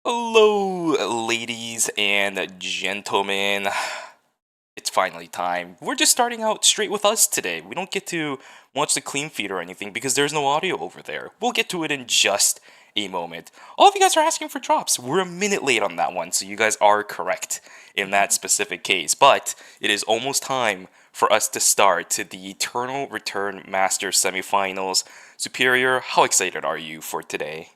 Hello, ladies and gentlemen. It's finally time. We're just starting out straight with us today. We don't get to watch the clean feed or anything because there's no audio over there. We'll get to it in just a moment. All of you guys are asking for drops. We're a minute late on that one, so you guys are correct in that specific case. But it is almost time for us to start the Eternal Return Masters semifinals. Superior, how excited are you for today?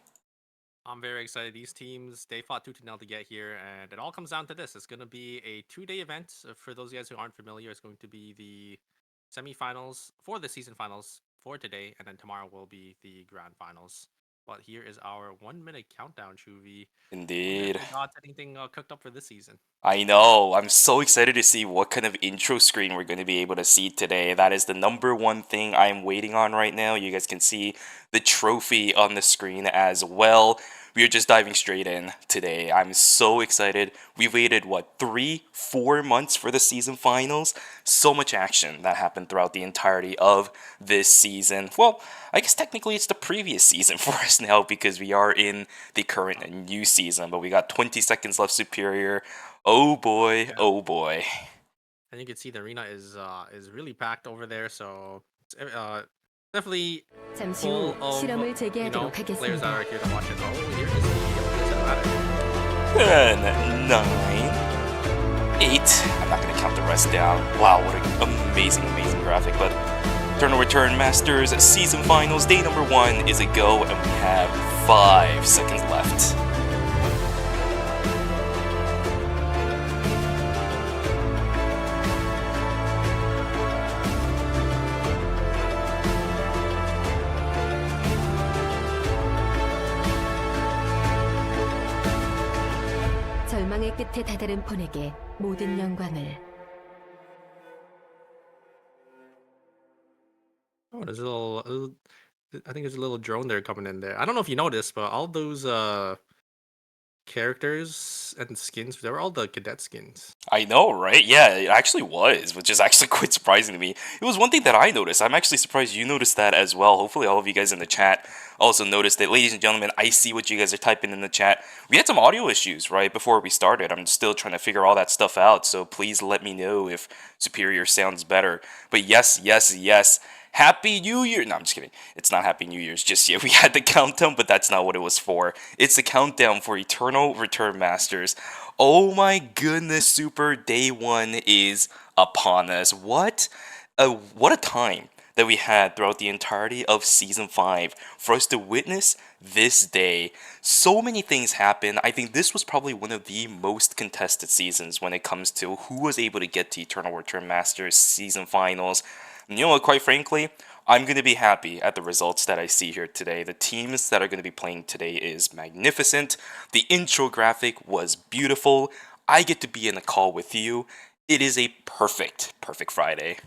I'm very excited. These teams, they fought tooth and nail to get here, and it all comes down to this. It's going to be a 2-day event. For those guys who aren't familiar, it's going to be the semifinals for the season finals for today, and then tomorrow will be the grand finals. But here is our 1 minute countdown, Chuvi. Wonder if Indeed. we got anything cooked up for this season. I know. I'm so excited to see what kind of intro screen we're going to be able to see today. That is the number one thing I'm waiting on right now. You guys can see the trophy on the screen as well. We are just diving straight in today. I'm so excited. We waited, what, 3, 4 months for the season finals? So much action that happened throughout the entirety of this season. Well, I guess technically it's the previous season for us now because we are in the current and new season, but we got 20 seconds left, Superior. Oh boy, Yeah. oh boy. And you can see the arena is really packed over there, so it's, definitely 잠시 후 full of 실험을 players that 재개하도록 are 하겠습니다. here to watch it. Oh, here is the cinematic. 10, 9, 8. I'm not gonna count the rest down. Wow, what an amazing, amazing graphic. But Eternal Return Masters Season Finals, day number 1 is a go, and we have 5 seconds left. 절망의 끝에 다다른 폰에게 모든 영광을. Oh, there's I think there's a little drone there coming in there. I don't know if you noticed, but all those characters and skins, they were all the cadet skins. I know, right? Yeah, it actually was, which is actually quite surprising to me. It was one thing that I noticed. I'm actually surprised you noticed that as well. Hopefully, all of you guys in the chat also noticed it. Ladies and gentlemen, I see what you guys are typing in the chat. We had some audio issues right before we started. I'm still trying to figure all that stuff out, so please let me know if Superior sounds better. But yes, yes, yes. Happy New Year! No, I'm just kidding. It's not Happy New Year's just yet. We had the countdown, but that's not what it was for. It's the countdown for Eternal Return Masters. Oh my goodness, Super Day 1 is upon us. What a time that we had throughout the entirety of Season 5 for us to witness this day. So many things happened. I think this was probably one of the most contested seasons when it comes to who was able to get to Eternal Return Masters Season Finals. And you know what, quite frankly, I'm going to be happy at the results that I see here today. The teams that are going to be playing today is magnificent. The intro graphic was beautiful. I get to be in a call with you. It is a perfect, perfect Friday.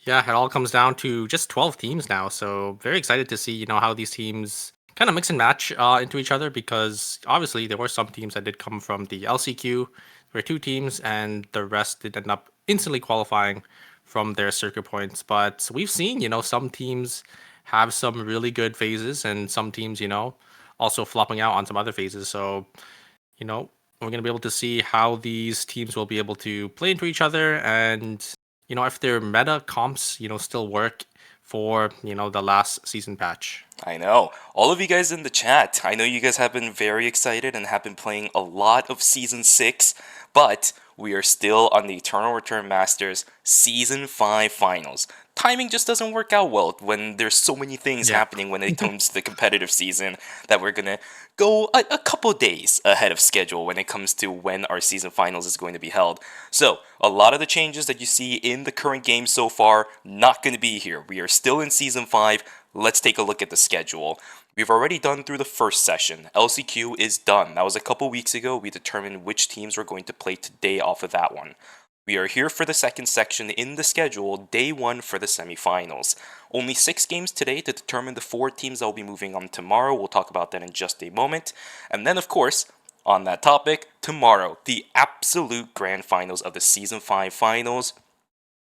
Yeah, it all comes down to just 12 teams now. So very excited to see, how these teams kind of mix and match into each other because obviously there were some teams that did come from the LCQ. There were two teams and the rest did end up instantly qualifying from their circuit points. But we've seen, some teams have some really good phases and some teams, also flopping out on some other phases. So, we're going to be able to see how these teams will be able to play into each other and if their meta comps, still work for, the last season patch. I know. All of you guys in the chat, I know you guys have been very excited and have been playing a lot of Season 6, but we are still on the Eternal Return Masters Season 5 Finals. Timing just doesn't work out well when there's so many things Yeah. happening when it comes to the competitive season that we're going to go a couple days ahead of schedule when it comes to when our season finals is going to be held. So, a lot of the changes that you see in the current game so far, not going to be here. We are still in Season 5. Let's take a look at the schedule. We've already done through the first session. LCQ is done. That was a couple weeks ago. We determined which teams were going to play today off of that one. We are here for the second section in the schedule, day 1 for the semifinals. Only 6 games today to determine the 4 teams that will be moving on tomorrow. We'll talk about that in just a moment. And then, of course, on that topic, tomorrow, the absolute grand finals of the Season 5 finals.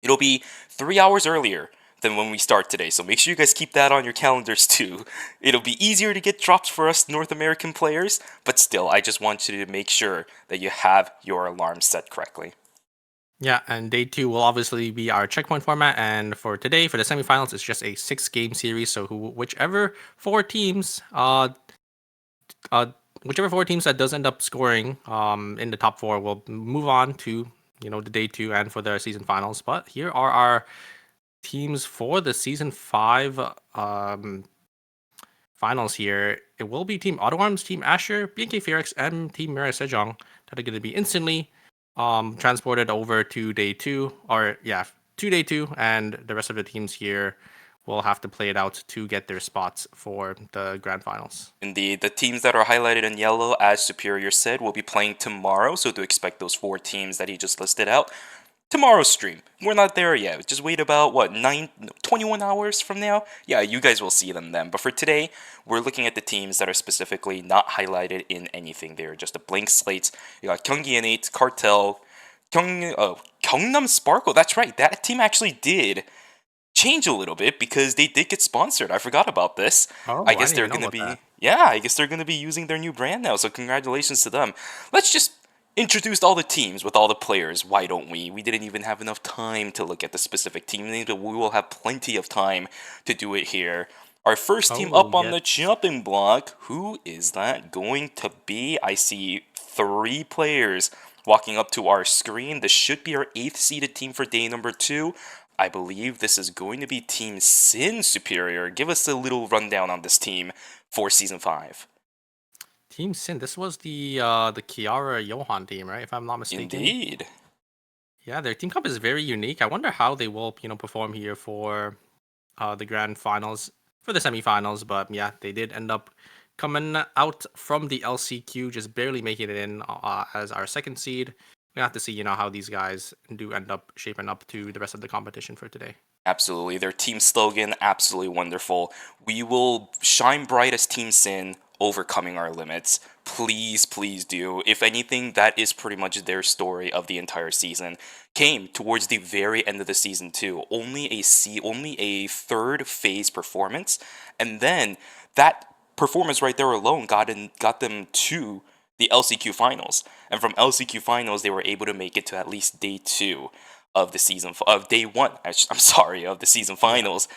It'll be 3 hours earlier than when we start today. So make sure you guys keep that on your calendars too. It'll be easier to get drops for us North American players, but still, I just want you to make sure that you have your alarms set correctly. Yeah, and day 2 will obviously be our checkpoint format. And for today, for the semifinals, it's just a 6-game series. So whichever four teams, uh, whichever four teams that does end up scoring in the top 4 will move on to the day 2 and for the season finals. But here are our teams for the season 5 finals here. It will be Team Autoarms, Team Asher, BNK Fearx, and Team Mira Sejong that are going to be instantly transported over to day 2, or yeah, to day 2, and the rest of the teams here will have to play it out to get their spots for the grand finals. Indeed, the teams that are highlighted in yellow, as Superior said, will be playing tomorrow, so to expect those 4 teams that he just listed out. Tomorrow's stream. We're not there yet. Just wait about, 21 hours from now? Yeah, you guys will see them then. But for today, we're looking at the teams that are specifically not highlighted in anything. They're just a blank slate. You got Gyeonggi N8, Cartel, Gyeongnam Sparkle. That's right, that team actually did change a little bit because they did get sponsored. I forgot about this. Oh, I guess didn't they're even know going to about be that. yeah, I guess they're going to be using their new brand now. So congratulations to them. Let's just introduce all the teams with all the players. Why don't we? We didn't even have enough time to look at the specific team names, but we will have plenty of time to do it here. Our first team Oh, up on yes. the chopping block. Who is that going to be? I see 3 players walking up to our screen. This should be our 8th seeded team for day number 2. I believe this is going to be Team Sin Superior. Give us a little rundown on this team for Season 5. Team Sin. This was the Kiara Johan team, right? If I'm not mistaken. Indeed. Yeah, their team comp is very unique. I wonder how they will, perform here for the grand finals, for the semifinals. But yeah, they did end up coming out from the LCQ, just barely making it in as our second seed. We have to see, how these guys do end up shaping up to the rest of the competition for today. Absolutely. Their team slogan, absolutely wonderful. We will shine bright as Team Sin, overcoming our limits. Please, please do. If anything, that is pretty much their story of the entire season. Came towards the very end of the season too. Only a third phase performance, and then that performance right there alone got them to the LCQ finals. And from LCQ finals, they were able to make it to at least day 2 of the season of day 1. I'm sorry, of the season finals.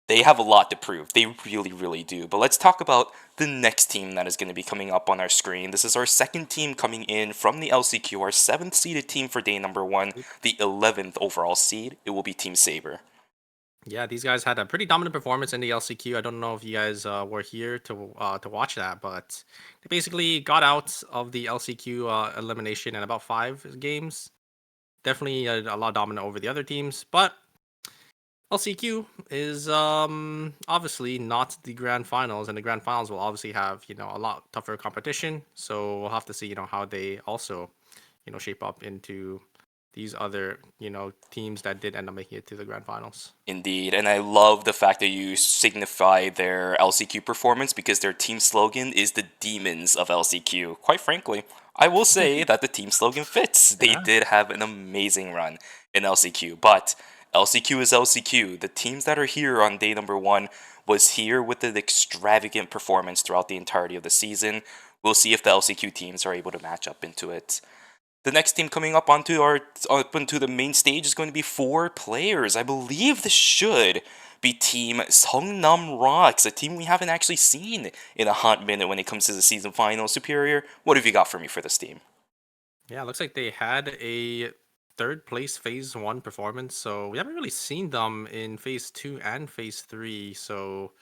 They have a lot to prove. They really, really do. But let's talk about the next team that is going to be coming up on our screen. This is our second team coming in from the LCQ, our 7th seeded team for day number 1, the 11th overall seed. It will be Team Saber. Yeah, these guys had a pretty dominant performance in the LCQ. I don't know if you guys were here to watch that, but they basically got out of the LCQ elimination in about 5 games. Definitely a lot dominant over the other teams, but LCQ is obviously not the grand finals, and the grand finals will obviously have a lot tougher competition. So we'll have to see how they also shape up into these other teams that did end up making it to the grand finals. Indeed, and I love the fact that you signify their LCQ performance because their team slogan is the demons of LCQ. Quite frankly, I will say that the team slogan fits. They Yeah. did have an amazing run in LCQ, but LCQ is LCQ. The teams that are here on day number 1 was here with an extravagant performance throughout the entirety of the season. We'll see if the LCQ teams are able to match up into it. The next team coming up onto the main stage is going to be 4 players. I believe this should be Team Seongnam Rocks, a team we haven't actually seen in a hot minute when it comes to the season final. Superior, what have you got for me for this team? Yeah, it looks like they had a third place phase 1 performance, so we haven't really seen them in phase 2 and phase 3. So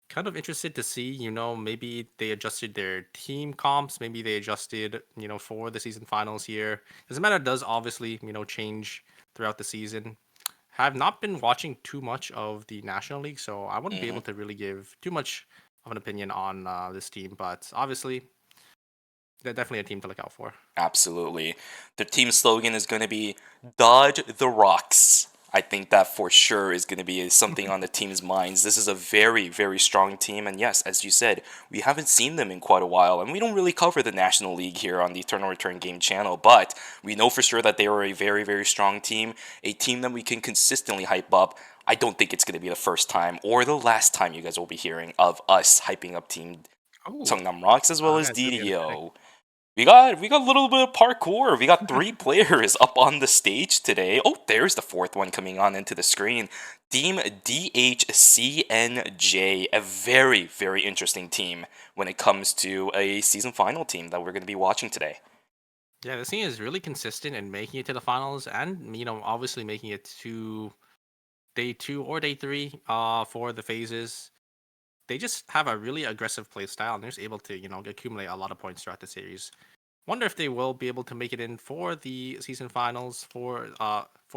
kind of interested to see, maybe they adjusted their team comps, maybe they adjusted, for the season finals here. As a matter does obviously, change throughout the season. Have not been watching too much of the National League, so I wouldn't be able to really give too much of an opinion on this team, but obviously they're definitely a team to look out for. Absolutely. Their team slogan is going to be Dodge the Rocks. I think that for sure is going to be something on the team's minds. This is a very, very strong team. And yes, as you said, we haven't seen them in quite a while. And we don't really cover the National League here on the Eternal Return Game channel. But we know for sure that they are a very, very strong team. A team that we can consistently hype up. I don't think it's going to be the first time or the last time you guys will be hearing of us hyping up Team Oh, Songnam Rocks as well as yeah, it's really energetic. DDO. We got a little bit of parkour. We got 3 players up on the stage today. Oh, there's the 4th one coming on into the screen. Team DHCNJ, a very, very interesting team when it comes to a season final team that we're going to be watching today. Yeah, this team is really consistent in making it to the finals, and obviously making it to day 2 or day 3 for the phases. They just have a really aggressive play style, and they're just able to accumulate a lot of points throughout the series. Wonder if they will be able to make it in for the season finals for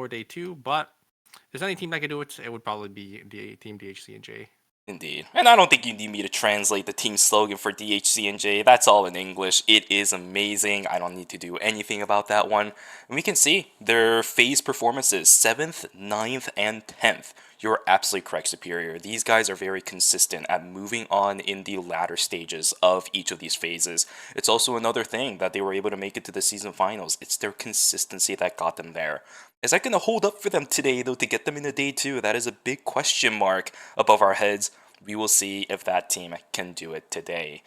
day 2, but if there's any team that could do it, it would probably be the team DHC and J. Indeed. And I don't think you need me to translate the team slogan for DHCNJ. That's all in English. It is amazing. I don't need to do anything about that one. And we can see their phase performances 7th, 9th, and 10th. You're absolutely correct, Superior. These guys are very consistent at moving on in the latter stages of each of these phases. It's also another thing that they were able to make it to the season finals. It's their consistency that got them there. Is that going to hold up for them today, though, to get them into day 2? That is a big question mark above our heads. We will see if that team can do it today.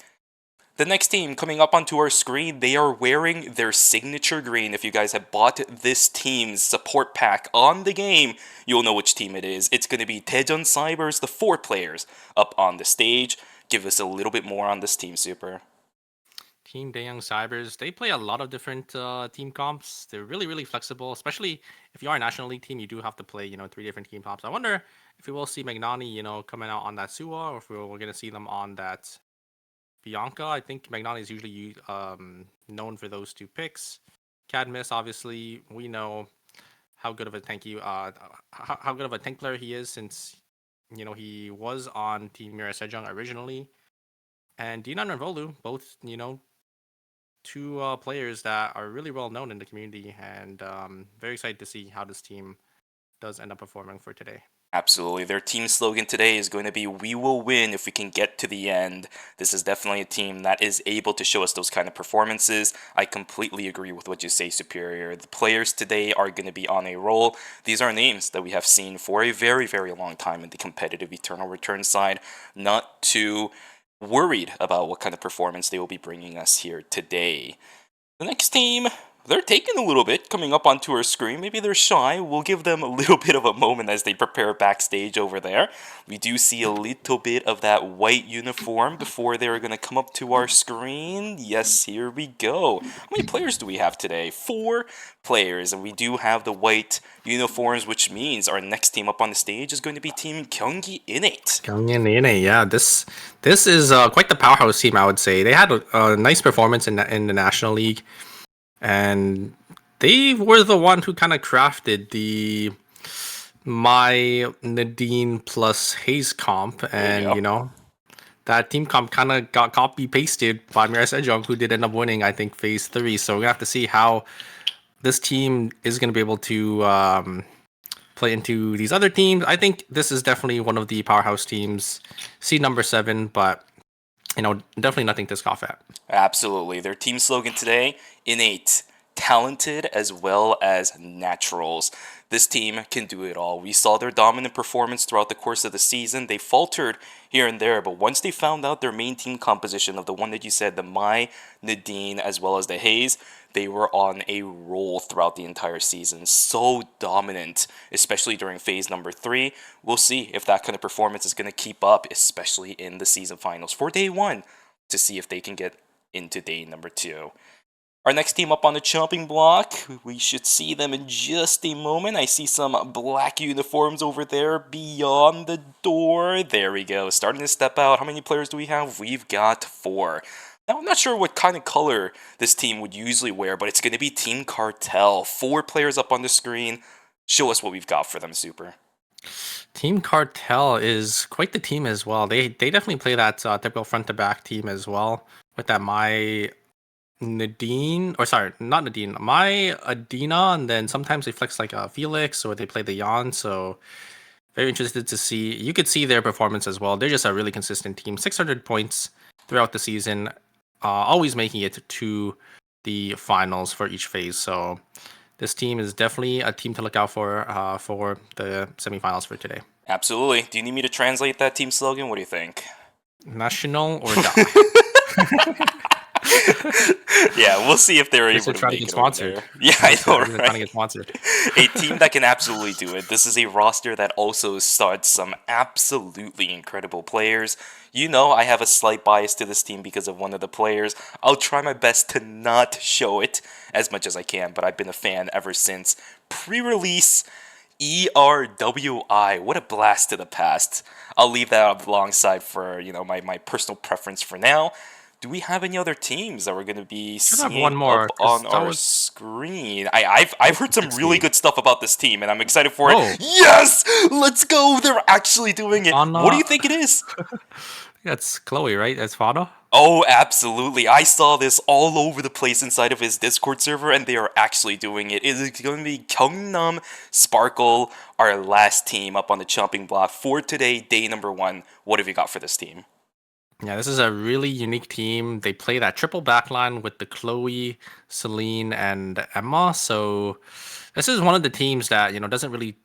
The next team coming up onto our screen, they are wearing their signature green. If you guys have bought this team's support pack on the game, you'll know which team it is. It's going to be Daejeon Cybers, the 4 players up on the stage. Give us a little bit more on this team, Super. Team Daeyoung Cybers, they play a lot of different team comps. They're really, really flexible, especially if you are a National League team, you do have to play, 3 different team comps. I wonder if we will see Magnani, coming out on that Suwa, or if we're going to see them on that Bianca. I think Magnani is usually known for those 2 picks. Cadmus, obviously, we know how good of a how good of a tank player he is, since he was on Team Mira Sejong originally, and Dinan and Volu, both 2 players that are really well known in the community, and very excited to see how this team does end up performing for today. Absolutely. Their team slogan today is going to be, "We will win if we can get to the end." This is definitely a team that is able to show us those kind of performances. I completely agree with what you say, Superior. The players today are going to be on a roll. These are names that we have seen for a very, very long time in the competitive Eternal Return side. Not too worried about what kind of performance they will be bringing us here today. The next team, they're taking a little bit coming up onto our screen. Maybe they're shy. We'll give them a little bit of a moment as they prepare backstage over there. We do see a little bit of that white uniform before they're going to come up to our screen. Yes, here we go. How many players do we have today? 4 players, and we do have the white uniforms, which means our next team up on the stage is going to be Team Gyeonggi Innate. Yeah, this is quite the powerhouse team, I would say. They had a nice performance in the National League, and they were the one who kind of crafted the my Nadine plus Hayes comp, and that team comp kind of got copy pasted by Mira Sejong, who did end up winning, I think, phase 3. So we're gonna have to see how this team is gonna be able to play into these other teams. I think this is definitely one of the powerhouse teams, seed number 7, but definitely nothing to scoff at. Absolutely. Their team slogan today, innate, talented as well as naturals. This team can do it all. We saw their dominant performance throughout the course of the season. They faltered here and there, but once they found out their main team composition of the one that you said, the Mai, Nadine, as well as the Hayes, they were on a roll throughout the entire season. So dominant, especially during phase number 3. We'll see if that kind of performance is going to keep up, especially in the season finals for day 1, to see if they can get into day number 2. Our next team up on the chopping block, we should see them in just a moment. I see some black uniforms over there beyond the door. There we go, starting to step out. How many players do we have? We've got 4. Now, I'm not sure what kind of color this team would usually wear, but it's going to be Team Cartel. 4 players up on the screen. Show us what we've got for them, Super. Team Cartel is quite the team as well. They definitely play that typical front to back team as well, with that Nadine, or sorry, not Nadine. My Adina, and then sometimes they flex like Felix, or they play the Yan. So very interested to see. You could see their performance as well. They're just a really consistent team. 600 points throughout the season, always making it to the finals for each phase. So this team is definitely a team to look out for the semifinals for today. Absolutely. Do you need me to translate that team slogan? What do you think? National or die. Yeah, we'll see if they're Guess able they're to trying to make get it over sponsored. there. Yeah, I know, They're trying to get right? sponsored. A team that can absolutely do it. This is a roster that also starts some absolutely incredible players. You know, I have a slight bias to this team because of one of the players. I'll try my best to not show it as much as I can, but I've been a fan ever since pre-release. ERWI, what a blast to the past. I'll leave that up alongside for, my personal preference for now. Do we have any other teams that we're going to be Should have seeing one more, up 'cause on that our was screen? I've heard some Let's really see. good stuff about this team, and I'm excited for Oh. it. Yes, let's go! They're actually doing it. What do you Fauna. think it is? That's Chloe, right? That's Fauna. Oh, absolutely. I saw this all over the place inside of his Discord server, and they are actually doing it. It is going to be Gyeongnam Sparkle, our last team up on the chopping block for today, day number 1. What have you got for this team? Yeah, this is a really unique team. They play that triple backline with the Chloe, Celine, and Emma. So this is one of the teams that doesn't really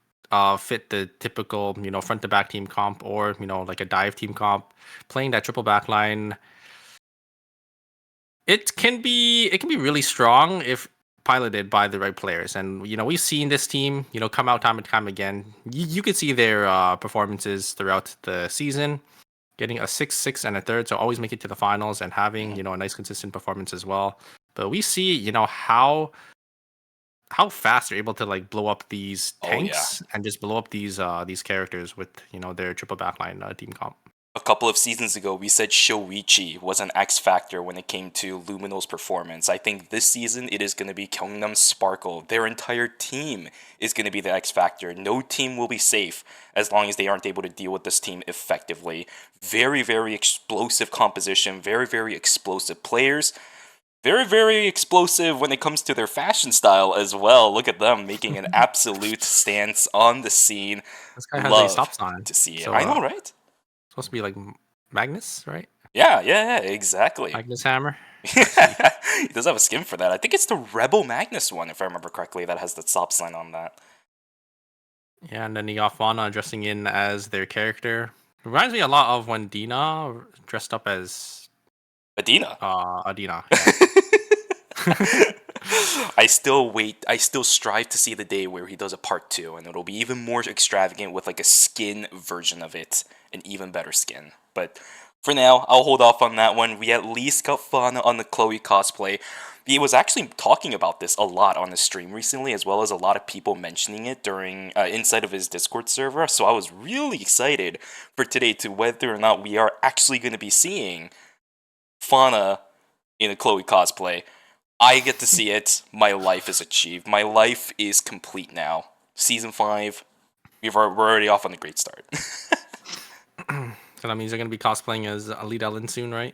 fit the typical front to back team comp, or like a dive team comp. Playing that triple backline, it can be really strong if piloted by the right players. And we've seen this team come out time and time again. You could see their performances throughout the season, getting a 6-6 and a third, so always make it to the finals and having a nice consistent performance as well. But we see how fast they're able to like blow up these Oh, yeah. tanks and just blow up these characters with their triple backline team comp. A couple of seasons ago, we said Shoichi was an X factor when it came to Lumino's performance. I think this season it is going to be Gyeongnam Sparkle. Their entire team is going to be the X factor. No team will be safe as long as they aren't able to deal with this team effectively. Very, very explosive composition. Very, very explosive players. Very, very explosive when it comes to their fashion style as well. Look at them making an absolute stance on the scene. This guy has a Love stop sign. to see it. So I know, right? supposed to be like Magnus, right? Yeah, exactly. Magnus Hammer. He does have a skin for that. I think it's the Rebel Magnus one, if I remember correctly, that has the stop sign on that. Yeah, and then you got Fauna dressing in as their character. Reminds me a lot of when Dina dressed up as Adina. Adina. I still strive to see the day where he does a part 2, and it'll be even more extravagant with like a skin version of it, an even better skin. But for now, I'll hold off on that one. We at least got fun on the Chloe cosplay. He was actually talking about this a lot on the stream recently, as well as a lot of people mentioning it during inside of his Discord server. So I was really excited for today to whether or not we are actually going to be seeing Fauna in a Chloe cosplay. I get to see it. My life is achieved. My life is complete now. Season 5, we're already off on a great start. So that means they're gonna be cosplaying as Alita Ellen soon, right?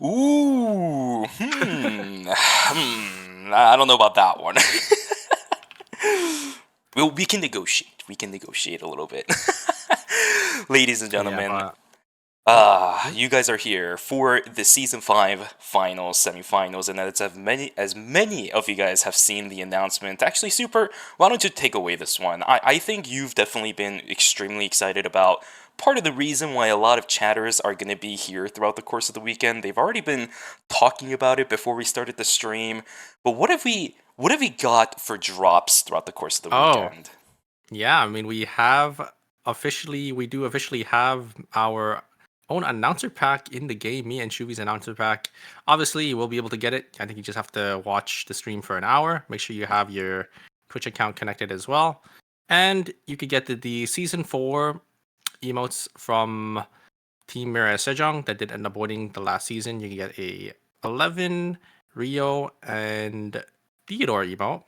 Ooh, I don't know about that one. We can negotiate. We can negotiate a little bit. Ladies and gentlemen, you guys are here for the Season 5 Finals, Semi-Finals, and as many of you guys have seen the announcement. Actually, Super, why don't you take away this one? I think you've definitely been extremely excited about part of the reason why a lot of chatters are going to be here throughout the course of the weekend. They've already been talking about it before we started the stream, but what have we got for drops throughout the course of the weekend? Yeah, I mean, we do officially have our own announcer pack in the game. Me and Shuvi's announcer pack. Obviously, you will be able to get it. I think you just have to watch the stream for an hour. Make sure you have your Twitch account connected as well. And you could get the Season 4 emotes from Team Mira Sejong that did end up winning the last season. You can get a 11, Rio, and Theodore emote.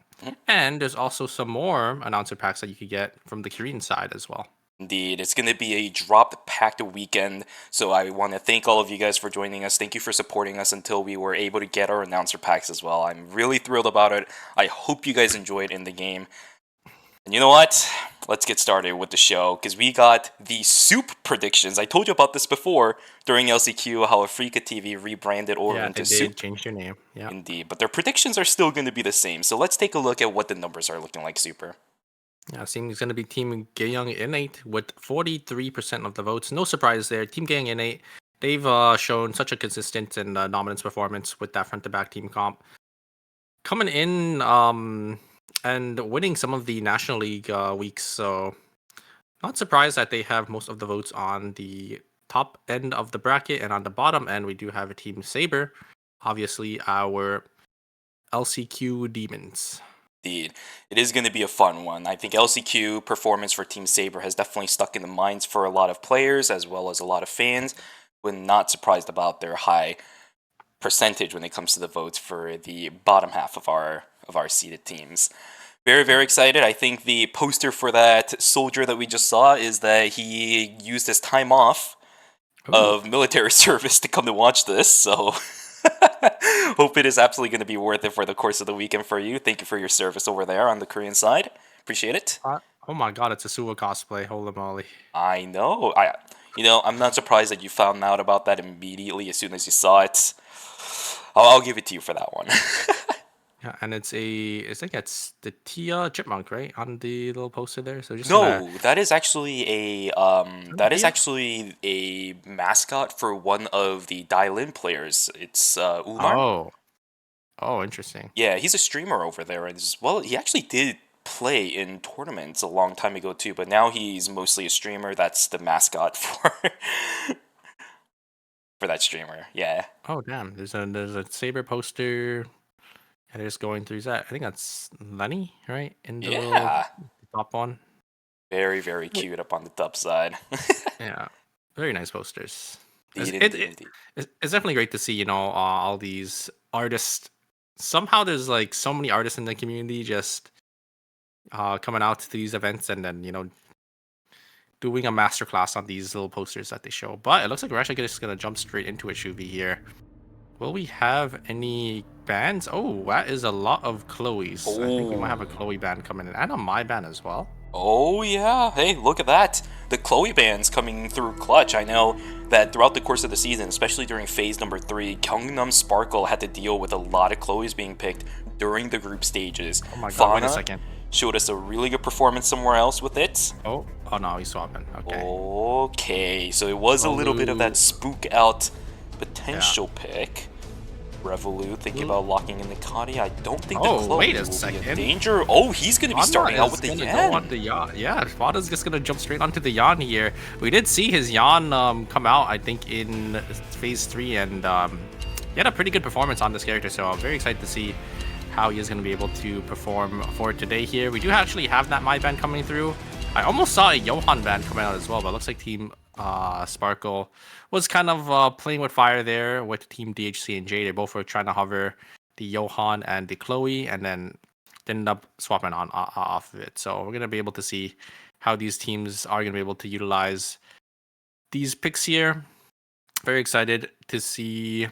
And there's also some more announcer packs that you could get from the Korean side as well. Indeed, it's going to be a drop-packed weekend, so I want to thank all of you guys for joining us. Thank you for supporting us until we were able to get our announcer packs as well. I'm really thrilled about it. I hope you guys enjoyed in the game. And you know what? Let's get started with the show, because we got the soup predictions. I told you about this before during LCQ, how 5ㅅ rebranded over Yeah, into they soup. did change their name. Yeah. Indeed, but their predictions are still going to be the same. So let's take a look at what the numbers are looking like, Super. Yeah, seems it's going to be Team Gayyoung Innate with 43% of the votes. No surprise there. Team Gayyoung Innate, they've shown such a consistent and dominance performance with that front-to-back team comp. Coming in and winning some of the National League weeks, so not surprised that they have most of the votes on the top end of the bracket, and on the bottom end, we do have a Team Saber, obviously our LCQ Demons. Indeed. It is going to be a fun one. I think LCQ performance for Team Saber has definitely stuck in the minds for a lot of players as well as a lot of fans. We're not surprised about their high percentage when it comes to the votes for the bottom half of our seeded teams. Very, very excited. I think the poster for that soldier that we just saw is that he used his time off of military service to come to watch this, so hope it is absolutely going to be worth it for the course of the weekend for you. Thank you for your service over there on the Korean side. Appreciate it. Oh my god, it's a Suwa cosplay. Holy moly. I know. I'm not surprised that you found out about that immediately as soon as you saw it. I'll give it to you for that one. Yeah, and I think it's the Tia Chipmunk, right, on the little poster there. So just No, that is actually a mascot for one of the Dailin players. It's Umar. Oh, interesting. Yeah, he's a streamer over there as well. He actually did play in tournaments a long time ago too, but now he's mostly a streamer. That's the mascot for for that streamer. Yeah. Oh damn, there's a Saber poster. And they're just going through that. I think that's Lenny, right? In the little top one. Very, very cute up on the top side. Yeah, very nice posters. Indeed. It's definitely great to see, all these artists. Somehow there's like so many artists in the community just coming out to these events and then, doing a masterclass on these little posters that they show. But it looks like we're actually just going to jump straight into it, Shuvi, here. Will we have any bands? Oh, that is a lot of Chloe's. I think we might have a Chloe band coming in, and a My band as well. Oh yeah, hey, look at that. The Chloe band's coming through clutch. I know that throughout the course of the season, especially during phase number 3, Gyeongnam Sparkle had to deal with a lot of Chloe's being picked during the group stages. Oh my god, Fauna wait a second. Showed us a really good performance somewhere else with it. Oh no, he's swapping. Okay. Okay, so it was a little bit of that spook out potential pick. Revolut thinking about locking in the Kadi. I don't think the Chloe wait a will second. be in danger. Oh, he's going to be starting out with the Yan. Yeah, Fada's just gonna jump straight onto the Yan here. We did see his Yan come out, I think, in phase 3, and he had a pretty good performance on this character. So I'm very excited to see how he is going to be able to perform for today here. We do actually have that My band coming through. I almost saw a Johan band coming out as well, but it looks like Team Sparkle was kind of playing with fire there with Team DHC and J. They both were trying to hover the Johan and the Chloe, and then ended up swapping on off of it. So we're going to be able to see how these teams are going to be able to utilize these picks here. Very excited to see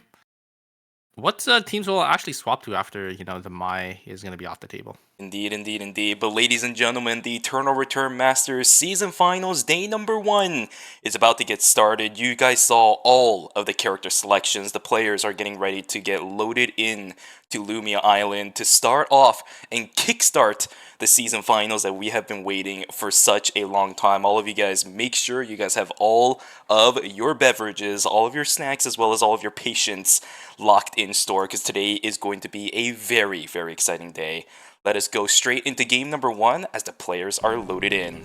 what teams will actually swap to after, the My is going to be off the table. Indeed. But ladies and gentlemen, the Eternal Return Masters Season Finals Day number 1 is about to get started. You guys saw all of the character selections. The players are getting ready to get loaded in to Lumia Island to start off and kickstart the season finals that we have been waiting for such a long time. All of you guys, make sure you guys have all of your beverages, all of your snacks, as well as all of your patience locked in store, because today is going to be a very, very exciting day. Let us go straight into game number 1 as the players are loaded in.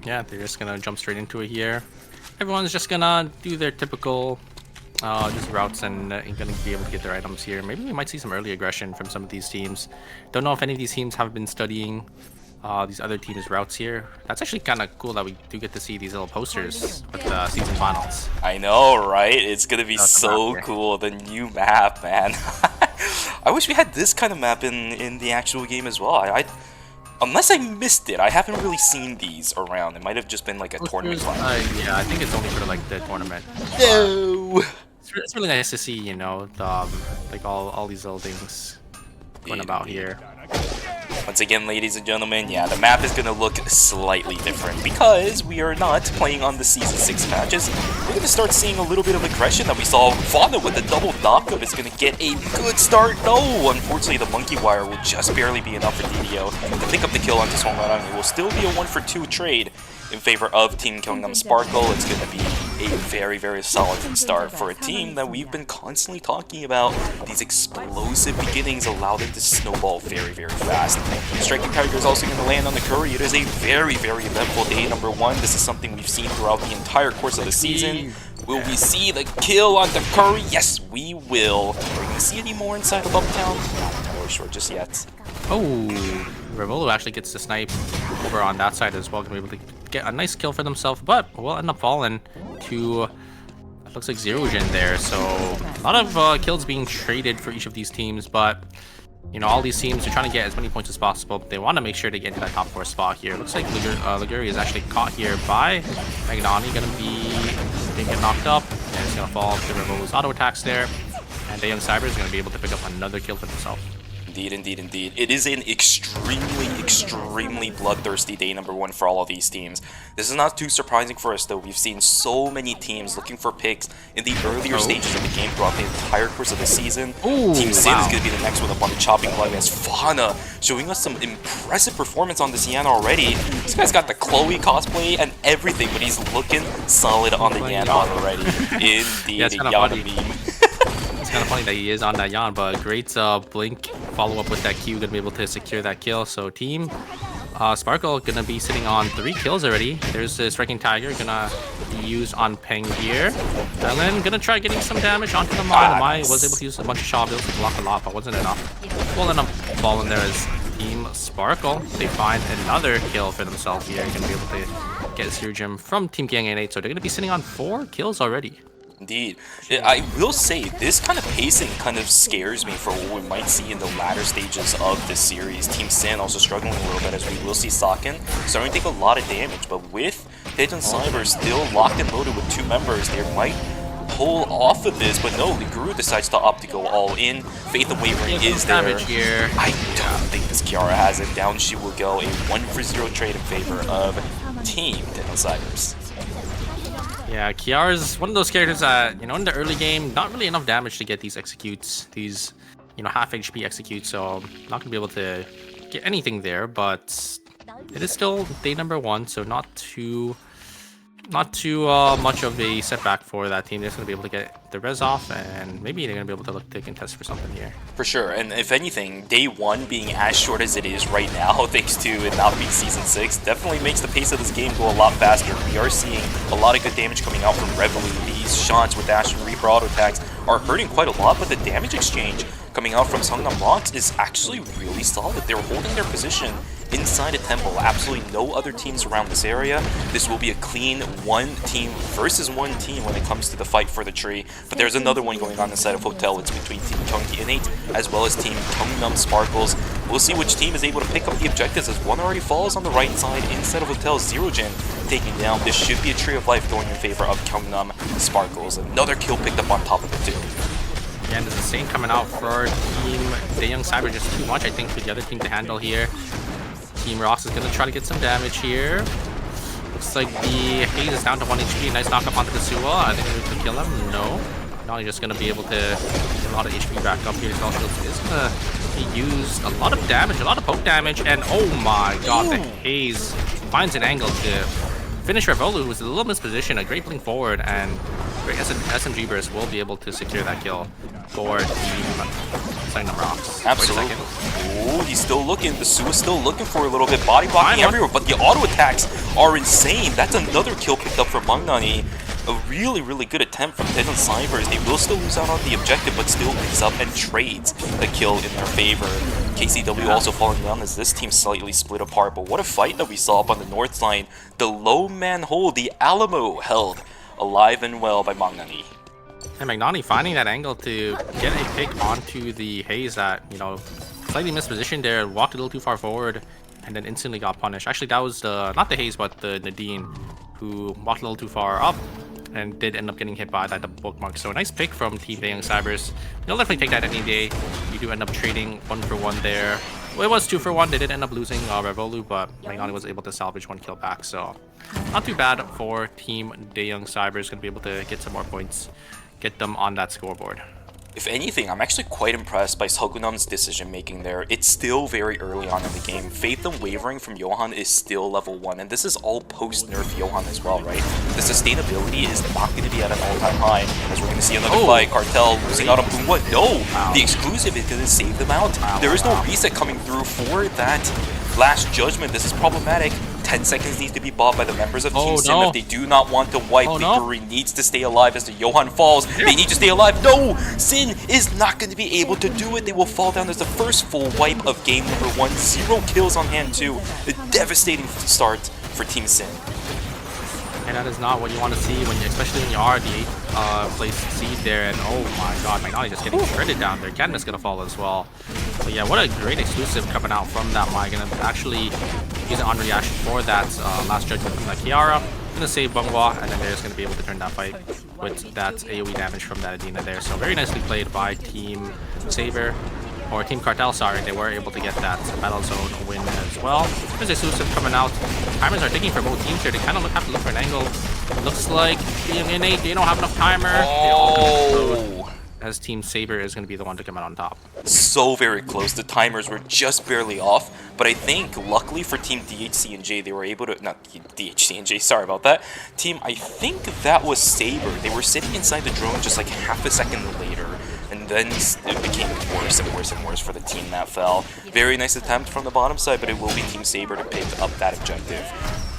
Yeah, they're just gonna jump straight into it here. Everyone's just gonna do their typical just routes and gonna be able to get their items here. Maybe we might see some early aggression from some of these teams. Don't know if any of these teams have been studying these other teams' routes here. That's actually kind of cool that we do get to see these little posters with the season finals. I know, right? It's gonna be so cool. The new map, man. I wish we had this kind of map in the actual game as well. Unless I missed it, I haven't really seen these around. It might have just been like a tournament class. Yeah, I think it's only for like the tournament. No! It's really nice to see, you know, like all these little things going about here. Once again, ladies and gentlemen, yeah, the map is going to look slightly different because we are not playing on the Season 6 matches. We're going to start seeing a little bit of aggression that we saw. Fauna with the double knockup is going to get a good start. No! Unfortunately, the monkey wire will just barely be enough for DDO to pick up the kill onto Songaran. It will still be a 1-for-2 trade in favor of Team Gyeongnam Sparkle. It's going to be a very, very solid start for a team that we've been constantly talking about. These explosive beginnings allow them to snowball very, very fast. Striking Tiger is also going to land on the Curry. It is a very, very eventful day number 1. This is something we've seen throughout the entire course of the season. Will we see the kill on the Curry? Yes, we will. Are we going to see any more inside of Uptown? Not entirely sure just yet. Oh, Revolo actually gets the snipe over on that side as well. Gonna be able to get a nice kill for themselves, but will end up falling to, it looks like Zerogen there. So a lot of kills being traded for each of these teams, but you know, all these teams are trying to get as many points as possible. They want to make sure they get into that top 4 spot here. Looks like Liguri is actually caught here by Magnani, gonna get knocked up, and it's gonna fall to Revolo's auto attacks there. And Daeyoung Cyber is gonna be able to pick up another kill for himself. Indeed, indeed, indeed. It is an extremely, extremely bloodthirsty day number 1 for all of these teams. This is not too surprising for us, though. We've seen so many teams looking for picks in the earlier stages of the game throughout the entire course of the season. Ooh, Team Sin is going to be the next one up on the chopping block as Fauna showing us some impressive performance on this Yana already. This guy's got the Chloe cosplay and everything, but he's looking solid on the Yana already. Indeed, yeah, a Yana meme. It's kind of funny that he is on that Yan, but great blink follow up with that Q, gonna be able to secure that kill. So team Sparkle gonna be sitting on 3 kills already. There's the Striking Tiger gonna be used on Peng here, and then gonna try getting some damage onto the Mai. The Mai was able to use a bunch of Shaw builds to block a lot, but wasn't enough. We'll end up falling there as Team Sparkle. They find another kill for themselves here. Gonna be able to get Zero Gem from Team Gang8, so they're gonna be sitting on 4 kills already. Indeed. I will say, this kind of pacing kind of scares me for what we might see in the latter stages of this series. Team Sin also struggling a little bit, as we will see Saken starting to take a lot of damage, but with Daejeon Cyber still locked and loaded with 2 members, they might pull off of this, but no, the Guru decides to opt to go all in. Faith and Wavering is there. Here. I don't think this Kiara has it. Down she will go, a 1-for-0 trade in favor of Team Daejeon Cybers. Yeah, Kiara's one of those characters that, you know, in the early game, not really enough damage to get these executes, these, you know, half HP executes, so not gonna be able to get anything there, but it is still day number 1, so not too much of a setback for that team. They're just gonna be able to get the res off, and maybe they're gonna be able to look to contest for something here. For sure, and if anything, day 1 being as short as it is right now, thanks to it not being Season 6, definitely makes the pace of this game go a lot faster. We are seeing a lot of good damage coming out from Reveille. These shots with Dash and Reaper auto attacks are hurting quite a lot, but the damage exchange coming out from Songnam Rocks is actually really solid. They're holding their position inside a temple. Absolutely no other teams around this area. This will be a clean 1 team versus 1 team when it comes to the fight for the tree. But there's another one going on inside of Hotel. It's between Team Gyeonggi as well as Team Gyeongnam Sparkles. We'll see which team is able to pick up the objectives, as one already falls on the right side inside of Hotel. Zerogen taking down. This should be a tree of life going in favor of Gyeongnam Sparkles. Another kill picked up on top of it too. Yeah, and there's a Saint coming out for Team Daeyoung Cyber, just too much, I think, for the other team to handle here. Team Rox is going to try to get some damage here. Looks like the Haze is down to 1 HP. Nice knock up onto the Suwa. I think we could kill him. No. Now he's just going to be able to get a lot of HP back up here. Spell Shields is going to be used. A lot of damage, a lot of poke damage. And oh my god, the Haze finds an angle to finish Revolu, who's a little mispositioned. A great blink forward, and great SMG burst will be able to secure that kill for Team Songnam Rocks. Absolutely. Oh, he's still looking. The Su is still looking for a little bit. Body blocking everywhere, but the auto attacks are insane. That's another kill picked up from Magnani. A really, really good attempt from Daejeon Cybers. They will still lose out on the objective, but still picks up and trades the kill in their favor. KCW also falling down as this team slightly split apart, but what a fight that we saw up on the north side. The low man hold, the Alamo, held alive and well by Magnani. And Magnani finding that angle to get a pick onto the Haze that, you know, slightly mispositioned there, walked a little too far forward. and then instantly got punished. Actually, that was not the Haze, but the Nadine, who walked a little too far up and did end up getting hit by that bookmark. So a nice pick from Team Young Cybers. You'll definitely take that any day. You do end up trading 1-for-1 there. Well, it was 2-for-1. They did end up losing Revolu, but Magnani was able to salvage 1 kill back. So not too bad for Team Young Cybers. Going to be able to get some more points, get them on that scoreboard. If anything, I'm actually quite impressed by Seogunam's decision making there. It's still very early on in the game. Faith Unwavering from Johan is still level 1, and this is all post-nerf Johan as well, right? The sustainability is not going to be at an all-time high, as we're going to see another fight. Cartel losing out on Boomba. No! The exclusive is going to save them out. There is no reset coming through for that last judgment. This is problematic. 10 seconds needs to be bought by the members of Team Sim if they do not want to wipe. Victory needs to stay alive as the Johan falls. They need to stay alive. No! Sin is not going to be able to do it. They will fall down as the first full wipe of game number 1. 0 kills on hand 2. A devastating start for Team Sin. And that is not what you want to see, especially when you are the 8th place seed there. And oh my god, Magnani just getting shredded down there. Canada's going to fall as well. But yeah, what a great exclusive coming out from that Mai. Gonna actually use it on reaction for that last judgment from that Kiara. Gonna save Bunghwa, and then they're just gonna be able to turn that fight with that AoE damage from that Adina there. So very nicely played by Team Saber, or Team Cartel, sorry. They were able to get that Battle Zone win as well. There's exclusive coming out. Timers are taking for both teams here. They kind of have to look for an angle. Looks like Team Innate, they don't have enough timer. They all as Team Saber is going to be the one to come out on top. So very close. The timers were just barely off, but I think luckily for Team DHC and J, they were able to, not DHC and J, sorry about that. Team, I think that was Saber. They were sitting inside the drone just like half a second later, and then it became worse and worse and worse for the team that fell. Very nice attempt from the bottom side, but it will be Team Saber to pick up that objective.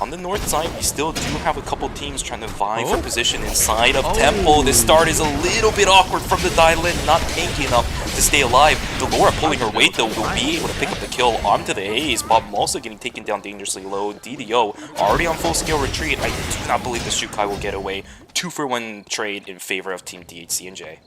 On the north side, we still do have a couple teams trying to vie for position inside of Temple. This start is a little bit awkward from the Dylan, not tanky enough to stay alive. Delora pulling her weight though will be able to pick up the kill onto the Haze. Bob also getting taken down dangerously low. DDO already on full scale retreat. I do not believe the Shukai will get away. 2-for-1 trade in favor of Team DHC and J.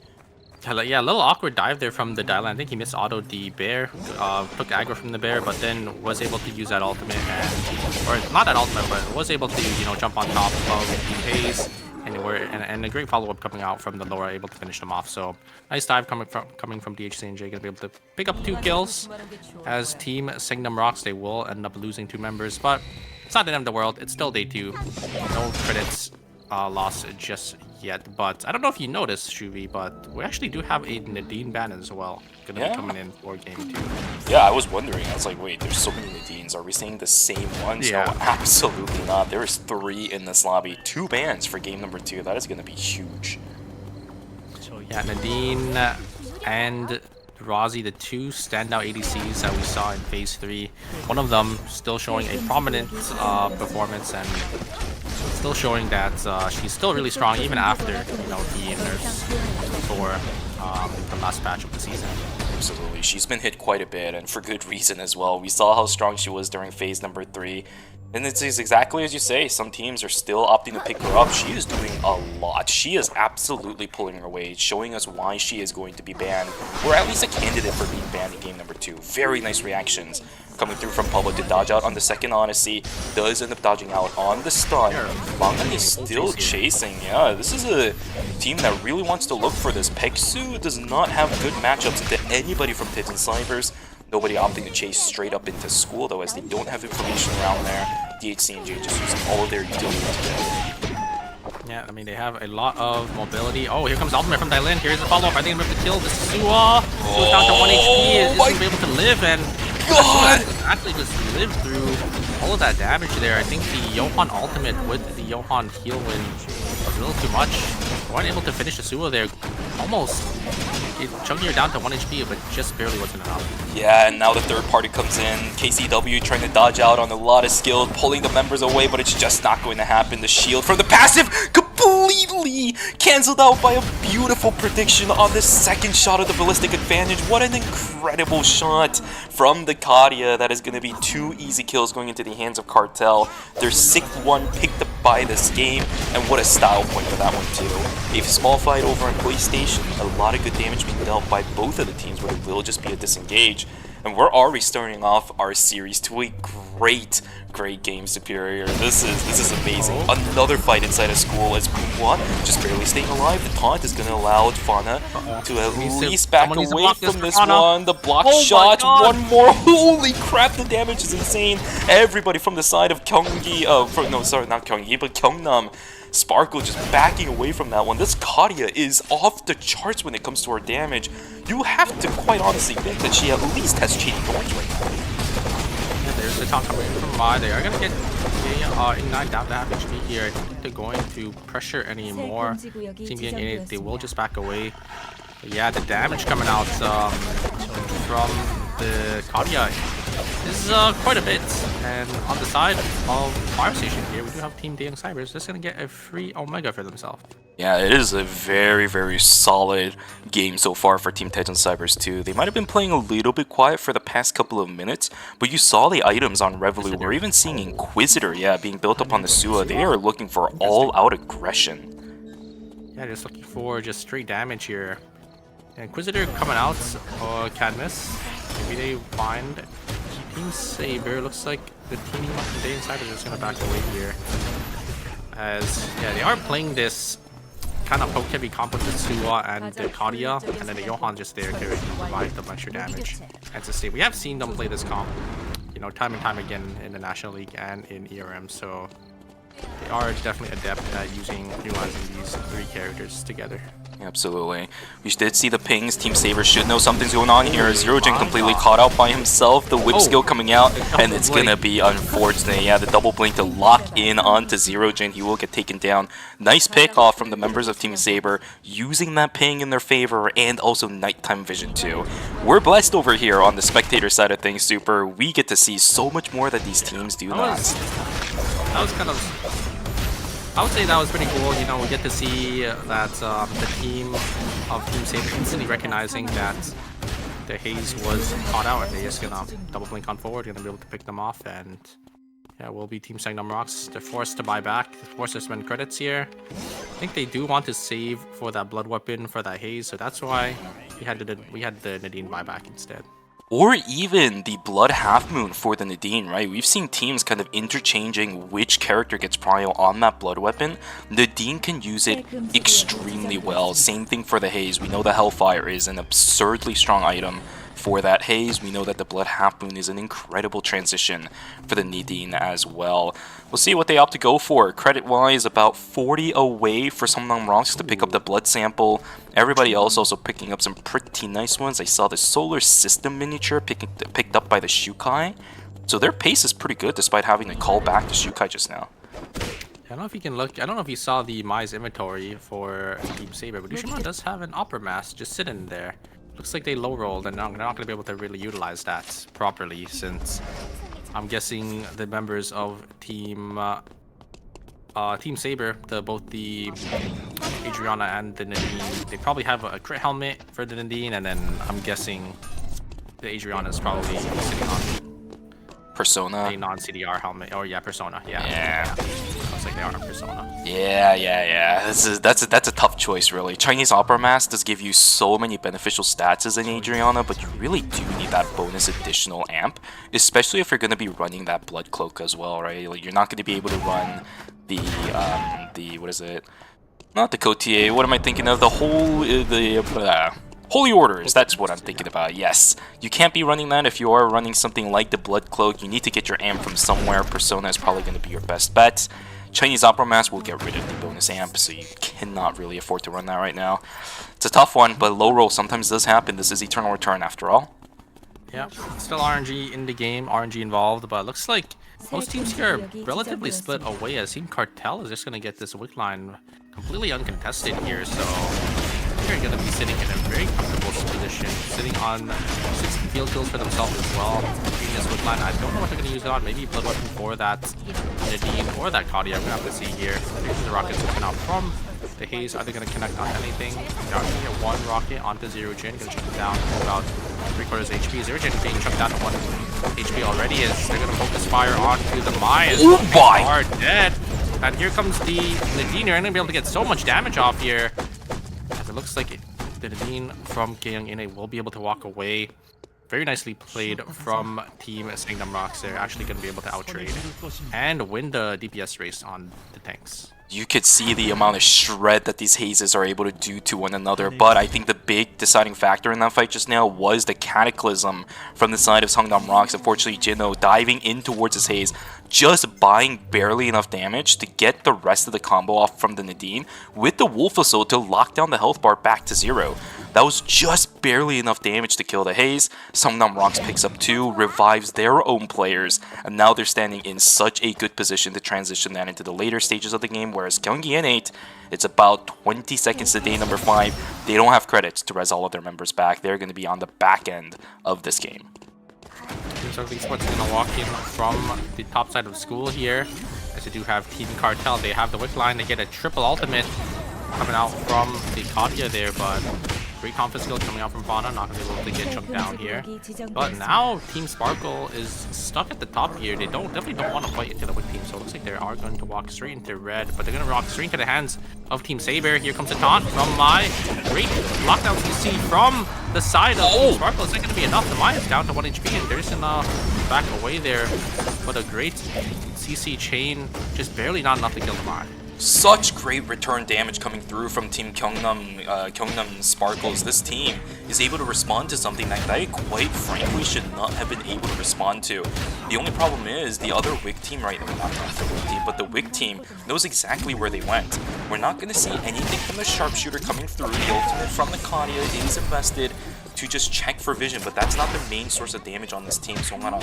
Yeah, a little awkward dive there from the Dylan. I think he missed auto the bear, took aggro from the bear, but then was able to use that ultimate, or not that ultimate, but was able to, you know, jump on top of the Haze, and a great follow-up coming out from the Laura, able to finish them off. So nice dive coming from DHC and J, gonna be able to pick up 2 kills. As Team Singnam Rocks, they will end up losing 2 members, but it's not the end of the world. It's still day 2. No credits lost just yet, but I don't know if you noticed, Shuvi, but we actually do have a Nadine ban as well. Gonna be coming in for game 2. Yeah, I was wondering. I was like, wait, there's so many Nadines. Are we seeing the same ones? Yeah. No, absolutely not. There is 3 in this lobby. 2 bans for game number 2. That is going to be huge. So yeah, Nadine and Rozzy, the 2 standout ADCs that we saw in Phase 3. One of them still showing a prominent performance and still showing that she's still really strong even after, you know, the nerfs for the last patch of the season. Absolutely. She's been hit quite a bit, and for good reason as well. We saw how strong she was during phase number 3. And it's exactly as you say, some teams are still opting to pick her up. She is doing a lot. She is absolutely pulling her weight, showing us why she is going to be banned, or at least a candidate for being banned in game number 2. Very nice reactions coming through from Public to dodge out on the second Odyssey. Does end up dodging out on the stun. Mangan is still chasing. Yeah, this is a team that really wants to look for this. Peksu does not have good matchups into anybody from Pigeon Snipers. Nobody opting to chase straight up into school, though, as they don't have information around there. DHC and J just using all of their utility together. Yeah, I mean, they have a lot of mobility. Oh, here comes ultimate from Dylan. Here's the follow-up. I think I'm going to kill this Suwa. Suwa's down to 1 HP. Is going to be able to live, and actually just live through all of that damage there. I think the Johan ultimate with the Johan heal win was a little too much. They weren't able to finish the Suwa there. Almost chunking her down to 1 HP, but just barely wasn't enough. Yeah, and now the third party comes in. KCW trying to dodge out on a lot of skill, pulling the members away, but it's just not going to happen. The shield from the passive completely cancelled out by a beautiful prediction on the second shot of the ballistic advantage. What an incredible shot from the Kadia. That is going to be 2 easy kills going into the hands of Cartel. Their 6th one picked up by this game, and what a style point for that one too. A small fight over on PlayStation, a lot of good damage being dealt by both of the teams, but it will just be a disengage. and we're already starting off our series to a great game superior. This is amazing. Another fight inside a school as 5ㅅ just barely staying alive. The taunt is going to allow Fauna to at least back away from this one. The block shot, one more. Holy crap, the damage is insane. Everybody from the side of Kyunggi, no, sorry, not Kyunggi, but Kyungnam. Sparkle just backing away from that one. This Kadia is off the charts when it comes to her damage. You have to quite honestly think that she at least has cheating points right now. Yeah, there's the taunt coming from Mai. They are going to get a Ignite down to half HP here. I don't think they're going to pressure anymore. Team getting they will just back away. But yeah, the damage coming out from the Kadia is quite a bit. And on the side of Fire Station here, we do have Team Young Cybers just going to get a free Omega for themselves. Yeah, it is a very solid game so far for Team Titan Cybers too. They might have been playing a little bit quiet for the past couple of minutes, but you saw the items on Revolut. We're even seeing Inquisitor, yeah, being built up on the Sua. They are looking for all-out aggression. Yeah, just looking for just straight damage here. Inquisitor coming out, Cadmus. Maybe they find Team Saber. Looks like the Team Young Cybers is going to back away here. As, yeah, they are playing this kind of poke-heavy comp with the Sua and the Kadia, and then the Johan just there to provide them extra damage and sustain. We have seen them play this comp, you know, time and time again in the National League and in ERM, so they are definitely adept at utilizing these three characters together. Absolutely. We did see the pings. Team Saber should know something's going on here. ZeroJin completely caught out by himself. The whip skill coming out, and it's going to be unfortunate. Yeah, the double blink to lock in onto ZeroJin. He will get taken down. Nice pick off from the members of Team Saber, using that ping in their favor, and also nighttime vision too. We're blessed over here on the spectator side of things, Super. We get to see so much more that these teams do not. That was kind of... I would say that was pretty cool. You know, we get to see that the team of Team Saber instantly recognizing that the haze was caught out, and they're just gonna double blink on forward, gonna be able to pick them off, and yeah, will be Team Sangnam Rocks. They're forced to buy back, they're forced to spend credits here. I think they do want to save for that blood weapon for that haze, so that's why we had the Nadine buyback instead. Or even the Blood Half Moon for the Nadine, right? We've seen teams kind of interchanging which character gets prio on that blood weapon. Nadine can use it extremely well. Same thing for the Haze. We know the Hellfire is an absurdly strong item for that Haze. We know that the Blood Half Moon is an incredible transition for the Nadine as well. We'll see what they opt to go for. Credit-wise, about 40 away for Sangnam Rocks to pick up the blood sample. Everybody else also picking up some pretty nice ones. I saw the Solar System miniature picked up by the Shukai. So their pace is pretty good despite having to call back the Shukai just now. I don't know if you can look. I don't know if you saw the Mai's inventory for Team Saber, but Ushima does have an Opera Mask just sitting there. Looks like they low rolled, and they're not going to be able to really utilize that properly, since I'm guessing the members of Team Saber, both the Adriana and the Nadine, they probably have a crit helmet for the Nadine, and then I'm guessing the Adriana is probably sitting on Persona. A non-CDR helmet. Oh yeah, Persona. Yeah. Looks like they are on Persona. Yeah. That's a tough choice, really. Chinese Opera Mask does give you so many beneficial stats as an Adriana, but you really do need that bonus additional amp, especially if you're going to be running that Blood Cloak as well, right? Like, you're not going to be able to run the what is it? Not the Cotier. What am I thinking of? The whole Holy Orders, that's what I'm thinking about, yes. You can't be running that if you are running something like the Blood Cloak. You need to get your amp from somewhere. Persona is probably going to be your best bet. Chinese Opera Mask will get rid of the bonus amp, so you cannot really afford to run that right now. It's a tough one, but low roll sometimes does happen. This is Eternal Return after all. Yeah, still RNG in the game, RNG involved, but it looks like most teams here are relatively split away, as Team Cartel is just going to get this wick line completely uncontested here, so they're going to be sitting in a very comfortable position, sitting on 60 field kills for themselves as well. Being this wick line, I don't know what they're going to use it on. Maybe Blood Weapon for that Nadine or that Kadia. We're going to have to see here. Here's the rockets looking out from the Haze. Are they going to connect on anything? They're going to get one rocket onto ZeroJin. Going to chuck him down to about 3/4 HP. ZeroJin being chucked down to 1 HP already, as they're going to focus fire onto the Maya. Oh my! Are dead. And here comes the Nadine. They're going to be able to get so much damage off here. As it looks like the Nadine from Kyung In will be able to walk away. Very nicely played from Team Sangdam Rocks. They're actually going to be able to outtrade and win the DPS race on the tanks. You could see the amount of shred that these hazes are able to do to one another, but I think the big deciding factor in that fight just now was the Cataclysm from the side of Sangdam Rocks. Unfortunately, Jinho diving in towards his haze, just buying barely enough damage to get the rest of the combo off from the Nadine with the Wolf Assault to lock down the health bar back to 0. That was just barely enough damage to kill the haze. Sangdam Rocks picks up 2, revives their own players, and now they're standing in such a good position to transition that into the later stages of the game, whereas Gyeonggi N8, it's about 20 seconds to day number 5. They don't have credits to res all of their members back. They're going to be on the back end of this game. So Esports is going to walk in from the top side of the school here. As they do have Team Cartel, they have the Wick line. They get a triple ultimate coming out from the Katia there, but great confidence skill coming out from Fauna, not going to be able to get chunked down here. But now Team Sparkle is stuck at the top here. They definitely don't want to fight into the Wick team, so it looks like they are going to walk straight into red, but they're going to walk straight into the hands of Team Saber. Here comes a taunt from Mai. Great lockdown CC from the side of Team Sparkle. Is that going to be enough? The Mai is down to 1 HP, and there's enough back away there. But a great CC chain, just barely not enough to kill the Mai. Such great return damage coming through from Team Gyeongnam Sparkles. This team is able to respond to something that they quite frankly should not have been able to respond to. The only problem is the other Wick team right now, not the Wick team, but the Wick team knows exactly where they went. We're not going to see anything from the sharpshooter coming through. The ultimate from the Katia is invested to just check for vision, but that's not the main source of damage on this team. So I'm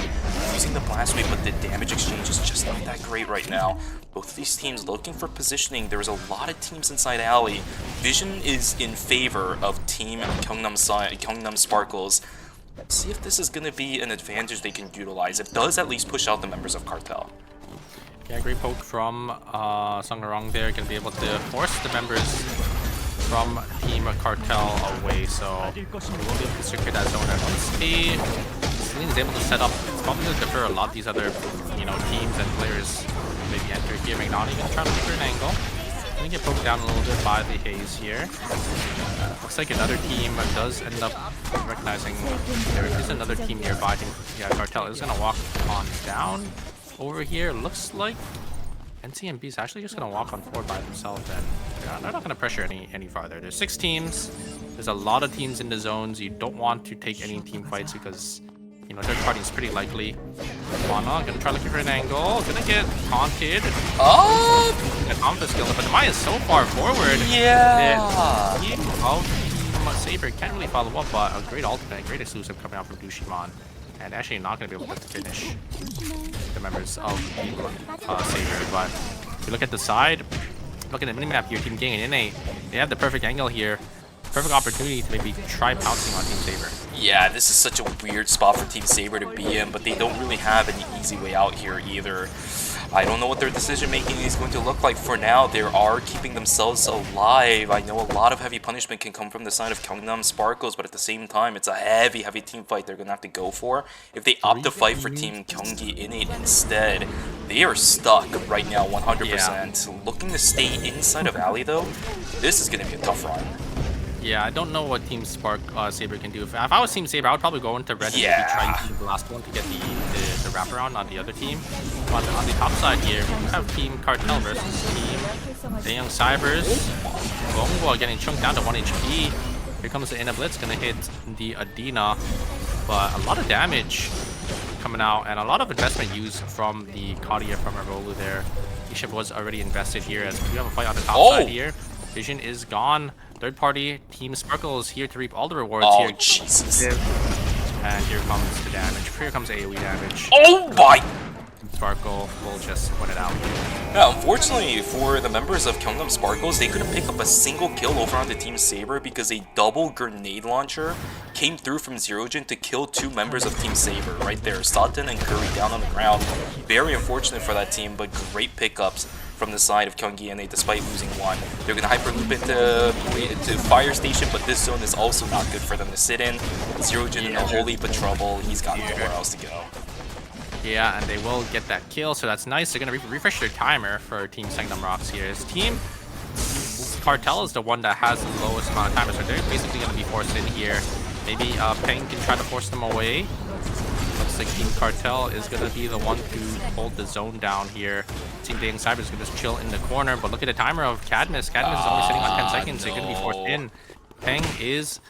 using the blast wave, but the damage exchange is just not that great right now. Both of these teams looking for positioning. There's a lot of teams inside alley. Vision is in favor of Team Gyeongnam Sparkles. Let's see if this is going to be an advantage they can utilize. It does at least push out the members of Cartel. Yeah, great poke from Sungarong there. Going to be able to force the members from Team Cartel away, so we will be able to secure that zone. And once Celine is able to set up, it's probably going to defer a lot of these other, teams and players maybe enter here. Magnani going to try to figure an angle. Going to get poked down a little bit by the haze here. Looks like another team does end up recognizing there is another team nearby. I think, yeah, Cartel is going to walk on down over here. Looks like NCMB is actually just going to walk on forward by themselves, and they're not going to pressure any farther. There's 6 teams. There's a lot of teams in the zones. You don't want to take any team fights because, third party is pretty likely. Mana going to try looking for an angle. Going to get taunted. Oh! A confidence skill, but the Mai is so far forward. Yeah! That Team Saber can't really follow up, but a great ultimate, great exclusive coming out from Dushiman. And actually not going to be able to finish the members of Team Saber. But if you look at the side, look at the minimap here, Team Gang and NA, they have the perfect angle here. Perfect opportunity to maybe try pouncing on Team Saber. Yeah, this is such a weird spot for Team Saber to be in, but they don't really have any easy way out here either. I don't know what their decision making is going to look like for now. They are keeping themselves alive. I know a lot of heavy punishment can come from the side of Gyeongnam Sparkles, but at the same time, it's a heavy team fight they're going to have to go for. If they opt to fight for Team Gyeonggi Innate instead, they are stuck right now 100%. Yeah. Looking to stay inside of alley though, this is going to be a tough run. Yeah, I don't know what Team Saber can do. If I was Team Saber, I would probably go into red and maybe try to do the last one to get the wraparound on the other team. But on the top side here, we have Team Cartel versus Team Daeyoung Cybers. Gongwa getting chunked down to 1 HP. Here comes the Inna Blitz, gonna hit the Adina. But a lot of damage coming out and a lot of investment used from the Katia from Arolu there. Iship was already invested here as we have a fight on the top side here. Vision is gone. Third party, Team Sparkle is here to reap all the rewards here. Oh, Jesus. And here comes the damage. Here comes AoE damage. Oh my! Sparkle will just win it out. Yeah, unfortunately for the members of Gyeongnam Sparkles, they couldn't pick up a single kill over on the Team Saber because a double grenade launcher came through from Zerojin to kill 2 members of Team Saber right there. Satan and Curry down on the ground. Very unfortunate for that team, but great pickups from the side of Gyeonggi NA despite losing 1. They're going to hyperloop into Fire Station, but this zone is also not good for them to sit in. Zerojin in a whole heap of trouble. He's got nowhere else to go. Yeah, and they will get that kill, so that's nice. They're going to refresh their timer for Team Sangdam Rocks here. His team Cartel is the one that has the lowest amount of timers, so they're basically going to be forced in here Maybe Peng can try to force them away. Looks like Team Cartel is going to be the one to hold the zone down here. Team Dating Cyber is going to just chill in the corner, but look at the timer of Cadmus. Cadmus is only sitting on 10 seconds. They're going to be forced in. Peng is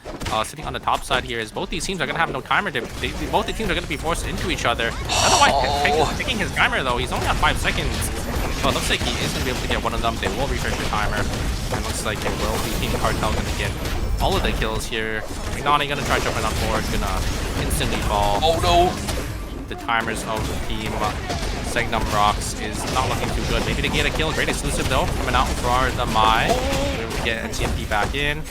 sitting on the top side here, as both these teams are going to have no timer. Both the teams are going to be forced into each other. I don't know why Peng is taking his timer, though. He's only on 5 seconds. But it looks like he is going to be able to get one of them. They will refresh the timer. And looks like it will be Team Cartel going to get all of the kills here. Nani going to try jumping on forward. Going to instantly fall. Oh no! The timers of Team Segnum Rocks is not looking too good. Maybe they get a kill. Great exclusive, though, coming out for the Mai. We get NCMP back in.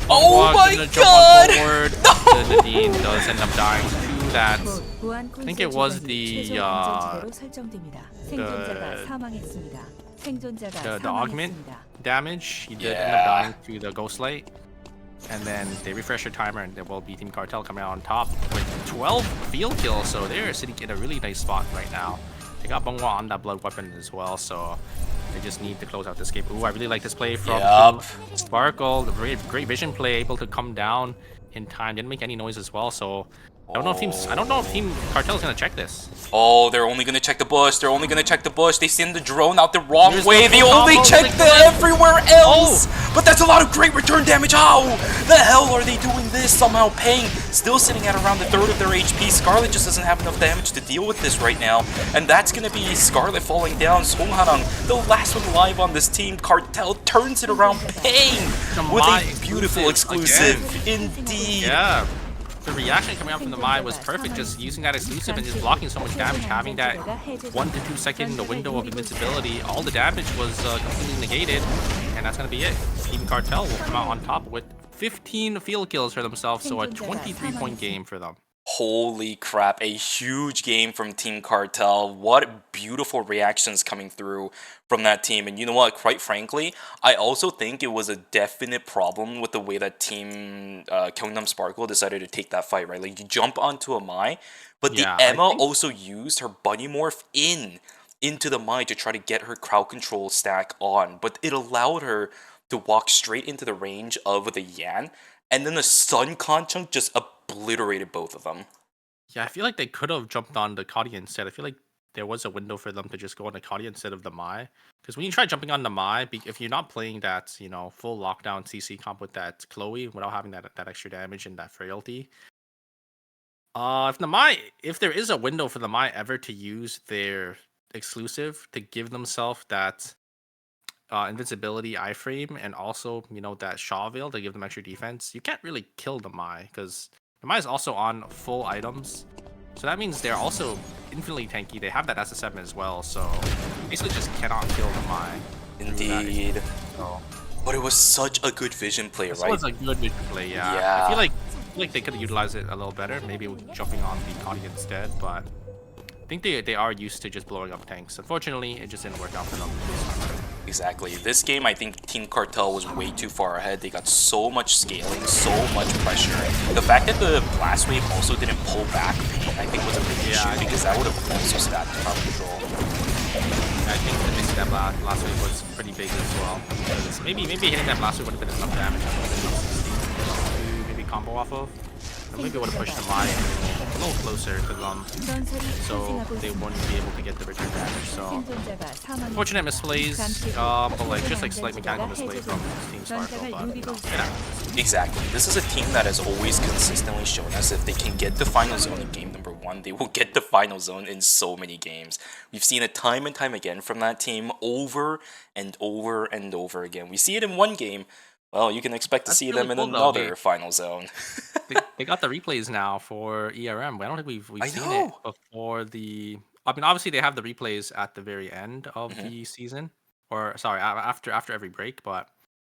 Oh my god! god! The Nadine does end up dying to that. I think it was the augment damage. He did end up dying to the Ghost Light. And then they refresh their timer, and there will be Team Cartel coming out on top with 12 field kills. So they're sitting in a really nice spot right now. They got Bonghwa on that blood weapon as well, so they just need to close out this game. Ooh, I really like this play from Team Sparkle. The great vision play, able to come down in time. Didn't make any noise as well, so I don't know if Team Cartel is gonna check this. Oh, they're only gonna check the bush. They're only gonna check the bush. They send the drone out the wrong way. They only check everywhere else. But that's a lot of great return damage. How the hell are they doing this? Somehow Peng still sitting at around the third of their HP. Scarlet just doesn't have enough damage to deal with this right now. And that's gonna be Scarlet falling down. Song Hanang, the last one alive on this team. Cartel turns it around. Peng with a beautiful exclusive. Indeed. Yeah. The reaction coming out from the Mai was perfect, just using that exclusive and just blocking so much damage, having that 1 to 2 second window of invincibility. All the damage was completely negated, and that's going to be it. Team Cartel will come out on top with 15 field kills for themselves, so a 23-point game for them. Holy crap, a huge game from Team Cartel. What beautiful reactions coming through from that team. And you know what, quite frankly, I also think it was a definite problem with the way that Team Gyeongnam Sparkle decided to take that fight, right? Like, you jump onto a Mai, but the Emma also used her bunny morph into the Mai to try to get her crowd control stack on, but it allowed her to walk straight into the range of the Yan, and then the Sun Kanchung just obliterated both of them. Yeah, I feel like they could have jumped on the Kadia instead. I feel like there was a window for them to just go on the Kadia instead of the Mai. Because when you try jumping on the Mai, if you're not playing that, full lockdown CC comp with that Chloe without having that extra damage and that frailty, if there is a window for the Mai ever to use their exclusive to give themselves that invincibility iframe and also that Shaw Veil to give them extra defense, you can't really kill the Mai because the Mai is also on full items, so that means they're also infinitely tanky. They have that SSM as well, so basically just cannot kill the Mai. Indeed. But it was such a good vision play, right? It was a good vision play, yeah. I feel like they could have utilized it a little better, maybe jumping on the Connie instead, but I think they are used to just blowing up tanks. Unfortunately, it just didn't work out for them this time. Exactly. This game, I think Team Cartel was way too far ahead. They got so much scaling, so much pressure. The fact that the blast wave also didn't pull back, I think was a big issue because that would have also stabbed crowd control. I think the missing that blast wave was pretty big as well. Maybe hitting that blast wave would have been enough damage to maybe combo off of. Or maybe would have pushed the Mai a little closer to them, so they wouldn't be able to get the return damage. So fortunate misplays, but just like slight mechanical misplay from Team Sparkle. But Exactly. This is a team that has always consistently shown us if they can get the final zone in game number 1, they will get the final zone in so many games. We've seen it time and time again from that team over and over and over again. We see it in one game. Well, you can expect to see them in another final zone. they got the replays now for ERM. I don't think we've seen it before the. I mean, obviously they have the replays at the very end of the season, or sorry, after every break. But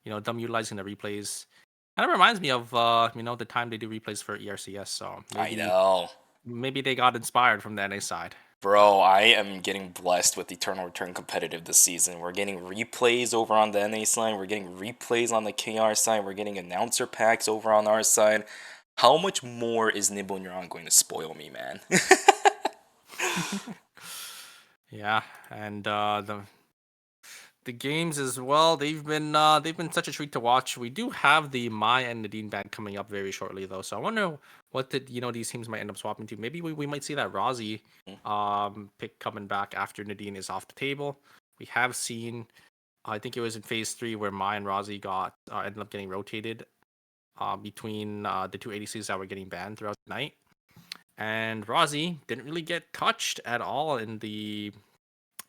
them utilizing the replays kind of reminds me of the time they do replays for ERCS. So maybe they got inspired from the NA side. Bro, I am getting blessed with Eternal Return competitive this season. We're getting replays over on the NA side. We're getting replays on the KR side. We're getting announcer packs over on our side. How much more is Nibonyeon going to spoil me, man? Yeah, and the The games as well, they've been such a treat to watch. We do have the Mai and Nadine ban coming up very shortly though, so I wonder what these teams might end up swapping to. Maybe we might see that Rozzy pick coming back after Nadine is off the table. We have seen, I think it was in phase 3 where Mai and Rozzy got ended up getting rotated between the two ADCs that were getting banned throughout the night. And Rozzy didn't really get touched at all in the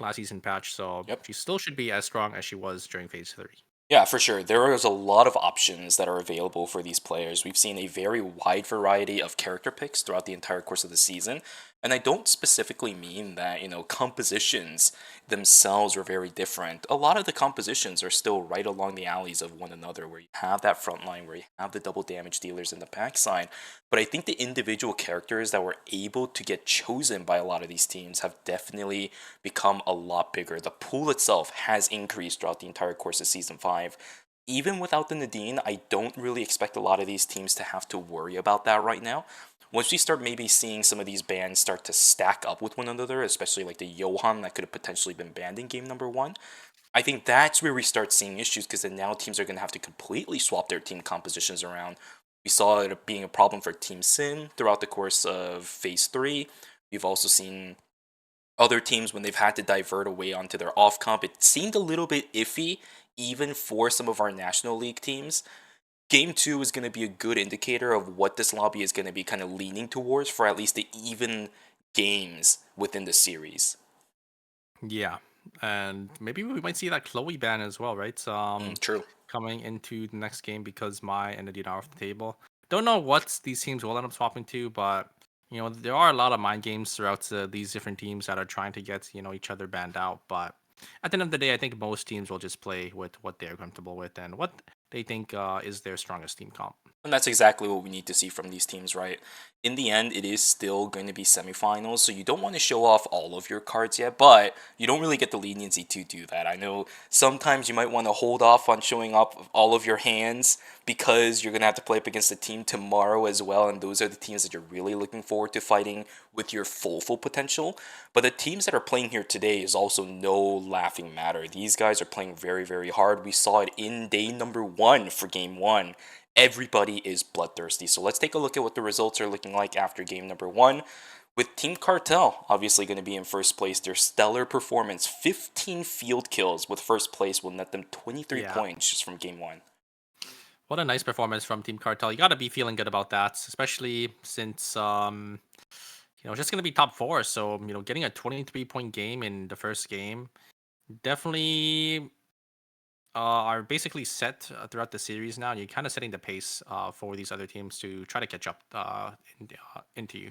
last season patch, so Yep. she still should be as strong as she was during phase 3. Yeah, for sure. There is a lot of options that are available for these players. We've seen a very wide variety of character picks throughout the entire course of the season. And I don't specifically mean that, compositions themselves are very different. A lot of the compositions are still right along the alleys of one another, where you have that front line, where you have the double damage dealers in the backside. But I think the individual characters that were able to get chosen by a lot of these teams have definitely become a lot bigger. The pool itself has increased throughout the entire course of Season 5. Even without the Nadine, I don't really expect a lot of these teams to have to worry about that right now. Once we start maybe seeing some of these bans start to stack up with one another, especially like the Johan that could have potentially been banned in game number 1, I think that's where we start seeing issues, because then now teams are going to have to completely swap their team compositions around. We saw it being a problem for Team Sin throughout the course of Phase 3. We've also seen other teams, when they've had to divert away onto their off comp, it seemed a little bit iffy, even for some of our National League teams. Game 2 is going to be a good indicator of what this lobby is going to be kind of leaning towards for at least the even games within the series. Yeah, and maybe we might see that Chloe ban as well, right? True. Coming into the next game, because Mai and Nadine are off the table. Don't know what these teams will end up swapping to, but there are a lot of mind games throughout these different teams that are trying to get each other banned out. But at the end of the day, I think most teams will just play with what they're comfortable with and what they think is their strongest team comp. And that's exactly what we need to see from these teams, right? In the end, it is still going to be semifinals, so you don't want to show off all of your cards yet, but you don't really get the leniency to do that. I know sometimes you might want to hold off on showing off all of your hands, because you're going to have to play up against the team tomorrow as well, and those are the teams that you're really looking forward to fighting with your full potential. But the teams that are playing here today is also no laughing matter. These guys are playing very, very hard. We saw it in day number 1 for game 1. Everybody is bloodthirsty. So let's take a look at what the results are looking like after game number 1. With Team Cartel obviously going to be in first place. Their stellar performance, 15 field kills with first place, will net them 23 points just from game 1. What a nice performance from Team Cartel. You got to be feeling good about that, especially since it's just going to be top 4. So, getting a 23-point game in the first game definitely are basically set throughout the series now. You're kind of setting the pace for these other teams to try to catch up into you.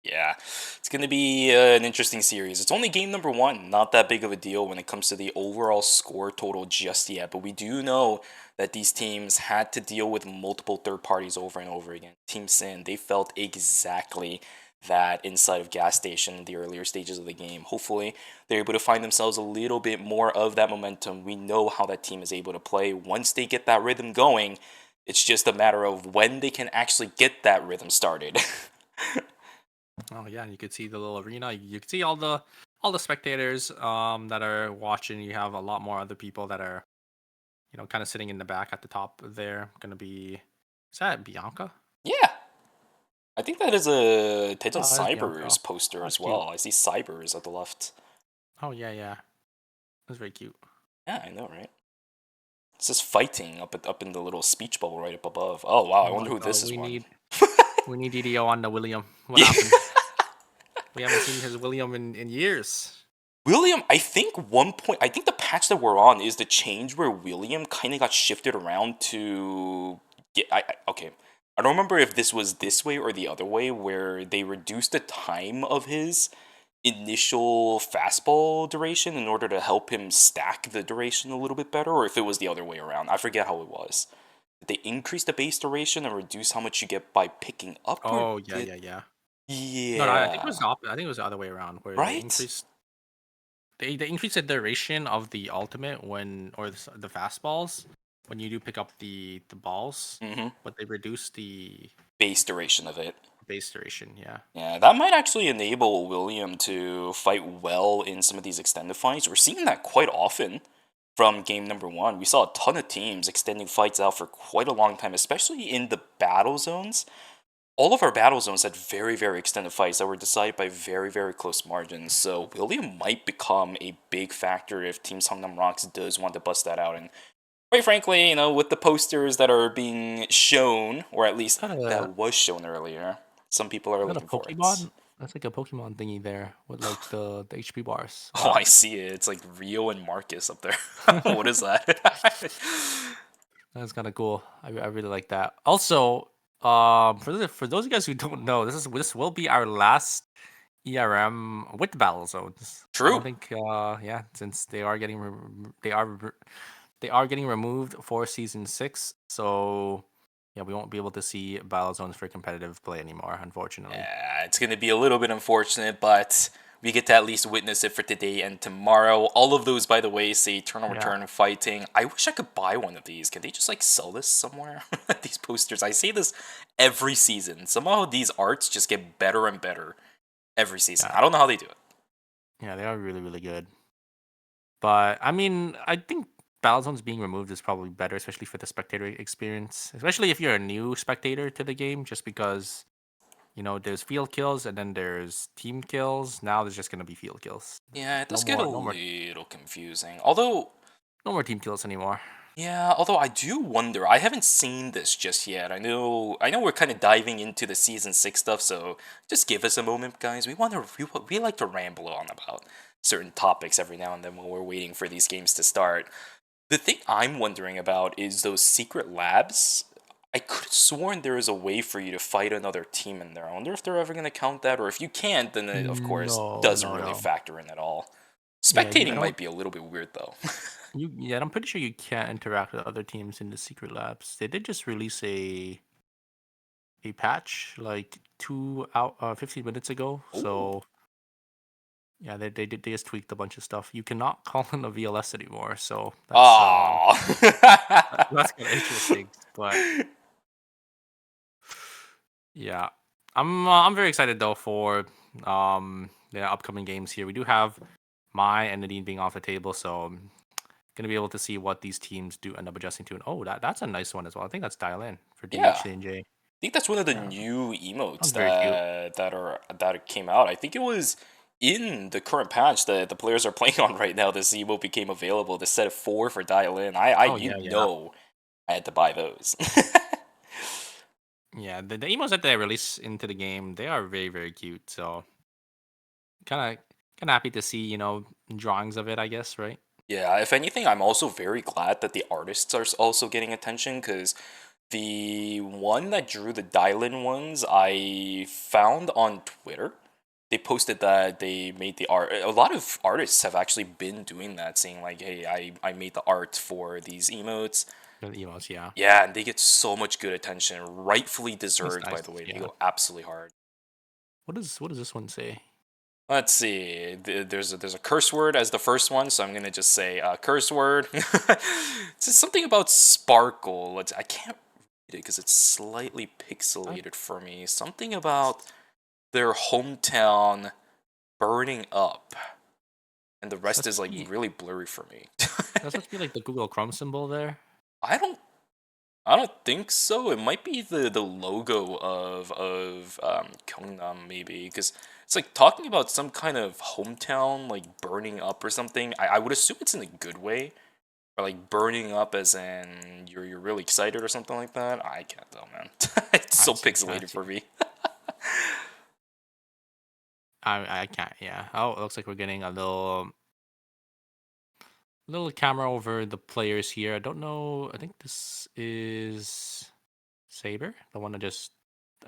Yeah, it's going to be an interesting series. It's only game number 1, not that big of a deal when it comes to the overall score total just yet, but we do know that these teams had to deal with multiple third parties over and over again. Team Sin, they felt exactly that inside of gas station in the earlier stages of the game. Hopefully, they're able to find themselves a little bit more of that momentum. We know how that team is able to play. Once they get that rhythm going, it's just a matter of when they can actually get that rhythm started. Oh yeah, and you could see the little arena. You could see all the spectators that are watching. You have a lot more other people that are kind of sitting in the back at the top there. Gonna be, is that Bianca? Yeah. I think that is a Tejan Bianca. Cybers poster That's as well. cute. I see Cybers at the left. Oh yeah. That's very cute. Yeah, I know, right? It's just fighting up in the little speech bubble right up above. Oh wow, I wonder who this is. We need DDO on the William. What Yeah. happened? We haven't seen his William in years. William, I think the patch that we're on is the change where William kind of got shifted around to get. Okay, I don't remember if this was this way or the other way, where they reduced the time of his initial fastball duration in order to help him stack the duration a little bit better, or if it was the other way around. I forget how it was. Did they increase the base duration and reduce how much you get by picking up? Oh yeah. Yeah. No, I think it was I think it was the other way around, where Right? they increased the duration of the ultimate or the fastballs when you do pick up the balls, but they reduced the Base duration of it. base duration. Yeah. Yeah, that might actually enable William to fight well in some of these extended fights. We're seeing that quite often from game number 1. We saw a ton of teams extending fights out for quite a long time, especially in the battle zones. All of our battle zones had very, very extended fights that were decided by very, very close margins. So William might become a big factor if Team Songnam Rocks does want to bust that out. And quite frankly, with the posters that are being shown, or at least that was shown earlier, some people are Is that a looking for it. Pokemon? That's like a Pokemon thingy there with like the HP bars. Oh, I see it. It's like Rio and Marcus up there. What is that? That's kind of cool. I really like that. Also, for those of you guys who don't know, this will be our last ERM with the battle zones. I True. don't think, yeah, since they are getting they are getting removed for season 6, so yeah, we won't be able to see battle zones for competitive play anymore, unfortunately. Yeah, it's going to be a little bit unfortunate, but we get to at least witness it for today and tomorrow. All of those, by the way, say turn on return fighting. I wish I could buy one of these. Can they just like sell this somewhere? These posters. I say this every season. Somehow these arts just get better and better every season. I don't know how they do it. Yeah, they are really, really good. But I mean, I think battle zones being removed is probably better, especially for the spectator experience. Especially if you're a new spectator to the game, just because there's field kills and then there's team kills. Now there's just gonna be field kills. Yeah, it does get a little confusing. Although no more team kills anymore. Yeah, although I do wonder. I haven't seen this just yet. I know we're kind of diving into the season 6 stuff, so just give us a moment, guys. We like to ramble on about certain topics every now and then when we're waiting for these games to start. The thing I'm wondering about is those secret labs. I could have sworn there is a way for you to fight another team in there. I wonder if they're ever going to count that, or if you can't, then it, of course, doesn't really factor in at all. Spectating might be a little bit weird, though. Yeah, I'm pretty sure you can't interact with other teams in the secret labs. They did just release a patch like 15 minutes ago. Ooh. So yeah, they just tweaked a bunch of stuff. You cannot call in a VLS anymore. So that's that's kind of interesting. But yeah, I'm very excited though for the upcoming games here. We do have Mai and Nadine being off the table, so gonna be able to see what these teams do end up adjusting to. And that's a nice one as well. I think that's Dial In for DHJ. I think that's one of the new emotes that came out. I think it was in the current patch that the players are playing on right now. This emote became available. The set of 4 for Dial In. I had to buy those. Yeah, the emotes that they release into the game, they are very, very cute. So kind of happy to see drawings of it, I guess, right? Yeah, if anything, I'm also very glad that the artists are also getting attention, because the one that drew the Dylan ones, I found on Twitter. They posted that they made the art. A lot of artists have actually been doing that, saying like, hey, I made the art for these emotes. The emotes, yeah. Yeah, and they get so much good attention. Rightfully deserved, by the way. They go absolutely hard. What does this one say? Let's see. There's a curse word as the first one, so I'm gonna just say curse word. It's something about sparkle. I can't read it because it's slightly pixelated for me. Something about their hometown burning up, and the rest is like really blurry for me. Does that be like the Google Chrome symbol there? I don't think so. It might be the logo of Gyeongnam maybe, because it's like talking about some kind of hometown like burning up or something. I would assume it's in a good way, or like burning up as in you're really excited or something like that. I can't tell, man. It's so pixelated for me. I can't. Yeah. Oh, it looks like we're getting a little camera over the players here. I don't know. I think this is Saber, the one I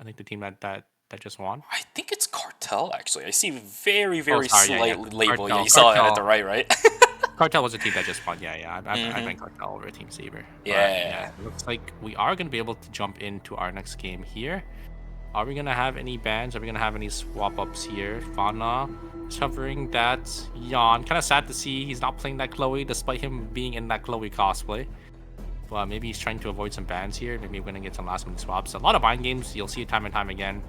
think the team that just won. I think it's Cartel, actually. I see very slight label. Cartel, you saw it at the right? Cartel was a team that just won. Yeah. I went Cartel over Team Saber. Yeah. It looks like we are going to be able to jump into our next game here. Are we going to have any bans? Are we going to have any swap-ups here? Fana is covering that Yan. Kind of sad to see he's not playing that Chloe, despite him being in that Chloe cosplay. But maybe he's trying to avoid some bans here. Maybe we're going to get some last-minute swaps. A lot of bind games, you'll see it time and time again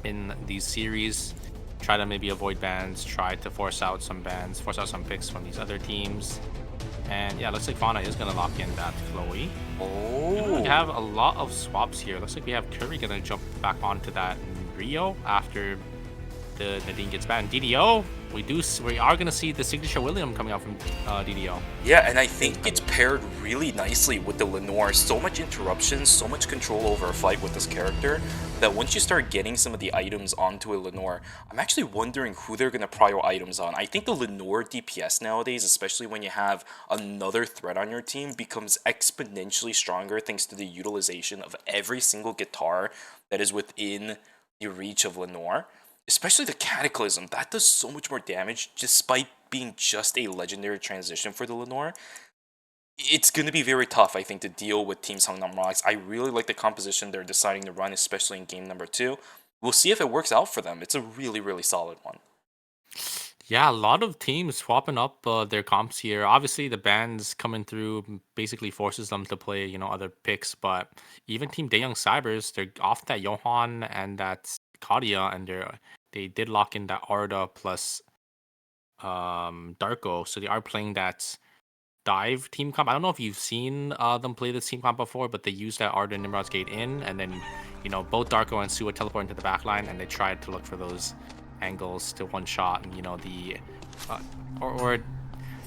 in these series. try to maybe avoid bans, try to force out some bans, force out some picks from these other teams. And yeah, looks like Fauna is gonna lock in that Chloe. We have a lot of swaps here. Looks like we have Curry gonna jump back onto that Rio after the Nadine gets banned. DDO, we are gonna see the signature William coming out from DDO. Yeah, and I think it's paired really nicely with the Lenore. So much interruption, so much control over a fight with this character that once you start getting some of the items onto a Lenore, I'm actually wondering who they're gonna prio items on. I think the Lenore DPS nowadays, especially when you have another threat on your team, becomes exponentially stronger thanks to the utilization of every single guitar that is within the reach of Lenore. Especially the Cataclysm, that does so much more damage despite being just a legendary transition for the Lenore. It's going to be very tough, I think, to deal with Team Songnam Rocks. I really like the composition they're deciding to run, especially in game number 2. We'll see if it works out for them. It's a really, really solid one. Yeah, a lot of teams swapping up their comps here. Obviously, the bans coming through basically forces them to play, you know, other picks. But even Team Daeyoung Cybers, they're off that Johan and that Kadia, and they did lock in that Arda plus Darko, so they are playing that dive team comp. I don't know if you've seen them play this team comp before, but they use that Arda and Nimrod's Gate in, and then, you know, both Darko and Sua teleport into the backline, and they tried to look for those angles to one shot, and, you know, the or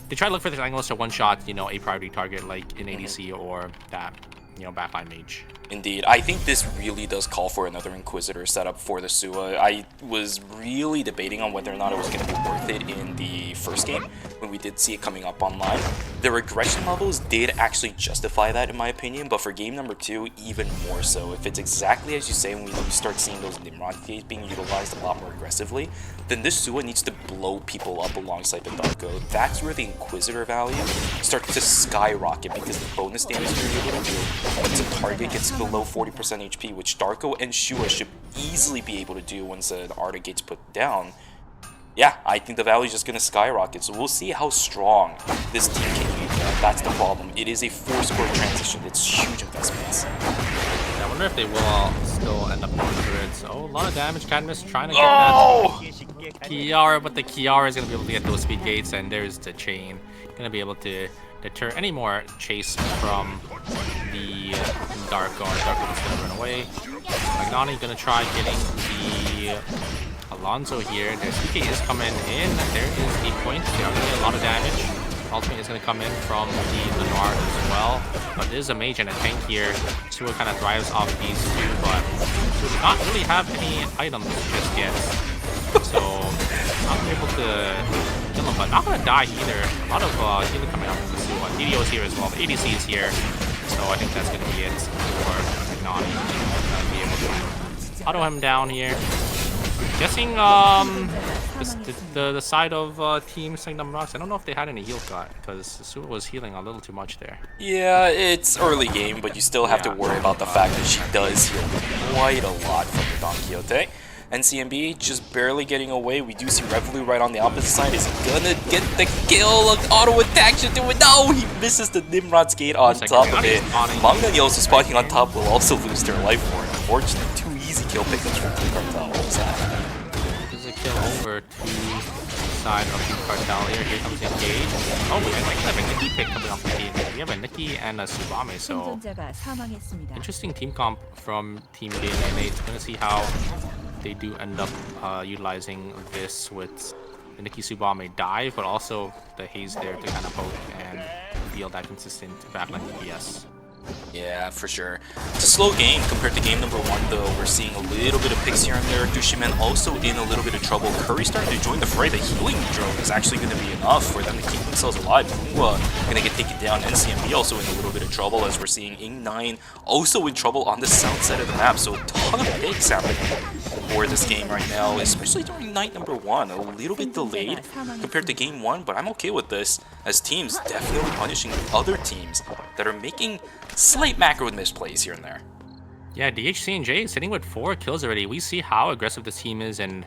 they try to look for these angles to one shot, you know, a priority target like in ADC or that, you know, backline mage. Indeed, I think this really does call for another Inquisitor setup for the Sua. I was really debating on whether or not it was going to be worth it in the first game when we did see it coming up online. The regression levels did actually justify that in my opinion, but for game number 2, even more so. If it's exactly as you say, when we start seeing those Nimrod gates being utilized a lot more aggressively, then this Sua needs to blow people up alongside the Darko. That's where the Inquisitor value starts to skyrocket because the bonus damage you're able to do once a target gets below 40% HP, which Darko and Shua should easily be able to do once the Arda gate's put down. Yeah, I think the value is just going to skyrocket, so we'll see how strong this team can be. That's the problem. It is a 4-score transition. It's huge investments. I wonder if they will still end up going through it. So a lot of damage. Cadmus trying to get that Kiara, but the Kiara is going to be able to get those speed gates, and there's the chain. Going to be able to deter any more chase from the Darko. Darko is going to run away. Magnani going to try getting the Alonso here. Their CK is coming in. There is the point. They are going to get a lot of damage. Ultimate is going to come in from the Lenoir as well. But there's a mage and a tank here. Sua kind of thrives off these two, but Sua does not really have any items just yet. So, not able to kill him, but not going to die either. A lot of healing coming out from the Sua. DDO is here as well. The ADC is here. So I think that's going to be it for Magnani. Be able to auto him down here. Guessing the side of Team Songnam Rocks, I don't know if they had any heal cut because Sua was healing a little too much there. Yeah, it's early game, but you still have to worry about the fact that she does heal quite a lot from the Don Quixote. NCMB just barely getting away. We do see Revolu right on the opposite side. Is he gonna get the kill? Auto attack should do it. No, he misses the Nimrod's Gate on top of it. Magnani also spawning on top will also lose their life for it. Unfortunately, 2 easy kill pickups from Team Cartel. What was that? There's a kill over to the side of Team Cartel here. Here comes the engage. Oh, we have a Nikki pick coming off the team. We have a Nikki and a Tsubame, so interesting team comp from Team Game Nate. We're gonna see how they do end up utilizing this with the Nikki Tsubame dive, but also the haze there to kind of poke and deal that consistent backline DPS. Yeah, for sure. It's a slow game compared to game number 1, though. We're seeing a little bit of picks here and there. Dushimen also in a little bit of trouble. Curry starting to join the fray. The healing drone is actually going to be enough for them to keep themselves alive. Going to get taken down. NCMB also in a little bit of trouble, as we're seeing Ing9 also in trouble on the south side of the map. So a ton of picks happening for this game right now, especially during night number 1. A little bit delayed compared to game 1, but I'm okay with this, as teams definitely punishing other teams that are making slight macro misplays here and there. Yeah, DHC&J is sitting with 4 kills already. We see how aggressive this team is and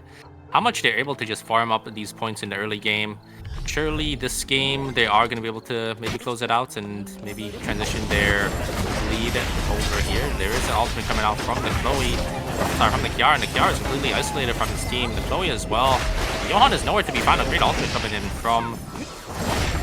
how much they're able to just farm up these points in the early game. Surely this game, they are going to be able to maybe close it out and maybe transition their lead lead over here. There is an ultimate coming out from the Chloe. Sorry, from the Kiara, and the Kiara is completely isolated from his team. The Chloe as well. Johan is nowhere to be found. A great ultimate coming in from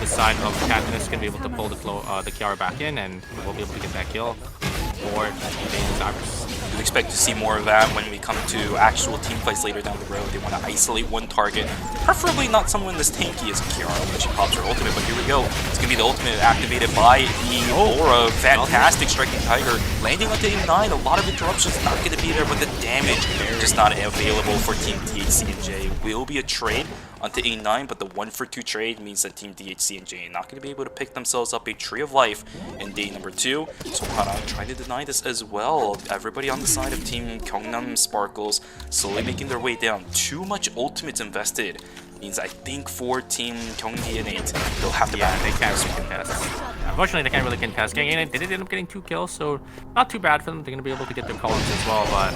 the side of Katniss, going to be able to pull the Kiara back in, and we'll be able to get that kill for Team Cybers. We expect to see more of that when we come to actual team fights later down the road. They want to isolate one target, preferably not someone as tanky as Kiara when she pops her ultimate, but here we go. It's going to be the ultimate activated by the Aura. Fantastic striking Tiger, landing onto A9. A lot of interruptions not going to be there, but the damage just not available for Team DHC&J. Will be a trade onto A9, but the 1-for-2 trade means that Team DHC&J are not going to be able to pick themselves up a Tree of Life in day number 2. So Hana trying to deny this as well. Everybody on the side of Team Gyeongnam Sparkles slowly making their way down. Too much ultimates invested means I think for Team Gyeonggi and 8, they'll have to they can't really contest. Unfortunately, they can't really contest. They did end up getting 2 kills, so not too bad for them. They're going to be able to get their columns as well, but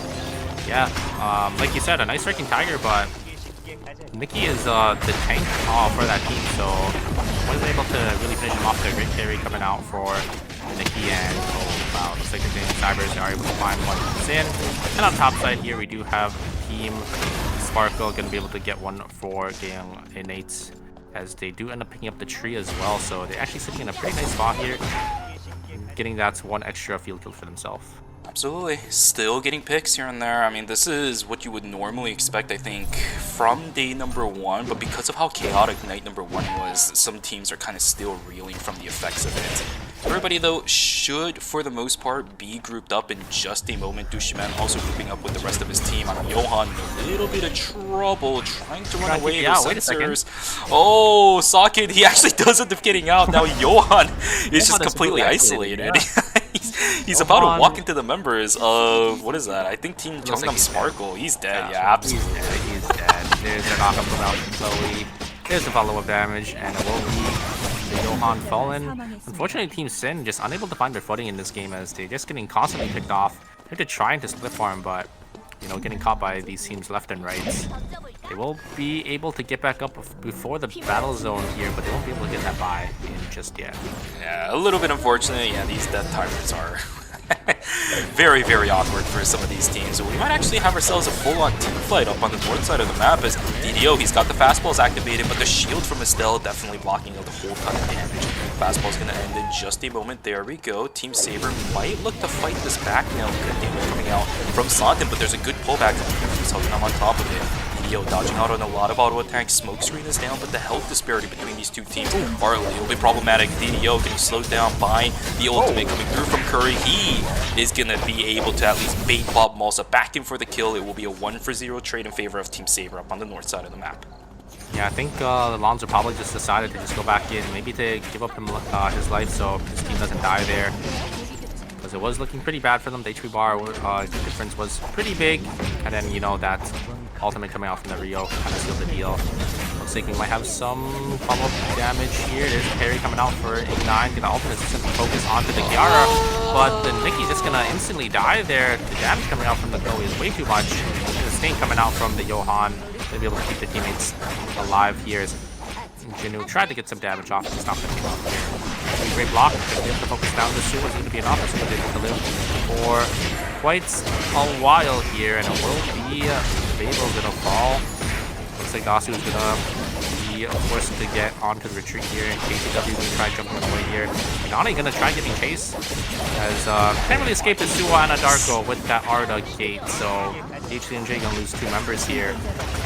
yeah, like you said, a nice striking Tiger, but Nikki is the tank for that team, so was able to really finish him off. The great carry coming out for Nikki, and wow, looks like the Cybers are able to find one in. And on top side here, we do have Team Sparkle going to be able to get one for Game Innate, as they do end up picking up the tree as well. So they're actually sitting in a pretty nice spot here, getting that one extra field kill for themselves. Absolutely. Still getting picks here and there. I mean, this is what you would normally expect, I think, from day number 1, but because of how chaotic night number 1 was, some teams are kind of still reeling from the effects of it. Everybody, though, should, for the most part, be grouped up in just a moment. Dushiman also grouping up with the rest of his team. Johan in a little bit of trouble, trying to run away with sensors. Oh, Socket, he actually does end up getting out. Now Johan is just completely isolated. He's about to walk into the members of, what is that? I think Team Gyeongnam Sparkle. He's dead, yeah, absolutely. He's dead. There's a knockup from out Chloe. There's the follow-up damage, and it will be the Johan fallen. Unfortunately, Team Sin just unable to find their footing in this game, as they're just getting constantly picked off. They're trying to split farm, but you know, getting caught by these teams left and right. They will be able to get back up before the battle zone here, but they won't be able to get that buy in just yet. Yeah, a little bit unfortunate. Yeah, these death timers are very, very awkward for some of these teams. So we might actually have ourselves a full-on team fight up on the north side of the map, as DDO, he's got the fastballs activated, but the shield from Estelle definitely blocking out the whole ton of damage. Fastball's going to end in just a moment. There we go. Team Saber might look to fight this back now. Good damage coming out from Santin, but there's a good pullback from Sognam on top of it. DDO dodging out on a lot of auto attacks. Smoke screen is down, but the health disparity between these two teams are a little bit problematic. DDO getting slowed down by the ultimate coming through from Curry. He is going to be able to at least bait Bob Malsa back in for the kill. It will be a 1-for-0 trade in favor of Team Saber up on the north side of the map. Yeah, I think Alonso probably just decided to just go back in, maybe to give up him his life so his team doesn't die there. Because it was looking pretty bad for them. The HP bar difference was pretty big, and then, you know, that ultimate coming out from the Rio kind of sealed the deal. Looks like we might have some follow-up damage here. There's a parry coming out for A9. The ultimate is simply focus onto the Kiara, but the Nikki's just gonna instantly die there. The damage coming out from the Chloe is way too much. And the sting coming out from the Johan to be able to keep the teammates alive here. Jinu tried to get some damage off, it's not going to be enough here. Great block, going to be able to focus down the sewer, is going to be enough, so they're able to live for quite a while here, and it will be Babel going to fall. Looks like Dasu is going to be forced to get onto the retreat here, and KCW will try jumping away here. Nani going to try getting chase, as can't really escape the Suwa and a Darko with that Arda gate, so HCNJ going to lose 2 members here.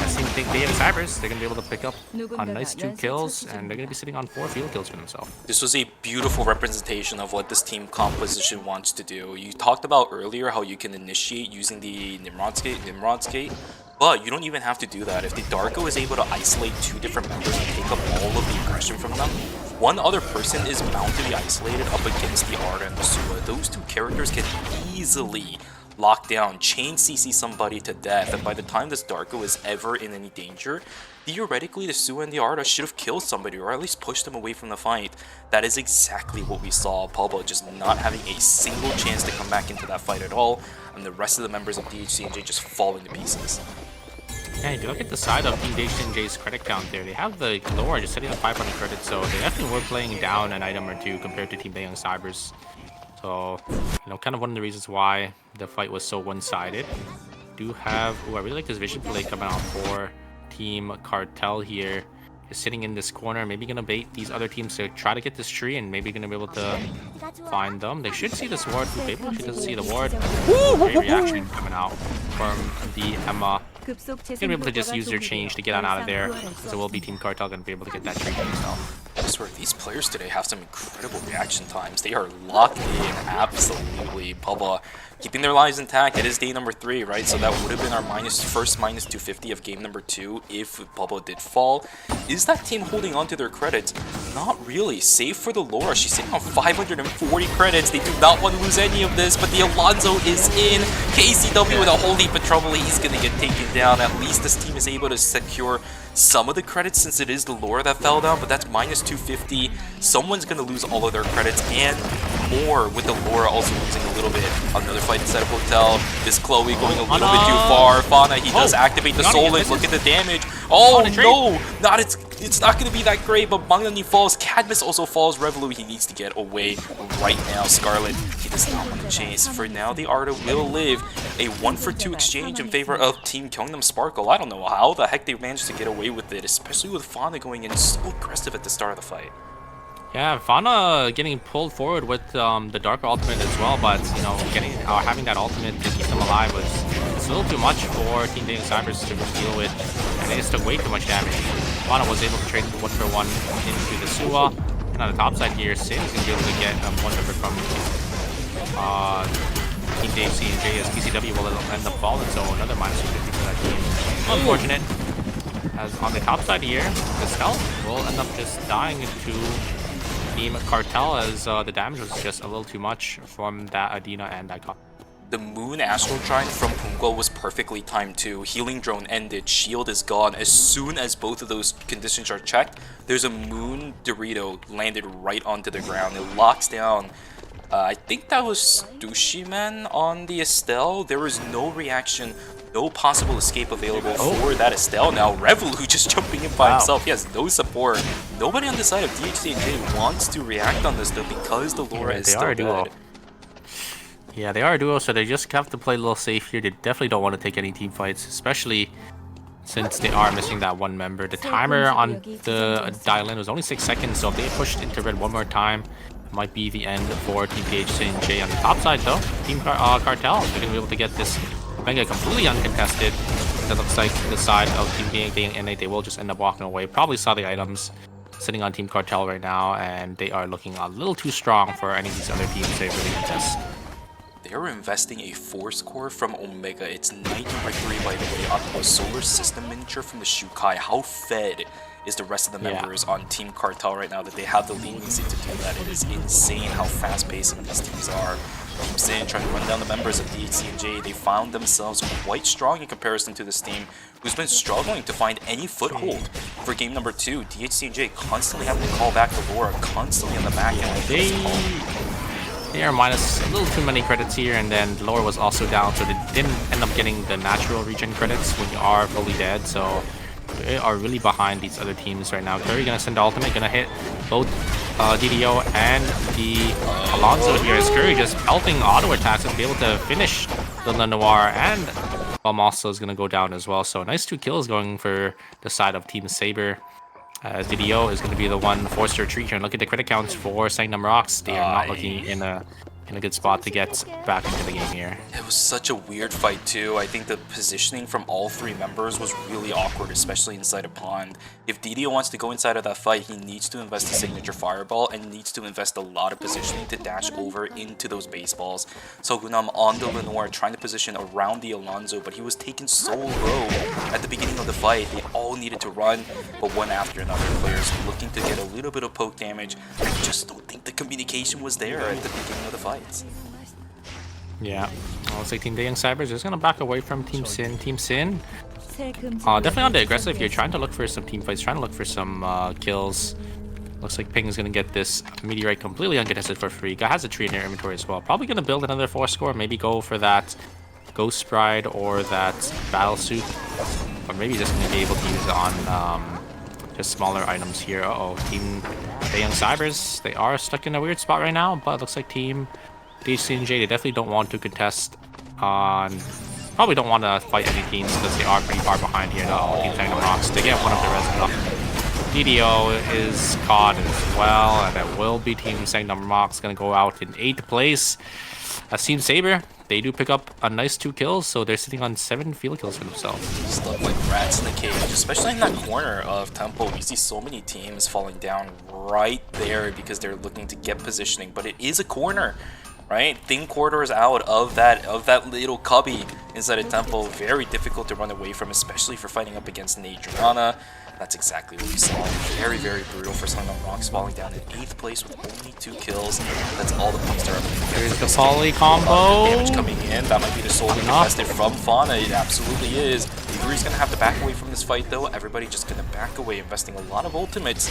I think they have Cybers. They're going to be able to pick up a nice 2 kills, and they're going to be sitting on 4 field kills for themselves. This was a beautiful representation of what this team composition wants to do. You talked about earlier how you can initiate using the Nimrod's Gate, but you don't even have to do that. If the Darko is able to isolate 2 different members and take up all of the aggression from them, one other person is bound to be isolated up against the Arda and the Suwa. Those 2 characters can easily lock down, chain CC somebody to death, and by the time this Darko is ever in any danger, theoretically the Suwa and the Arda should have killed somebody, or at least pushed them away from the fight. That is exactly what we saw. Pulbo just not having a single chance to come back into that fight at all, and the rest of the members of DHC&J just falling to pieces. Yeah, if you look at the side of Team DHC&J's credit count there, they have the Lore just sitting at 500 credits, so they definitely were playing down an item or 2 compared to Team Daeyoung Cybers. So, kind of one of the reasons why the fight was so one-sided. Do have... Oh, I really like this vision play coming out for Team Cartel here. Is sitting in this corner, maybe gonna bait these other teams to try to get this tree, and maybe gonna be able to find them. They should see this ward. Maybe actually doesn't see the ward. Great reaction coming out from the Emma. Gonna be able to just use their change to get on out of there. So will be Team Cartel gonna be able to get that tree for themselves. I swear, these players today have some incredible reaction times. They are locked in, absolutely. Bubba keeping their lives intact. It is day number 3, right? So that would have been our first minus 250 of game number 2 if Bubba did fall. Is that team holding on to their credits? Not really. Save for the Laura. She's sitting on 540 credits. They do not want to lose any of this, but the Alonso is in. KCW with a whole heap of trouble. He's going to get taken down. At least this team is able to secure some of the credits since it is the Laura that fell down, but that's minus 250. Someone's going to lose all of their credits and more with the Laura also losing a little bit. Another fight inside of Hotel. This Chloe going a little bit too far. Fauna, he does activate the Soul Link. Look at the damage. Oh no! It's not going to be that great, but Mangnani falls. Cadmus also falls. Revolu, he needs to get away right now. Scarlet, he does not want to chase. For now, the Arda will live. A 1-for-2 exchange in favor of Team Gyeongnam Sparkle. I don't know how the heck they managed to get away with it, especially with Fauna going in so aggressive at the start of the fight. Yeah, Fauna getting pulled forward with the Darker ultimate as well, but having that ultimate to keep them alive was a little too much for Team Dating Cybers to deal with, and they just took way too much damage. Fauna was able to trade 1-for-1 into the Suwa, and on the top side here, Sin is going to be able to get one member from Team Dave C&J as PCW will end up falling, so another minus 50 for that team. Unfortunate. As on the top side here, the Stealth will end up just dying into Team Cartel as the damage was just a little too much from that Adina and that Ka. The Moon Astral Giant from Punggol was perfectly timed too. Healing Drone ended, Shield is gone. As soon as both of those conditions are checked, there's a Moon Dorito landed right onto the ground. It locks down. I think that was Dushimen on the Estelle. There was no reaction, no possible escape available for that Estelle. Now Revolu just jumping in by himself. He has no support. Nobody on the side of DHC&J wants to react on this though because the Laura is still dead. Yeah, they are a duo, so they just have to play a little safe here. They definitely don't want to take any team fights, especially since they are missing that one member. The timer on the dial-in was only 6 seconds, so if they pushed into red one more time, it might be the end for Team DHC&J. On the top side, though, Team Cartel is going to be able to get this Mega completely uncontested. That looks like the side of Team DHC and they will just end up walking away. Probably saw the items sitting on Team Cartel right now, and they are looking a little too strong for any of these other teams they really contest. They're investing a force core from Omega. It's 19/3 by the way, on the solar system miniature from the Shukai. How fed is the rest of the members on Team Cartel right now that they have the leniency to do that? It is insane how fast-paced some of these teams are. Team Sin trying to run down the members of DHC&J. They found themselves quite strong in comparison to this team, who's been struggling to find any foothold for game number 2. DHC&J constantly having to call back the Laura, constantly on the back end. They are minus a little too many credits here, and then Laura was also down, so they didn't end up getting the natural regen credits when you are fully dead, so they are really behind these other teams right now. Curry gonna send the ultimate, gonna hit both DDO and the Alonso here as Curry just pelting auto attacks and be able to finish the Lenoir, and also is gonna go down as well. So nice 2 kills going for the side of Team Saber. As DDO is going to be the one forced to retreat here. And look at the credit counts for Sangnam Rocks. They are not looking in a good spot to get back into the game here. It was such a weird fight too. I think the positioning from all 3 members was really awkward, especially inside a pond. If DDO wants to go inside of that fight, he needs to invest a signature fireball and needs to invest a lot of positioning to dash over into those baseballs. So Gunam on the Lenoir trying to position around the Alonso, but he was taken so low at the beginning of the fight. They all needed to run, but one after another, players looking to get a little bit of poke damage. I just don't think the communication was there at the beginning of the fight. Yeah, looks like Team Young Cybers is going to back away from Team Sin. Team Sin, definitely on the aggressive here, trying to look for some team fights, trying to look for some kills. Looks like Ping is going to get this meteorite completely uncontested for free. Guy has a tree in their inventory as well. Probably going to build another 4 score, maybe go for that Ghost Bride or that Battle Suit. Or maybe just going to be able to use it on just smaller items here. Team Young Cybers, they are stuck in a weird spot right now, but it looks like Team DCNJ, they definitely don't want to contest on... Probably don't want to fight any teams because they are pretty far behind here. Team Sanctum Rocks. They get one of the res up. DDO is caught as well, and it will be Team Sanctum Rocks going to go out in 8th place. As Team Saber, they do pick up a nice 2 kills, so they're sitting on 7 field kills for themselves. Just look like rats in the cage, especially in that corner of Temple. We see so many teams falling down right there because they're looking to get positioning, but it is a corner. Right, thin corridors out of that little cubby inside a Temple. Very difficult to run away from, especially for fighting up against an Adriana. That's exactly what we saw. Very, very brutal for Sanctum Rocks, falling down in 8th place with only 2 kills. That's all the points are up. There's the poly combo. Damage coming in. That might be the soul contested from Fauna. It absolutely is. Igori's gonna have to back away from this fight though. Everybody just gonna back away, investing a lot of ultimates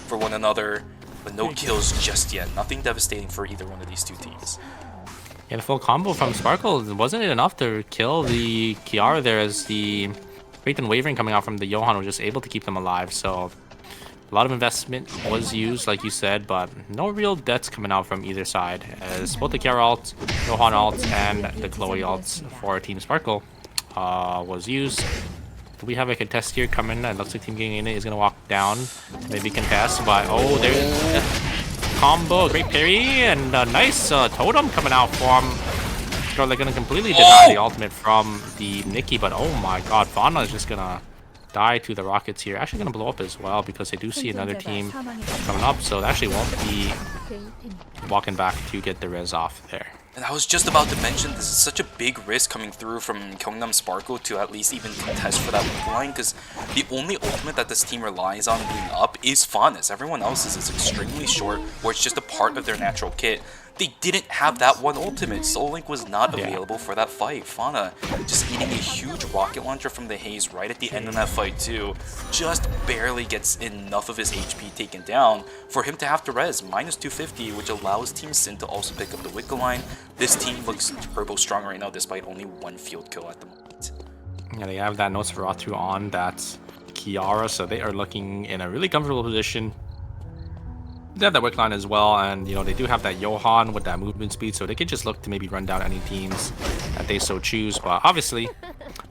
for one another. But no kills just yet. Nothing devastating for either one of these two teams. Yeah, the full combo from Sparkle, wasn't it enough to kill the Kiara there, as the Faith and Wavering coming out from the Johan was just able to keep them alive. So a lot of investment was used, like you said, but no real deaths coming out from either side, as both the Kiara ult, Johan ult, and the Chloe ult for Team Sparkle was used. We have a contest here coming. It looks like Team Getting is going to walk down, maybe contest, but oh, there's a combo, great parry, and a nice totem coming out from... They're going to completely deny the ultimate from the Nikki, but oh my god, Fauna is just going to die to the rockets here. Actually going to blow up as well, because they do see another team coming up, so they actually won't be walking back to get the res off there. And I was just about to mention, this is such a big risk coming through from Gyeongnam Sparkle to at least even contest for that weak line, because the only ultimate that this team relies on being up is Faunus. Everyone else's is extremely short, or it's just a part of their natural kit. They didn't have that one ultimate. Soul Link was not available for that fight. Fauna just eating a huge rocket launcher from the Haze right at the end of that fight too. Just barely gets enough of his HP taken down for him to have to res. Minus 250, which allows Team Sin to also pick up the Wicca line. This team looks turbo strong right now despite only 1 field kill at the moment. Yeah, they have that Nosferatu on that Kiara, so they are looking in a really comfortable position. They have that Wick line as well, and you know, they do have that Johan with that movement speed, so they could just look to maybe run down any teams that they so choose. But obviously,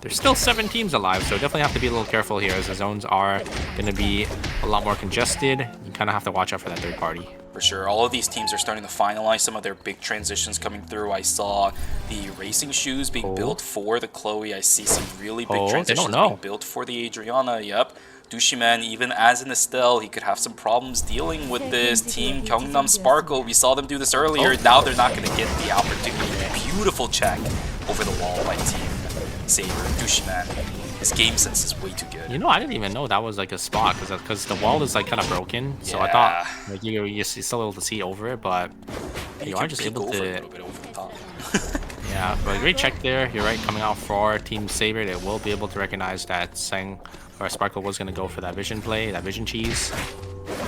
there's still 7 teams alive, so definitely have to be a little careful here, as the zones are going to be a lot more congested. You kind of have to watch out for that third party. For sure, all of these teams are starting to finalize some of their big transitions coming through. I saw the racing shoes being built for the Chloe. I see some really big transitions being built for the Adriana. Yep. Dushiman, even as an Estelle, he could have some problems dealing with this team. Gyeongnam Sparkle, we saw them do this earlier. Now they're not going to get the opportunity. Beautiful check over the wall by Team Saber. Dushiman, his game sense is way too good. You know, I didn't even know that was like a spot, because the wall is like kind of broken. So I thought like you're still able to see over it, but you are just able to... a little bit over the top. Yeah, but a great check there. You're right, coming out for Team Saber, they will be able to recognize that Sparkle was going to go for that vision play, that vision cheese,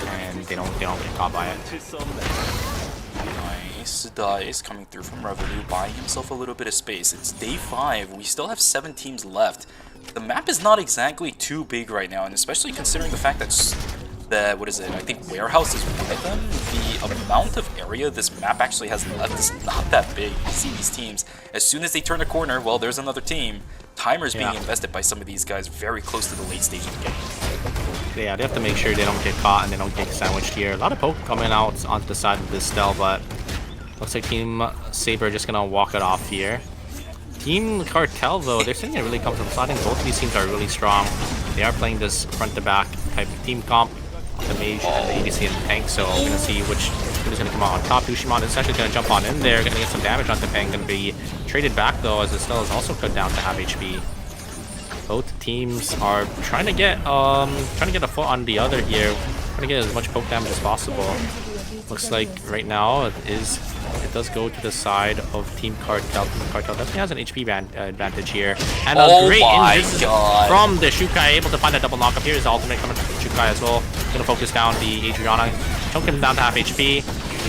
and they don't get caught by it. Nice dice coming through from Revenue, buying himself a little bit of space. It's day 5. We still have 7 teams left. The map is not exactly too big right now, and especially considering the fact that what is it? I think Warehouse is one of them. The amount of area this map actually has left is not that big. You see these teams, as soon as they turn a corner, well, there's another team. Timers being invested by some of these guys very close to the late stage of the game. Yeah, they have to make sure they don't get caught and they don't get sandwiched here. A lot of poke coming out onto the side of this Stell, but looks like Team Saber just gonna walk it off here. Team Cartel, though, they're sitting in a really comfortable spot. I think both of these teams are really strong. They are playing this front-to-back type of team comp. The Mage and the ADC and the tank, so we're gonna see which is gonna come out on top. Dushiman is actually gonna jump on in there, gonna get some damage on the Peng, gonna be traded back though, as Estelle is also cut down to half HP. Both teams are trying to get a foot on the other here, trying to get as much poke damage as possible. Looks like right now it does go to the side of Team Cartel. Team Cartel definitely has an HP advantage here. And a great invis from the Shukai, able to find a double knockup. Here's the ultimate coming from Shukai as well. Gonna focus down the Adriana, chunking him down to half HP,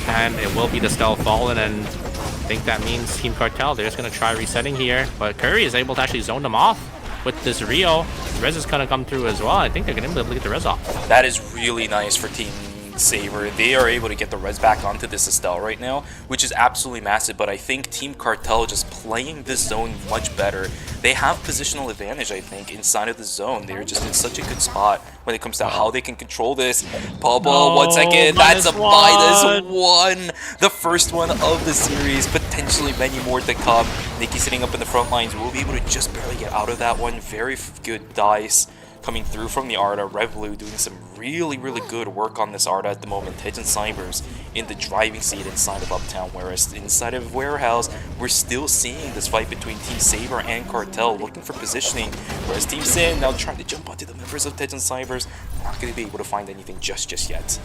and it will be the Stell fallen, and I think that means Team Cartel, they're just gonna try resetting here, but Curry is able to actually zone them off with this Rio. Res is gonna come through as well. I think they're gonna be able to get the res off. That is really nice for Team Saber, they are able to get the res back onto this Estelle right now, which is absolutely massive, but I think Team Cartel just playing this zone much better. They have positional advantage, I think, inside of the zone. They're just in such a good spot when it comes to how they can control this. Bubble, 1 second, that's a -1! The first one of the series, potentially many more to come. Nikki sitting up in the front lines will be able to just barely get out of that one. Very good dice coming through from the Arda. Red Blue doing some really good work on this Arda at the moment. Tejan Cybers in the driving seat inside of Uptown, whereas inside of Warehouse, we're still seeing this fight between Team Saber and Cartel looking for positioning, whereas Team Sin now trying to jump onto the members of Tejan Cybers. Not going to be able to find anything just yet.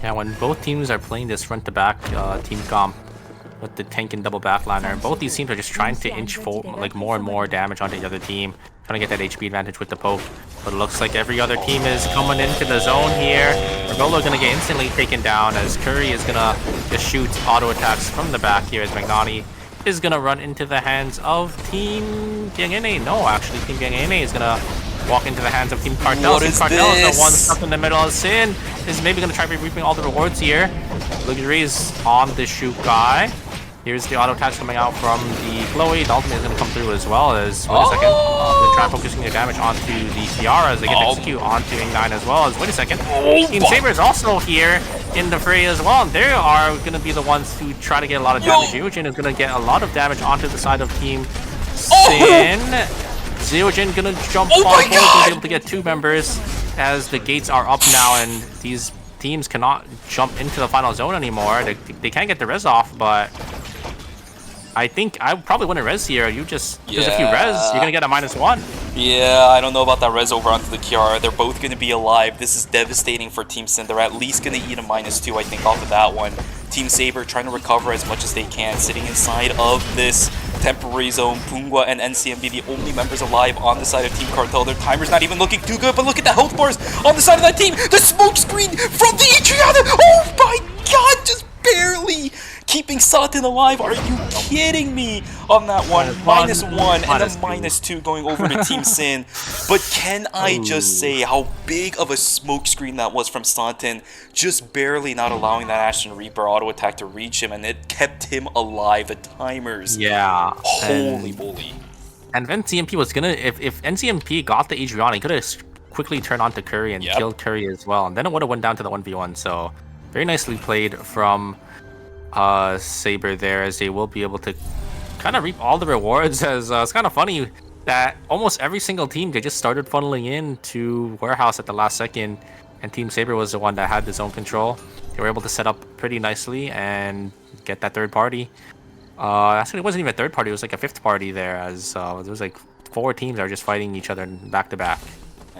Yeah, when both teams are playing this front-to-back team comp with the tank and double backliner, both these teams are just trying to inch like more and more damage onto the other team, trying to get that HP advantage with the poke. But it looks like every other team is coming into the zone here. Regolo gonna get instantly taken down as Curry is gonna just shoot auto attacks from the back here as Magnani is gonna run into the hands of Team Gangene. No, actually, Team Gangene is gonna walk into the hands of Team Cartel. Team Cartel is the one stuck in the middle of Sin. Is maybe gonna try reaping all the rewards here. Luxury is on the shoot guy. Here's the auto attacks coming out from the Chloe. Dalton is going to come through as well as, wait a second, they're trying focusing their damage onto the Tiara as they get to execute onto Ing9 as well as, wait a second, Team Saber is also here in the fray as well, and they are going to be the ones who try to get a lot of damage. Zeojin is going to get a lot of damage onto the side of Team Sin. Zeojin going to jump on forward, going to be able to get 2 members as the gates are up now, and these teams cannot jump into the final zone anymore. They can't get the res off, but I think I probably wouldn't res here. You just, because if you res, you're gonna get a -1. Yeah, I don't know about that res over onto the Kiara. They're both gonna be alive. This is devastating for Team Sin. They're at least gonna eat a -2, I think, off of that one. Team Saber trying to recover as much as they can, sitting inside of this temporary zone. Pungwa and NCMB, the only members alive on the side of Team Cartel. Their timer's not even looking too good, but look at the health bars on the side of that team. The smoke screen from the Adriana. Oh my god, just barely keeping Satan alive. Are you kidding me on that one? -1 and a -2 going over to Team Sin. But can I just say how big of a smokescreen that was from Satan, just barely not allowing that Ashen Reaper auto attack to reach him, and it kept him alive. The timers. Yeah. Holy moly. And if NCMP was gonna, if NCMP got the Adriana, he could have quickly turned on to Curry and killed Curry as well, and then it would have went down to the 1v1. So very nicely played from Saber there, as they will be able to kind of reap all the rewards. As it's kind of funny that almost every single team, they just started funneling in to Warehouse at the last second, and Team Saber was the one that had the zone control. They were able to set up pretty nicely and get that third party. Actually, it wasn't even a third party, it was like a 5th party there, as there was like 4 teams that were just fighting each other back to back.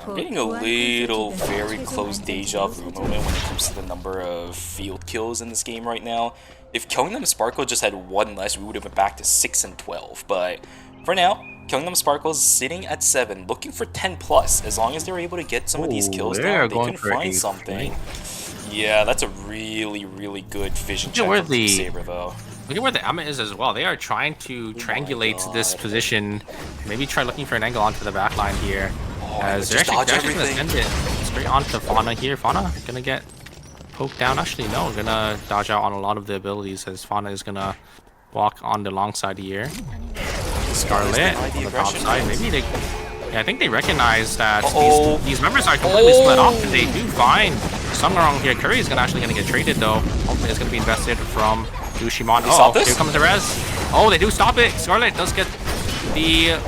I'm getting a little very close deja vu moment when it comes to the number of field kills in this game right now. If Kyungnam Sparkle just had 1 less, we would have been back to 6 and 12. But for now, Kyungnam Sparkle is sitting at 7, looking for 10 plus. As long as they're able to get some of these kills down, they can find something. Yeah, that's a really good vision check from Team Saber, though. Look at where the Emma is as well. They are trying to triangulate this position. Maybe try looking for an angle onto the back line here. As they're actually gonna send it straight onto Fauna here. Fauna gonna get poked down. Actually, no, gonna dodge out on a lot of the abilities, as Fauna is gonna walk on the long side here. Scarlet on the top side. Maybe they, yeah, I think they recognize that these members are completely split off, and they do find somewhere wrong here. Curry is actually gonna get traded though. Hopefully, it's gonna be invested from Dushimon. Oh, here comes the res. Oh, they do stop it. Scarlet does get the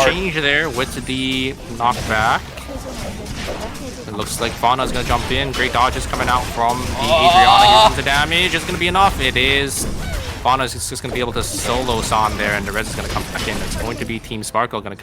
change there with the knockback. It looks like Fauna's gonna jump in. Great dodges coming out from the Adriana. Here comes the damage. Is gonna be enough. It is. Fauna's just gonna be able to solo San there, and the res is gonna come back in. It's going to be Team Sparkle gonna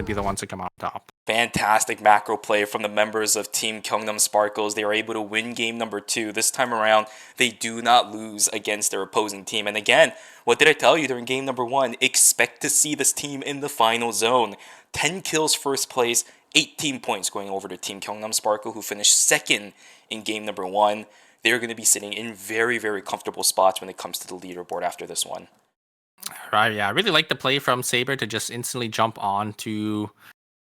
be the ones to come out top. Fantastic macro play from the members of Team Kyungnam Sparkles. They are able to win game number 2. This time around, they do not lose against their opposing team. And again, what did I tell you during game number 1? Expect to see this team in the final zone. 10 kills first place, 18 points going over to Team Kyungnam Sparkle, who finished 2nd in game number 1. They're going to be sitting in very comfortable spots when it comes to the leaderboard after this one. Right, yeah. I really like the play from Saber to just instantly jump on to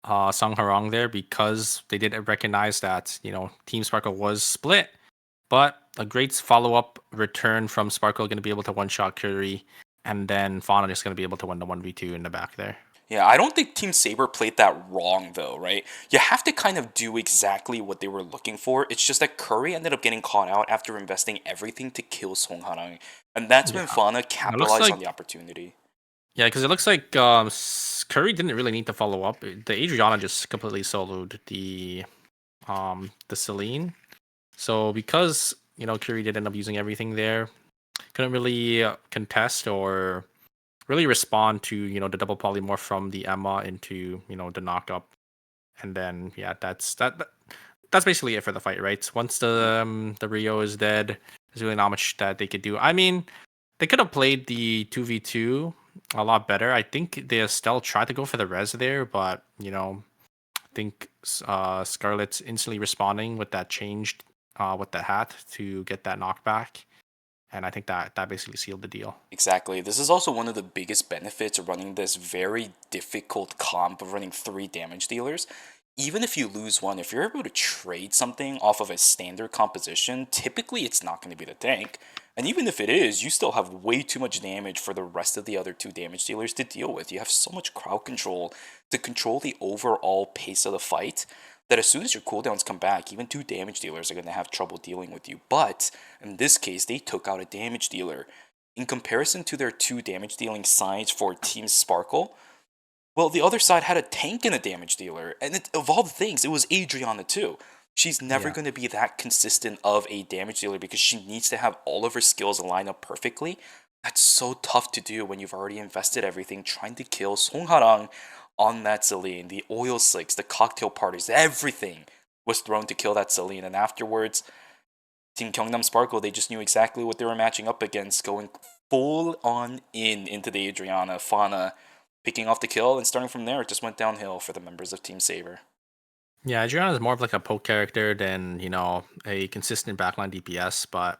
Sung Harong there, because they did recognize that, you know, Team Sparkle was split. But a great follow-up return from Sparkle, going to be able to one-shot Curry, and then Fauna just going to be able to win the 1v2 in the back there. Yeah, I don't think Team Saber played that wrong though, right? You have to kind of do exactly what they were looking for. It's just that Curry ended up getting caught out after investing everything to kill Song Harang, and that's when Yeah. Fauna It looks capitalized like on the opportunity. Yeah, because it looks like Curry didn't really need to follow up. The Adriana just completely soloed the Celine. So because Curry did end up using everything there, couldn't really contest or really respond to the double polymorph from the Emma into the knockup, and then yeah, that's basically it for the fight, right? Once the Rio is dead, there's really not much that they could do. I mean, they could have played the 2v2 a lot better. I think they still tried to go for the res there, but I think Scarlet's instantly responding with that changed with the hat to get that knockback, and I think that basically sealed the deal. Exactly. This is also one of the biggest benefits of running this very difficult comp of running 3 damage dealers. Even if you lose one, if you're able to trade something off of a standard composition, typically it's not going to be the tank. And even if it is, you still have way too much damage for the rest of the other 2 damage dealers to deal with. You have so much crowd control to control the overall pace of the fight that as soon as your cooldowns come back, even 2 damage dealers are going to have trouble dealing with you. But in this case, they took out a damage dealer. In comparison to their 2 damage dealing sides for Team Sparkle, well, the other side had a tank and a damage dealer, and of all the things, it was Adriana too. She's never Yeah. going to be that consistent of a damage dealer because she needs to have all of her skills line up perfectly. That's so tough to do when you've already invested everything trying to kill Song Harang on that Celine. The oil slicks, the cocktail parties, everything was thrown to kill that Celine, and afterwards, Team Gyeongnam Sparkle, they just knew exactly what they were matching up against, going full on into the Adriana, Fauna, picking off the kill, and starting from there, it just went downhill for the members of Team Saber. Yeah, Adriana is more of like a poke character than a consistent backline DPS. But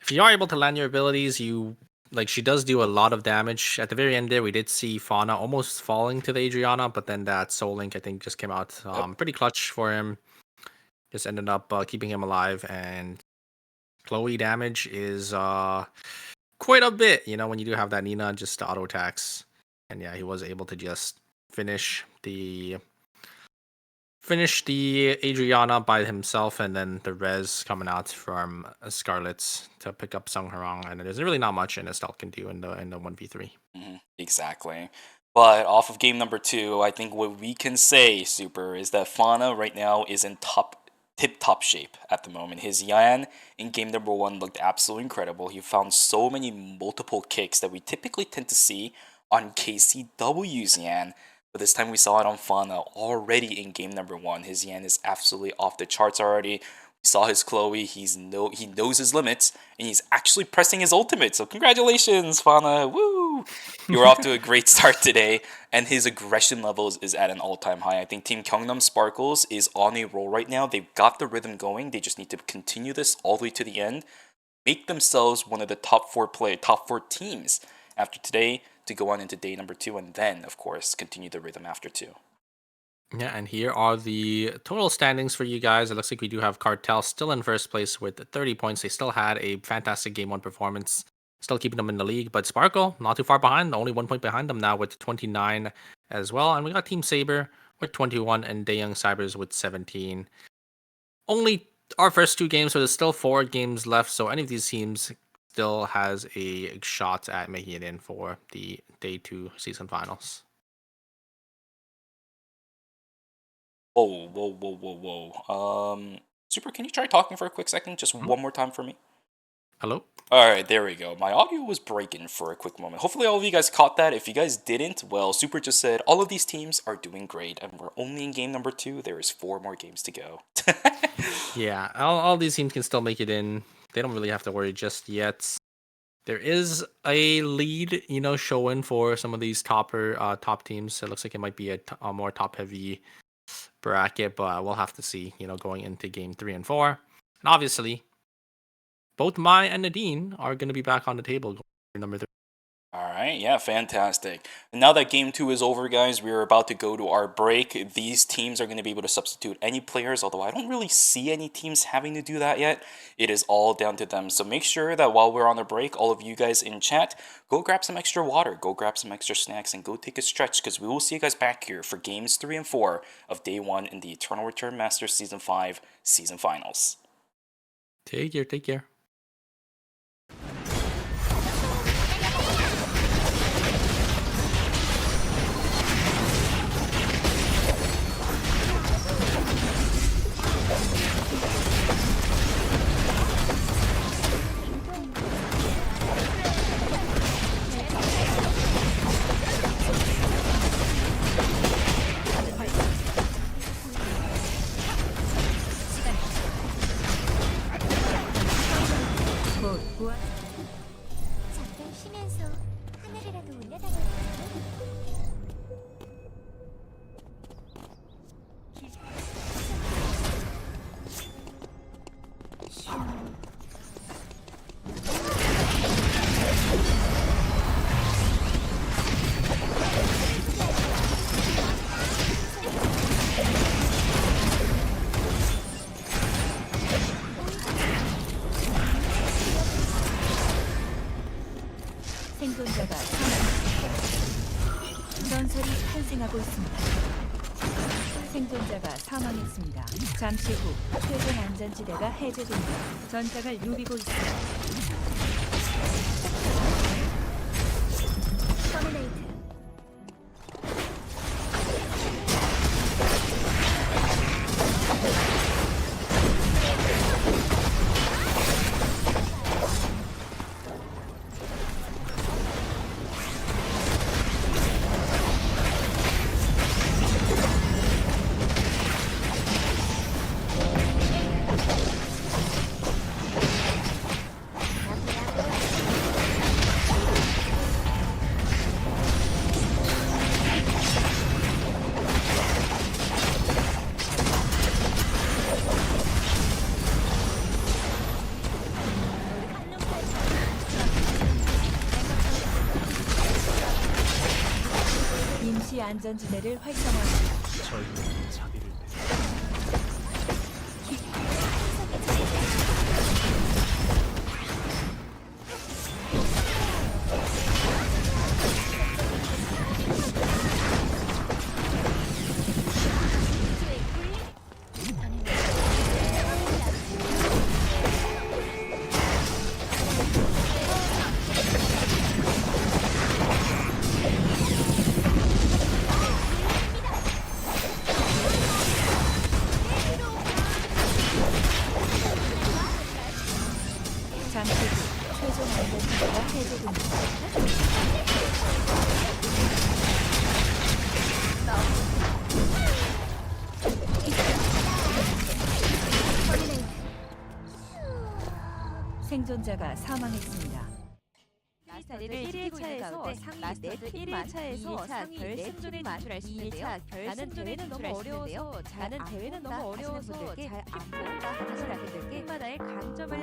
if you are able to land your abilities, she does do a lot of damage. At the very end there, we did see Fauna almost falling to the Adriana, but then that Soul Link I think just came out Yep. pretty clutch for him. Just ended up keeping him alive, and Chloe damage is quite a bit. When you do have that Nina just auto attacks, and yeah, he was able to just finish the Adriana by himself, and then the res coming out from Scarlet's to pick up Sung Harang, and there's really not much an Estelle can do in the 1v3. Exactly. But off of game number 2, I think what we can say, Super, is that Fauna right now is in tip-top shape at the moment. His Yan in game number 1 looked absolutely incredible. He found so many multiple kicks that we typically tend to see on KCW's Yan, but this time we saw it on Fauna already in game number 1. His Yan is absolutely off the charts already. We saw his Chloe, he knows his limits, and he's actually pressing his ultimate, so congratulations, Fauna, woo! You were off to a great start today, and his aggression levels is at an all-time high. I think Team Gyeongnam Sparkles is on a roll right now. They've got the rhythm going. They just need to continue this all the way to the end, make themselves one of the top 4 teams after today to go on into day number 2, and then, of course, continue the rhythm after 2. Yeah, and here are the total standings for you guys. It looks like we do have Cartel still in first place with 30 points. They still had a fantastic game 1 performance, still keeping them in the league. But Sparkle, not too far behind, only 1 point behind them now with 29 as well. And we got Team Saber with 21 and Daeyoung Cybers with 17. Only our first 2 games, so there's still 4 games left. So any of these teams still has a shot at making it in for the day 2 season finals. Whoa. Super, can you try talking for a quick second? Just one more time for me? Hello? Alright, there we go. My audio was breaking for a quick moment. Hopefully all of you guys caught that. If you guys didn't, well, Super just said all of these teams are doing great, and we're only in game number 2. There is 4 more games to go. Yeah, all these teams can still make it in. They don't really have to worry just yet. There is a lead, showing for some of these top teams. It looks like it might be a more top-heavy bracket, but we'll have to see, going into game 3 and 4. And obviously, both Mai and Nadine are going to be back on the table going for number 3. All right, yeah, fantastic. And now that game two is over, guys, we are about to go to our break. These teams are going to be able to substitute any players, although I don't really see any teams having to do that yet. It is all down to them. So make sure that while we're on the break, all of you guys in chat, go grab some extra water, go grab some extra snacks, and go take a stretch, because we will see you guys back here for games 3 and 4 of day 1 in the Eternal Return Masters Season 5 Season Finals. Take care, take care. 잠깐 쉬면서 하늘이라도 올려다볼까? 생존자가 사망했습니다. 전설이 탄생하고 있습니다. 생존자가 사망했습니다. 잠시 후 최종 안전지대가 해제됩니다. 전장을 누비고 있습니다. 터미네이트. 임시 안전지대를 활성화합니다. 저희는 자비를 잠시 후 최종 안전지대가 해제됩니다. 생존자가 사망했습니다. 자리를 1일차에서 마스터드 1일차에서 상위 결승전에 진출할 수 있는데요. 나는 대회는 너무 어려워서 나는 대회는 너무 어려워서 잘 안 본다 하시는 분들께 팀마다의 강점을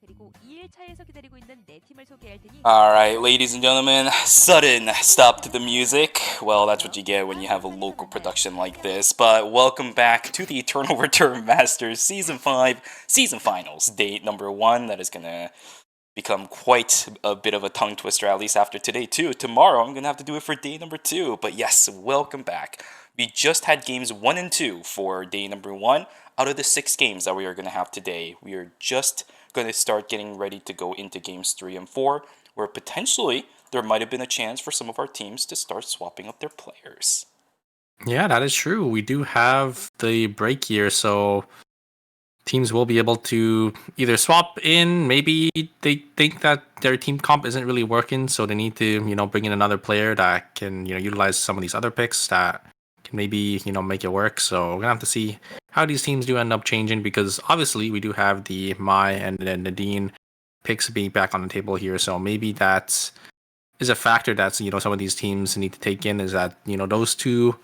그리고 2일차에서 기다리고 있는 네 팀을 소개할 테니 Alright, ladies and gentlemen, sudden stop to the music. Well, that's what you get when you have a local production like this. But welcome back to the Eternal Return Masters Season 5 Season Finals, date number 1. That is gonna become quite a bit of a tongue twister, at least after today too. Tomorrow I'm gonna have to do it for day number 2. But yes, welcome back. We just had games 1 and 2 for day number 1 out of the 6 games that we are gonna have today. We are just going to start getting ready to go into games 3 and 4, where potentially there might have been a chance for some of our teams to start swapping up their players. Yeah, that is true. We do have the break here, so teams will be able to either swap in. Maybe they think that their team comp isn't really working, so they need to, bring in another player that can, utilize some of these other picks that can maybe, make it work. So we're gonna have to see how these teams do end up changing, because obviously we do have the Mai and then Nadine picks being back on the table here. So maybe that is a factor that some of these teams need to take in, is that those two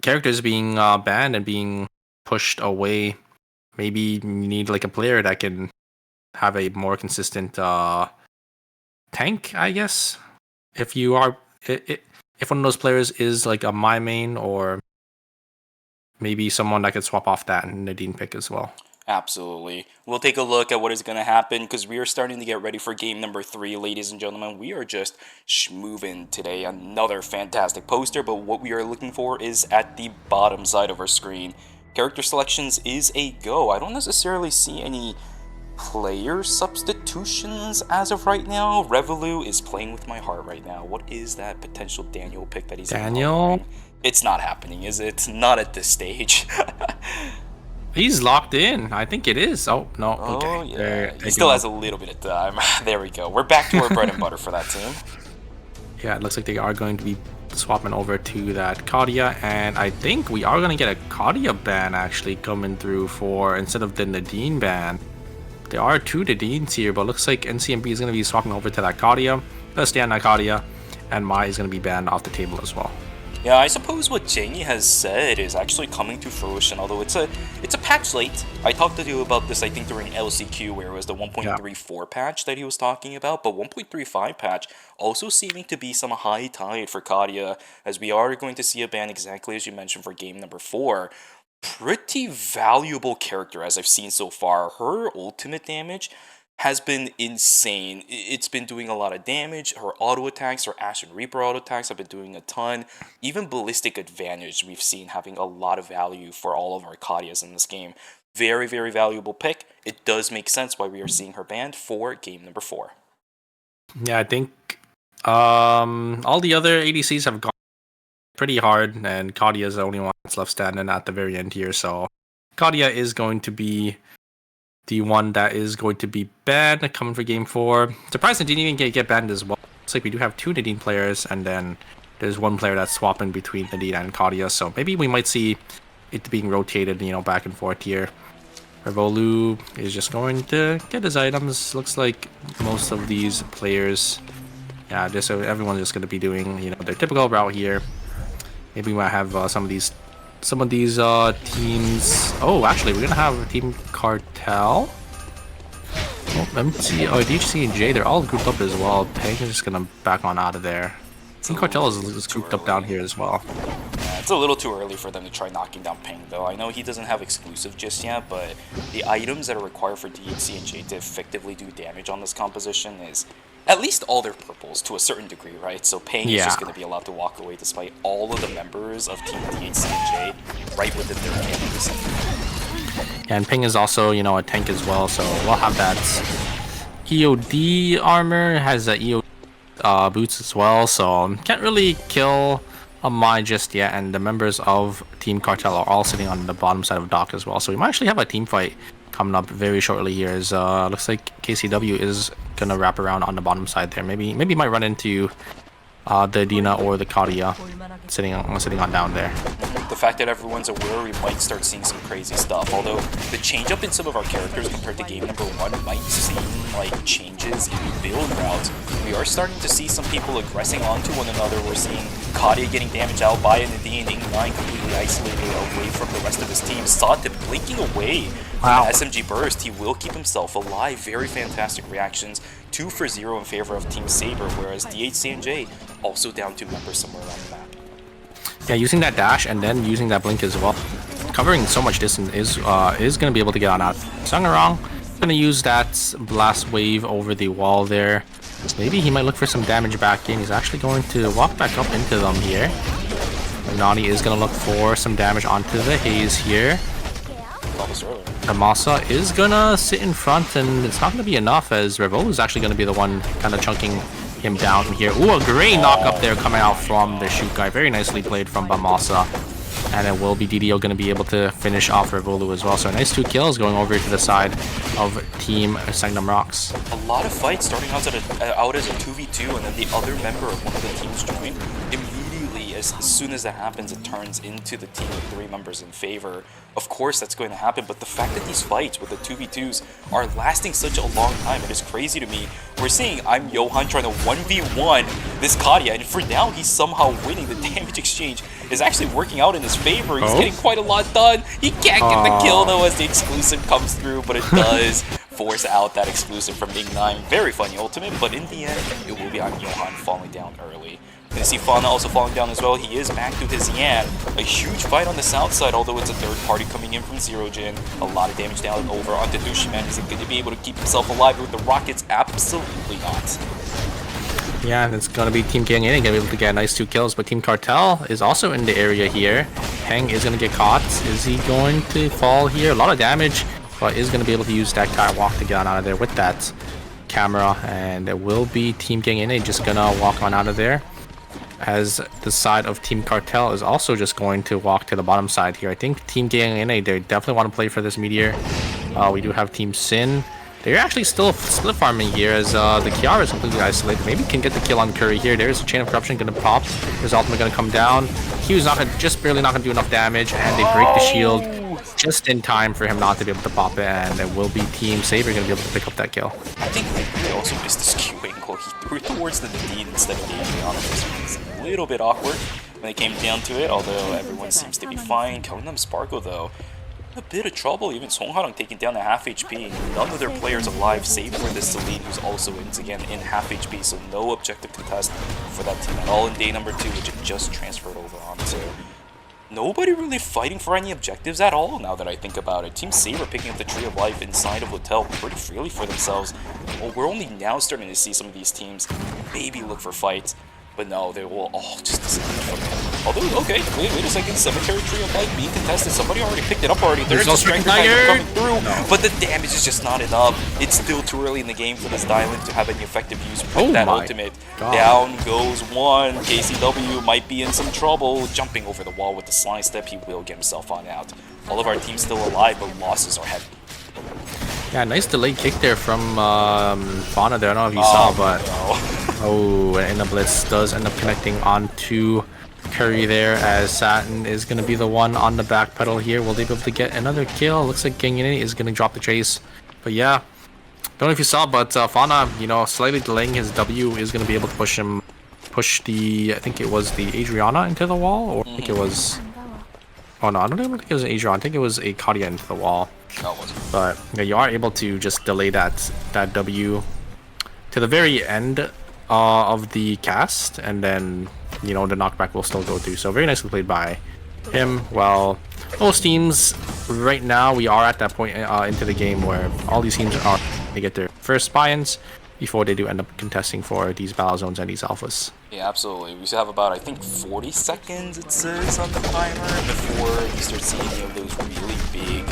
characters being banned and being pushed away. Maybe you need like a player that can have a more consistent tank, I guess. If you are, if one of those players is like a Mai main, or maybe someone that could swap off that Nadine pick as well. Absolutely. We'll take a look at what is going to happen, because we are starting to get ready for game number 3, ladies and gentlemen. We are just schmoovin' today. Another fantastic poster, but what we are looking for is at the bottom side of our screen. Character selections is a go. I don't necessarily see any player substitutions as of right now. Revolu is playing with my heart right now. What is that potential Daniel pick that he's Daniel? It's not happening, is it? Not at this stage. He's locked in. I think it is. Oh, no. Okay. Oh, yeah. He still has a little bit of time. There we go. We're back to our bread and butter for that team. Yeah, it looks like they are going to be swapping over to that Kadia, and I think we are going to get a Kadia ban actually coming through for, instead of the Nadine ban. There are 2 Nadines here, but looks like NCMB is going to be swapping over to that Kadia. Let's stay on that Kadia, and Mai is going to be banned off the table as well. Yeah, I suppose what Jenny has said is actually coming to fruition, although it's a patch late. I talked to you about this, I think, during LCQ, where it was the 1.34 patch that he was talking about, but 1.35 patch also seeming to be some high tide for Kadia, as we are going to see a ban exactly as you mentioned for game number 4. Pretty valuable character as I've seen so far. Her ultimate damage has been insane. It's been doing a lot of damage. Her auto attacks, her Ashen Reaper auto attacks have been doing a ton. Even Ballistic Advantage we've seen having a lot of value for all of our Kadias in this game. Very, very valuable pick. It does make sense why we are seeing her banned for game number 4. Yeah, I think all the other ADCs have gone pretty hard, and Kadia is the only one that's left standing at the very end here. So Kadia is going to be the one that is going to be banned coming for game 4. Surprised it didn't even get banned as well. Looks like we do have 2 Nadine players, and then there's one player that's swapping between Nadine and Kadia. So maybe we might see it being rotated, back and forth here. Revolu is just going to get his items. Looks like most of these players, yeah, everyone's just going to be doing, their typical route here. Maybe we might have some of these teams. Oh, actually, we're gonna have Team Cartel. Oh, MC, DHC and J, they're all grouped up as well. Peng is just gonna back on out of there. Team Cartel is grouped up down here as well. Yeah, it's a little too early for them to try knocking down Peng, though. I know he doesn't have exclusive just yet, but the items that are required for DHC and J to effectively do damage on this composition is at least all their purples to a certain degree, right? So Peng is just going to be allowed to walk away despite all of the members of Team DHC and J right within their games. Yeah, and Peng is also, a tank as well, so we'll have that EOD armor, has the EOD boots as well, so can't really kill a Mai just yet, and the members of Team Cartel are all sitting on the bottom side of dock as well, so we might actually have a team fight coming up very shortly here. As looks like KCW is gonna wrap around on the bottom side there. Maybe might run into the Dina or the Kadia sitting on down there. The fact that everyone's aware, we might start seeing some crazy stuff. Although the change up in some of our characters compared to game number 1 might seem like changes in build routes. We are starting to see some people aggressing onto one another. We're seeing Kadia getting damaged out by Nadine, Ing9 completely isolated away from the rest of his team. Sawtip blinking away from the SMG burst. He will keep himself alive. Very fantastic reactions. 2 for 0 in favor of Team Saber, whereas DHCNJ also down 2 members somewhere around the map. Yeah, using that dash and then using that blink as well. Covering so much distance is going to be able to get on out. Sangarong going to use that blast wave over the wall there. So maybe he might look for some damage back in. He's actually going to walk back up into them here. Nani is going to look for some damage onto the haze here. Amasa is going to sit in front, and it's not going to be enough as Revolu is actually going to be the one kind of chunking him down here. Ooh, a great knock up there coming out from the shoot guy. Very nicely played from Bamasa. And it will be DDO going to be able to finish off Revolu as well. So a nice 2 kills going over to the side of Team Sangnam Rocks. A lot of fights starting out as a 2v2, and then the other member of one of the teams join. Immediately, as soon as that happens, it turns into the team with 3 members in favor. Of course, that's going to happen, but the fact that these fights with the 2v2s are lasting such a long time, it is crazy to me. We're seeing I'm Johan trying to 1v1 this Kadia, and for now, he's somehow winning. The damage exchange is actually working out in his favor. He's getting quite a lot done. He can't get the kill, though, as the exclusive comes through, but it does force out that exclusive from Ing9. Very funny ultimate, but in the end, it will be on Johan falling down early. You see Fauna also falling down as well. He is back to his Yan. A huge fight on the south side, although it's a third party coming in from Zerojin. A lot of damage down over onto Dushiman. Is he going to be able to keep himself alive with the rockets? Absolutely not. Yeah, and it's going to be Team Gang going to be able to get a nice 2 kills, but Team Cartel is also in the area here. Heng is going to get caught. Is he going to fall here? A lot of damage, but is going to be able to use that catwalk to get on out of there with that camera, and it will be Team Gang just going to walk on out of there, as the side of Team Cartel is also just going to walk to the bottom side here. I think Team Gang they definitely want to play for this Meteor. We do have Team Sin. They're actually still split farming here as the Kiara is completely isolated. Maybe can get the kill on Curry here. There's a Chain of Corruption going to pop. His ultimate going to come down. Q's just barely not going to do enough damage, and they break the shield just in time for him not to be able to pop it, and it will be Team Saber going to be able to pick up that kill. I think he also missed this Q angle. He threw it towards the Nadine instead of the Adriana. This was a little bit awkward when it came down to it, although everyone seems to be fine. Killing them Sparkle, though, a bit of trouble. Even Song Harang taking down the half HP. None of their players alive, save for this Celine, who's also again in half HP, so no objective contest for that team at all in day number 2, which it just transferred over onto. Nobody really fighting for any objectives at all now that I think about it. Team Saber picking up the Tree of Life inside of Hotel pretty freely for themselves. Well, we're only now starting to see some of these teams maybe look for fights. But no, they will all just disappear from it. Although, okay, wait a second. Cemetery Tree of Life being contested. Somebody already picked it up already. There's no Strength Tiger coming through. No. But the damage is just not enough. It's still too early in the game for this Dylan to have any effective use with that ultimate. God. Down goes one. KCW might be in some trouble. Jumping over the wall with the slide step, he will get himself on out. All of our teams still alive, but losses are heavy. Yeah, nice delayed kick there from Fauna there. I don't know if you saw, but... No. Oh, and the Blitz does end up connecting onto Curry there, as Satin is going to be the one on the back pedal here. Will they be able to get another kill? Looks like Gangene is going to drop the chase. But yeah, don't know if you saw, but Fauna, slightly delaying his W is going to be able to push the, I think it was the Adriana into the wall, or I think it was... Oh no, I don't think it was an Adriana. I think it was a Kadia into the wall. No, it wasn't. But yeah, you are able to just delay that W to the very end of the cast, and then the knockback will still go through. So very nicely played by him. Well, most teams right now, we are at that point into the game where all these teams are to get their first buy-ins before they do end up contesting for these battle zones and these alphas. Yeah, absolutely. We still have about, I think, 40 seconds, it says, on the timer before you start seeing any of those really big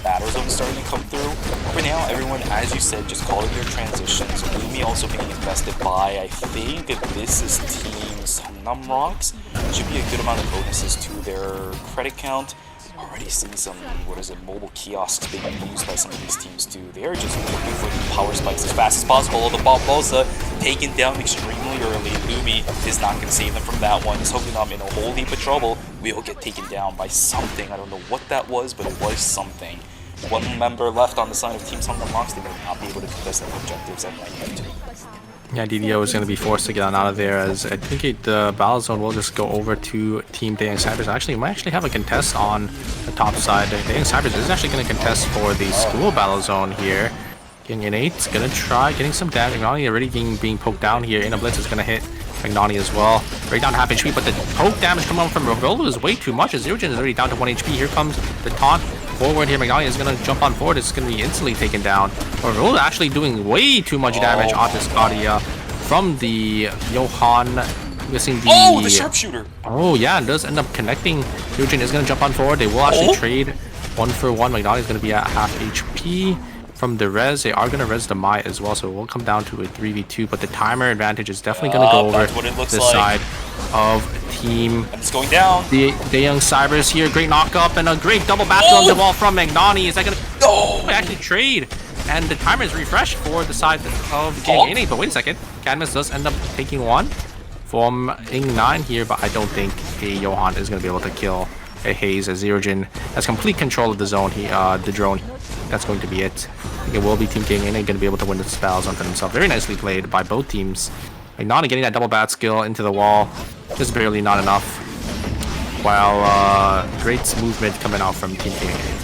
battle zones starting to come through. For now, everyone, as you said, just calling their transitions. Lumi also being invested by, I think this is Team Songnam Rocks. Should be a good amount of bonuses to their credit count. Alright, already seeing some, mobile kiosks being used by some of these teams too. They are just looking for the power spikes as fast as possible. The Barbosa taken down extremely early. Lumi is not going to save them from that one. He's hooking them in a whole heap of trouble. Will get taken down by something. I don't know what that was, but it was something. One member left on the side of Team Songnam Rocks. They may not be able to contest their objectives at night. Yeah, DDO is going to be forced to get on out of there, as I think the battle zone will just go over to Team Daeyoung Cybers. Actually, we might actually have a contest on the top side. Daeyoung Cybers is actually going to contest for the school battle zone here. Getting an 8, going to try getting some damage. Magnani already being poked down here. In a blitz is going to hit Magnani as well. Right down to half HP, but the poke damage coming on from Rovolo is way too much. Zerojin is already down to 1 HP. Here comes the taunt forward here. Magnani is going to jump on forward. It's going to be instantly taken down. Rovolo actually doing way too much damage onto Scotia from the Johan. Missing the sharpshooter. Oh yeah, it does end up connecting. Zerojin is going to jump on forward. They will actually trade 1 for 1. Magnani is going to be at half HP. From the res, they are going to res the Mai as well, so it will come down to a 3v2, but the timer advantage is definitely going to go over the side of Team. And it's going down. The Daeyoung Cybers here, great knock up and a great double basket on the wall from Magnani. Is that going to actually trade? And the timer is refreshed for the side of JNA, but wait a second. Cadmus does end up taking 1 from Ing9 here, but I don't think a Johan is going to be able to kill a Haze, as Zerojin has complete control of the zone. The drone. That's going to be it. I think it will be Team JNA going to be able to win the battles onto themselves. Very nicely played by both teams. Magnani getting that double bat skill into the wall, just barely not enough. While great movement coming out from Team JNA.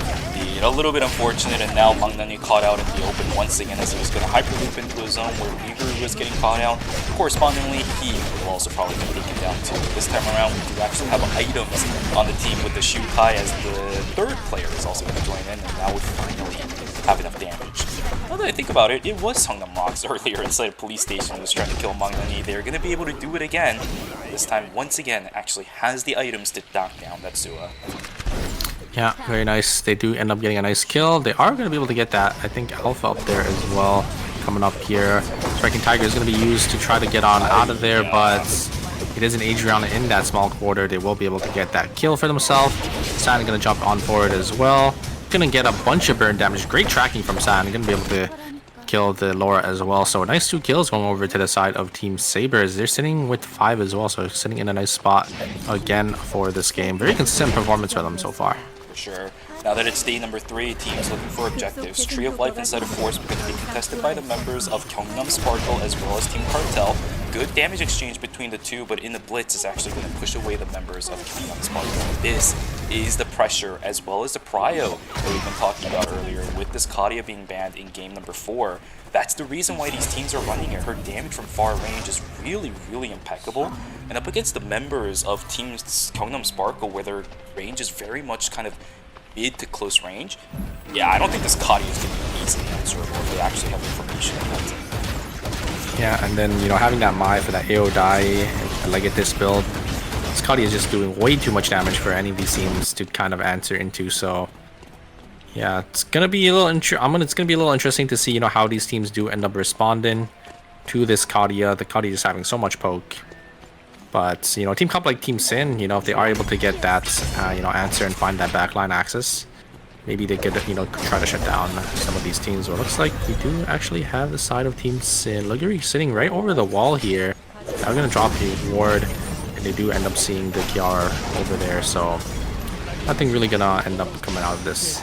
A little bit unfortunate, and now Magnani caught out in the open once again as he was going to hyperloop into a zone where Liguru was getting caught out. Correspondingly, he will also probably be taken down too. This time around, we do actually have items on the team with the Shukai, as the third player is also going to join in, and now we finally have enough damage. Now that I think about it, it was Songnam Rocks earlier inside a police station who was trying to kill Magnani. They're going to be able to do it again. This time, once again, actually has the items to knock down that Sua. Yeah, very nice. They do end up getting a nice kill. They are going to be able to get that, I think, Alpha up there as well. Coming up here. Striking Tiger is going to be used to try to get on out of there, but it is an Adriana in that small quarter. They will be able to get that kill for themselves. San going to jump on forward as well. Going to get a bunch of burn damage. Great tracking from San. Going to be able to kill the Laura as well. So a nice 2 kills going over to the side of Team Sabers. They're sitting with 5 as well, so sitting in a nice spot again for this game. Very consistent performance for them so far. Sure. Now that it's day number 3, teams looking for objectives. Tree of Life inside of Force are going to be contested by the members of Gyeongnam Sparkle as well as Team Cartel. Good damage exchange between the two, but in the Blitz is actually going to push away the members of Gyeongnam Sparkle. This is the pressure as well as the prio that we've been talking about earlier with this Kadia being banned in game number 4. That's the reason why these teams are running it. Her damage from far range is really, really impeccable. And up against the members of Team Gyeongnam Sparkle, where their range is very much kind of mid to close range, yeah, I don't think this Kadia is going to be easily answerable if they actually have information on that team. Yeah, and then, having that Mai for that AO die and like at this build, Scotty is just doing way too much damage for any of these teams to kind of answer into. So yeah, it's gonna be a little it's gonna be a little interesting to see how these teams do end up responding to this Kadia. The Kadia is having so much poke, but team comp like Team Sin, if they are able to get that answer and find that backline access, maybe they could try to shut down some of these teams. But it looks like we do actually have the side of Team Sin. Liguri sitting right over the wall here. They're gonna drop the ward, and they do end up seeing the Kiara over there. So nothing really gonna end up coming out of this.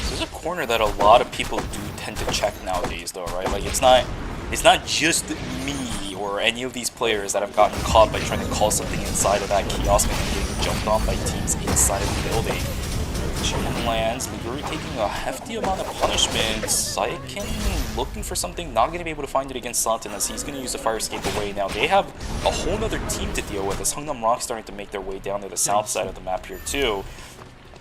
There's a corner that a lot of people do tend to check nowadays, though, right? Like it's not just me or any of these players that have gotten caught by trying to call something inside of that kiosk and getting jumped on by teams inside of the building. Chain lands, Liguri taking a hefty amount of punishment. Saiken looking for something, not going to be able to find it against Santin as he's going to use the fire escape away. Now they have a whole other team to deal with as Songnam Rock starting to make their way down to the south side of the map here too.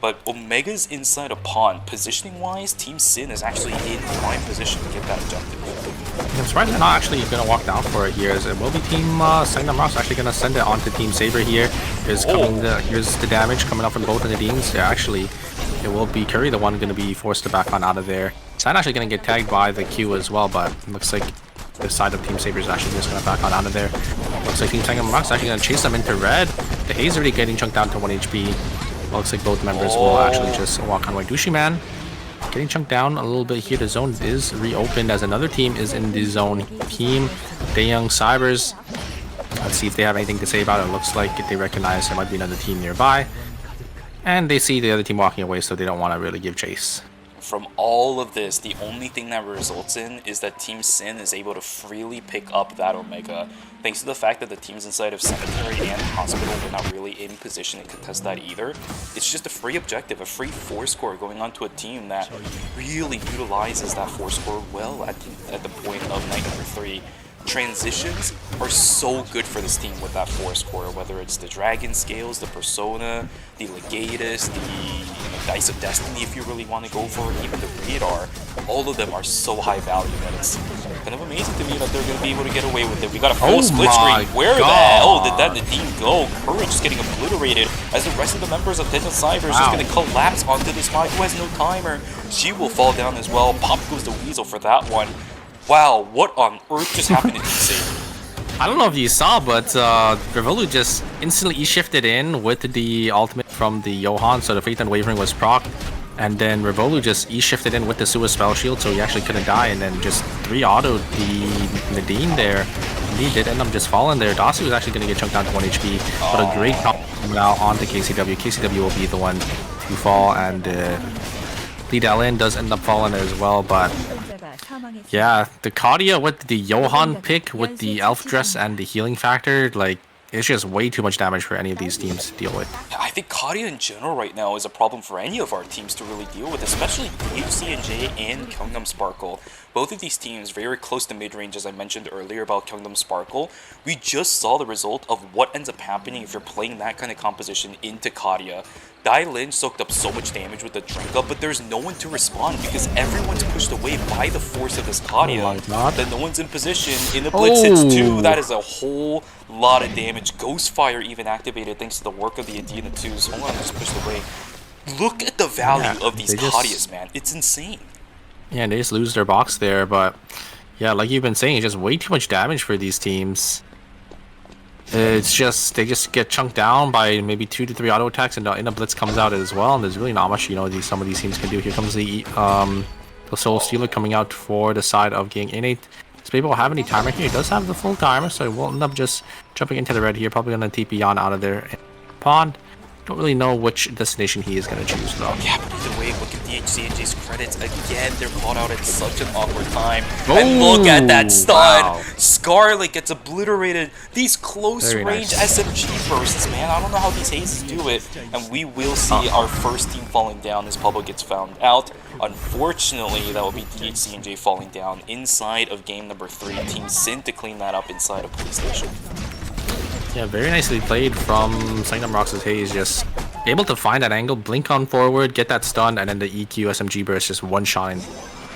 But Omega's inside a pond. Positioning wise, Team Sin is actually in prime position to get that objective. I'm surprised they're not actually going to walk down for it here, as it will be Team Songnam Rock's actually going to send it on to Team Saber here. Here's the damage coming up from both of the teams. Yeah, actually, it will be Curry, the one going to be forced to back on out of there. Sign actually going to get tagged by the Q as well, but it looks like the side of Team Saber is actually just going to back on out of there. Looks like Team Songnam Rock's actually going to chase them into red. The Haze already getting chunked down to 1 HP. Looks like both members will actually just walk on away. Douchey Man getting chunked down a little bit here. The zone is reopened as another team is in the zone. Team Daeyoung Cybers. Let's see if they have anything to say about it. It looks like they recognize there might be another team nearby. And they see the other team walking away, so they don't want to really give chase. From all of this, the only thing that results in is that Team Sin is able to freely pick up that Omega, thanks to the fact that the teams inside of Cemetery and Hospital were not really in position to contest that either. It's just a free objective, a free 4-score going on to a team that really utilizes that 4-score well at the point of night number 3. Transitions are so good for this team with that 4-score, whether it's the Dragon Scales, the Persona, the Legatus, the Dice of Destiny if you really want to go for it, even the Radar. All of them are so high value that it's kind of amazing to me that they're going to be able to get away with it. We got a full split screen. Where the hell did that Nadim go? Courage is getting obliterated as the rest of the members of Daeyoung Cybers is going to collapse onto this Mai who has no timer. She will fall down as well. Pop goes the Weasel for that one. Wow, what on earth just happened to DC? I don't know if you saw, but Revolu just instantly E-shifted in with the ultimate from the Johan, so the Faith Unwavering was proc. And then Revolu just E-shifted in with the Suicide Spell Shield, so he actually couldn't die, and then just 3-auto'd the Nadine there. And he did end up just falling there. Dasi was actually going to get chunked down to 1 HP, but a great combo now onto KCW. KCW will be the one to fall, and Lee Dalin does end up falling as well, but yeah, the Kadia with the Johan pick with the Elf Dress and the healing factor, like, it's just way too much damage for any of these teams to deal with. I think Kadia in general right now is a problem for any of our teams to really deal with, especially HCNJ and Gyeongnam Sparkle. Both of these teams very close to mid-range, as I mentioned earlier about Gyeongnam Sparkle. We just saw the result of what ends up happening if you're playing that kind of composition into Kadia. Dai Lin soaked up so much damage with the drink up, but there's no one to respond because everyone's pushed away by the force of this Kadia. Then no one's in position. In the Blitz hits 2, that is a whole lot of damage. Ghostfire even activated thanks to the work of the Adina 2s. Hold on, just pushed away. Look at the value of these Kadias, man. It's insane. Yeah, and they just lose their box there, but yeah, like you've been saying, it's just way too much damage for these teams. It's just, they just get chunked down by maybe 2 to 3 auto attacks, and the Blitz comes out as well, and there's really not much, you know, some of these teams can do. Here comes the Soul Stealer coming out for the side of Gang Innate. Does people have any timer here? He does have the full timer, so he will end up just jumping into the red here, probably going to TP on out of there. Pond. Don't really know which destination he is going to choose though. Yeah, but either way, look at the HCNJ's credits. Again, they're caught out at such an awkward time. And look at that stun! Wow. Scarlet gets obliterated. These close-range SMG bursts, man. I don't know how these hazes do it. And we will see our first team falling down as Pubbo gets found out. Unfortunately, that will be DHCNJ falling down inside of game number 3. Team Sin to clean that up inside of Police Station. Yeah, very nicely played from Sangnam Rox's Haze, just able to find that angle, blink on forward, get that stun, and then the EQ SMG burst just one-shotting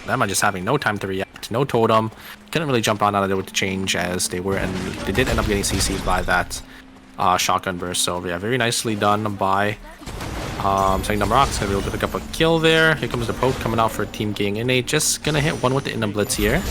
them. Just having no time to react, no totem, couldn't really jump on out of there with the change as they were, and they did end up getting CC'd by that shotgun burst. So yeah, very nicely done by Sangnam Rox. Gonna be able to pick up a kill there. Here comes the poke coming out for Team Gang Innate, just gonna hit one with the Inner Blitz here.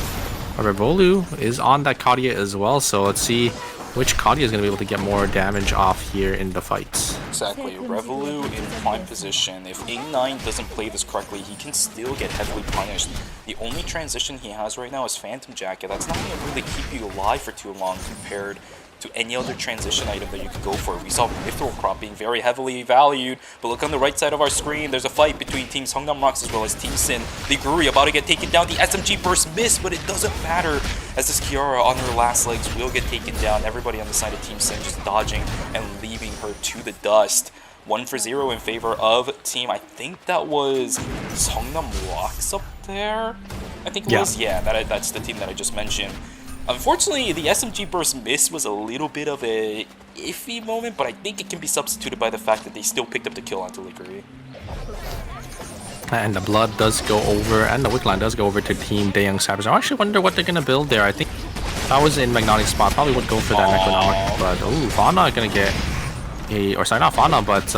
Revolu is on that Kadia as well, so let's see which Kadia is going to be able to get more damage off here in the fights. Exactly. Revolu in prime position. If A9 doesn't play this correctly, he can still get heavily punished. The only transition he has right now is Phantom Jacket. That's not going to really keep you alive for too long compared to any other transition item that you could go for. We saw Mithril Crop being very heavily valued, but look on the right side of our screen, there's a fight between Teams Hongnam Rox as well as Team Sin. The Guri about to get taken down, the SMG burst missed, but it doesn't matter as this Kiara on her last legs will get taken down. Everybody on the side of Team Sin just dodging and leaving her to the dust. 1-for-0 in favor of team, I think that was Hongnam Rox up there? I think it was, yeah, that's the team that I just mentioned. Unfortunately, the SMG burst miss was a little bit of a iffy moment, but I think it can be substituted by the fact that they still picked up the kill onto Likuri. And the blood does go over, and the wick line does go over to Team Daeyoung Cybers. I actually wonder what they're going to build there. I think if I was in Magnetic Spot, probably would go for that Necronomic, but Fauna going to get a, or sorry, not Fauna, but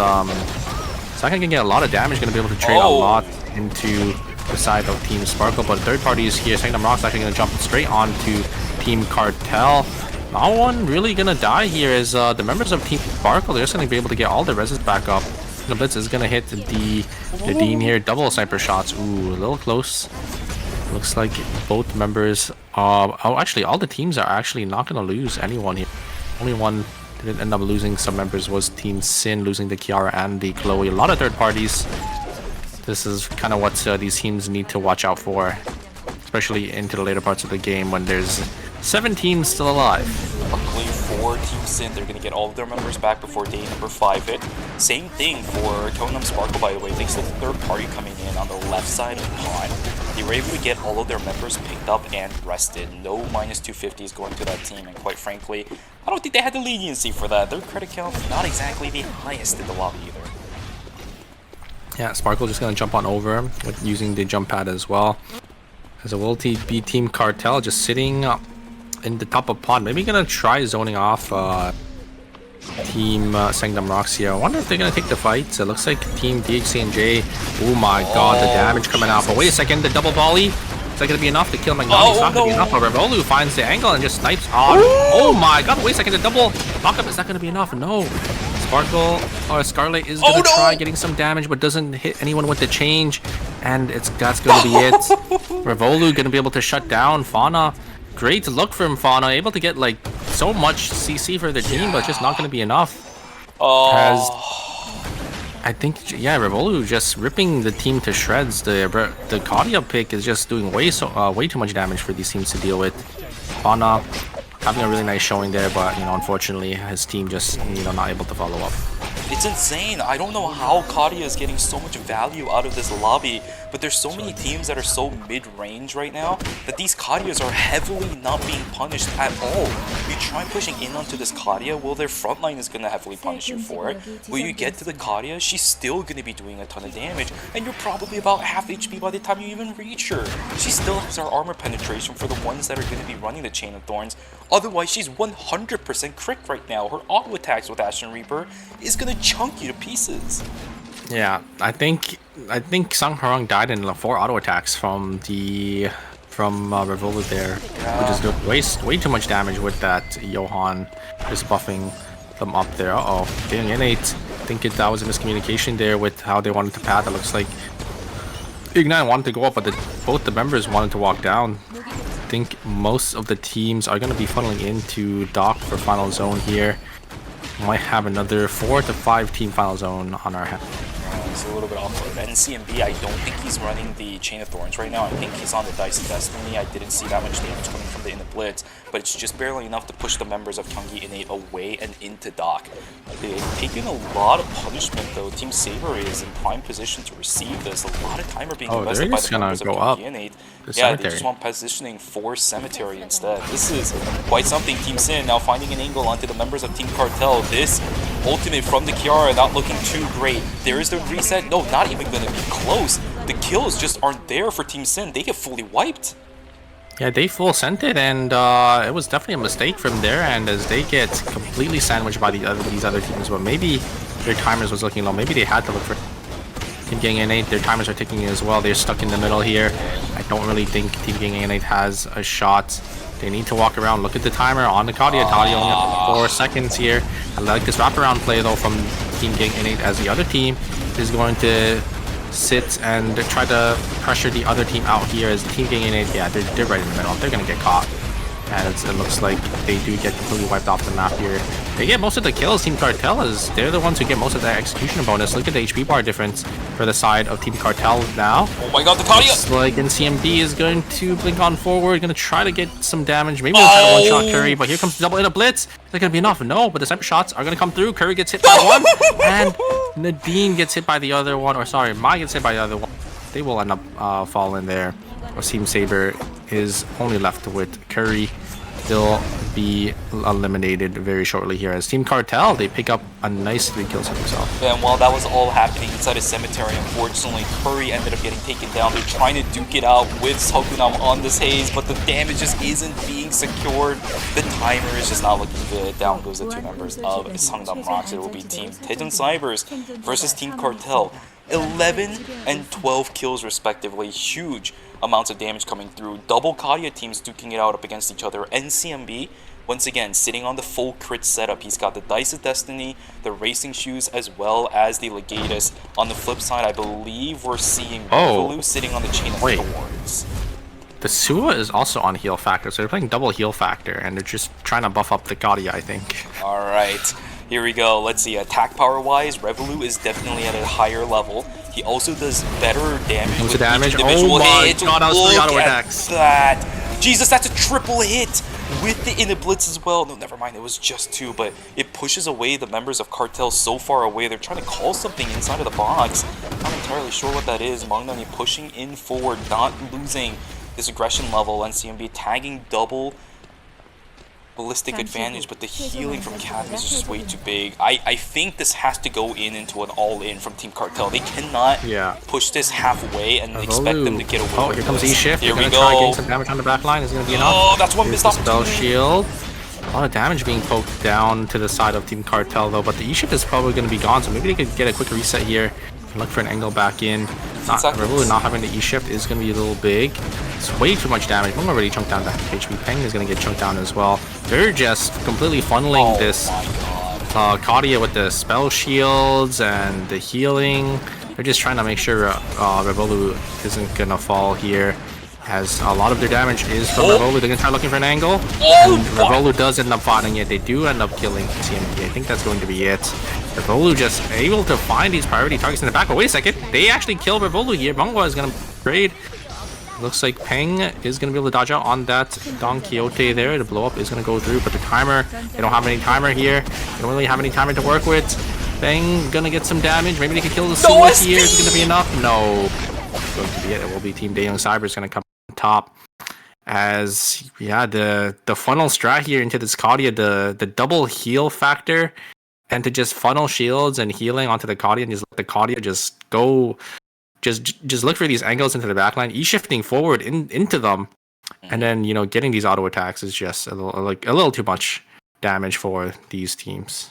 Second can get a lot of damage, going to be able to trade a lot into the side of Team Sparkle, but third party is here. Sangnam Rox actually going to jump straight onto Team Cartel. No one really going to die here as the members of Team Sparkle, they're just going to be able to get all their reses back up The blitz is gonna hit the Nadine here. Double sniper shots. Ooh, a little close. Looks like both members. Oh, actually, all the teams are actually not gonna lose anyone here. Only one didn't end up losing some members was Team Sin, losing the Kiara and the Chloe. A lot of third parties. This is kind of what these teams need to watch out for, especially into the later parts of the game when there's 7 teams still alive. Luckily for Team Sin, they're going to get all of their members back before day number 5 hit. Same thing for Tongnam Sparkle, by the way. Thanks to the third party coming in on the left side of the pond, they were able to get all of their members picked up and rested. No minus 250s going to that team, and quite frankly, I don't think they had the leniency for that. Their credit count, not exactly the highest in the lobby either. Yeah, Sparkle just gonna jump on over with using the jump pad as well. As a will be Team Cartel just sitting in the top of pond. Maybe gonna try zoning off Team Sangdam Rocks here. I wonder if they're gonna take the fight. It looks like Team DHC and J. Oh my god, the damage coming out. But wait a second, the double volley. Is that gonna be enough to kill Magnani? It's not gonna be enough. But Revolu finds the angle and just snipes on. Oh my god, wait a second, the double knockup is not gonna be enough. No. Sparkle or Scarlet is gonna try getting some damage, but doesn't hit anyone with the change, and that's gonna be it. Revolu gonna be able to shut down Fauna. Great look from Fauna, able to get like so much CC for the team, but just not gonna be enough. As I think, yeah, Revolu just ripping the team to shreds. The Kadia pick is just doing way too much damage for these teams to deal with. Fauna having a really nice showing there, but unfortunately his team just not able to follow up. It's insane. I don't know how Kadia is getting so much value out of this lobby, but there's so many teams that are so mid-range right now that these Kadias are heavily not being punished at all. You try pushing in onto this Kadia, well, their frontline is going to heavily punish you for it. When you get to the Kadia, she's still going to be doing a ton of damage, and you're probably about half HP by the time you even reach her. She still has her armor penetration for the ones that are going to be running the Chain of Thorns. Otherwise, she's 100% crit right now. Her auto attacks with Ashen Reaper is going to chunk you to pieces. Yeah, I think Sang Harang died in 4 auto attacks from Revolu there, which is doing way too much damage with that Johan just buffing them up there. Getting innate. I think that was a miscommunication there with how they wanted to path. It looks like Ignite wanted to go up, but both the members wanted to walk down. I think most of the teams are going to be funneling into Dock for final zone here. Might have another 4 to 5 team final zone on our hand. It's a little bit awkward. NCMB, I don't think he's running the Chain of Thorns right now. I think he's on the Dice of Destiny. I didn't see that much damage coming from the Inner Blitz, but it's just barely enough to push the members of Gyeonggi Innate away and into Dock. They've taken a lot of punishment though. Team Saber is in prime position to receive this. A lot of time are being invested by the members of Gyeonggi Innate. Yeah, they just want positioning for Cemetery instead. This is quite something. Team Sin now finding an angle onto the members of Team Cartel. This ultimate from the Kiara not looking too great. There is the reset. No, not even going to be close. The kills just aren't there for Team Sin. They get fully wiped. Yeah, they full sent it, and it was definitely a mistake from there. And as they get completely sandwiched by these other teams, but maybe their timers was looking low. Maybe they had to look for Team Gang Innate. Their timers are ticking as well. They're stuck in the middle here. I don't really think Team Gang Innate has a shot. They need to walk around. Look at the timer on the Kadia. Kadia only have 4 seconds here. I like this wraparound play though from Team Gang Innate, as the other team is going to sit and try to pressure the other team out here. As Team Gang Innate, yeah, they're right in the middle. They're gonna get caught. And it looks like they do get completely wiped off the map here. They get most of the kills. Team Cartel is they're the ones who get most of that execution bonus. Look at the HP bar difference for the side of Team Cartel now. Oh my god, the Kadia! Looks like NCMB is going to blink on forward, going to try to get some damage. Maybe they'll try to one-shot Curry, but here comes the double in a blitz. Is that going to be enough? No, but the sniper shots are going to come through. Curry gets hit by one, and Nadine gets hit by the other one. Or sorry, Mai gets hit by the other one. They will end up falling there. Or Team Saber is only left with Curry. They'll be eliminated very shortly here as Team Cartel, they pick up a nice 3 kills for themselves. Yeah, and while that was all happening inside a Cemetery, unfortunately, Curry ended up getting taken down. They're trying to duke it out with Sokunam on this haze, but the damage just isn't being secured. The timer is just not looking good. Down goes the 2 members of Sangdam Rocks. It will be Team Taejeon Cybers versus Team Cartel. 11 and 12 kills respectively. Huge amounts of damage coming through. Double Kadia teams duking it out up against each other. NCMB, Once again, sitting on the full crit setup. He's got the Dice of Destiny, the Racing Shoes, as well as the Legatus. On the flip side, I believe we're seeing Revolu sitting on the Chain of Thorns. The Sua is also on heal factor, so they're playing double heal factor, and they're just trying to buff up the Gaudi, I think. Alright, here we go. Let's see, attack power-wise, Revolu is definitely at a higher level. He also does better damage with each individual hit. God, that was 3 auto attacks. That. Jesus, that's a triple hit with the inner blitz as well. No, never mind, it was just 2, but it pushes away the members of Cartel so far away. They're trying to call something inside of the box. Not entirely sure what that is. Magnani pushing in forward, not losing this aggression level. NCMB tagging double ballistic advantage, but the healing from Cadmus is just way too big. I think this has to go into an all-in from Team Cartel. They cannot push this halfway and expect them to get away. Oh, here comes E-Shift. Here we go. Try getting some damage on the back line. Is going to be enough. Oh, that's one missed opportunity. opportunity. Spell shield. A lot of damage being poked down to the side of Team Cartel though, but the E-Shift is probably going to be gone, so maybe they could get a quick reset here and look for an angle back in. Really not having the E-Shift is going to be a little big. It's way too much damage. I'm already chunked down that HP. Peng is going to get chunked down as well. They're just completely funneling this Kadia with the spell shields and the healing. They're just trying to make sure Revolu isn't going to fall here, as a lot of their damage is from Revolu. They're going to try looking for an angle. And Revolu does end up fighting it. They do end up killing CMP. I think that's going to be it. Revolu just able to find these priority targets in the back. But wait a second. They actually kill Revolu here. Bangwa is going to trade. Looks like Peng is going to be able to dodge out on that Don Quixote there. The blow up is going to go through, but the timer, they don't have any timer here. They don't really have any timer to work with. Peng going to get some damage. Maybe they can kill the Sua here. Is it going to be enough? No. It's going to be it. It will be Team Daeyoung Cyber is going to come top. As, yeah, the funnel strat here into this Kadia, the double heal factor, and to just funnel shields and healing onto the Kadia and just let the Kadia just go. Just look for these angles into the backline, E-shifting forward into them, and then, you know, getting these auto attacks is just a little too much damage for these teams.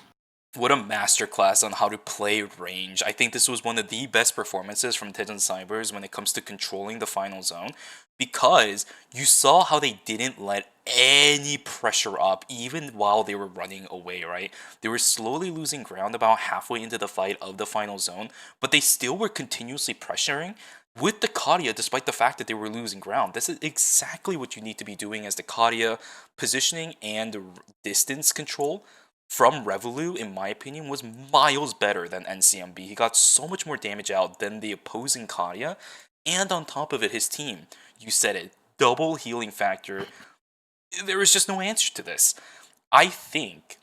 What a masterclass on how to play range. I think this was one of the best performances from Daejeon Cybers when it comes to controlling the final zone, because you saw how they didn't let any pressure up even while they were running away, right? They were slowly losing ground about halfway into the fight of the final zone, but they still were continuously pressuring with the Kadia despite the fact that they were losing ground. This is exactly what you need to be doing as the Kadia. Positioning and distance control from Revolu, in my opinion, was miles better than NCMB. He got so much more damage out than the opposing Kadia, and on top of it, his team. You said it, double healing factor. There is just no answer to this. I think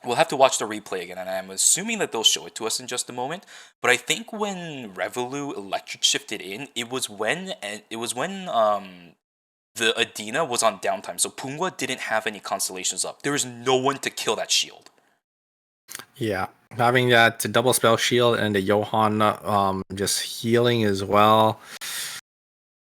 we'll have to watch the replay again, and I'm assuming that they'll show it to us in just a moment. But I think when Revolu electric shifted in, it was when the Adina was on downtime, so Pungwa didn't have any constellations up. There was no one to kill that shield. Yeah, having that double spell shield and the Johan just healing as well.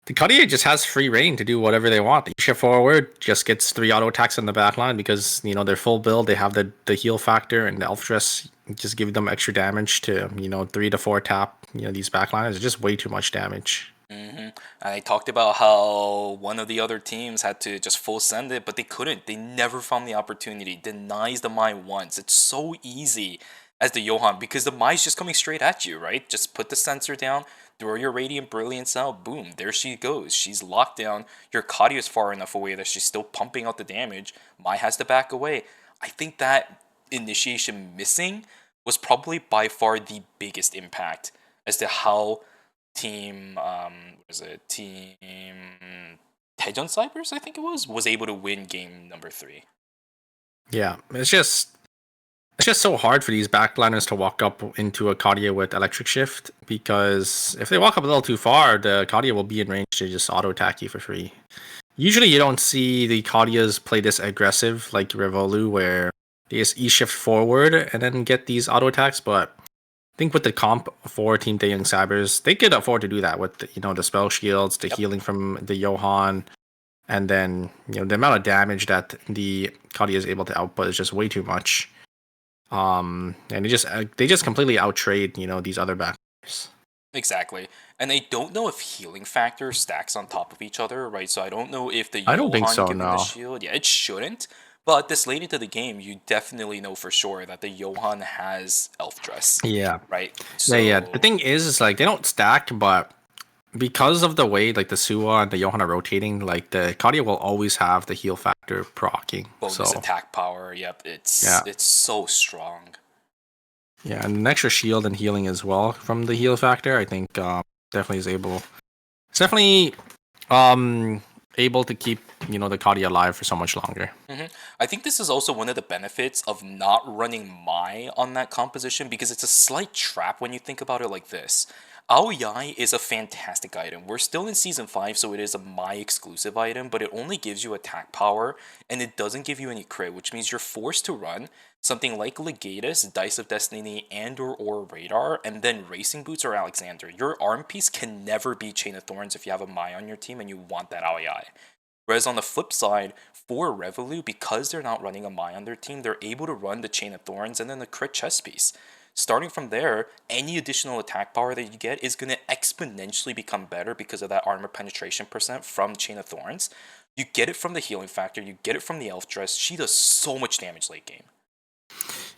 The Kadia just has free reign to do whatever they want. The shift forward just gets 3 auto attacks on the back line because, you know, they're full build. They have the heal factor, and the Elf Dress just give them extra damage to, you know, 3 to 4 tap. You know, these backliners are just way too much damage. I talked about how one of the other teams had to just full send it, but they couldn't. They never found the opportunity. Denies the Mai once. It's so easy as the Johan because the Mai's just coming straight at you, right? Just put the sensor down, throw your Radiant Brilliance out, boom, there she goes. She's locked down. Your Kadia is far enough away that she's still pumping out the damage. Mai has to back away. I think that initiation missing was probably by far the biggest impact as to how Team Daejeon Cybers, I think it was able to win game number 3. Yeah, it's just so hard for these backliners to walk up into a Kadia with electric shift, because if they walk up a little too far, the Kadia will be in range to just auto attack you for free. Usually you don't see the Kadias play this aggressive like Revolu, where they just E-shift forward and then get these auto attacks, but I think with the comp for Team Daejeon Cybers, they could afford to do that with the, you know, the spell shields, the healing from the Johan, and then, you know, the amount of damage that the Kadia is able to output is just way too much. And they just completely outtrade, you know, these other backers. Exactly, and I don't know if healing factor stacks on top of each other, right? So I don't know if the Johan given the shield, yeah, it shouldn't. But this late into the game, you definitely know for sure that the Johan has Elf Dress, Yeah. right? Yeah. The thing is like they don't stack, but because of the way like the Suwa and the Johan are rotating, like the Kadia will always have the heal factor proccing. bonus So attack power. Yep, yeah. it's so strong. Yeah, and an extra shield and healing as well from the heal factor, I think definitely is able. It's definitely able to keep the Kadia alive for so much longer. I think this is also one of the benefits of not running Mai on that composition because it's a slight trap when you think about it like this. Aoyai is a fantastic item. We're still in Season 5, so it is a Mai exclusive item, but it only gives you attack power, and it doesn't give you any crit, which means you're forced to run something like Legatus, Dice of Destiny, and or Radar, and then Racing Boots or Alexander. Your arm piece can never be Chain of Thorns if you have a Mai on your team and you want that Aoyai. Whereas on the flip side, for Revolut, because they're not running a Mai on their team, they're able to run the Chain of Thorns and then the crit chest piece. Starting from there, any additional attack power that you get is going to exponentially become better because of that armor penetration percent from Chain of Thorns. You get it from the healing factor, you get it from the Elf Dress. She does so much damage late game.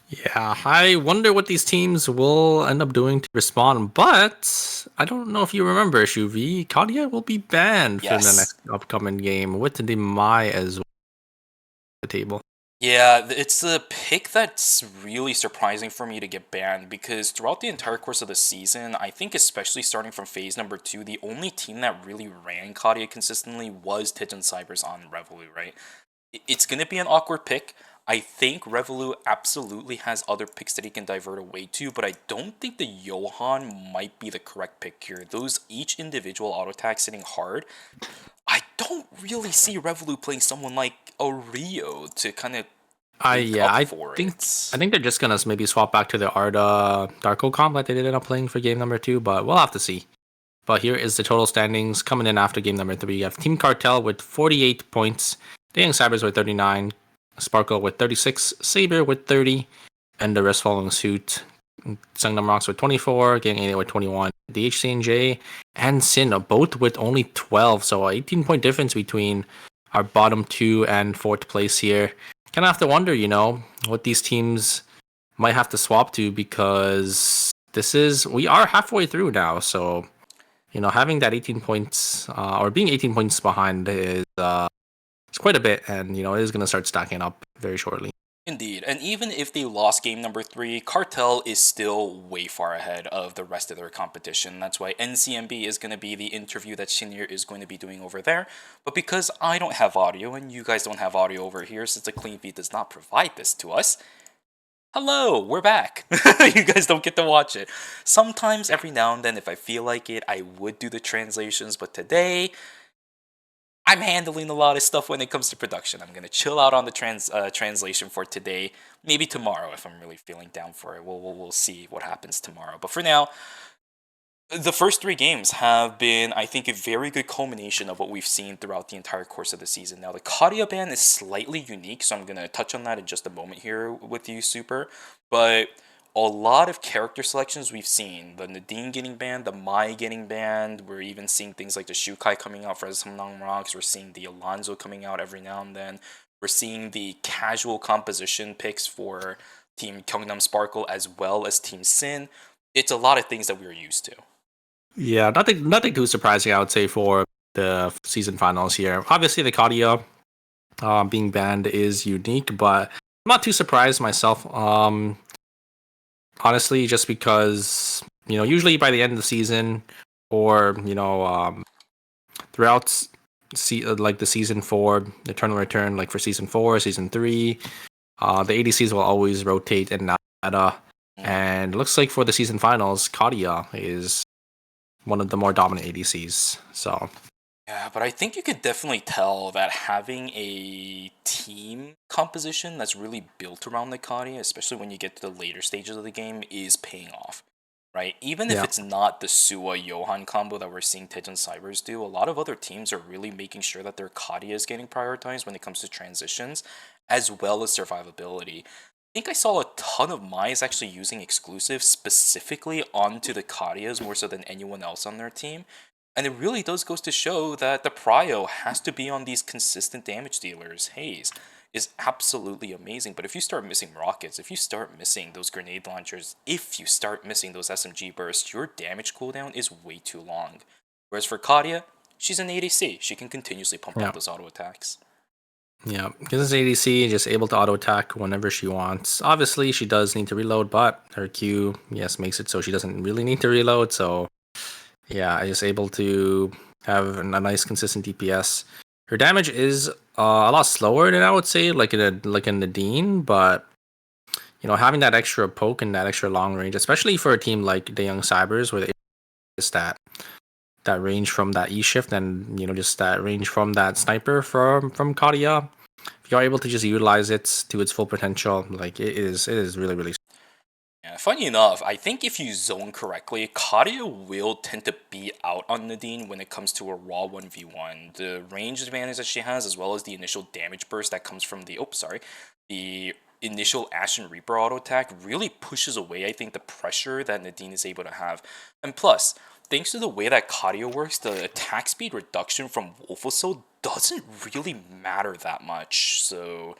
Yeah, I wonder what these teams will end up doing to respond, but I don't know if you remember, Shuvi, Kadia will be banned for the Yes. next upcoming game with the Mai as well on the table. Yeah, it's a pick that's really surprising for me to get banned because throughout the entire course of the season, I think especially starting from phase number 2, the only team that really ran Kadia consistently was Titan Cybers on Revolut, right? It's going to be an awkward pick. I think Revolut absolutely has other picks that he can divert away to, but I don't think the Johan might be the correct pick here. Those each individual auto attacks hitting hard. I don't really see Revolut playing someone like a Rio to kind of I for think it. I think they're just gonna maybe swap back to the Arda Darko comp that they did end up playing for game number 2, but we'll have to see. But here is the total standings coming in after game number 3. You have Team Cartel with 48 points, the Young Cybers with 39, Sparkle with 36, Saber with 30, and the rest following suit. Sangnam Rocks with 24, Gang 88 with 21, DHCNJ and Sin both with only 12, so a 18-point difference between our bottom 2 and 4th place here. Kind of have to wonder, what these teams might have to swap to because we are halfway through now, so having that 18 points or being 18 points behind is it's quite a bit, and it is going to start stacking up very shortly. Indeed, and even if they lost game number 3, Cartel is still way far ahead of the rest of their competition. That's why NCMB is going to be the interview that Shinir is going to be doing over there. But because I don't have audio and you guys don't have audio over here, since the Clean Feed does not provide this to us, hello, we're back. You guys don't get to watch it. Sometimes, every now and then, if I feel like it, I would do the translations, but today I'm handling a lot of stuff when it comes to production. I'm gonna chill out on the translation for today. Maybe tomorrow if I'm really feeling down for it. We'll see what happens tomorrow. But for now, the first 3 games have been, I think, a very good culmination of what we've seen throughout the entire course of the season. Now, the Kadia ban is slightly unique, so I'm gonna touch on that in just a moment here with you, Super. But a lot of character selections we've seen. The Nadine getting banned, the Mai getting banned. We're even seeing things like the Shukai coming out for Samnang Rocks. We're seeing the Alonzo coming out every now and then. We're seeing the casual composition picks for Team Gyeongnam Sparkle as well as Team Sin. It's a lot of things that we're used to. Yeah, nothing too surprising, I would say, for the season finals here. Obviously, the Kadia being banned is unique, but I'm not too surprised myself. Honestly, just because usually by the end of the season, or throughout like the season 4 Eternal Return, like for season 4, season 3, the ADCs will always rotate in meta, and it looks like for the season finals, Kadia is one of the more dominant ADCs. So yeah, but I think you could definitely tell that having a team composition that's really built around the Kadia, especially when you get to the later stages of the game, is paying off, right? Even if it's not the Suwa-Johan combo that we're seeing Titan Cybers do, a lot of other teams are really making sure that their Kadia is getting prioritized when it comes to transitions, as well as survivability. I think I saw a ton of Mai's actually using exclusives specifically onto the Kadias more so than anyone else on their team. And it really does goes to show that the prio has to be on these consistent damage dealers. Haze, is absolutely amazing. But if you start missing rockets, if you start missing those grenade launchers, if you start missing those SMG bursts, your damage cooldown is way too long. Whereas for Kadia, she's an ADC. She can continuously pump Yeah. out those auto attacks. Yeah, because it's ADC, just able to auto attack whenever she wants. Obviously, she does need to reload, but her Q, yes, makes it so she doesn't really need to reload. So, yeah, just able to have a nice consistent DPS. Her damage is a lot slower than I would say, like in Nadine, but having that extra poke and that extra long range, especially for a team like the Young Cybers, where they just that range from that E shift and just that range from that sniper from Kadia. If you're able to just utilize it to its full potential, like it is really really. Yeah, funny enough, I think if you zone correctly, Kadia will tend to beat out on Nadine when it comes to a raw 1v1. The range advantage that she has, as well as the initial damage burst that comes from the initial Ashen Reaper auto attack really pushes away, I think, the pressure that Nadine is able to have. And plus, thanks to the way that Kadia works, the attack speed reduction from Wolfosol doesn't really matter that much. So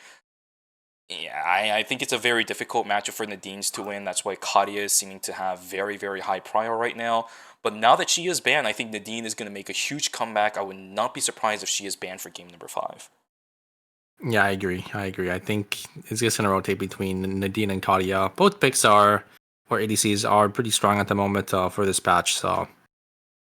yeah, I think it's a very difficult matchup for Nadine's to win. That's why Kadia is seeming to have very, very high prior right now. But now that she is banned, I think Nadine is going to make a huge comeback. I would not be surprised if she is banned for game number 5. Yeah, I agree. I think it's just gonna rotate between Nadine and Kadia. Both picks or ADCs are pretty strong at the moment for this patch. So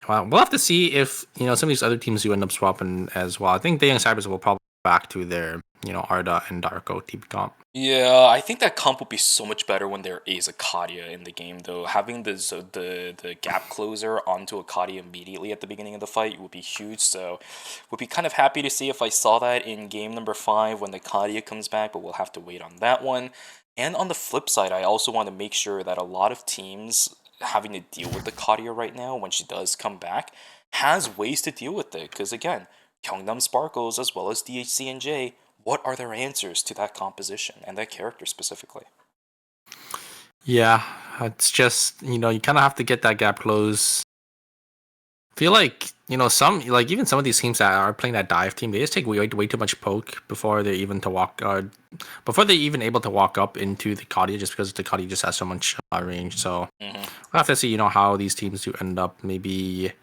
we'll have to see if some of these other teams do end up swapping as well. I think the Young Cybers will probably go back to their Arda and Darko team comp. Yeah, I think that comp would be so much better when there is a Kadia in the game, though. Having the gap closer onto a Kadia immediately at the beginning of the fight would be huge, so would be kind of happy to see if I saw that in game number 5 when the Kadia comes back, but we'll have to wait on that one. And on the flip side, I also want to make sure that a lot of teams having to deal with the Kadia right now when she does come back has ways to deal with it, because again, Gyeongnam Sparkles as well as DHC&J, what are their answers to that composition and that character specifically? Yeah, it's just you kind of have to get that gap close. I feel like some even some of these teams that are playing that dive team, they just take way too much poke before they're even able to walk up into the Kadia, just because the Kadia just has so much range. So we'll have to see how these teams do end up maybe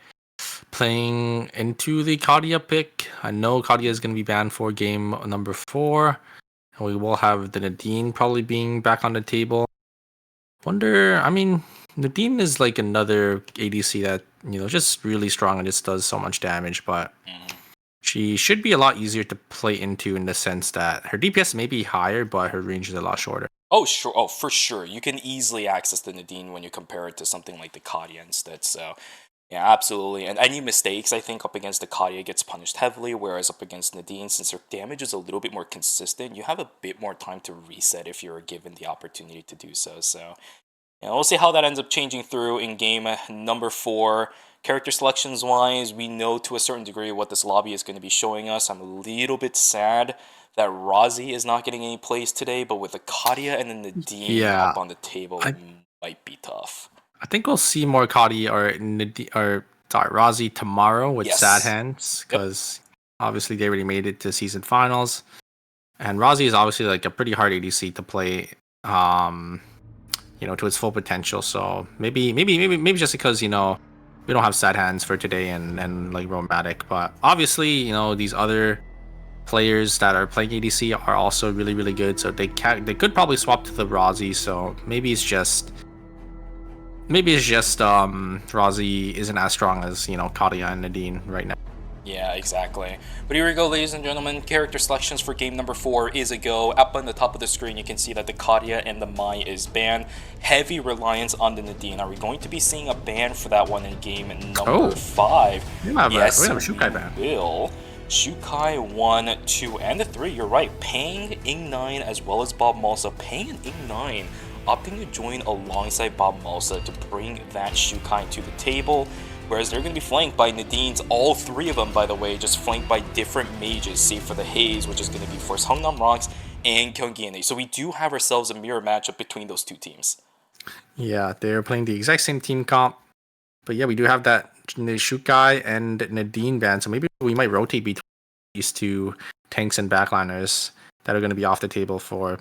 playing into the Kadia pick. I know Kadia is going to be banned for game number 4. And we will have the Nadine probably being back on the table. Nadine is like another ADC that, just really strong and just does so much damage, but she should be a lot easier to play into in the sense that her DPS may be higher, but her range is a lot shorter. Oh, sure. Oh, for sure. You can easily access the Nadine when you compare it to something like the Kadia instead, so yeah, absolutely. And any mistakes, I think, up against the Kadia gets punished heavily, whereas up against Nadine, since her damage is a little bit more consistent, you have a bit more time to reset if you're given the opportunity to do so. So, yeah, we'll see how that ends up changing through in game number 4. Character selections wise, we know to a certain degree what this lobby is going to be showing us. I'm a little bit sad that Rozzy is not getting any plays today, but with the Kadia and the Nadine up on the table, it might be tough. I think we'll see more Kadia or Rozzy tomorrow with Sad Hands, because obviously they already made it to season finals, and Rozzy is obviously like a pretty hard ADC to play, to its full potential. So maybe just because we don't have Sad Hands for today and like Romantic, but obviously these other players that are playing ADC are also really really good. So they could probably swap to the Rozzy. So maybe it's just Rozzy isn't as strong as Kadia and Nadine right now. Yeah, exactly. But here we go, ladies and gentlemen. Character selections for game number 4 is a go. Up on the top of the screen, you can see that the Kadia and the Mai is banned. Heavy reliance on the Nadine. Are we going to be seeing a ban for that one in game number 5? Yes, we have a Shukai ban. Will. Shukai 1, 2, and the 3. You're right. Pang, Ing9, as well as Bob Malsa. Pang and Ing9 opting to join alongside Bob Malsa to bring that Shukai to the table. Whereas they're going to be flanked by Nadine's, all 3 of them, by the way, just flanked by different mages, save for the Haze, which is going to be Force Hungnam Rocks and Kyunggi. So we do have ourselves a mirror matchup between those 2 teams. Yeah, they're playing the exact same team comp. But yeah, we do have that Shukai and Nadine ban, so maybe we might rotate between these 2 tanks and backliners that are going to be off the table for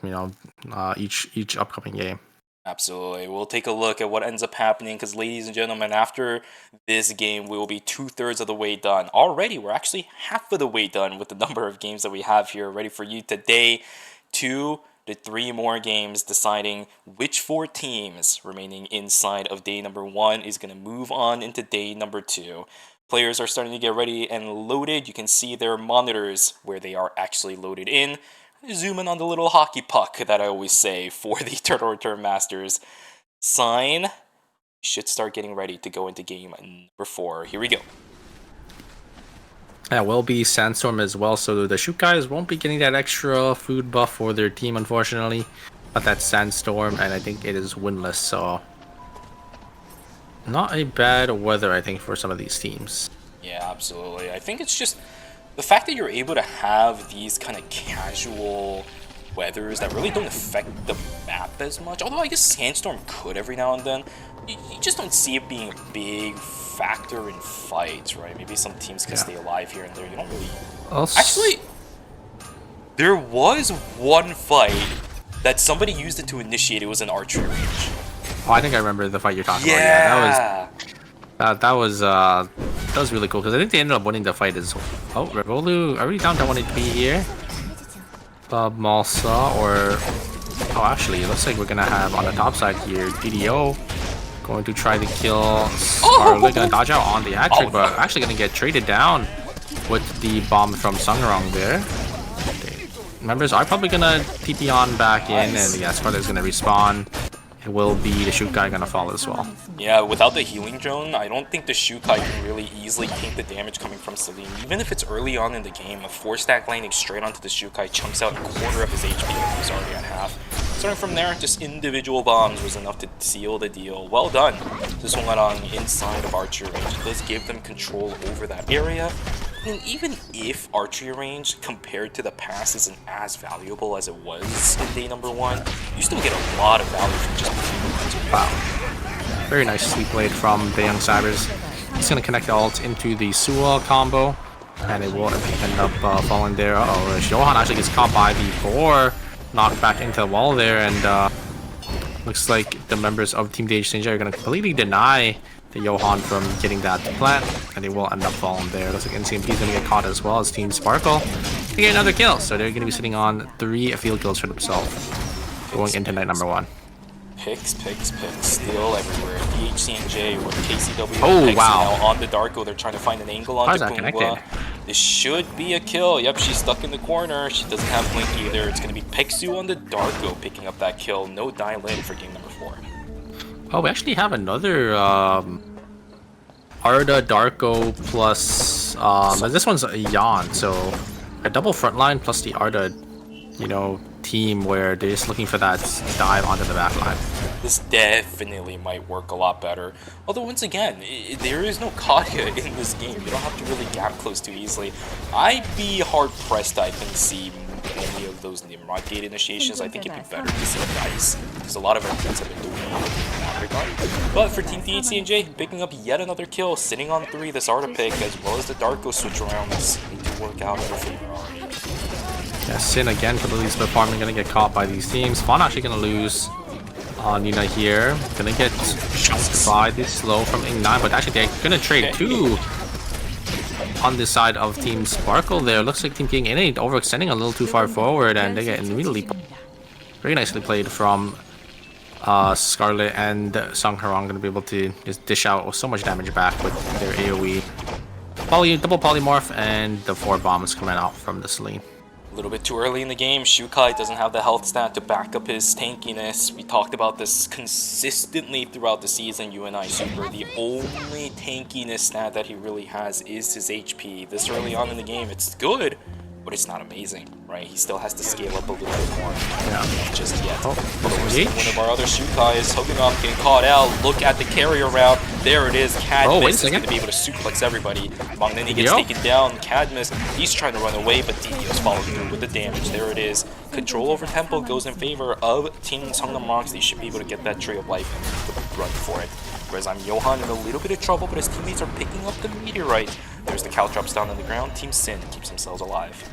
each upcoming game. Absolutely. We'll take a look at what ends up happening because, ladies and gentlemen, after this game, we will be 2/3 of the way done. Already, we're actually half of the way done with the number of games that we have here ready for you today. 2 to 3 more games deciding which 4 teams remaining inside of day number 1 is going to move on into day number 2. Players are starting to get ready and loaded. You can see their monitors where they are actually loaded in. Zoom in on the little hockey puck that I always say for the Turtle Return Masters. Sign should start getting ready to go into game number 4. Here we go. Yeah, will be Sandstorm as well, so the Shoot guys won't be getting that extra food buff for their team, unfortunately. But that's Sandstorm, and I think it is winless, so not a bad weather, I think, for some of these teams. Yeah, absolutely. I think it's just the fact that you're able to have these kind of casual weathers that really don't affect the map as much. Although I guess Sandstorm could every now and then. You just don't see it being a big factor in fights, right? Maybe some teams can stay alive here and there. You don't really... Actually, there was one fight that somebody used it to initiate. It was an archery range. Oh, I think I remember the fight you're talking about. Yeah, that was really cool because I think they ended up winning the fight as well. Oh, Revolu already down to 1 HP here. Malsa or... Oh, actually, it looks like we're going to have on the top side here, DDO going to try to kill Scarlet. Going to dodge out on the hat trick, but actually going to get traded down with the bomb from Sungrong there. Members are probably going to TP on back in, and yeah, Scarlet is going to respawn. It will be the Shoot guy going to fall as well. Yeah, without the healing drone, I don't think the Shoot guy can really easily tank the damage coming from Celine. Even if it's early on in the game, a 4-stack landing straight onto the Shoot guy chunks out a quarter of his HP and he's already at half. Starting from there, just individual bombs was enough to seal the deal. Well done. This one went on inside of archery range. It does give them control over that area. And even if archery range compared to the past isn't as valuable as it was in day number 1, you still get a lot of value from just being wow. Very nicely played from the Young Sabers. He's going to connect the ult into the Suwa combo, and it will end up falling there. Uh-oh, Johan actually gets caught by the 4, knocked back into the wall there, and looks like the members of Team DHCNJ are going to completely deny the Johan from getting that plant, and they will end up falling there. Looks like NCMP is going to get caught as well as Team Sparkle to get another kill, so they're going to be sitting on 3 field kills for themselves going into night number 1. Picks, still everywhere. DHCNJ or KCW. Oh, wow. Now on the Darko, they're trying to find an angle on Kungwa. This should be a kill. Yep, she's stuck in the corner. She doesn't have Blink either. It's going to be Pixu on the Darko picking up that kill. No dial-in for game number 4. Oh, we actually have another Arda Darko plus this one's a Yan, so a double frontline plus the Arda, team where they're just looking for that dive onto the back line. This definitely might work a lot better. Although once again, there is no Katya in this game. You don't have to really gap close too easily. I'd be hard pressed, I think, see any of those Nimrod gate initiations. I think it'd be better to see Dice, because a lot of our teams have been doing it in that regard. But for Team DHCNJ, picking up yet another kill, sitting on 3, this Arda pick, as well as the Darko switch arounds need to work out in their favor. Yeah, Sin again for the least performing, gonna get caught by these teams. Fawn actually gonna lose on Nina here. Gonna get chunked by this slow from Ing9, but actually they're gonna trade 2 on this side of Team Sparkle there. Looks like Team King Innate overextending a little too far forward, and they get immediately very nicely played from Scarlet, and Song Harong gonna be able to just dish out so much damage back with their AoE. Double polymorph, and the 4 bombs coming out from the Celine. A little bit too early in the game. Shukai doesn't have the health stat to back up his tankiness. We talked about this consistently throughout the season, UNI Super. The only tankiness stat that he really has is his HP. This early on in the game, it's good, but it's not amazing, right? He still has to scale up a little bit more. Yeah. Just yet. One of our other Shukai is hooking up, getting caught out. Look at the carrier route. There it is. Cadmus is going to be able to suplex everybody. Magnani gets taken down. Cadmus, he's trying to run away, but DDO's following through with the damage. There it is. Control over tempo goes in favor of Team Songnam Rocks. They should be able to get that Tree of Life and run for it. Whereas I'm Johan in a little bit of trouble, but his teammates are picking up the meteorite. There's the Caltrops down on the ground. Team Sin keeps themselves alive.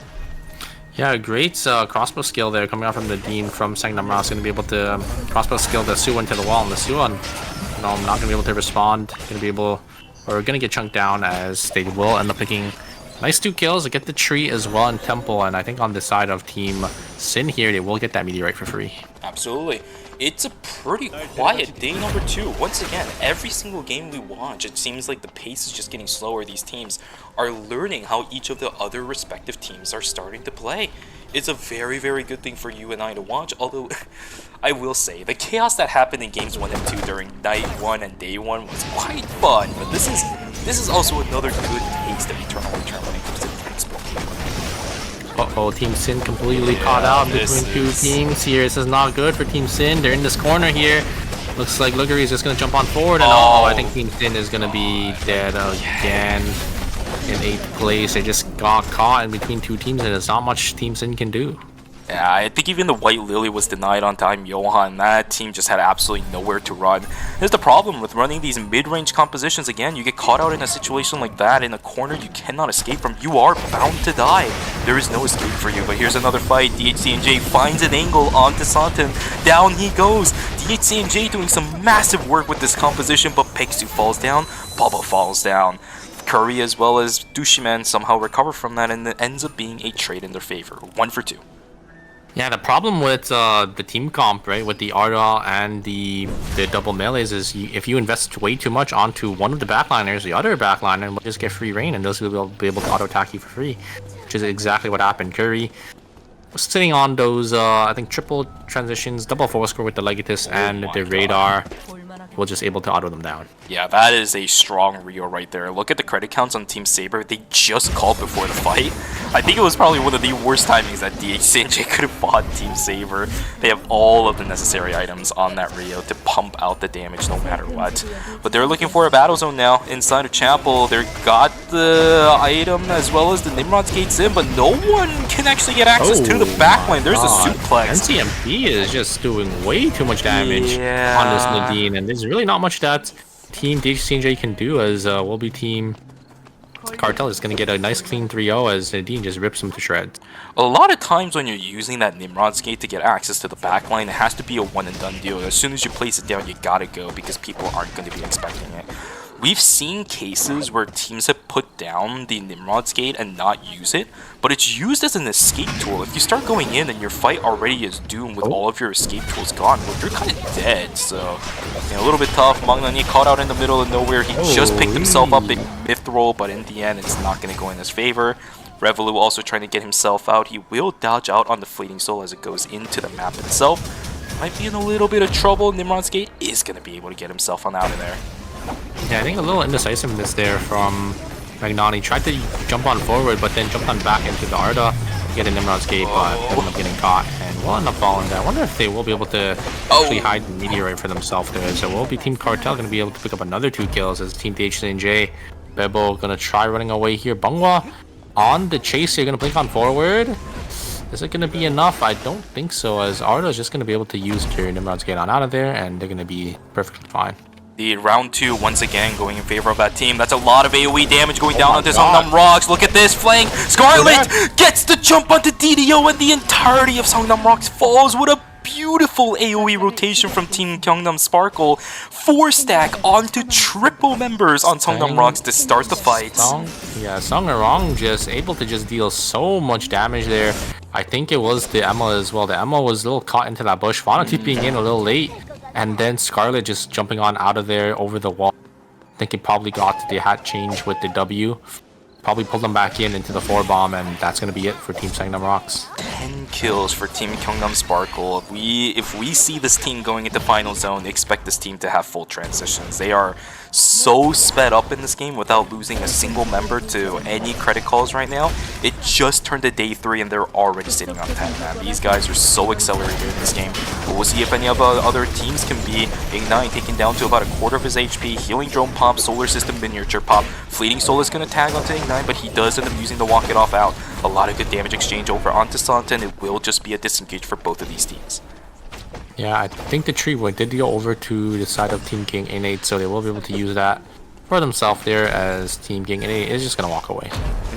Yeah, great crossbow skill there coming out from the Dean from Sangnam Ross. Going to be able to crossbow skill the Suwon to the wall, and the Suwon, not going to be able to respond. Going to be able, or going to get chunked down as they will end up picking nice 2 kills to get the tree as well in Temple. And I think on the side of Team Sin here, they will get that meteorite for free. Absolutely. It's a pretty quiet day number 2. Once again, every single game we watch, it seems like the pace is just getting slower. These teams are learning how each of the other respective teams are starting to play. It's a very, very good thing for you and I to watch, although I will say, the chaos that happened in games 1 and 2 during night 1 and day 1 was quite fun, but this is also another good taste of Eternal Return when it comes to Principal. Uh-oh, Team Sin completely caught out between 2 teams here. This is not good for Team Sin. They're in this corner here. Looks like Lookery is just going to jump on forward. And I think Team Sin is going to be dead again in 8th place. They just got caught in between 2 teams, and there's not much Team Sin can do. Yeah, I think even the White Lily was denied on time. Johan, that team just had absolutely nowhere to run. Here's the problem with running these mid-range compositions. Again, you get caught out in a situation like that in a corner you cannot escape from. You are bound to die. There is no escape for you. But here's another fight. DHC&J finds an angle onto Santen. Down he goes. DHC&J doing some massive work with this composition, but Peksu falls down. Bubba falls down. Curry as well as Dushiman somehow recover from that, and it ends up being a trade in their favor. 1 for 2. Yeah, the problem with the team comp, right, with the Arda and the double melees is if you invest way too much onto one of the backliners, the other backliner will just get free reign, and those will be able to auto attack you for free, which is exactly what happened. Curry was sitting on those, I think, triple transitions, double forward score with the Legatus and the Radar. We're just able to auto them down. Yeah, that is a strong Rio right there. Look at the credit counts on Team Saber. They just called before the fight. I think it was probably one of the worst timings that DHC&J could have fought Team Saber. They have all of the necessary items on that Rio to pump out the damage no matter what. But they're looking for a battle zone now inside of Chapel. They've got the item as well as the Nimrod's Gates in, but no one can actually get access to the backline. There's a suplex. NCMP is just doing way too much damage on this Nadine, and there's really not much that Team DHC&J can do, as will be Team Cartel is going to get a nice clean 3-0 as Nadine just rips him to shreds. A lot of times when you're using that Nimrod's Gate to get access to the backline, it has to be a one and done deal. As soon as you place it down, you gotta go because people aren't going to be expecting it. We've seen cases where teams have put down the Nimrod's Gate and not use it, but it's used as an escape tool. If you start going in and your fight already is doomed with all of your escape tools gone, well, you're kind of dead. So, a little bit tough. Mangnani caught out in the middle of nowhere. He just picked himself up in Mithril, but in the end, it's not going to go in his favor. Revolu also trying to get himself out. He will dodge out on the Fleeting Soul as it goes into the map itself. Might be in a little bit of trouble. Nimrod's Gate is going to be able to get himself on out of there. Yeah, I think a little indecisiveness there from Magnani. Tried to jump on forward, but then jumped on back into the Arda to get a Nimrod's Gate, but ended up getting caught and will end up falling there. I wonder if they will be able to actually hide the meteorite for themselves there. So will be Team Cartel going to be able to pick up another 2 kills as Team DHC&J. Bebo going to try running away here. Bangwa on the chase here, going to blink on forward. Is it going to be enough? I don't think so, as Arda is just going to be able to use their Nimrod's Gate on out of there, and they're going to be perfectly fine. The round 2 once again going in favor of that team. That's a lot of AoE damage going down onto Songnam Rocks. Look at this flank. Scarlet gets the jump onto DDO, and the entirety of Songnam Rocks falls. What a beautiful AoE rotation from Team Gyeongnam Sparkle. 4-stack onto triple members on Songnam Rocks to start the fight. Songnam just able to just deal so much damage there. I think it was the Emma as well. The Emma was a little caught into that bush. Fauna being in a little late. And then Scarlet just jumping on out of there over the wall. I think he probably got the hat change with the W. Probably pulled them back in into the 4-bomb, and that's going to be it for Team Sangnam Rocks. 10 kills for Team Gyeongnam Sparkle. If we see this team going into Final Zone, expect this team to have full transitions. They are so sped up in this game without losing a single member to any credit calls right now. It just turned to day 3 and they're already sitting on 10, man. These guys are so accelerated in this game. But we'll see if any of the other teams can be. Ignite taken down to about a quarter of his HP. Healing Drone pop, Solar System miniature pop. Fleeting Soul is going to tag onto Ignite, but he does end up using the Walk It Off out. A lot of good damage exchange over onto Santen. It will just be a disengage for both of these teams. Yeah, I think the tree went did go over to the side of Team King Innate, so they will be able to use that for themselves there, as Team King Innate is just going to walk away.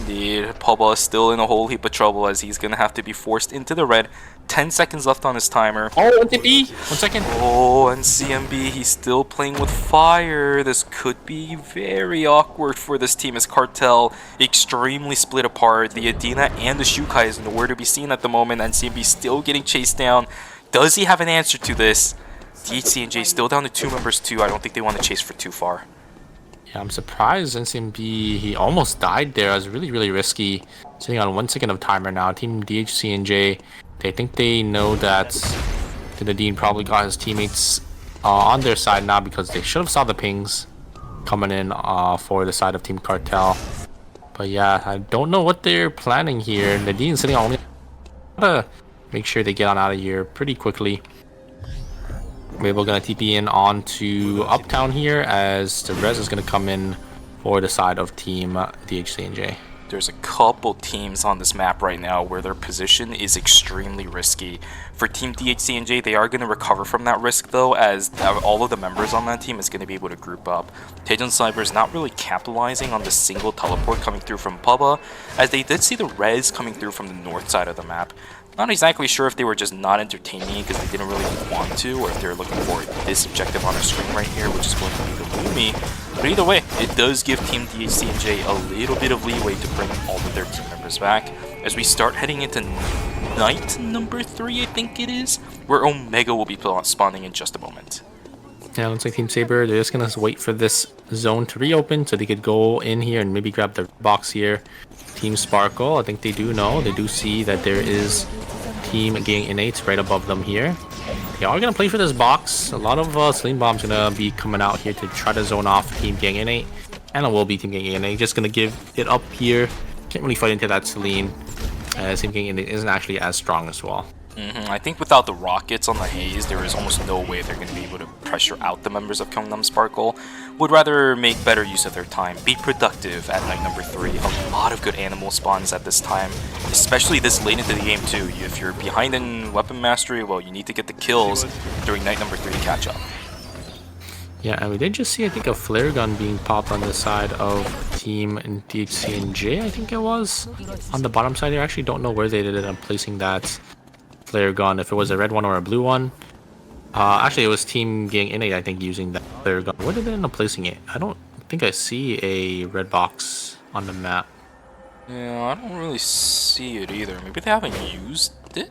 indeed. Pubba is still in a whole heap of trouble as he's going to have to be forced into the red. 10 seconds left on his timer. Oh, NCB! 1 second. Oh, and CMB, he's still playing with fire. This could be very awkward for this team as Cartel extremely split apart. The Adina and the Shukai is nowhere to be seen at the moment, and CMB still getting chased down. Does he have an answer to this? DHC&J still down to 2 members too. I don't think they want to chase for too far. Yeah, I'm surprised NCMB, he almost died there. It was really, really risky. Sitting on 1 second of timer now. Team DHC&J, they think they know that the Nadine probably got his teammates on their side now because they should have saw the pings coming in for the side of Team Cartel. But yeah, I don't know what they're planning here. Nadine's sitting on only... Gotta make sure they get on out of here pretty quickly. We're gonna TP in onto Uptown here as the res is gonna come in for the side of Team DHC&J. There's a couple teams on this map right now where their position is extremely risky. For Team DHC&J, they are going to recover from that risk though, as all of the members on that team is going to be able to group up. Taejeon Cyber is not really capitalizing on the single teleport coming through from Pubba, as they did see the res coming through from the north side of the map. Not exactly sure if they were just not entertaining because they didn't really want to, or if they're looking for this objective on the screen right here, which is going to be the Lumi. But either way, it does give Team DHC&J a little bit of leeway to bring all of their team members back as we start heading into night number 3, I think it is, where Omega will be spawning in just a moment. Yeah, looks like Team Saber, they're just gonna wait for this zone to reopen so they could go in here and maybe grab the box here. Team Sparkle, I think they do know, they do see that there is Team Gang Innate right above them here. They are gonna play for this box. A lot of Celine Bomb's gonna be coming out here to try to zone off Team Gang Innate, and it will be Team Gang Innate. Just gonna give it up here. Can't really fight into that Celine, as Team Gang Innate isn't actually as strong as well. I think without the rockets on the haze, there is almost no way they're going to be able to pressure out the members of Gangnam Sparkle. Would rather make better use of their time, be productive at night number 3. A lot of good animal spawns at this time, especially this late into the game too. If you're behind in weapon mastery, well, you need to get the kills during night number 3 to catch up. Yeah, and we did just see, I think, a flare gun being popped on the side of Team DHC&J, I think it was. On the bottom side here, I actually don't know where they did it. I'm placing that flare gun, if it was a red one or a blue one. Actually, it was Team Gang Innate, I think, using that flare gun. Where did they end up placing it? I don't think I see a red box on the map. Yeah, I don't really see it either. Maybe they haven't used it?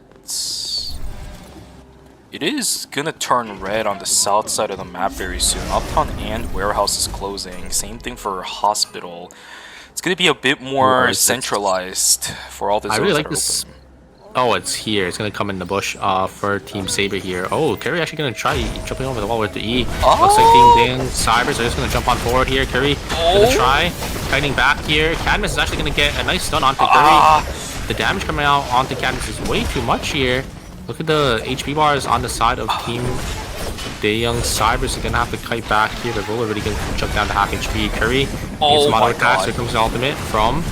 It is gonna turn red on the south side of the map very soon. Uptown and Warehouse is closing. Same thing for Hospital. It's gonna be a bit more centralized for all the zones. I really like that are this. open. Oh, it's here. It's gonna come in the bush for Team Saber here. Oh, Curry actually gonna try jumping over the wall with the E. Oh! Looks like Team Dang Cybers are just gonna jump on forward here. Curry gonna try fighting back here. Cadmus is actually gonna get a nice stun onto Curry. The damage coming out onto Cadmus is way too much here. Look at the HP bars on the side of Team Daeyoung Cybers. Are gonna have to kite back here. The roller really gonna jump down to half HP. Curry needs some auto attacks. Here comes the ultimate from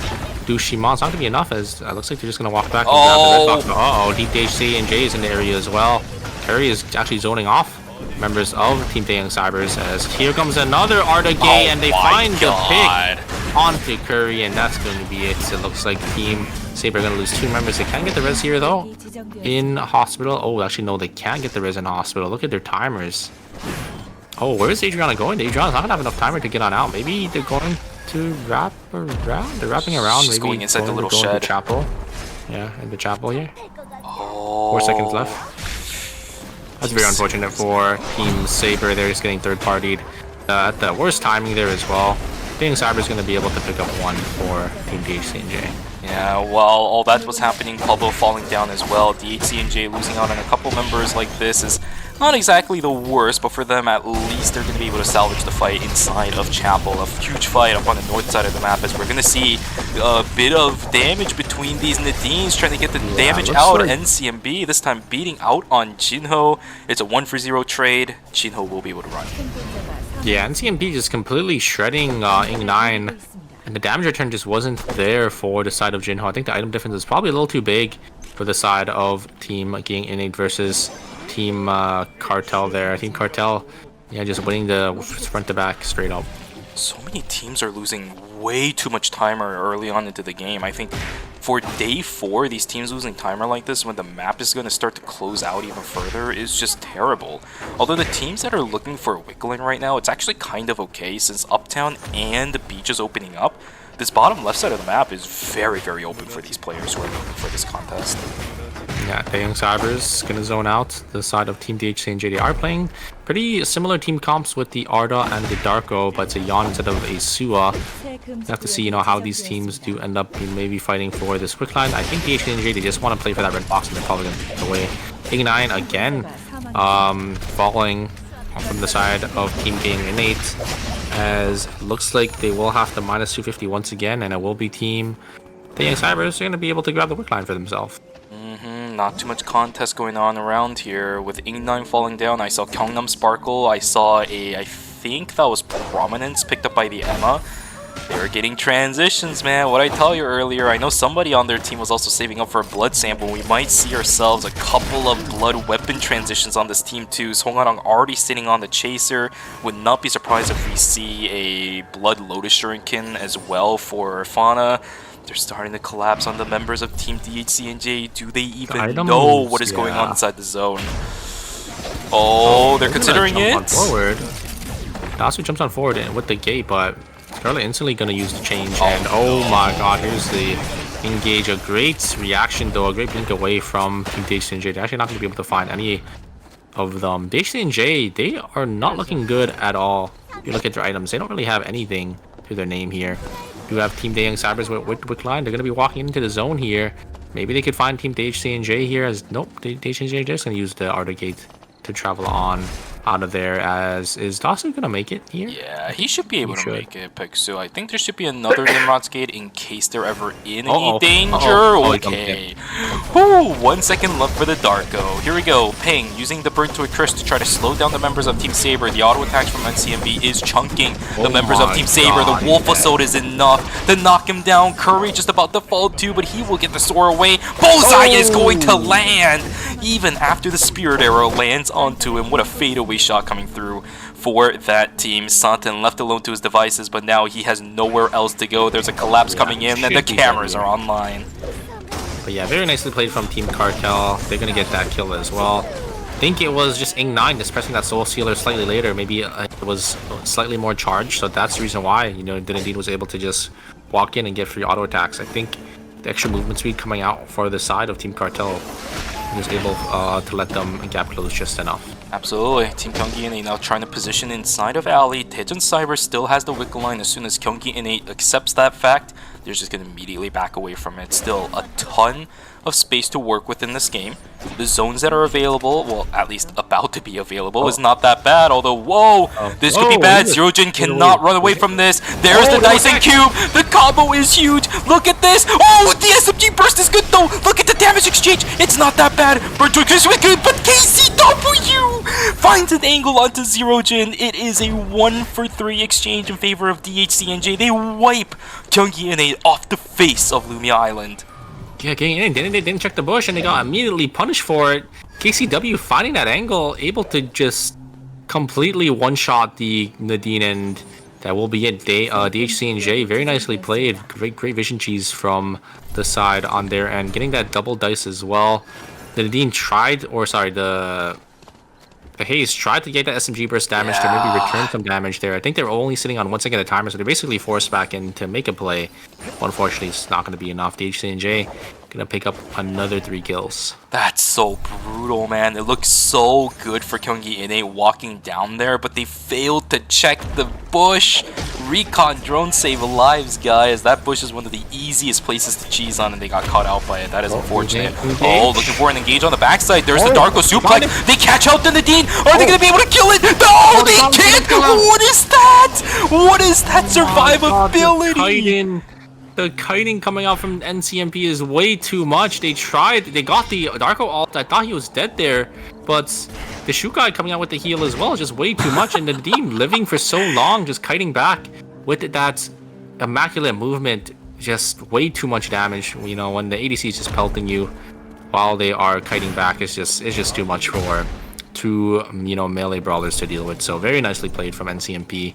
Dushima. It's not gonna be enough, as it looks like they're just gonna walk back and grab the red box. Uh-oh, Deep DHC&J is in the area as well. Curry is actually zoning off members of Team Daeyoung Cybers, as here comes another Arda Gay, and they find the pick onto Curry, and that's going to be it. It looks like Team Saber are gonna lose 2 members. They can get the res here though in Hospital. Oh, actually no, they can't get the res in Hospital. Look at their timers. Oh, where is Adriana going? Adriana's not gonna have enough timer to get on out. Maybe they're going to wrap around. They're wrapping around. She's maybe going inside the little shed. In the chapel. Yeah, in the chapel here. Oh. 4 seconds left. That's very unfortunate for Team Saber. They're just getting third-partied at the worst timing there as well. I think Cyber is going to be able to pick up 1 for Team DHC&J. Yeah, while all that was happening, Pablo falling down as well. DHC&J losing out on a couple members like this is not exactly the worst, but for them at least they're going to be able to salvage the fight inside of Chapel. A huge fight up on the north side of the map, as we're going to see a bit of damage between these Nadines trying to get the damage out. Like NCMB this time beating out on Jinho. It's a 1-for-0 trade. Jinho will be able to run. Yeah, NCMB just completely shredding Ing9. And the damage return just wasn't there for the side of Jinho. I think the item difference is probably a little too big for the side of Team Gang Innate versus Team Cartel there. I think Cartel, yeah, just winning the front to back straight up. So many teams are losing way too much timer early on into the game. I think for day 4, these teams losing timer like this when the map is going to start to close out even further is just terrible. Although the teams that are looking for Wickling right now, it's actually kind of okay since Uptown and the beach is opening up. This bottom left side of the map is very, very open for these players who are looking for this contest. Yeah, Taeyong Cybers gonna zone out the side of Team DHC and JD are playing pretty similar team comps with the Arda and the Darko, but it's a Yon instead of a Sua. You have to see, you know, how these teams do end up maybe fighting for this quick line. I think DHC and JD just want to play for that red box and they're probably gonna take it away. Ignite again, falling from the side of Team Gang Innate, as it looks like they will have to minus 250 once again, and it will be Team Taeyong Cybers are gonna be able to grab the quick line for themselves. Not too much contest going on around here. With Ing9 falling down, I saw Gyeongnam Sparkle. I saw I think that was Prominence picked up by the Emma. They were getting transitions, man. What I tell you earlier, I know somebody on their team was also saving up for a blood sample. We might see ourselves a couple of blood weapon transitions on this team too. Song Han already sitting on the chaser. Would not be surprised if we see a blood Lotus Shuriken as well for Fauna. They're starting to collapse on the members of Team DHC and J. Do they even know what is going on inside the zone? Oh, they're considering it. On forward. Dasu jumps on forward and with the gate, but Scarlet instantly gonna use the change. And oh my god, here's the engage. A great reaction though, a great blink away from Team DHC and J. They're actually not gonna be able to find any of them. DHC and J, they are not looking good at all. If you look at their items, they don't really have anything to their name here. You have Team Taeyong Cybers with Wickline. They're going to be walking into the zone here. Maybe they could find Team DHC and J here as... Nope, DHC and J are just going to use the Arda Gate to travel on out of there. As is Dasu going to make it here? Yeah, he should be able to make it, Peksu. I think there should be another Nimrod's Gate in case they're ever in any danger. Okay. Whew, 1 second left for the Darko. Here we go. Ping using the Burn to a Curse to try to slow down the members of Team Saber. The auto attacks from NCMB is chunking the members of Team Saber. The Wolf Assault is enough to knock him down. Curry just about to fall too, but he will get the soar away. Bullseye is going to land even after the Spirit Arrow lands onto him. What a fadeaway shot coming through for that team. Santen left alone to his devices, but now he has nowhere else to go. There's a collapse coming in, and the cameras are online. But yeah, very nicely played from Team Cartel. They're gonna get that kill as well. I think it was just Ing9 just pressing that Soul Sealer slightly later. Maybe it was slightly more charged, so that's the reason why, you know, Dinadine was able to just walk in and get free auto attacks. I think the extra movement speed coming out for the side of Team Cartel was able to let them gap close just enough. Absolutely. Team Gyeonggi Innate now trying to position inside of Alley. Taejun Cyber still has the Wickle line. As soon as Gyeonggi Innate accepts that fact, they're just going to immediately back away from it. Still a ton of space to work with in this game. The zones that are available, well, at least about to be available, is not that bad. Although, whoa, this could be bad. Zerojin cannot run away from this. There's the Dyson Cube. The combo is huge. Look at this. Oh, the SMG burst is good though. Look at the damage exchange. It's not that bad. But KCW finds an angle onto Zerojin. It is a 1-for-3 exchange in favor of DHC and J. They wipe Gyeonggi Innate off the face of Lumia Island. Yeah, getting in, they didn't check the bush and they got immediately punished for it. KCW finding that angle, able to just completely one-shot the Nadine, and that will be it. DHC and J, very nicely played. Great vision cheese from the side on their end, getting that double dice as well. The Nadine tried, or sorry, the Haze tried to get that SMG burst damage to maybe return some damage there. I think they were only sitting on 1 second at a time, so they're basically forced back in to make a play. But unfortunately, it's not going to be enough. DHC and J gonna pick up another 3 kills. That's so brutal, man. It looks so good for Gyeonggi Innate walking down there, but they failed to check the bush. Recon drone save lives, guys. That bush is one of the easiest places to cheese on, and they got caught out by it. That is unfortunate. Oh, looking for an engage on the backside. There's the Darko suplex. They catch out the Nadine. Are they gonna be able to kill it? No, they can't. What is that? What is that survivability? The kiting coming out from NCMP is way too much. They got the Darko ult. I thought he was dead there, but the Shukai coming out with the heal as well is just way too much. And the Nadine living for so long, just kiting back with that immaculate movement, just way too much damage. You know, when the ADC is just pelting you while they are kiting back, it's just too much for two melee brawlers to deal with. So very nicely played from NCMP.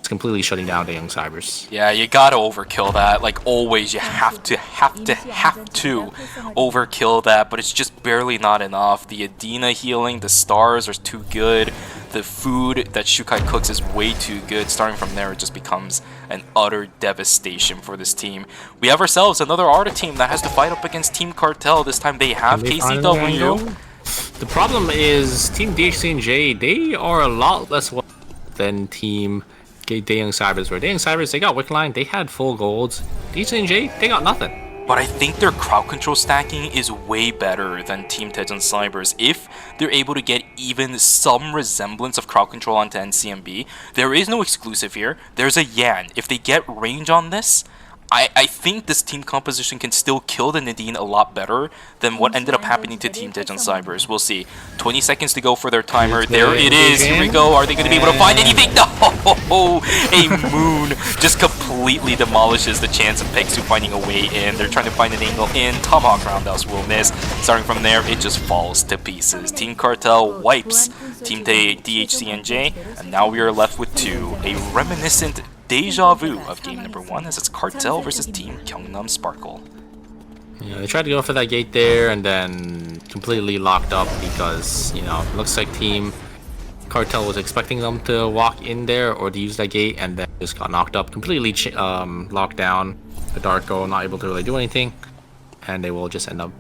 it's completely shutting down the Young Cybers. Yeah, you gotta overkill that. Like always, you have to overkill that, but it's just barely not enough. The Adina healing, the stars are too good. The food that Shukai cooks is way too good. Starting from there, it just becomes an utter devastation for this team. We have ourselves another Arda team that has to fight up against Team Cartel. This time they have KCW. The problem is Team DHCNJ, they are a lot less well than Team Young Cybers were. Young Cybers, they got Wickline, they had full golds. DHCNJ, they got nothing. But I think their crowd control stacking is way better than Team Tejan Cybers. If they're able to get even some resemblance of crowd control onto NCMB, there is no exclusive here. There's a Yan. If they get range on this, I think this team composition can still kill the Nadine a lot better than what ended up happening to Team Tejan Cybers. We'll see. 20 seconds to go for their timer. There it is. Here we go. Are they going to be able to find anything? No! A moon just completely demolishes the chance of Pegsu finding a way in. They're trying to find an angle in. Tomahawk Roundhouse will miss. Starting from there, it just falls to pieces. Team Cartel wipes Team DHCNJ, and now we are left with two. A reminiscent deja vu of game number 1 as it's Cartel versus Team Gyeongnam Sparkle. Yeah, they tried to go for that gate there and then completely locked up because, you know, it looks like Team Cartel was expecting them to walk in there or to use that gate and then just got knocked up, completely locked down. The Darko not able to really do anything, and they will just end up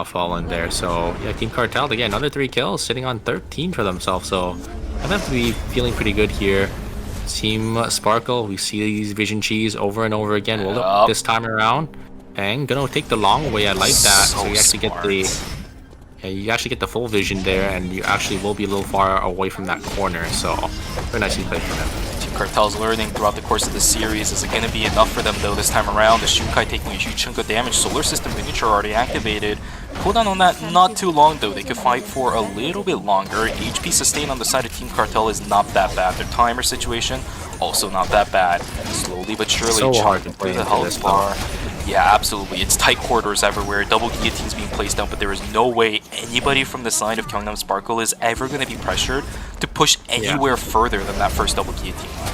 falling there. So yeah, Team Cartel, they get another 3 kills, sitting on 13 for themselves. So I have to be feeling pretty good here. Team Sparkle, we see these vision cheese over and over again. Well, look, this time around, and gonna take the long way. I like that. So you actually get the full vision there, and you actually will be a little far away from that corner. So very nicely played for them. Team Cartel's learning throughout the course of the series. Is it going to be enough for them though this time around? The Shukai taking a huge chunk of damage. Solar System Miniature already activated. Cooldown on that not too long though. They could fight for a little bit longer. HP sustain on the side of Team Cartel is not that bad. Their timer situation also not that bad. Slowly but surely so hard to play through the health bar. Yeah, absolutely. It's tight quarters everywhere. Double guillotines being placed down, but there is no way anybody from the side of Gyeongnam Sparkle is ever going to be pressured to push anywhere further than that first double guillotine line.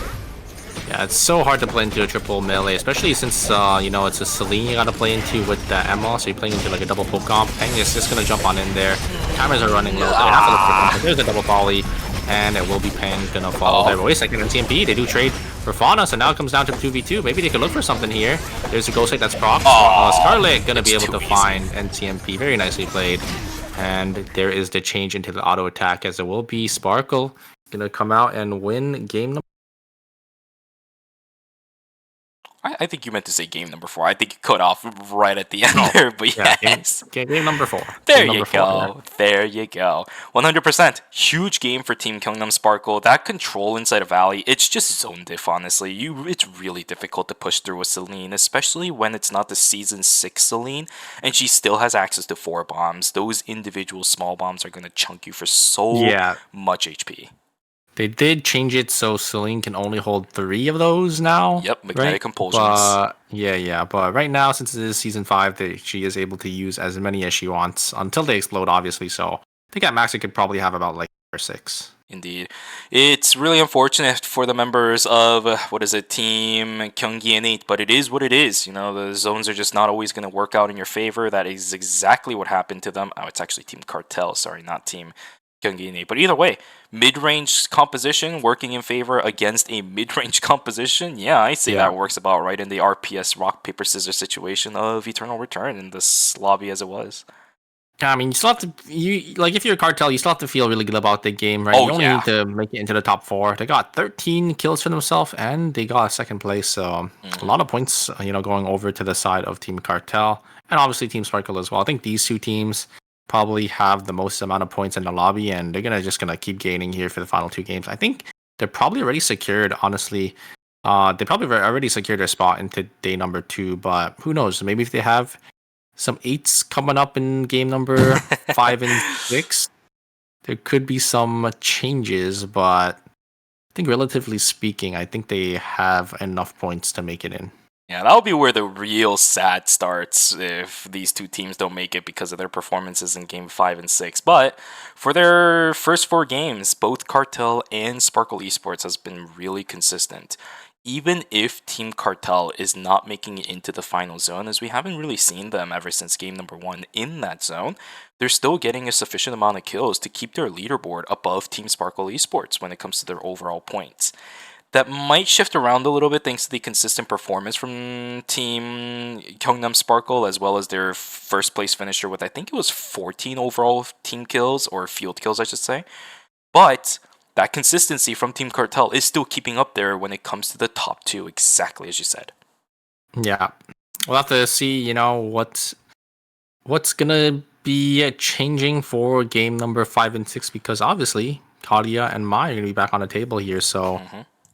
Yeah, it's so hard to play into a triple melee, especially since, you know, it's a Celine you gotta play into with the Emma, so you're playing into like a double poke comp. Peng is just gonna jump on in there. Cameras are running low, so they have to look for them. There's a double volley, and it will be Peng gonna follow there. But wait a second, TMP, they do trade for Fauna, so now it comes down to 2v2. Maybe they could look for something here. There's a Ghost Light that's proc. Scarlet gonna be able to find NCMP. Very nicely played. And there is the change into the auto attack, as it will be Sparkle gonna come out and win game number. I think you meant to say game number 4. I think you cut off right at the end there, but yes. Game number 4. There you go. There you go. 100%. Huge game for Team Gyeongnam Sparkle. That control inside of Valley, it's just zone diff, honestly. It's really difficult to push through with Celine, especially when it's not the Season 6 Celine, and she still has access to 4 bombs. Those individual small bombs are going to chunk you for so much HP. They did change it so Celine can only hold 3 of those now. Yep, magnetic compulsions. But right now, since it is Season 5, she is able to use as many as she wants until they explode, obviously. So I think at max it could probably have about like 5 or 6. Indeed. It's really unfortunate for the members of, Team Gyeonggi and 8, but it is what it is. You know, the zones are just not always going to work out in your favor. That is exactly what happened to them. Oh, it's actually Team Cartel, sorry, not Team Gyeonggi. But either way, mid-range composition working in favor against a mid-range composition. Yeah, I say that works about right in the RPS rock paper scissors situation of Eternal Return in this lobby as it was. Yeah, I mean, you still have to. If you're a Cartel, you still have to feel really good about the game, right? You only need to make it into the top 4. They got 13 kills for themselves, and they got 2nd place. So a lot of points, going over to the side of Team Cartel, and obviously Team Sparkle as well. I think these 2 teams probably have the most amount of points in the lobby, and they're just gonna keep gaining here for the final 2 games. I think they're probably already secured, honestly. They probably already secured their spot into day number 2, but who knows? Maybe if they have some 8s coming up in game number 5 and 6, there could be some changes, but I think relatively speaking, I think they have enough points to make it in. Yeah, that'll be where the real sad starts if these two teams don't make it because of their performances in Game 5 and 6. But for their first 4 games, both Cartel and Sparkle Esports has been really consistent. Even if Team Cartel is not making it into the final zone, as we haven't really seen them ever since game number 1 in that zone, they're still getting a sufficient amount of kills to keep their leaderboard above Team Sparkle Esports when it comes to their overall points. That might shift around a little bit thanks to the consistent performance from Team Gyeongnam Sparkle, as well as their first place finisher with, I think it was 14 overall team kills, or field kills I should say. But that consistency from Team Cartel is still keeping up there when it comes to the top 2, exactly as you said. Yeah, we'll have to see, what's gonna be changing for game number 5 and 6, because obviously Kalia and Mai are gonna be back on the table here, so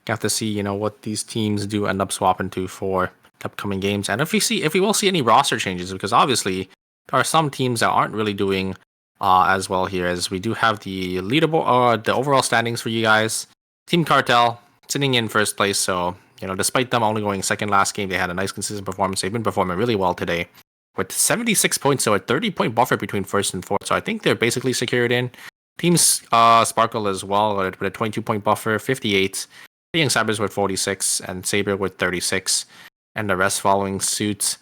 you have to see, what these teams do end up swapping to for upcoming games, and if we will see any roster changes, because obviously there are some teams that aren't really doing as well here, as we do have the leaderboard, the overall standings for you guys. Team Cartel sitting in first place, so despite them only going second last game, they had a nice consistent performance. They've been performing really well today with 76 points, so a 30-point buffer between first and fourth. So I think they're basically secured in. Teams Sparkle as well with a 22-point buffer, 58. Young Sabers with 46 and Saber with 36, and the rest following suit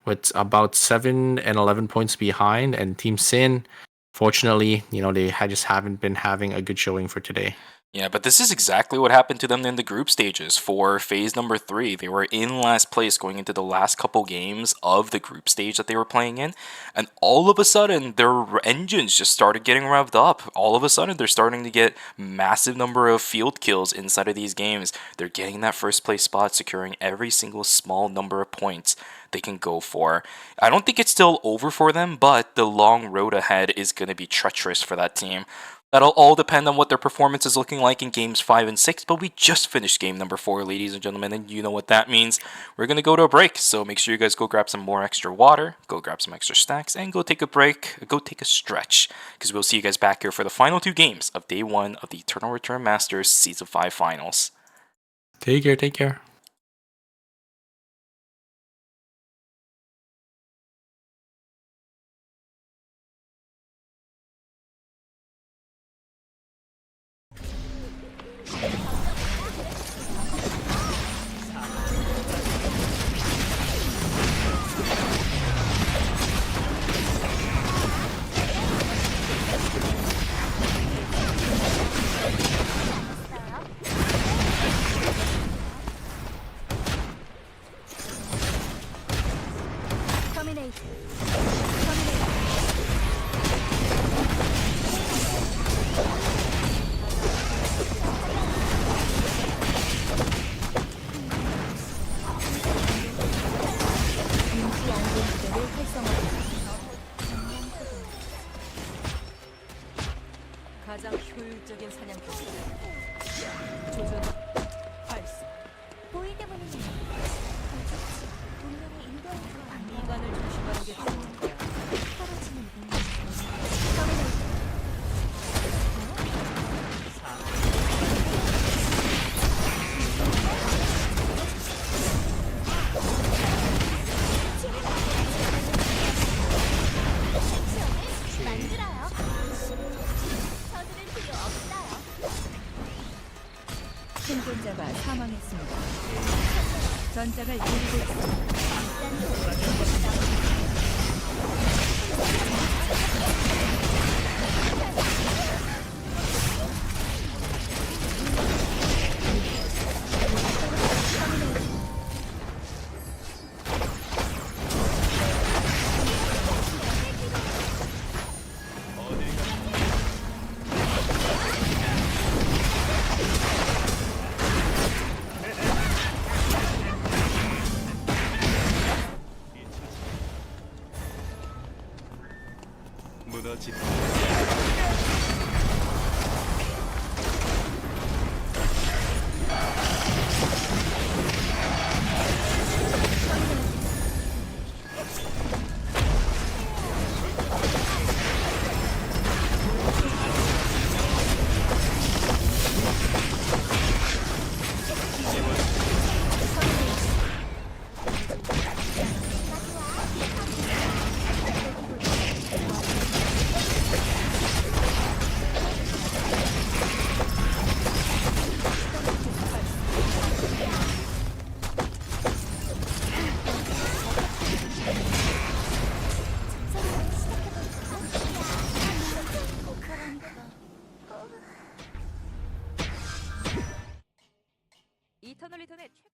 with about 7 and 11 points behind. And Team Sin, fortunately, they just haven't been having a good showing for today. Yeah, but this is exactly what happened to them in the group stages for phase number 3. They were in last place going into the last couple games of the group stage that they were playing in, and all of a sudden their engines just started getting revved up. All of a sudden they're starting to get massive number of field kills inside of these games. They're getting that first place spot, securing every single small number of points they can go for. I don't think it's still over for them, but the long road ahead is going to be treacherous for that team. That'll all depend on what their performance is looking like in games 5 and 6, but we just finished game number 4, ladies and gentlemen, and you know what that means. We're going to go to a break, so make sure you guys go grab some more extra water, go grab some extra snacks, and go take a break, go take a stretch, because we'll see you guys back here for the final 2 games of Day 1 of the Eternal Return Masters Season 5 Finals. Take care, take care. 가장 효율적인 사냥법이다. 조준 발사. 보이 때문입니다. 운명의 인도하는 미관을 조심하는 게 좋을 거야. 떨어지는 분. 만들어요. 저들은 필요 없어요. 생존자가 사망했습니다. 전장을 이루고 있습니다. 터널리턴의 최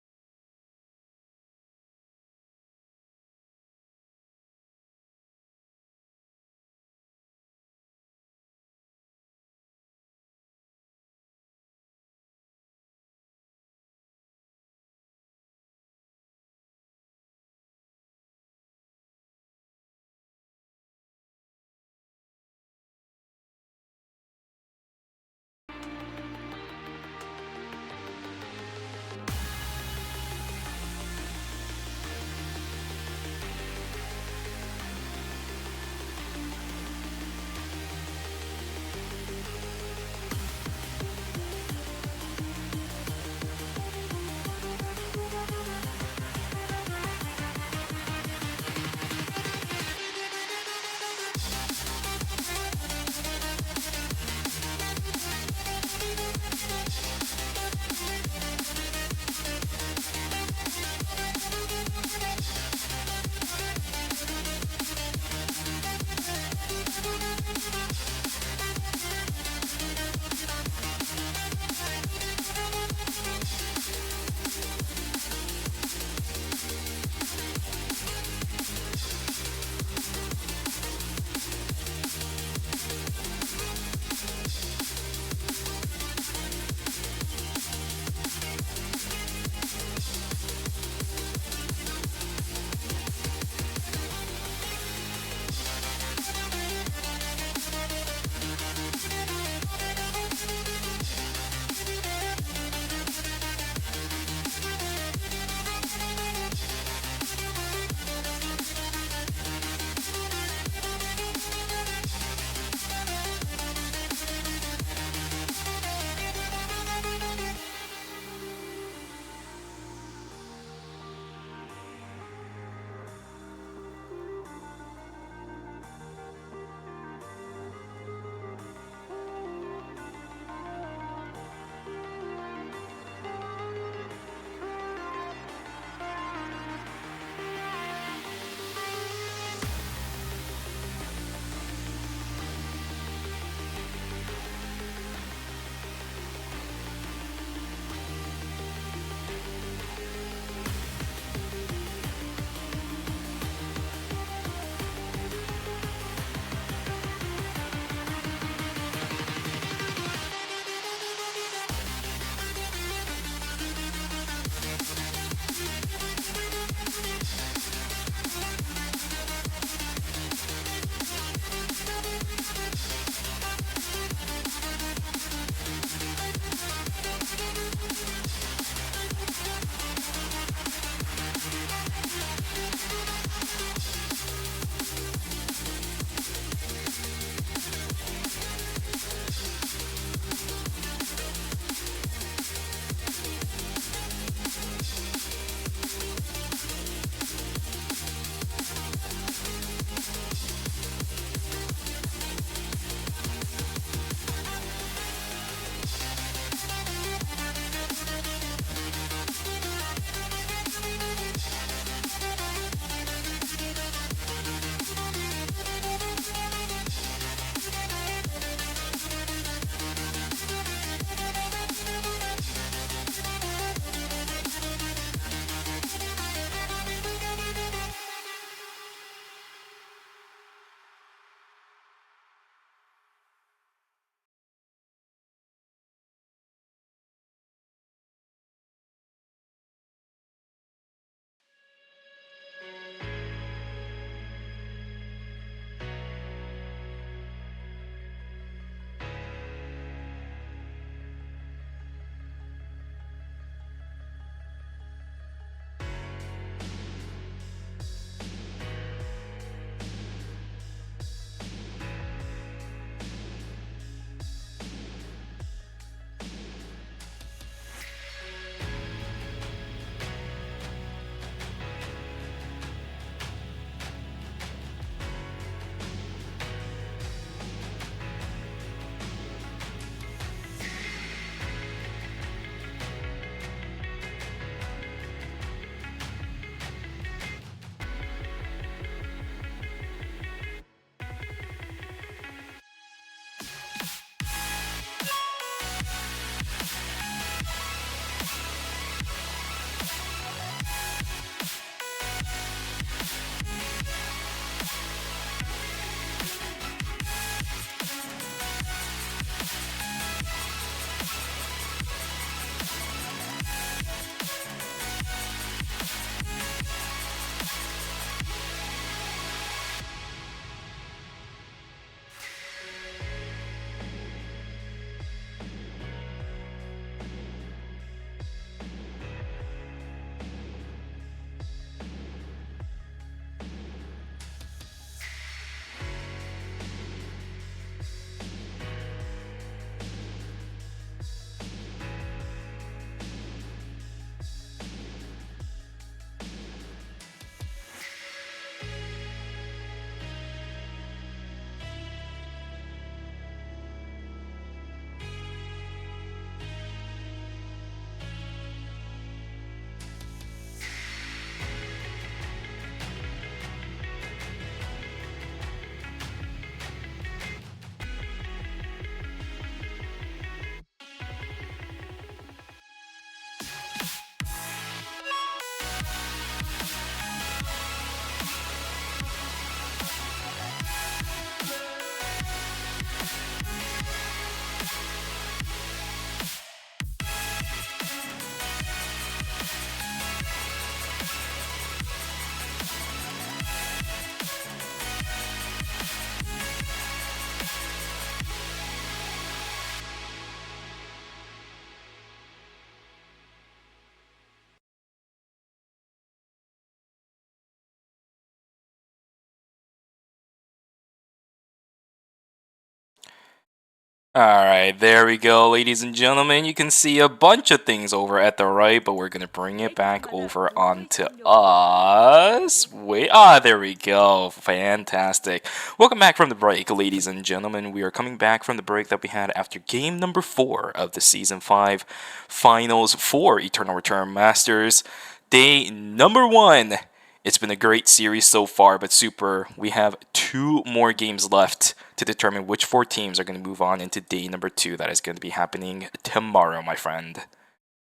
Alright, there we go, ladies and gentlemen. You can see a bunch of things over at the right, but we're gonna bring it back over onto us. Wait, there we go. Fantastic. Welcome back from the break, ladies and gentlemen. We are coming back from the break that we had after game number 4 of the Season 5 Finals for Eternal Return Masters. Day number 1. It's been a great series so far, but Super, we have 2 more games left to determine which 4 teams are going to move on into day number 2. That is going to be happening tomorrow, my friend.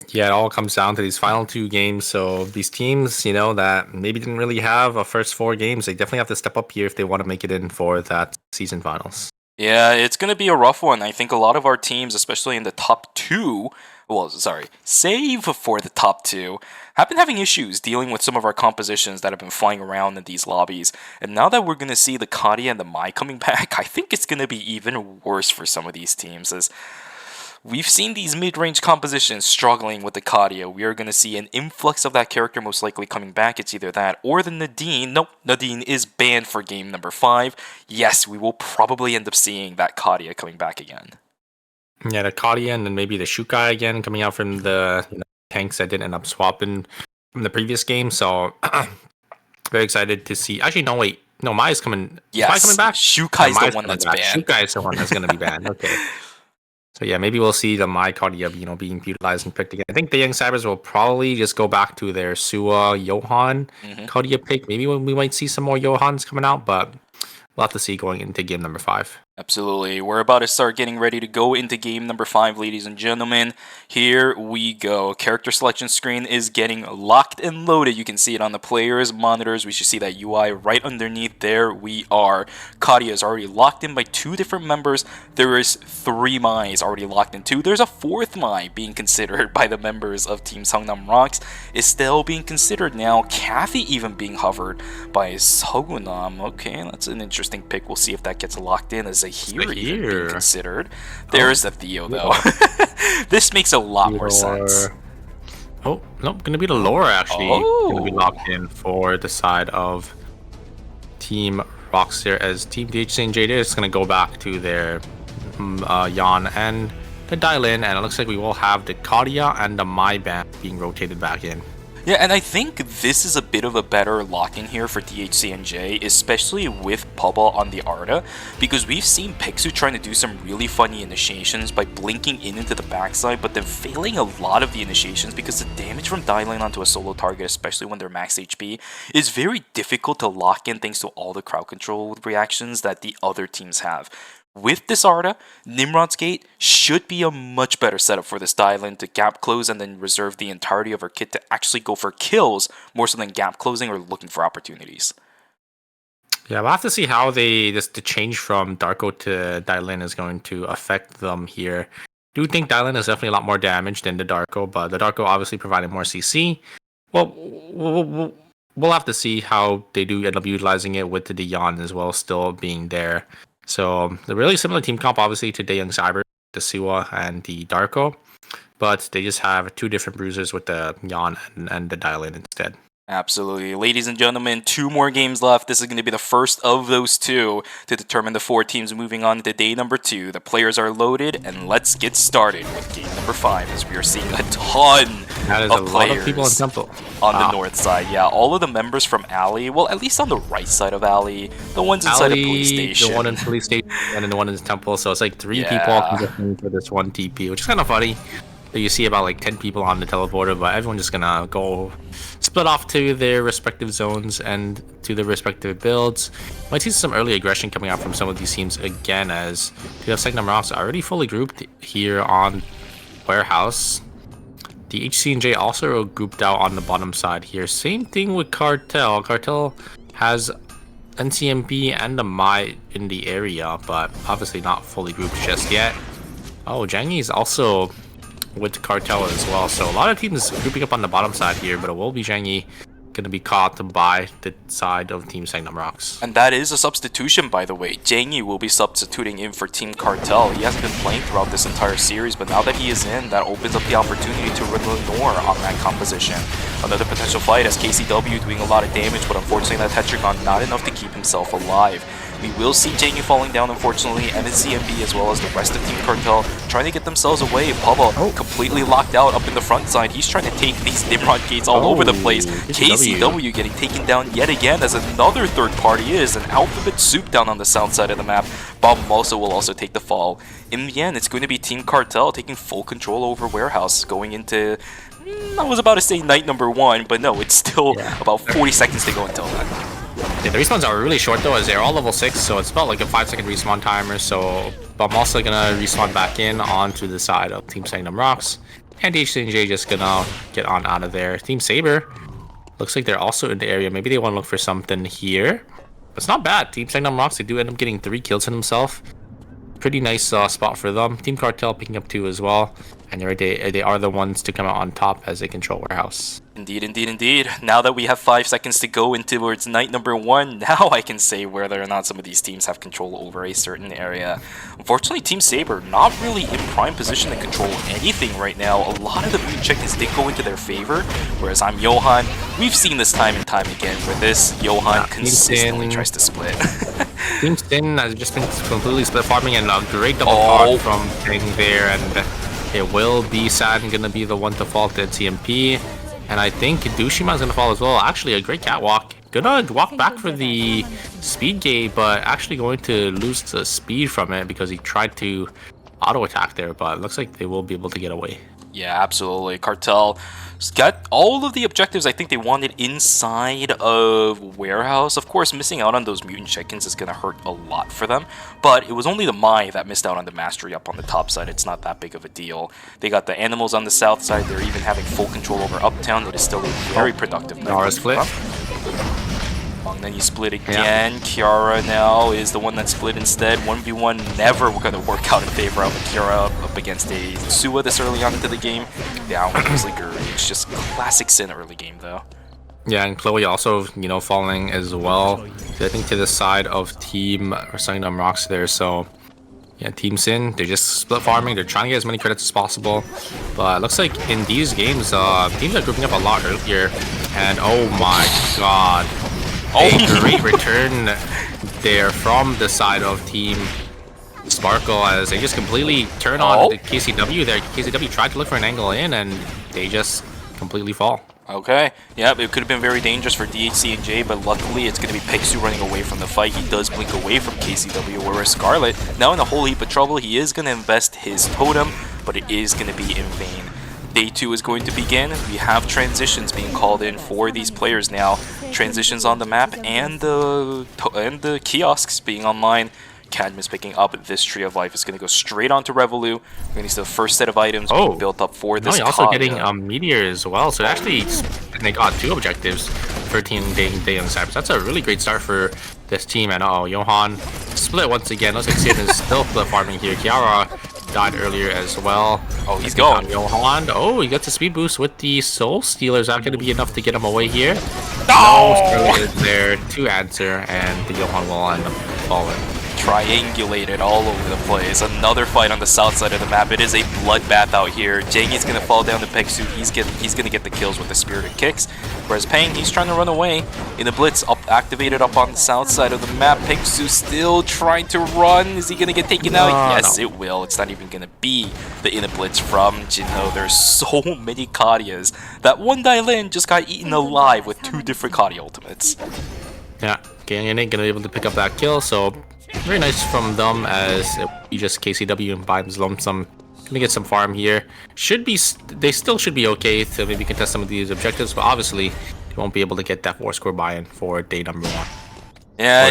Yeah, it all comes down to these final 2 games. So these teams, that maybe didn't really have a first 4 games, they definitely have to step up here if they want to make it in for that season finals. Yeah, it's going to be a rough one. I think a lot of our teams, especially in the top 2, save for the top 2, have been having issues dealing with some of our compositions that have been flying around in these lobbies. And now that we're going to see the Kadia and the Mai coming back, I think it's going to be even worse for some of these teams, as we've seen these mid-range compositions struggling with the Kadia. We are going to see an influx of that character most likely coming back. It's either that or the Nadine. Nope, Nadine is banned for game number 5. Yes, we will probably end up seeing that Kadia coming back again. Yeah, the Kadia and then maybe the Shukai again coming out from the tanks that didn't end up swapping from the previous game. So very excited to see. Actually, no, wait. No, Mai's coming. Yes, Mai coming back? Shukai's the one that's banned. Shukai's the one that's going to be banned. Okay. So yeah, maybe we'll see the Mai Kadia, being utilized and picked again. I think the Young Cybers will probably just go back to their Sua Johan Kadia pick. Maybe we might see some more Johans coming out, but we'll have to see going into game number 5. Absolutely. We're about to start getting ready to go into game number 5, ladies and gentlemen. Here we go. Character selection screen is getting locked and loaded. You can see it on the players' monitors. We should see that UI right underneath. There we are. Kadia is already locked in by 2 different members. There is 3 Mai's already locked in too. There's a 4th Mai being considered by the members of Team Seongnam Rocks. Is still being considered now. Kathy even being hovered by Seongnam. Okay, that's an interesting pick. We'll see if that gets locked in as a hero even being considered. There's the Theo though. This makes a lot more sense. Oh, nope, gonna be the Laura actually. Gonna be locked in for the side of Team Rocks here, as Team DHC and JD is gonna go back to their Yan and the Dylan, and it looks like we will have the Kadia and the Mai band being rotated back in. Yeah, and I think this is a bit of a better lock-in here for DHC and J, especially with Pubba on the Arda, because we've seen Pixu trying to do some really funny initiations by blinking in into the backside, but then failing a lot of the initiations because the damage from Dylan onto a solo target, especially when they're max HP, is very difficult to lock in thanks to all the crowd control reactions that the other teams have. With this Arda, Nimrod's Gate should be a much better setup for this Dylan to gap close and then reserve the entirety of her kit to actually go for kills more so than gap closing or looking for opportunities. Yeah, we'll have to see how the change from Darko to Dylan is going to affect them here. Do think Dylan is definitely a lot more damage than the Darko, but the Darko obviously provided more CC. Well, we'll have to see how they do end up utilizing it with the Dion as well still being there. So the really similar team comp obviously to the Young Cyber, the Siwa and the Darko, but they just have 2 different bruisers with the Yan and the Dylan instead. Absolutely. Ladies and gentlemen, 2 more games left. This is going to be the first of those 2 to determine the 4 teams moving on to day number 2. The players are loaded, and let's get started with game number 5, as we are seeing a ton of players lot of people in Temple on the north side. Yeah, all of the members from Alley, well, at least on the right side of Alley, the ones inside the police station. The one in police station, and then the one in Temple. So it's like 3 people competing for this one TP, which is kind of funny. You see about like 10 people on the teleporter, but everyone's just gonna go split off to their respective zones and to their respective builds. Might see some early aggression coming out from some of these teams again, as you have Seongnam Rocks already fully grouped here on Warehouse. The HC and J also grouped out on the bottom side here. Same thing with Cartel. Cartel has NCMP and the Mai in the area, but obviously not fully grouped just yet. Oh, Jangi is also with Cartel as well, so a lot of teams grouping up on the bottom side here, but it will be Zhangyi going to be caught by the side of Team Seongnam Rocks. And that is a substitution, by the way. Zhangyi will be substituting in for Team Cartel. He hasn't been playing throughout this entire series, but now that he is in, that opens up the opportunity to Lenore on that composition. Another potential fight as KCW doing a lot of damage, but unfortunately that Tetragon not enough to keep himself alive. We will see Jangy falling down, unfortunately. MNCMB as well as the rest of Team Cartel trying to get themselves away. Pubba completely locked out up in the front side. He's trying to take these Nimrod gates all over the place. KCW getting taken down yet again as another third party is an alphabet soup down on the south side of the map. Bob also will also take the fall. In the end, it's going to be Team Cartel taking full control over Warehouse going into... I was about to say night number 1, but no, it's still about 40 seconds to go until then. Yeah, the respawns are really short though, as they're all level 6, so it's about like a 5-second respawn timer. So, but I'm also gonna respawn back in onto the side of Team Sangnam Rocks, and HCNJ just gonna get on out of there. Team Saber looks like they're also in the area. Maybe they want to look for something here. It's not bad. Team Sangnam Rocks, they do end up getting 3 kills in himself. Pretty nice spot for them. Team Cartel picking up 2 as well. And they are the ones to come out on top as they control Warehouse. Indeed, indeed, indeed. Now that we have 5 seconds to go into towards night number 1, now I can say whether or not some of these teams have control over a certain area. Unfortunately, Team Saber not really in prime position to control anything right now. A lot of the blue check-ins did go into their favor, whereas I'm Johan. We've seen this time and time again where this Johan consistently tries to split. Team Sin has just been completely split farming, and a great double card from King there, and it will be Saturn gonna be the one to fall to TMP. And I think Dushima is going to fall as well. Actually, a great catwalk. Gonna walk back for the speed gate, but actually going to lose the speed from it because he tried to auto attack there. But it looks like they will be able to get away. Yeah, absolutely. Cartel got all of the objectives I think they wanted inside of Warehouse. Of course, missing out on those mutant check-ins is going to hurt a lot for them, but it was only the Mai that missed out on the mastery up on the top side. It's not that big of a deal. They got the animals on the south side. They're even having full control over Uptown. It is still a very productive Nara split. And then you split again. Kiara now is the one that split instead. 1v1 never going to work out in favor of Kiara up against a Sua this early on into the game. Down with Grizzly Guru. It's just classic Sin early game though. Yeah, and Chloe also, you know, falling as well. I think to the side of Team Sangnam Rocks there. So yeah, Team Sin, they're just split farming. They're trying to get as many credits as possible. But it looks like in these games, teams are grouping up a lot earlier. And oh my god. A great return there from the side of Team Sparkle as they just completely turn on the KCW there. KCW tried to look for an angle in and they just completely fall. Okay, yeah, it could have been very dangerous for DHC and J, but luckily it's going to be Pixu running away from the fight. He does blink away from KCW, whereas Scarlet, now in a whole heap of trouble, he is going to invest his totem, but it is going to be in vain. Day 2 is going to begin. We have transitions being called in for these players now. Transitions on the map and the kiosks being online. Cadmus picking up this Tree of Life. Is going to go straight on to Revolu. We're going to see the first set of items being built up for this. No, you're also getting Meteor as well. So actually, they got 2 objectives for Team Day on the Cypress. That's a really great start for this team. And Johan split once again. Looks like Sid is still split farming here. Kiara died earlier as well. Oh, he's going. Johan. Oh, he gets a speed boost with the Soul Stealer. Is that going to be enough to get him away here? No! Scarlet is there to answer, and the Johan will end up falling. Triangulated all over the place. Another fight on the south side of the map. It is a bloodbath out here. Jangy's gonna fall down to Pegsu. He's gonna get the kills with the spirited kicks. Whereas Pang, he's trying to run away in the blitz activated up on the south side of the map. Pegsu still trying to run. Is he gonna get taken out? Yes, it will. It's not even gonna be the in a blitz from Jinho. There's so many Kadias. That one Dailin just got eaten alive with 2 different Kadia ultimates. Yeah, Ganyan ain't gonna be able to pick up that kill, so very nice from them as he just KCW and buys lonesome. Gonna get some farm here. They still should be okay to maybe contest some of these objectives, but obviously they won't be able to get that 4-score buy-in for day number 1. Yeah,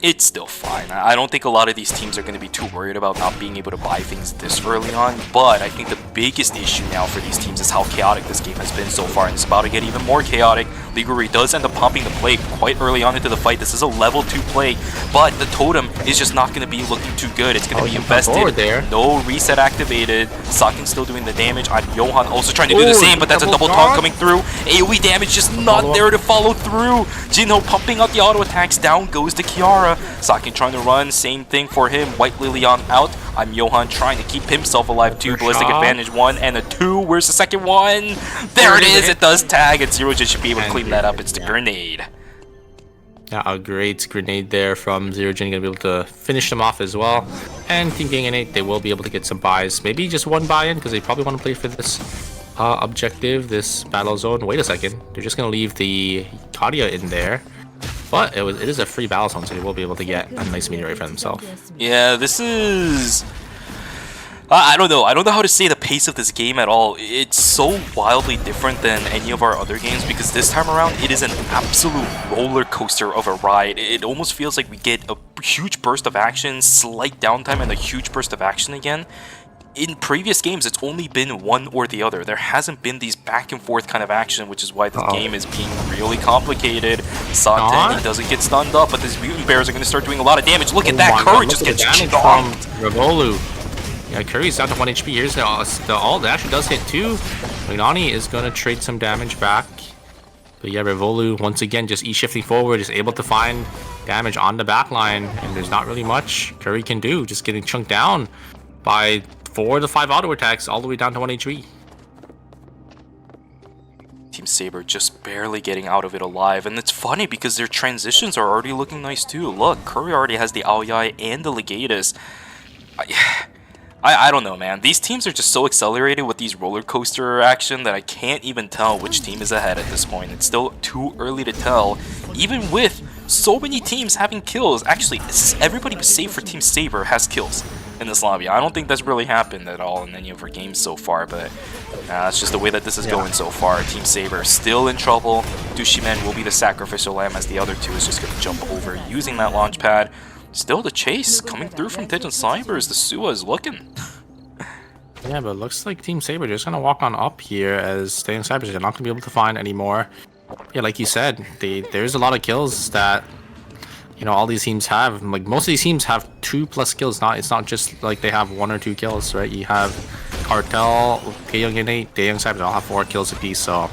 it's still fine. I don't think a lot of these teams are going to be too worried about not being able to buy things this early on, but I think the biggest issue now for these teams is how chaotic this game has been so far, and it's about to get even more chaotic. Liguri does end up popping the play quite early on into the fight. This is a level 2 play, but the totem is just not going to be looking too good. It's going to be invested. There. No reset activated. Sakin still doing the damage. I'm Johan also trying to do the same, but that's a double taunt coming through. AoE damage just not there to follow through. Jinho pumping out the auto attacks. Down goes to Kiara. Sakin trying to run. Same thing for him. White Lily on out. I'm Johan trying to keep himself alive too. Ballistic advantage 1 and a 2. Where's the second one? There it is. It does tag, and Zero just should be able to clean that up. It's the grenade. Yeah, a great grenade there from Zero Jin, gonna be able to finish them off as well. And Team Gang N8, they will be able to get some buys. Maybe just one buy-in, because they probably want to play for this objective, this battle zone. Wait a second, they're just gonna leave the Kadia in there. But it is a free battle zone, so they will be able to get a nice meteorite for themselves. Yeah, this is... I don't know. I don't know how to say the pace of this game at all. It's so wildly different than any of our other games because this time around it is an absolute roller coaster of a ride. It almost feels like we get a huge burst of action, slight downtime, and a huge burst of action again. In previous games, it's only been one or the other. There hasn't been these back and forth kind of action, which is why this game is being really complicated. Satan, he doesn't get stunned up, but these mutant bears are going to start doing a lot of damage. Look at that, Curry just gets stomped. Revolu. Yeah, Curry's down to 1 HP. Here's the ult that actually does hit too. Magnani is going to trade some damage back. But yeah, Revolu once again just E-shifting forward, is able to find damage on the back line, and there's not really much Curry can do. Just getting chunked down by 4 to 5 auto attacks all the way down to 1 HP. Team Saber just barely getting out of it alive, and it's funny because their transitions are already looking nice too. Look, Curry already has the Aoyai and the Legatus. I don't know, man. These teams are just so accelerated with these roller coaster action that I can't even tell which team is ahead at this point. It's still too early to tell, even with so many teams having kills. Actually, everybody save for Team Saber has kills in this lobby. I don't think that's really happened at all in any of our games so far, but that's just the way that this is going so far. Team Saber still in trouble. Dushimen will be the sacrificial lamb as the other two is just going to jump over using that launch pad. Still the chase coming through from Tej and Cybers. The Suwa is looking. Yeah, but it looks like Team Saber just gonna walk on up here as Tej and Cybers are not gonna be able to find any more. Yeah, like you said, there's a lot of kills that all these teams have. Like most of these teams have 2+ kills. It's not just like they have 1 or 2 kills, right? You have Cartel, Taeyong N8, Taeyong Cybers all have 4 kills apiece. So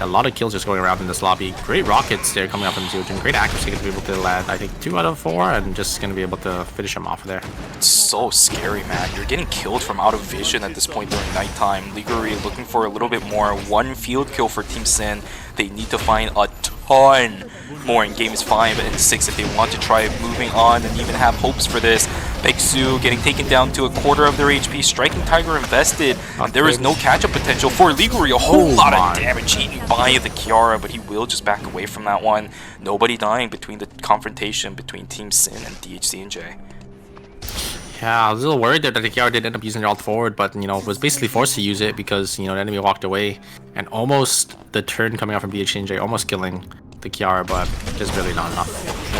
a lot of kills just going around in this lobby. Great rockets there coming up from Zeojin. Great accuracy to be able to land, I think, 2 out of 4, and just going to be able to finish him off there. It's so scary, man. You're getting killed from out of vision at this point during nighttime. Liguri looking for a little bit more. 1 field kill for Team Sin. They need to find a ton more in games 5 and 6 if they want to try moving on and even have hopes for this. Baeksu getting taken down to 1/4 of their HP. Striking Tiger invested. There is no catch-up potential for Liguri. A whole lot of damage eaten by the Kiara, but he will just back away from that one. Nobody dying between the confrontation between Team Sin and DHC&J. Yeah, I was a little worried there that the Kiara did end up using their ult forward, but was basically forced to use it because the enemy walked away, and almost the turn coming out from DHC&J almost killing the Kiara, but just really not enough.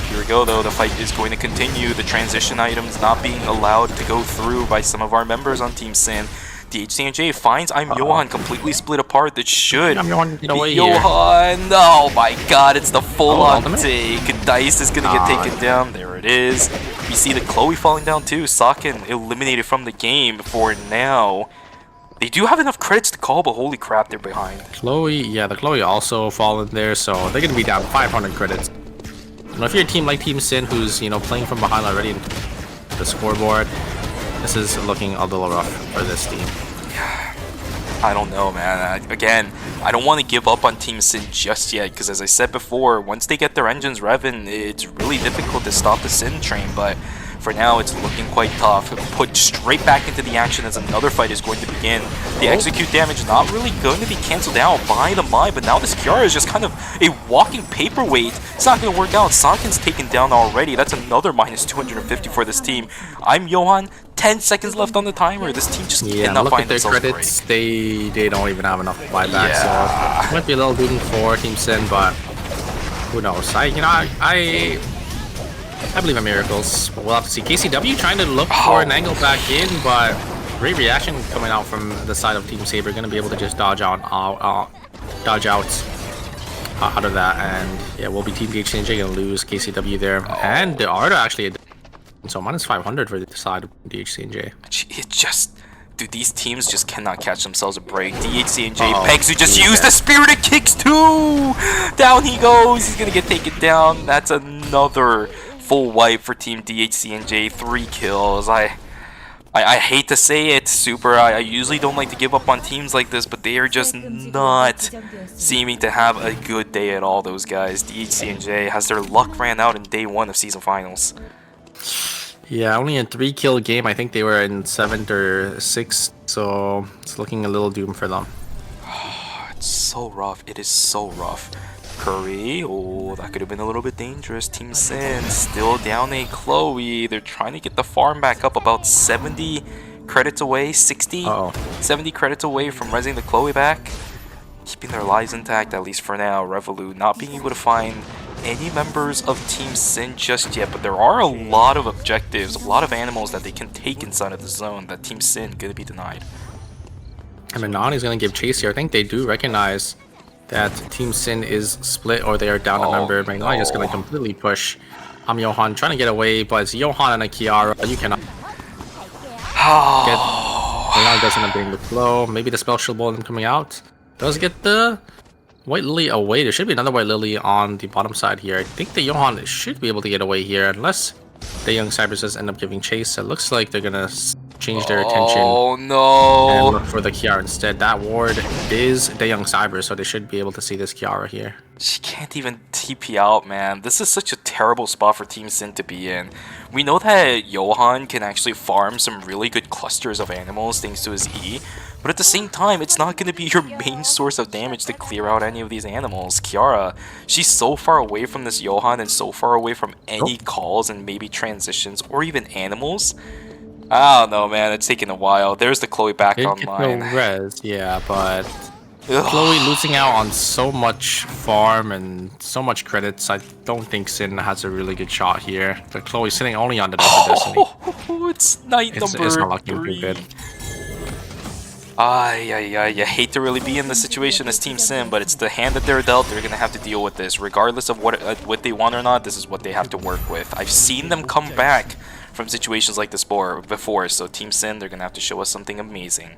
Here we go though, the fight is going to continue. The transition items not being allowed to go through by some of our members on Team Sin. DHC&J finds Johan completely split apart. That should Johan, get away be Johan. Oh my god, it's the full-on take. Dice is going to get taken down. There it is. You see the Chloe falling down too. Sakin eliminated from the game for now. They do have enough credits to call, but holy crap, they're behind. Chloe, yeah, the Chloe also fallen there, so they're going to be down 500 credits. If you're a team like Team Sin who's, playing from behind already in the scoreboard, this is looking a little rough for this team. I don't know, man. Again, I don't want to give up on Team Sin just yet, because as I said before, once they get their engines revving, it's really difficult to stop the Sin train, but for now, it's looking quite tough. Put straight back into the action as another fight is going to begin. The execute damage not really going to be cancelled out by the Mai, but now this Kiara is just kind of a walking paperweight. It's not going to work out. Sankin's taken down already. That's another minus 250 for this team. I'm Johan. 10 seconds left on the timer. This team just cannot find themselves a break. Look at their credits. They don't even have enough buyback, so it might be a little doomed for Team Sin, but who knows? I believe in miracles. We'll have to see. KCW trying to look for an angle back in, but great reaction coming out from the side of Team Saber. Going to be able to just dodge out of that, and yeah, will be Team DHC&J going to lose KCW there, and the Arda actually. So minus 500 for the side of DHC&J. It just, dude, these teams just cannot catch themselves a break. DHC&J Pegs who just used the spirited kicks too. Down he goes. He's gonna get taken down. That's another full wipe for Team DHC&J. 3 kills. I hate to say it, Super. I usually don't like to give up on teams like this, but they are just not seeming to have a good day at all, those guys. DHC and J has their luck ran out in day 1 of season finals. Yeah, only a 3-kill game. I think they were in 7th or 6th, so it's looking a little doomed for them. It's so rough. It is so rough. Curry, oh, that could have been a little bit dangerous. Team Sin still down a Chloe. They're trying to get the farm back up, about 70 credits away, 60, 70 credits away from resing the Chloe back. Keeping their lives intact, at least for now. Revolut not being able to find any members of Team Sin just yet, but there are a lot of objectives, a lot of animals that they can take inside of the zone that Team Sin gonna be denied. And Nani's gonna give chase here. I think they do recognize that Team Sin is split, or they are down a member. Magnani is going to completely push Johan, trying to get away, but it's Johan and a Kiara. You cannot get... Magnani doesn't end up being the flow. Maybe the spell shield ball coming out. Does get the White Lily away. There should be another White Lily on the bottom side here. I think the Johan should be able to get away here, unless the Young Cyberses end up giving chase. It looks like they're going to change their attention. Oh no! And look for the Kiara instead. That ward is the Young Cyber, so they should be able to see this Kiara here. She can't even TP out, man. This is such a terrible spot for Team Sin to be in. We know that Johan can actually farm some really good clusters of animals thanks to his E, but at the same time, it's not going to be your main source of damage to clear out any of these animals. Kiara, she's so far away from this Johan and so far away from any calls and maybe transitions or even animals. I don't know, man. It's taking a while. There's the Chloe back online. No res, yeah, but Chloe losing out on so much farm and so much credits. I don't think Sin has a really good shot here. The Chloe sitting only on the Destiny. Oh, it's night number 3. It's not looking too good. You hate to really be in the situation as Team Sin, but it's the hand that they're dealt. They're gonna have to deal with this, regardless of what they want or not. This is what they have to work with. I've seen them come back from situations like this before, so Team Sin, they're gonna have to show us something amazing.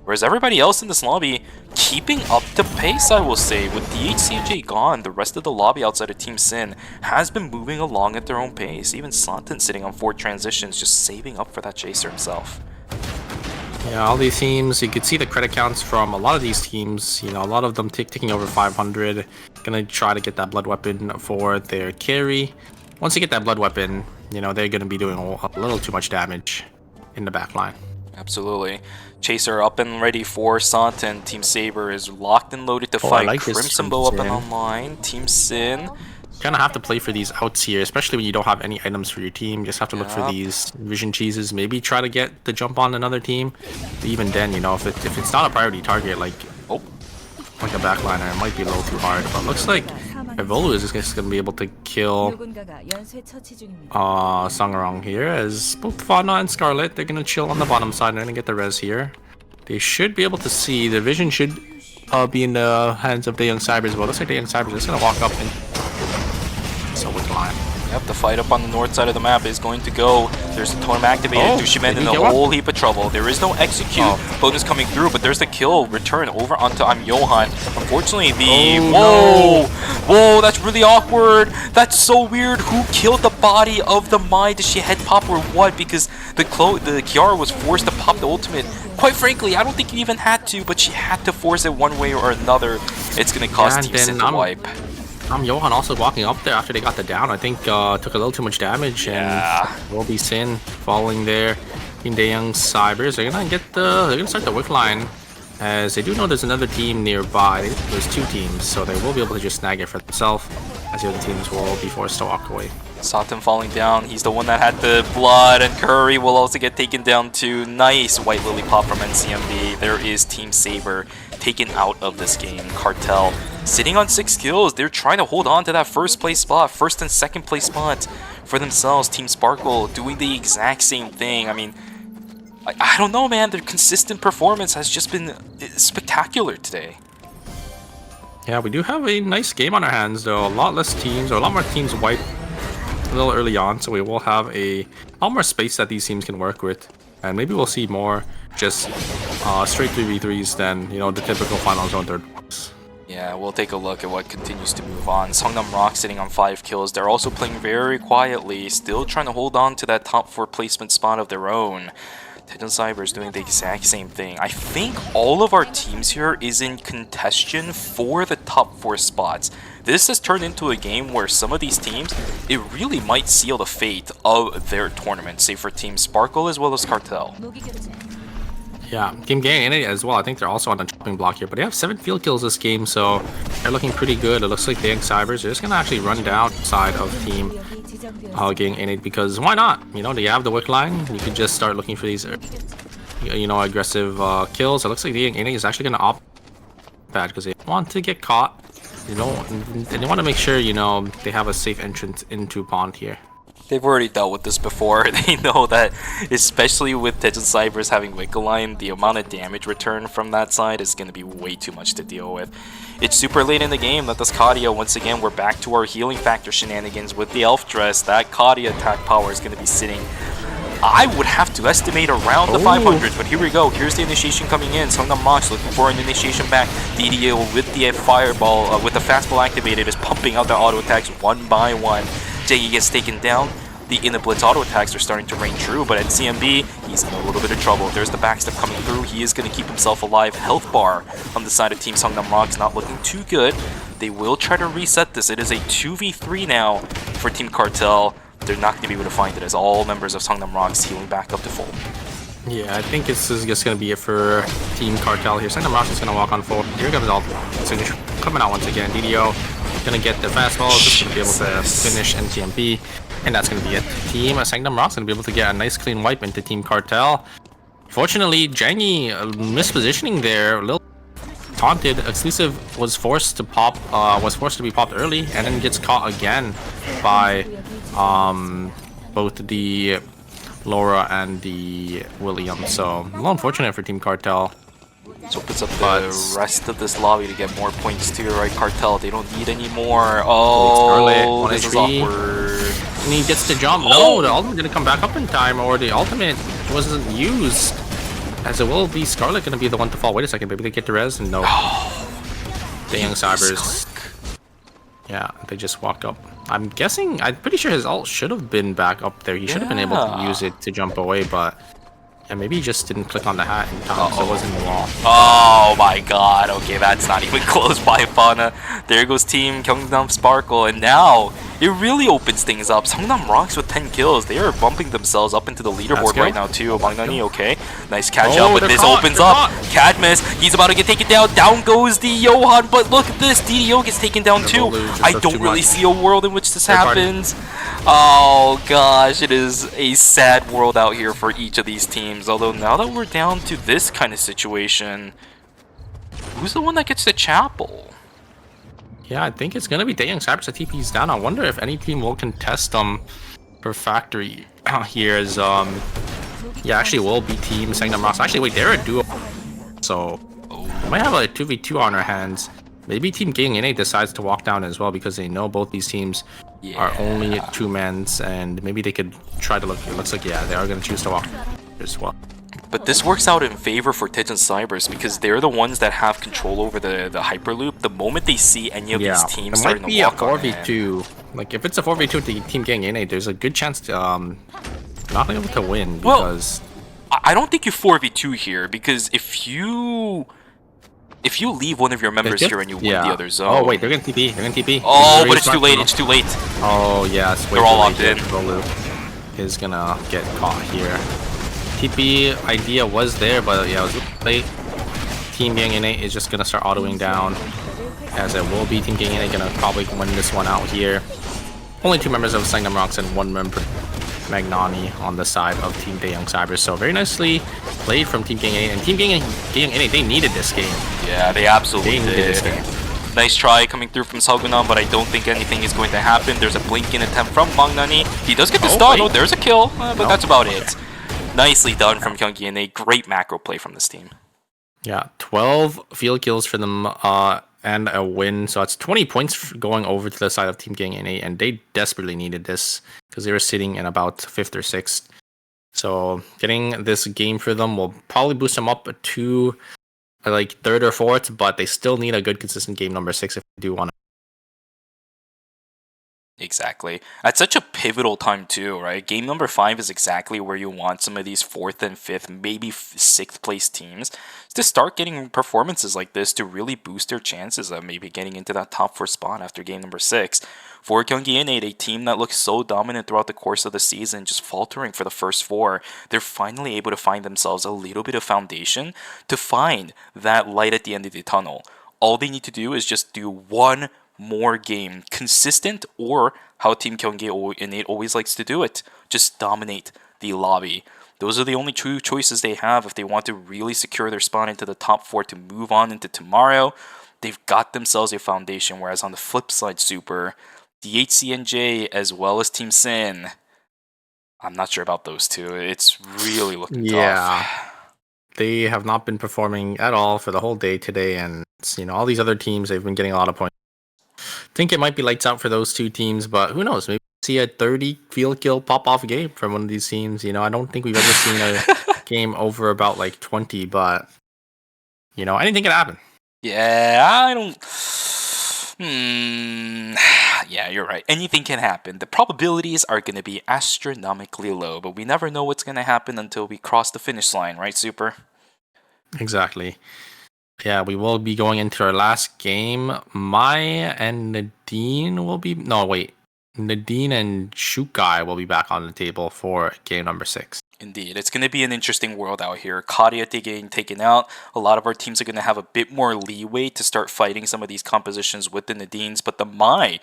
Whereas everybody else in this lobby keeping up to pace, I will say. With DHCJ gone, the rest of the lobby outside of Team Sin has been moving along at their own pace. Even Santin sitting on 4 transitions, just saving up for that chaser himself. Yeah, all these teams, you could see the credit counts from a lot of these teams. You know, a lot of them taking over 500. Gonna try to get that blood weapon for their carry. Once you get that blood weapon, you know, they're gonna be doing a little too much damage in the back line. Absolutely. Chaser up and ready for Santin. Team Saber is locked and loaded to fight. Like Crimson Bow up and online. Team Sin. Kind of have to play for these outs here, especially when you don't have any items for your team. You just have to look for these vision cheeses. Maybe try to get the jump on another team. But even then, you know, if it's not a priority target, like a backliner, it might be a little too hard. But it looks like Evolu is just going to be able to kill Sangarong here, as both Fauna and Scarlet, they're going to chill on the bottom side. They're going to get the res here. They should be able to see. The vision should be in the hands of the Young Cybers. Well, looks like the Young Cybers is going to walk up and Yep, the fight up on the north side of the map is going to go. There's the totem activated. Dushimen in a whole heap of trouble. There is no execute. Bonus coming through, but there's the kill return over onto Johan. Unfortunately, whoa, that's really awkward. That's so weird. Who killed the body of the Mai? Did she head pop or what? Because the Kiara was forced to pop the ultimate. Quite frankly, I don't think you even had to, but she had to force it one way or another. It's going to cost Team Sin to wipe. Johan also walking up there after they got the down. I think took a little too much damage, and will be Sin falling there in the Young Cybers. They're gonna start the wick line, as they do know there's another team nearby. There's 2 teams, so they will be able to just snag it for themselves, as the other teams will be forced to walk away. Satin falling down. He's the one that had the blood, and Curry will also get taken down too. Nice White Lily pop from NCMB. There is Team Saber taken out of this game. Cartel sitting on 6 kills. They're trying to hold on to that first and second place spot for themselves. Team Sparkle doing the exact same thing. I mean, I don't know, man. Their consistent performance has just been spectacular today. Yeah, we do have a nice game on our hands, though. A lot more teams wipe a little early on, so we will have a lot more space that these teams can work with, and maybe we'll see more just straight 3v3s than, you know, the typical final zone third. Yeah, we'll take a look at what continues to move on. Songnam Rock sitting on 5 kills. They're also playing very quietly, still trying to hold on to that top 4 placement spot of their own. Tejan Cyber is doing the exact same thing. I think all of our teams here is in contention for the top 4 spots. This has turned into a game where some of these teams, it really might seal the fate of their tournament, say for Team Sparkle as well as Cartel. Yeah, Team Gang as well. I think they're also on the chopping block here, but they have 7 field kills this game, so they're looking pretty good. It looks like Dang Cybers are just gonna actually run down side of Team Gang Innate, because why not? You know, they have the wick line. You can just start looking for these, you know, aggressive kills. It looks like Gang Innate is actually gonna opt bad because they want to get caught. You know, and they want to make sure, you know, they have a safe entrance into pond here. They've already dealt with this before. They know that, especially with Tejan Cybers having Wickle Line, the amount of damage return from that side is going to be way too much to deal with. It's super late in the game that this Kadia, once again, we're back to our healing factor shenanigans with the Elf Dress. That Kadia attack power is going to be sitting, I would have to estimate around the 500s, but here we go. Here's the initiation coming in. Songnam Mox looking for an initiation back. DDO with the fireball, with the fastball activated, is pumping out their auto attacks one by one. Jaggy gets taken down. The in the blitz auto attacks are starting to reign true, but at CMB, he's in a little bit of trouble. There's the backstep coming through. He is going to keep himself alive. Health bar on the side of Team Songnam Mox not looking too good. They will try to reset this. It is a 2v3 now for Team Cartel. They're not going to be able to find it as all members of Songnam Rocks healing back up to full. Yeah, I think this is just going to be it for Team Cartel here. Songnam Rocks is going to walk on full. Here comes all signature coming out once again. DDO going to get the fastball, just going to be able to finish NTMP, and that's going to be it. Team Songnam Rocks going to be able to get a nice clean wipe into Team Cartel. Fortunately, Jangy mispositioning there, a little taunted. Exclusive was forced to pop, be popped early, and then gets caught again by both the Laura and the William. So a little unfortunate for Team Cartel. This opens up the rest of this lobby to get more points too, right? Cartel, they don't need any more. Oh, this is awkward. And he gets to jump. No, the ultimate didn't come back up in time, or the ultimate wasn't used. As it will be Scarlet going to be the one to fall. Wait a second, maybe they get the res? No. The Young Cybers. Yeah, they just walk up. I'm guessing, I'm pretty sure his ult should have been back up there. He should have been able to use it to jump away, but yeah, maybe he just didn't click on the hat in time, so it wasn't in the wall. Oh my god, okay, that's not even close by Fauna. There goes Team Gyeongnam Sparkle, and now it really opens things up. Songnam Rocks with 10 kills. They are bumping themselves up into the leaderboard right now too. Bangnani, okay. Nice catch up, but this opens up. Cadmus, he's about to get taken down. Down goes the Johan, but look at this. DDO gets taken down too. I don't really see a world in which this happens. Oh gosh, it is a sad world out here for each of these teams. Although now that we're down to this kind of situation, who's the one that gets the chapel? Yeah, I think it's going to be Daeyoung Cybers that TP's down. I wonder if any team will contest them for Factory here as, yeah, actually will be Team Songnam Rocks. Actually, wait, they're a duo. So, we might have a 2v2 on our hands. Maybe Team Gang NA decides to walk down as well because they know both these teams are only 2-mans, and maybe they could try to look. It looks like, yeah, they are going to choose to walk as well. But this works out in favor for Tejan Cybers because they're the ones that have control over the Hyperloop. The moment they see any of these teams starting to walk on, it might be a 4v2. Like, if it's a 4v2 with the Team Gang NA, there's a good chance to not be able to win because... Well, I don't think you 4v2 here because if you leave one of your members here and you win the other zone... Oh, wait, they're going to TP. They're going to TP. Oh, but it's too late. It's too late. Oh, yeah. They're all locked in. Loop is going to get caught here. TP idea was there, but yeah, it was late. Team Gang NA is just going to start autoing down, as it will be Team Gang NA going to probably win this one out here. Only 2 members of Songnam Rocks and 1 member, Magnani, on the side of Team Daeyoung Cybers. So very nicely played from Team Gang NA, and Team Gang NA, they needed this game. Yeah, they absolutely needed this game. Nice try coming through from Salgunam, but I don't think anything is going to happen. There's a blink-in attempt from Bangnani. He does get the stun. Oh, there's a kill, but that's about it. Nicely done from Gyeonggi, and a great macro play from this team. Yeah, 12 field kills for them and a win. So it's 20 points going over to the side of Team Gang NA, and they desperately needed this because they were sitting in about 5th or 6th. So getting this game for them will probably boost them up to like 3rd or 4th, but they still need a good consistent game number 6 if they do want to Exactly. At such a pivotal time too, right? Game number 5 is exactly where you want some of these 4th and 5th, maybe 6th place teams to start getting performances like this to really boost their chances of maybe getting into that top 4 spot after game number 6. For Gyeonggi, a team that looks so dominant throughout the course of the season, just faltering for the first 4, they're finally able to find themselves a little bit of foundation to find that light at the end of the tunnel. All they need to do is just do one more game, consistent, or how Team Gyeonggi Innate always likes to do it, just dominate the lobby. Those are the only two choices they have if they want to really secure their spot into the top 4 to move on into tomorrow. They've got themselves a foundation, whereas on the flip side, Super, DHCNJ as well as Team Sin, I'm not sure about those two. It's really looking tough. They have not been performing at all for the whole day today, and all these other teams, they've been getting a lot of points. Think it might be lights out for those two teams, but who knows? Maybe we'll see a 30 field kill pop off game from one of these teams. I don't think we've ever seen a game over about like 20, but anything can happen. Yeah, I don't. Yeah, you're right. Anything can happen. The probabilities are going to be astronomically low, but we never know what's going to happen until we cross the finish line, right, Super? Exactly. Yeah, we will be going into our last game. Maya and Nadine will be... No, wait. Nadine and Shukai will be back on the table for game number 6. Indeed. It's going to be an interesting world out here. Kadia getting taken out. A lot of our teams are going to have a bit more leeway to start fighting some of these compositions with the Nadines, but the Mai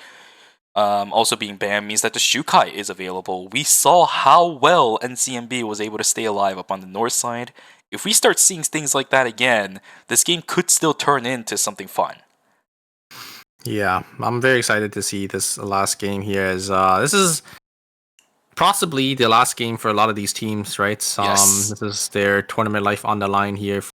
also being banned means that the Shukai is available. We saw how well NCMB was able to stay alive up on the north side. If we start seeing things like that again, this game could still turn into something fun. Yeah, I'm very excited to see this last game here. As this is possibly the last game for a lot of these teams, right? Yes. This is their tournament life on the line here for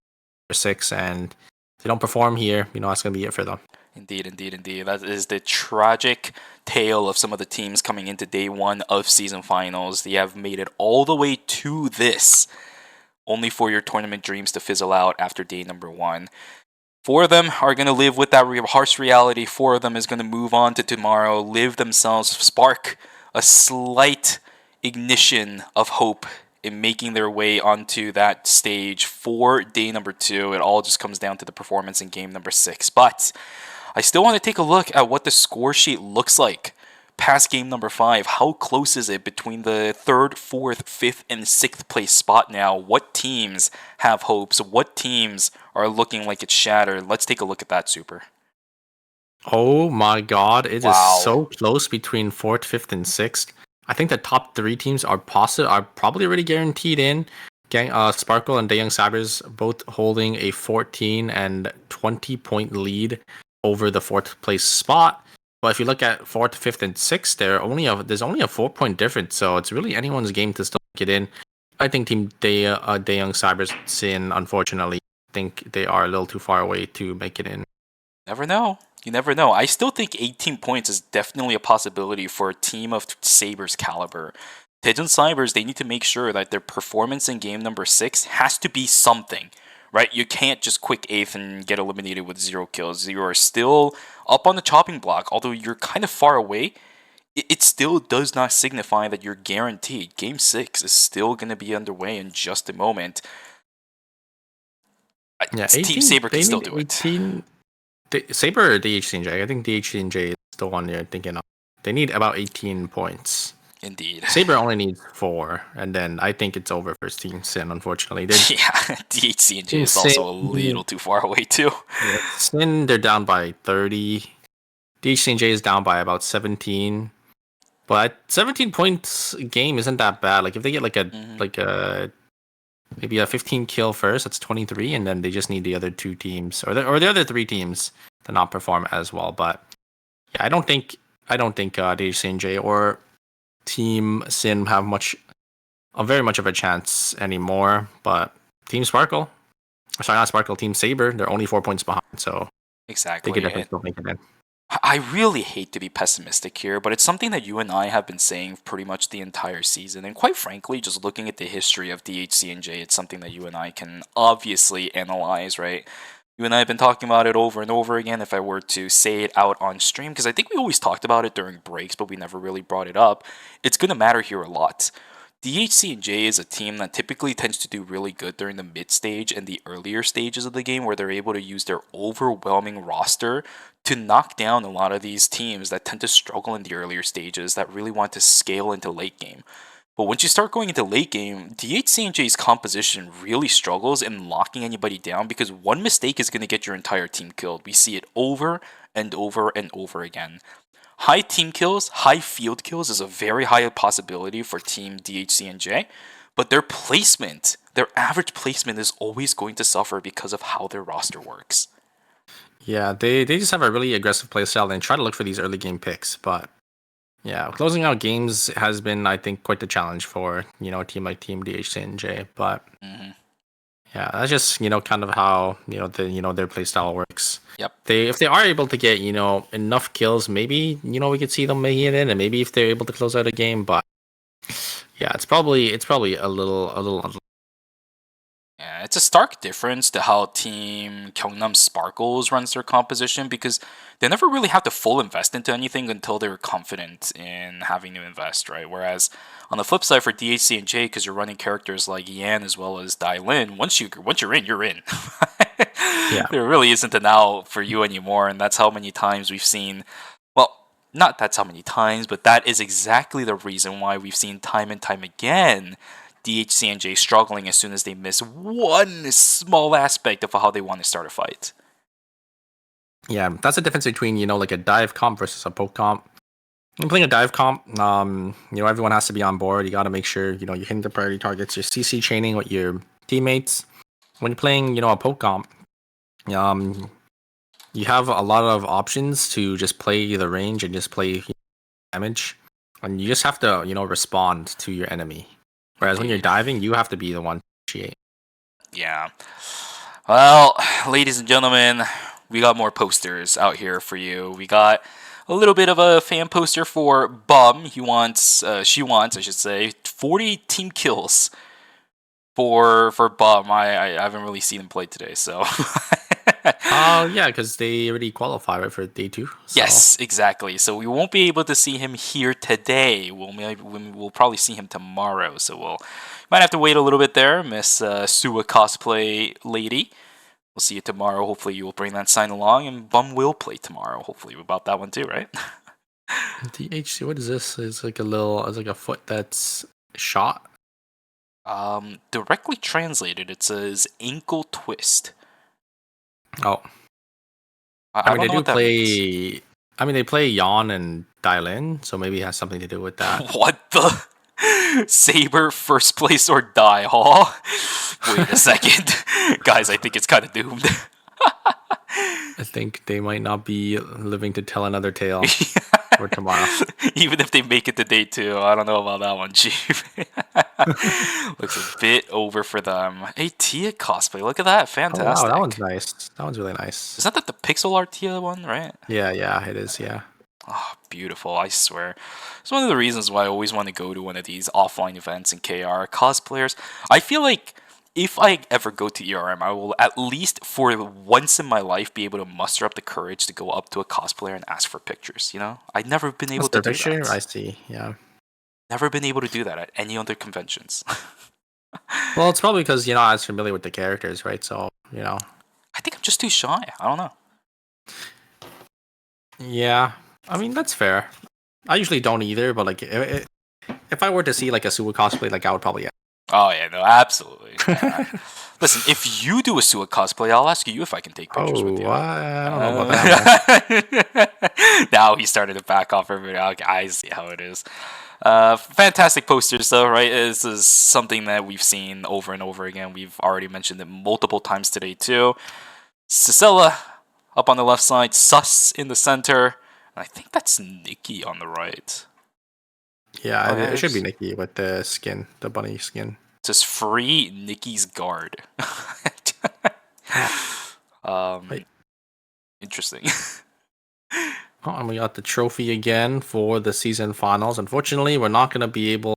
6, and if they don't perform here, that's going to be it for them. Indeed, indeed, indeed. That is the tragic tale of some of the teams coming into day 1 of season finals. They have made it all the way to this, only for your tournament dreams to fizzle out after day number 1. 4 of them are going to live with that harsh reality. 4 of them is going to move on to tomorrow, live themselves, spark a slight ignition of hope in making their way onto that stage for day number 2. It all just comes down to the performance in game number 6. But I still want to take a look at what the score sheet looks like past game number 5. How close is it between the 3rd, 4th, 5th, and 6th place spot now? What teams have hopes? What teams are looking like it's shattered? Let's take a look at that, Super. Oh my god, it Wow. is so close between 4th, 5th, and 6th. I think the top 3 teams are probably already guaranteed in. Sparkle and Daeyoung Sabres both holding a 14 and 20 point lead over the 4th place spot. But if you look at 4th, 5th, and 6th, there's only a 4-point difference, so it's really anyone's game to still get in. I think Team Daeyoung Sabres Sin, unfortunately, think they are a little too far away to make it in. Never know. You never know. I still think 18 points is definitely a possibility for a team of Sabres caliber. Daejeon Sabres, they need to make sure that their performance in game number 6 has to be something, right? You can't just quick 8th and get eliminated with 0 kills. You are still up on the chopping block. Although you're kind of far away, it still does not signify that you're guaranteed. Game 6 is still going to be underway in just a moment. Yeah, Team Saber can still do 18, Saber or DHCNJ? I think DHCNJ is the one you're thinking of. They need about 18 points. Indeed. Saber only needs 4, and then I think it's over for Team Sin, unfortunately. Yeah, DHCNJ is also a little too far away, too. Yeah, Sin, they're down by 30. DHCNJ is down by about 17. But 17 points a game isn't that bad. Like, if they get maybe a 15 kill first, that's 23, and then they just need the other 2 teams, or the other 3 teams to not perform as well. But yeah, I don't think DHCNJ or Team Sin have very much of a chance anymore. But Team Sparkle, sorry, not Sparkle, Team Saber, they're only 4 points behind, so exactly. they could definitely still make it in. I really hate to be pessimistic here, but it's something that you and I have been saying pretty much the entire season. And quite frankly, just looking at the history of DHCNJ, it's something that you and I can obviously analyze, right? You and I have been talking about it over and over again. If I were to say it out on stream, because I think we always talked about it during breaks, but we never really brought it up, it's going to matter here a lot. DHC&J is a team that typically tends to do really good during the mid stage and the earlier stages of the game, where they're able to use their overwhelming roster to knock down a lot of these teams that tend to struggle in the earlier stages that really want to scale into late game. But once you start going into late game, DHC&J's composition really struggles in locking anybody down, because one mistake is going to get your entire team killed. We see it over and over and over again. High team kills, high field kills is a very high possibility for Team DHC&J, but their placement, their average placement is always going to suffer because of how their roster works. Yeah, they just have a really aggressive playstyle and try to look for these early game picks. But yeah, closing out games has been, I think, quite the challenge for, a team like Team DHC&J. But yeah, that's just, kind of how, their playstyle works. Yep. If they are able to get, enough kills, maybe, we could see them making it in, and maybe if they're able to close out a game. But yeah, it's probably a little. Yeah, it's a stark difference to how Team Gyeongnam Sparkles runs their composition, because they never really have to full invest into anything until they're confident in having to invest, right? Whereas on the flip side for DHC&J, because you're running characters like Yan as well as Dai Lin, once you're in, you're in. Yeah. There really isn't an out for you anymore, and that's how many times we've seen. Well, not that's how many times, but that is exactly the reason why we've seen time and time again DHC&J struggling as soon as they miss one small aspect of how they want to start a fight. Yeah, that's the difference between, like a dive comp versus a poke comp. When playing a dive comp, everyone has to be on board. You got to make sure, you're hitting the priority targets, you're CC chaining with your teammates. When you're playing, a poke comp, you have a lot of options to just play the range and just play damage. And you just have to, respond to your enemy. Whereas when you're diving, you have to be the one to initiate. Yeah. Well, ladies and gentlemen, we got more posters out here for you. We got a little bit of a fan poster for Bum. She wants, I should say, 40 team kills for Bum. I haven't really seen him play today, so. Yeah, because they already qualify, right, for day 2. So. Yes, exactly. So we won't be able to see him here today. We'll probably see him tomorrow. So might have to wait a little bit there, Miss Sua cosplay lady. We'll see you tomorrow. Hopefully you will bring that sign along, and Bum will play tomorrow. Hopefully about that one too, right? DHC, what is this? It's like a foot that's shot. Directly translated, it says ankle twist. Oh, I mean, they play Yon and Dylin, so maybe it has something to do with that. What the? Saber first place or die, huh? Wait a second. Guys, I think it's kind of doomed. I think they might not be living to tell another tale for tomorrow. Even if they make it to day 2, I don't know about that one, Chief. Looks a bit over for them. Hey, Tia cosplay, look at that, fantastic. Oh, wow, that one's nice. That one's really nice. Isn't that the pixel art Tia one, right? Yeah, it is, yeah. Oh, beautiful, I swear. It's one of the reasons why I always want to go to one of these offline events in KR. Cosplayers, I feel like if I ever go to ERM, I will at least for once in my life be able to muster up the courage to go up to a cosplayer and ask for pictures, I've never been able to do that. I see, yeah. Never been able to do that at any other conventions. Well, it's probably because you're not as familiar with the characters, right? So, I think I'm just too shy. I don't know. Yeah, I mean, that's fair. I usually don't either, but like if I were to see like a Suwa cosplay, like I would probably. Oh yeah, no, absolutely. Yeah. Listen, if you do a Suwa cosplay, I'll ask you if I can take pictures with you. I don't know about that. Now he started to back off everybody. Okay, I see how it is. Fantastic posters though, right? This is something that we've seen over and over again. We've already mentioned it multiple times today too. Cicella up on the left side, Sus in the center, and I think that's Nikki on the right. Yeah, it should be Nikki with the skin, the bunny skin. It says free Nikki's guard. Interesting. Oh, and we got the trophy again for the season finals. Unfortunately, we're not going to be able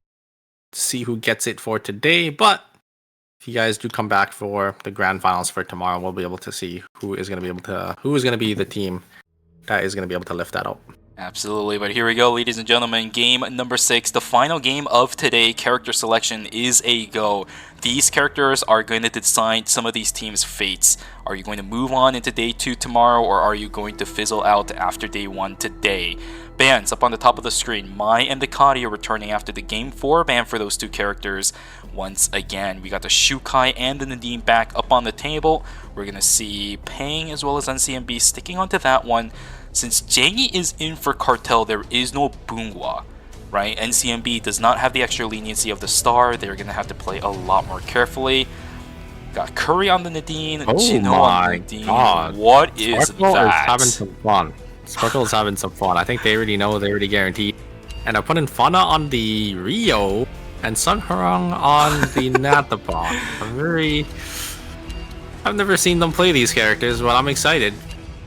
to see who gets it for today, but if you guys do come back for the grand finals for tomorrow, we'll be able to see who is going to be the team that is going to be able to lift that up. Absolutely, but here we go, ladies and gentlemen. Game number 6, the final game of today. Character selection is a go. These characters are going to decide some of these teams' fates. Are you going to move on into day 2 tomorrow, or are you going to fizzle out after day 1 today? Bans up on the top of the screen. Mai and Ducati are returning after the game 4 ban for those two characters. Once again, we got the Shukai and the Nadine back up on the table. We're going to see Pang as well as NCMB sticking onto that one. Since Jangi is in for Cartel, there is no Bunghwa, right? NCMB does not have the extra leniency of the star. They're going to have to play a lot more carefully. Got Curry on the Nadine, Chino on the Nadine. God. What is Sparkle that? is having some fun. Sparkle is having some fun. I think they already know, they already guaranteed. And I'm putting Fauna on the Rio and Sun Harang on the Natapa. I've never seen them play these characters, but I'm excited.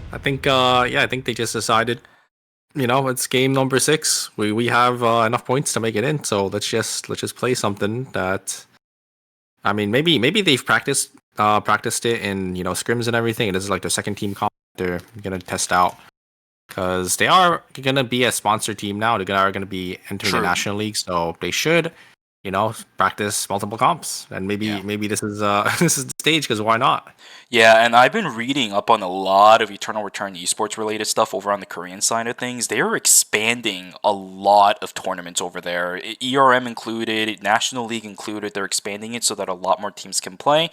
I think, I think they just decided, it's game number 6. We have enough points to make it in, so let's just play something that, I mean, maybe they've practiced it in scrims and everything, and this is like their second team comp they're gonna test out, because they are gonna be a sponsor team now. They are gonna be entering the National League, so they should, practice multiple comps, and maybe this is this is the stage, because why not? Yeah, and I've been reading up on a lot of Eternal Return esports related stuff over on the Korean side of things. They are expanding a lot of tournaments over there, ERM included, National League included. They're expanding it so that a lot more teams can play.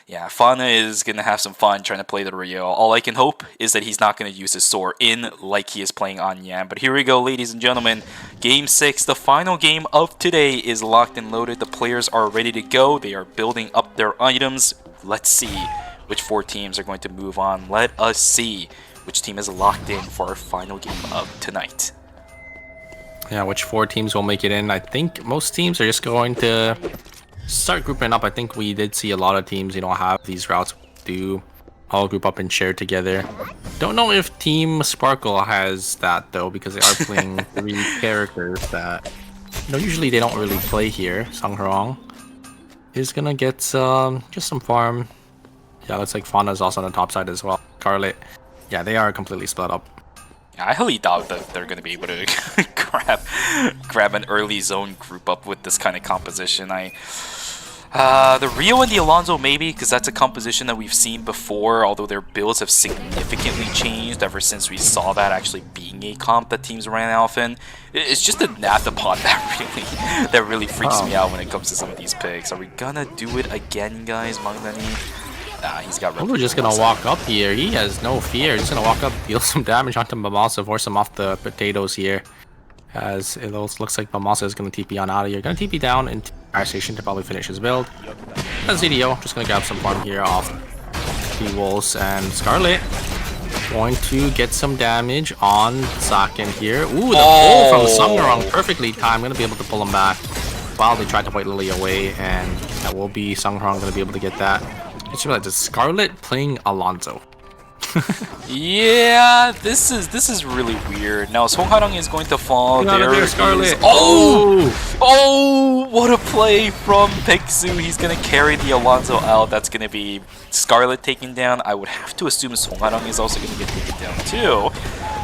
Yeah, Fauna is going to have some fun trying to play the Rio. All I can hope is that he's not going to use his sword in like he is playing on Yan. But here we go, ladies and gentlemen. Game 6, the final game of today, is locked and loaded. The players are ready to go. They are building up their items. Let's see which 4 teams are going to move on. Let us see which team is locked in for our final game of tonight. Yeah, which 4 teams will make it in. I think most teams are just going to start grouping up. I think we did see a lot of teams, have these routes do all group up and share together. Don't know if Team Sparkle has that though, because they are playing 3 characters that usually they don't really play here. Sangharong is gonna get just some farm. Yeah, looks like Fauna is also on the top side as well. Scarlet, yeah, they are completely split up. I highly doubt that they're going to be able to grab an early zone group up with this kind of composition. The Rio and the Alonso maybe, because that's a composition that we've seen before, although their builds have significantly changed ever since we saw that actually being a comp that teams ran often. It's just the Nathapod that really freaks me out when it comes to some of these picks. Are we gonna do it again, guys? Mangdani? Nah, he's got. We're just gonna walk up here. He has no fear. He's gonna walk up, deal some damage onto Mamasa, force him off the potatoes here. As it looks like Mamasa is gonna TP on out of here. Gonna TP down into Fire Station to probably finish his build. That's ZDO. Just gonna grab some farm here off the Wolves, and Scarlet going to get some damage on Saken here. Ooh, the pull from Sangharong, perfectly timed. Gonna be able to pull him back while they tried to fight Lily away, and that will be Sangharong gonna be able to get that. It's like the Scarlet playing Alonso. Yeah, this is really weird. Now Songharang is going to fall. There Scarlet. Oh, what a play from Peksu. He's gonna carry the Alonso out. That's gonna be Scarlet taken down. I would have to assume Songharang is also gonna get taken down too.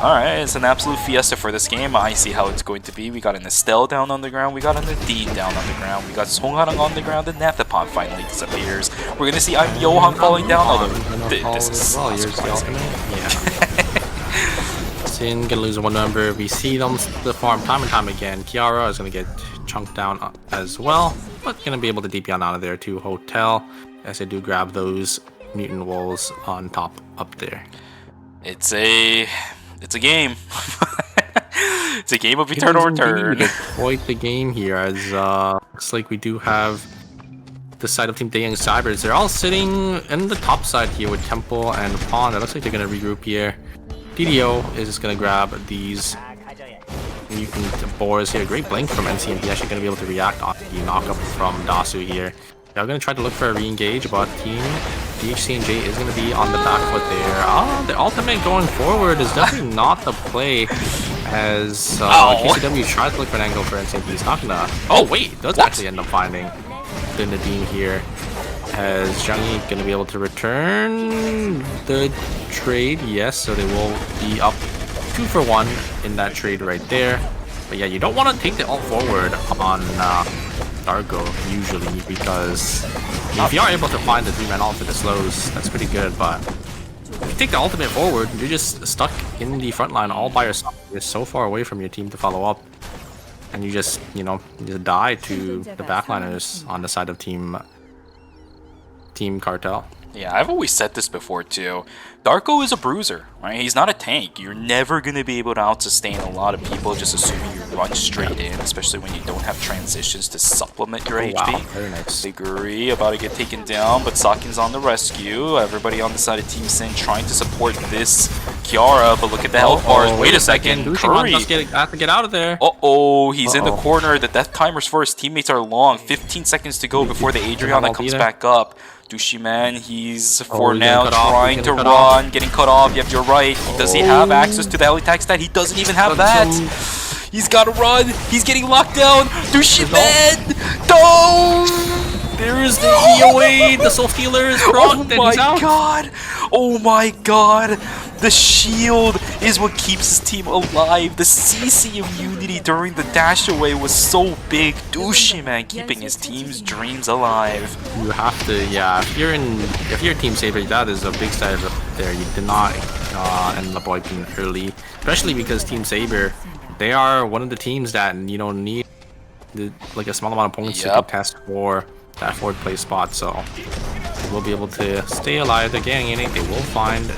Alright, it's an absolute fiesta for this game. I see how it's going to be. We got an Estelle down on the ground. We got a Nadine down on the ground. We got Songharang on the ground. And Nathapon finally disappears. We're going to see I'm Johan falling down. Although, this is not surprising. Yeah. Sin gonna lose one member. We see them the farm time and time again. Kiara is gonna get chunked down as well, but gonna be able to DP on out of there to Hotel as they do grab those mutant wolves on top up there. It's a game. It's a game of Eternal Return. Quite the game here, as looks like we do have the side of Team Daeyang Cybers. They're all sitting in the top side here with Temple and Pawn. It looks like they're gonna regroup here. DDO is just gonna grab these mutant boars here. Great blink from NCMB, actually gonna be able to react on the knockup from Dasu here. They're gonna try to look for a re-engage, but Team DHC&J is gonna be on the back foot there. The ultimate going forward is definitely not the play, as KCW tries to look for an angle for NCMB. He's not gonna. Oh wait, does actually end up finding the Nadine here. As Zhang Yi gonna be able to return the trade? Yes, so they will be up 2 for 1 in that trade right there. But yeah, you don't want to take the ult forward on Dargo usually, because if you are able to find the 3-man ult for the slows, that's pretty good. But if you take the ultimate forward, you're just stuck in the front line all by yourself. You're so far away from your team to follow up, and you just, you know, you die to the backliners on the side of Team Cartel. Yeah, I've always said this before too. Darko is a bruiser, right? He's not a tank. You're never going to be able to out-sustain a lot of people just assuming you run straight in, especially when you don't have transitions to supplement your HP. Wow, very nice. Degree about to get taken down, but Sakin's on the rescue. Everybody on the side of Team Sin trying to support this Kiara, but look at the health bars. Wait a second, Curry. Have to get out of there. Uh-oh, he's in the corner. The death timers for his teammates are long. 15 seconds to go before the Adriana comes back up. Dushiman, he's for now trying to run, getting cut off. Yep, you're right. Does he have access to the heli-tag stat? He doesn't even have that. He's got to run. He's getting locked down. Dushiman, no! There is the EOA. The soul stealer is procced, and he's out. Oh my god! The shield is what keeps his team alive. The CC immunity during the dash away was so big. Dushiman keeping his team's dreams alive. You have to, yeah. If you're Team Saber, that is a big side there. You did not end up wiping early, especially because Team Saber, they are one of the teams that, you know, need like a small amount of points to contest for that 4th place spot. So we'll be able to stay alive. They're getting in it. They will find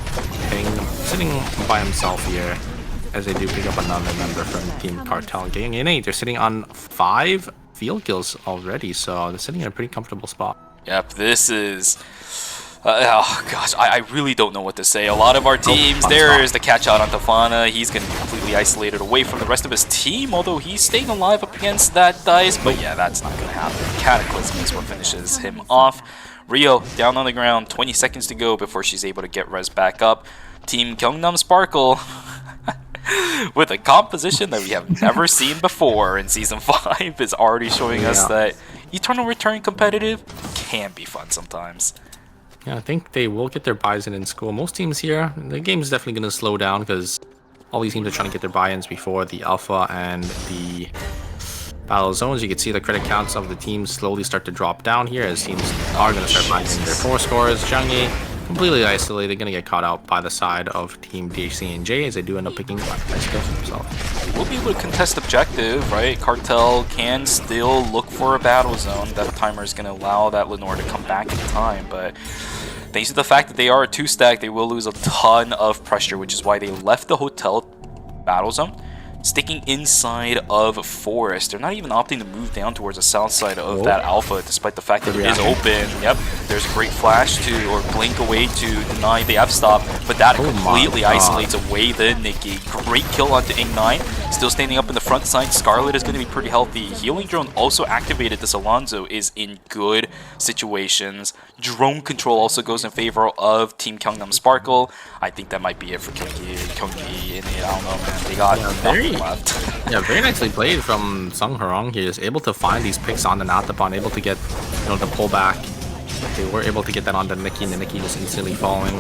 Ping sitting by himself here, as they do pick up another member from Team Cartel. Getting in it. They're sitting on 5 field kills already, so they're sitting in a pretty comfortable spot. Yep, this is... oh gosh, I really don't know what to say. A lot of our teams, there is the catch out on Tafana. He's going to be completely isolated away from the rest of his team, although he's staying alive up against that dice. But yeah, that's not going to happen. Cataclysm is what finishes him off. Rio down on the ground, 20 seconds to go before she's able to get res back up. Team Gyeongnam Sparkle with a composition that we have never seen before in Season 5 is already showing us that Eternal Return competitive can be fun sometimes. Yeah, I think they will get their buys in school. Most teams here, the game is definitely going to slow down because all these teams are trying to get their buy-ins before the Alpha and the Battle Zones. You can see the credit counts of the teams slowly start to drop down here as teams are going to start buying in their 4 scores. Zhang Yi, completely isolated, going to get caught out by the side of Team DHC and J as they do end up picking up nice kills for themselves. We'll be able to contest objective, right? Cartel can still look for a battle zone. That timer is going to allow that Lenore to come back in time, but thanks to the fact that they are a 2-stack, they will lose a ton of pressure, which is why they left the hotel battle zone, sticking inside of Forest. They're not even opting to move down towards the south side of that Alpha, despite the fact that it is open. Yep, there's a great flash to, or blink away to deny the F-stop, but that completely isolates away the Nikki. Great kill onto Ing9, still standing up in the front side. Scarlet is going to be pretty healthy. Healing Drone also activated. This Alonzo is in good situations. Drone control also goes in favor of Team Gyeongnam Sparkle. I think that might be it for Kyungi in it. I don't know, man. They got nothing left. Yeah, very nicely played from Sung Harong. He is able to find these picks on the Natapon, able to get, you know, the pullback. They were able to get that on the Nikki, and the Nikki just instantly falling,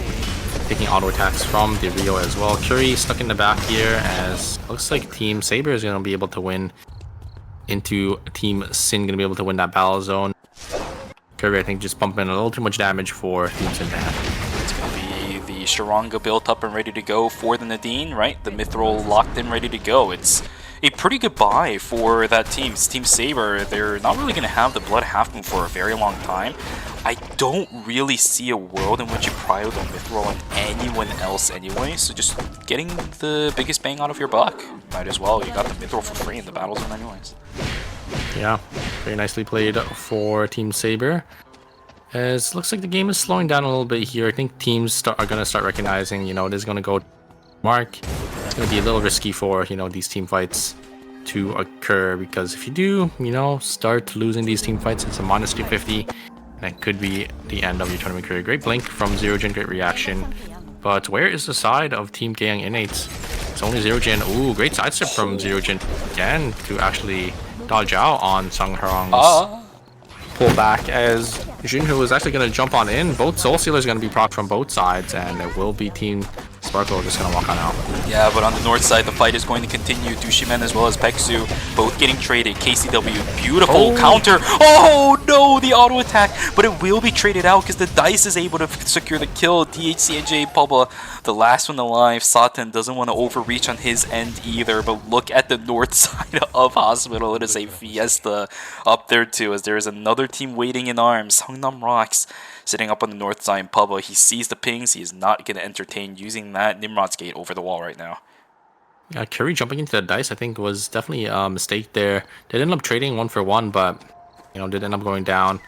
taking auto attacks from the Rio as well. Curry stuck in the back here, as looks like Team Saber is going to be able to win into Team Sin, going to be able to win that battle zone. Curry, I think, just pumping a little too much damage for Team Sin to have. It's going to be the Sharanga built up and ready to go for the Nadine, right? The Mithril locked in, ready to go. It's a pretty good buy for that team. Team Saber, they're not really going to have the Blood Half Moon for a very long time. I don't really see a world in which you prio the Mithril on anyone else anyway, so just getting the biggest bang out of your buck. Might as well. You got the Mithril for free in the battle zone anyways. Yeah, very nicely played for Team Saber. As looks like the game is slowing down a little bit here. I think teams are going to start recognizing, you know, it is going to go mark. It's going to be a little risky for, you know, these team fights to occur, because if you do, you know, start losing these team fights, it's a -250. That could be the end of your tournament career. Great blink from Zero Gen, great reaction. But where is the side of Team Gaeyang Innates? It's only Zero Gen. Ooh, great sidestep from Zero Gen again to actually dodge out on Sung Harong's pull back as Junho is actually going to jump on in. Both Soul Stealers are going to be procced from both sides, and it will be Team Sparkle just going to walk on out. Yeah, but on the north side, the fight is going to continue. Dushimen as well as Peksu both getting traded. KCW, beautiful counter. Oh no, the auto attack, but it will be traded out because the Dice is able to secure the kill. DHCNJ Pubba, the last one alive. Satan doesn't want to overreach on his end either, but look at the north side of Hospital. It is a fiesta up there too, as there is another team waiting in arms. Hungnam Rocks sitting up on the north side. Pubba, he sees the pings. He is not going to entertain using that Nimrod's Gate over the wall right now. Yeah, Curry jumping into the Dice, I think, was definitely a mistake there. They ended up trading 1-for-1, but, you know, did end up going down.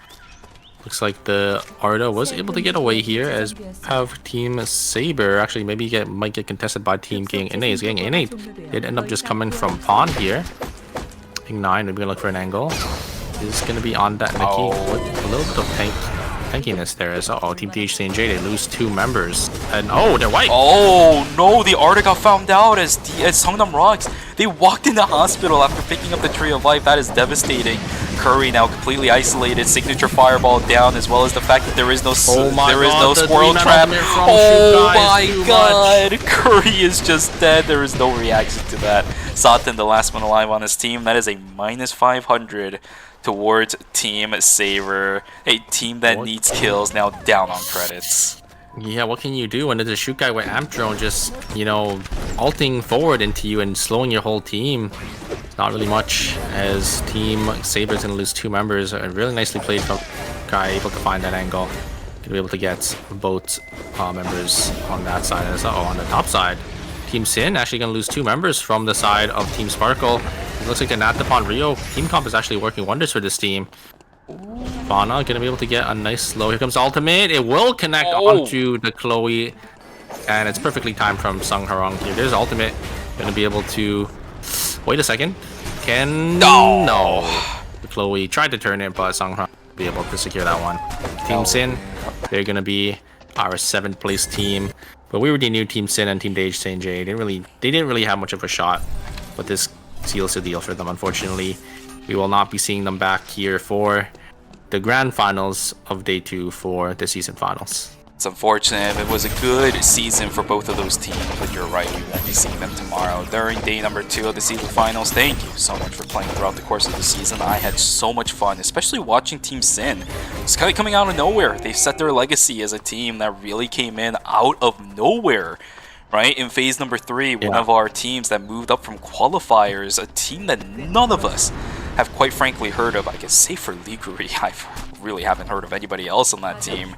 Looks like the Arda was able to get away here, as have Team Saber actually maybe might get contested by Team Gang NA. Is Gang NA did end up just coming from Pawn here. I think 9, maybe gonna look for an angle. Is gonna be on that Mickey with a little bit of tankiness there. As Team THC and J, they lose 2 members, and they're white. Oh no, the Arda got found out as Songnam Rocks. They walked into hospital after picking up the Tree of Life. That is devastating. Curry now completely isolated. Signature fireball down, as well as the fact that there is no squirrel trap. Oh my god, Curry is just dead. There is no reaction to that. Satan, the last one alive on his team. That is a -500 towards Team Saber, a team that needs kills, now down on credits. Yeah, what can you do when there's a shoot guy with Amp Drone just, you know, ulting forward into you and slowing your whole team? Not really much, as Team Saber's gonna lose 2 members. Really nicely played from Guy, able to find that angle. Gonna be able to get both members on that side. As on the top side, Team Sin actually gonna lose 2 members from the side of Team Sparkle. It looks like the Natapon Rio team comp is actually working wonders for this team. Fauna gonna be able to get a nice slow. Here comes the ultimate. It will connect onto the Chloe, and it's perfectly timed from Sung Harong here. There's ultimate. Gonna be able to wait a second. No. The Chloe tried to turn it, but Sung Harong will be able to secure that one. Team Sin, they're gonna be our 7th place team. But we already knew Team Sin and Team DHCNJ. They didn't really have much of a shot, but this seals the deal for them. Unfortunately, we will not be seeing them back here for the grand finals of day 2 for the season finals. It's unfortunate. It was a good season for both of those teams, but you're right, we won't be seeing them tomorrow during day number 2 of the season finals. Thank you so much for playing throughout the course of the season. I had so much fun, especially watching Team Sin. It's kind of coming out of nowhere. They set their legacy as a team that really came in out of nowhere. Right, in phase number 3, one of our teams that moved up from qualifiers, a team that none of us have quite frankly heard of. I can say for Liguri, I really haven't heard of anybody else on that team.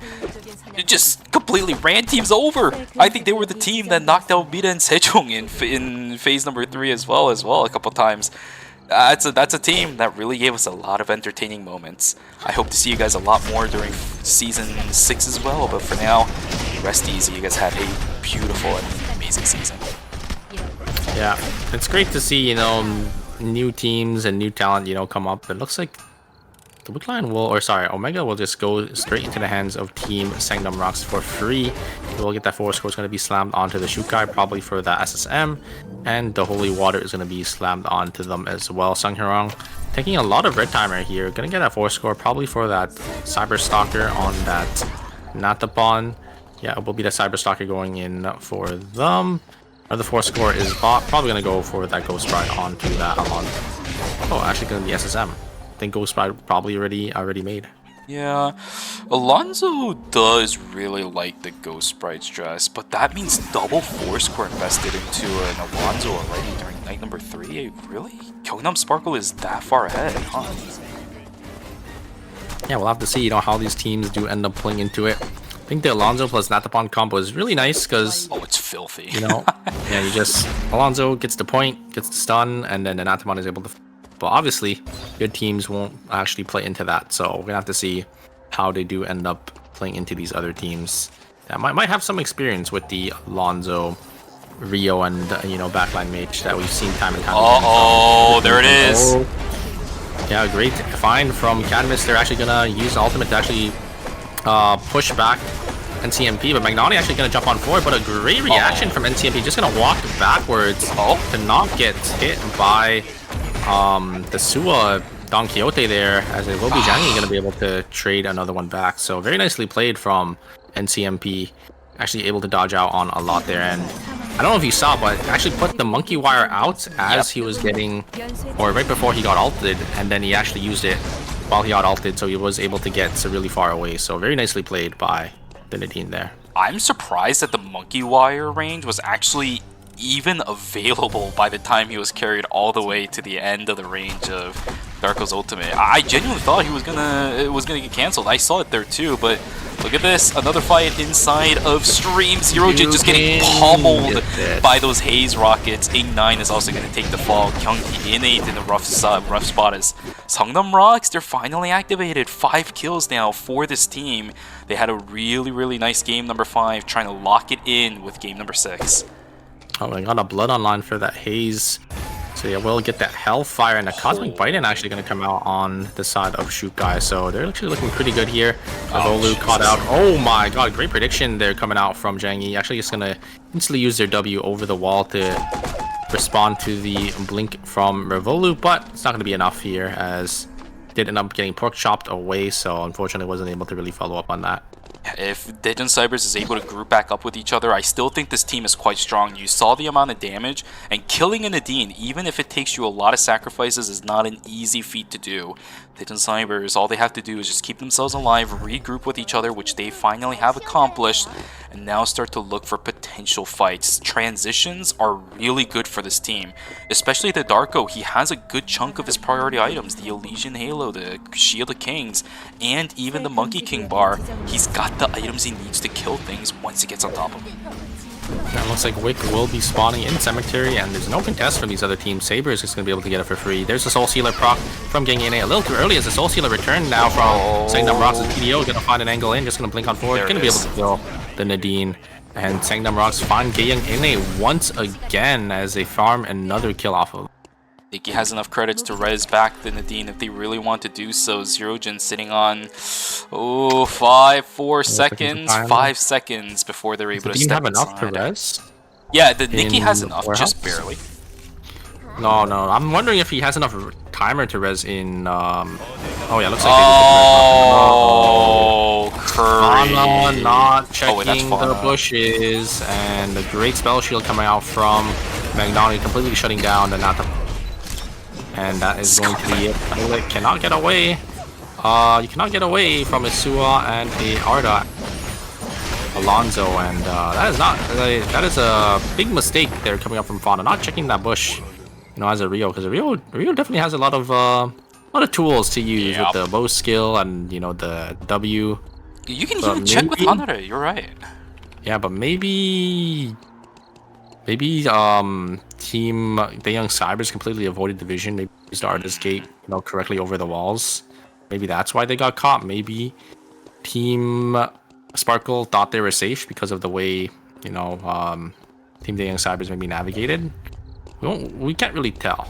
It just completely ran teams over. I think they were the team that knocked out Mita and Sejong in phase number 3 as well a couple times. That's a team that really gave us a lot of entertaining moments. I hope to see you guys a lot more during season 6 as well, but for now, rest easy. You guys had a beautiful and amazing season. Yeah, it's great to see, you know, new teams and new talent, you know, come up. It looks like the weak line Omega will just go straight into the hands of Team Sangdom Rocks for free. We'll get that 4 score. It's going to be slammed onto the shoot guy, probably for the SSM, and the Holy Water is going to be slammed onto them as well. Sung Hirong taking a lot of red timer here. Going to get that 4 score, probably for that Cyber Stalker on that Natapon. Yeah, it will be the Cyber Stalker going in for them. Another 4 score is probably going to go for that Ghost Ride onto that Alon. Oh, actually going to be SSM. I think Ghost Ride probably already made. Yeah, Alonso does really like the Ghost Sprite's dress, but that means double 4 score invested into an Alonso already during night number 3. Really? Gyeongnam Sparkle is that far ahead, huh? Yeah, we'll have to see, you know, how these teams do end up playing into it. I think the Alonso plus Natapon combo is really nice because... Oh, it's filthy. You know, yeah, Alonso gets the point, gets the stun, and then the Natapon is able to... But obviously, good teams won't actually play into that, so we're gonna have to see how they do end up playing into these other teams that might have some experience with the Alonso, Rio, and you know, backline mage that we've seen time and time again. Oh, there it is. Yeah, great find from Cadmus. They're actually gonna use ultimate to actually push back NCMP, but Magnani actually gonna jump on forward. But a great reaction from NCMP, just gonna walk backwards to not get hit by the Suwa Don Quixote there, as it will be Zhang going to be able to trade another one back. So very nicely played from NCMP. Actually able to dodge out on a lot there. And I don't know if you saw, but actually put the monkey wire out as he was getting, or right before he got ulted, and then he actually used it while he got ulted, so he was able to get really far away. So very nicely played by the Nadine there. I'm surprised that the monkey wire range was actually even available by the time he was carried all the way to the end of the range of Darko's ultimate. I genuinely thought it was gonna get cancelled. I saw it there too, but look at this, another fight inside of stream. Zerojin just getting pummeled by those haze rockets. Ing9 is also gonna take the fall. Kyungki innate in the rough spot as Seongnam Rocks, they're finally activated. 5 kills now for this team. They had a really nice game number 5, trying to lock it in with game number 6. Oh, I got a blood online for that haze. So yeah, we'll get that Hellfire, and the Cosmic Biden actually going to come out on the side of Shoot Guy. So they're actually looking pretty good here. Olu caught out. Oh my god, great prediction there coming out from Zhang Yi. Actually just going to instantly use their W over the wall to respond to the blink from Revolu, but it's not going to be enough here, as did end up getting pork chopped away, so unfortunately wasn't able to really follow up on that. If Dejan Cybers is able to group back up with each other, I still think this team is quite strong. You saw the amount of damage, and killing a Nadine, even if it takes you a lot of sacrifices, is not an easy feat to do. Dejan Cybers, all they have to do is just keep themselves alive, regroup with each other, which they finally have accomplished, and now start to look for potential fights. Transitions are really good for this team, especially the Darko. He has a good chunk of his priority items, the Elysian Halo, the Shield of Kings, and even the Monkey King bar. He's got the items he needs to kill things once he gets on top of it. It looks like Wick will be spawning in Cemetery, and there's no contest from these other teams. Saber is just going to be able to get it for free. There's the Soul Sealer proc from Gangane. A little too early as the Soul Sealer returned now from Sangnam Rocks' PDO. Going to find an angle in, just going to blink on forward. Going to be able to kill the Nadine. And Sangnam Rocks find Gangane once again as they farm another kill off of him. I think he has enough credits to res back the Nadine if they really want to do so. Zerojin sitting on 4 seconds, 5 seconds before they're able to step have enough inside. to res? Yeah, the Nikki has enough, just barely. No, I'm wondering if he has enough timer to res in. Oh yeah, looks like. Oh, Curry. Fauna not checking Fauna. the bushes, and the great spell shield coming out from Magnani, completely shutting down the Nata. And that is going to be it. Violet cannot get away. You cannot get away from Isua and the Arda Alonzo, and that is a big mistake there coming up from Fauna, not checking that bush, as a Rio, because Rio definitely has a lot of tools to use with the bow skill and the W. You can even check with Hanare, you're right. Yeah, but maybe team the Young Cybers completely avoided the vision. Maybe started to escape correctly over the walls. Maybe that's why they got caught. Maybe team Sparkle thought they were safe because of the way team the Young Cybers maybe navigated. We can't really tell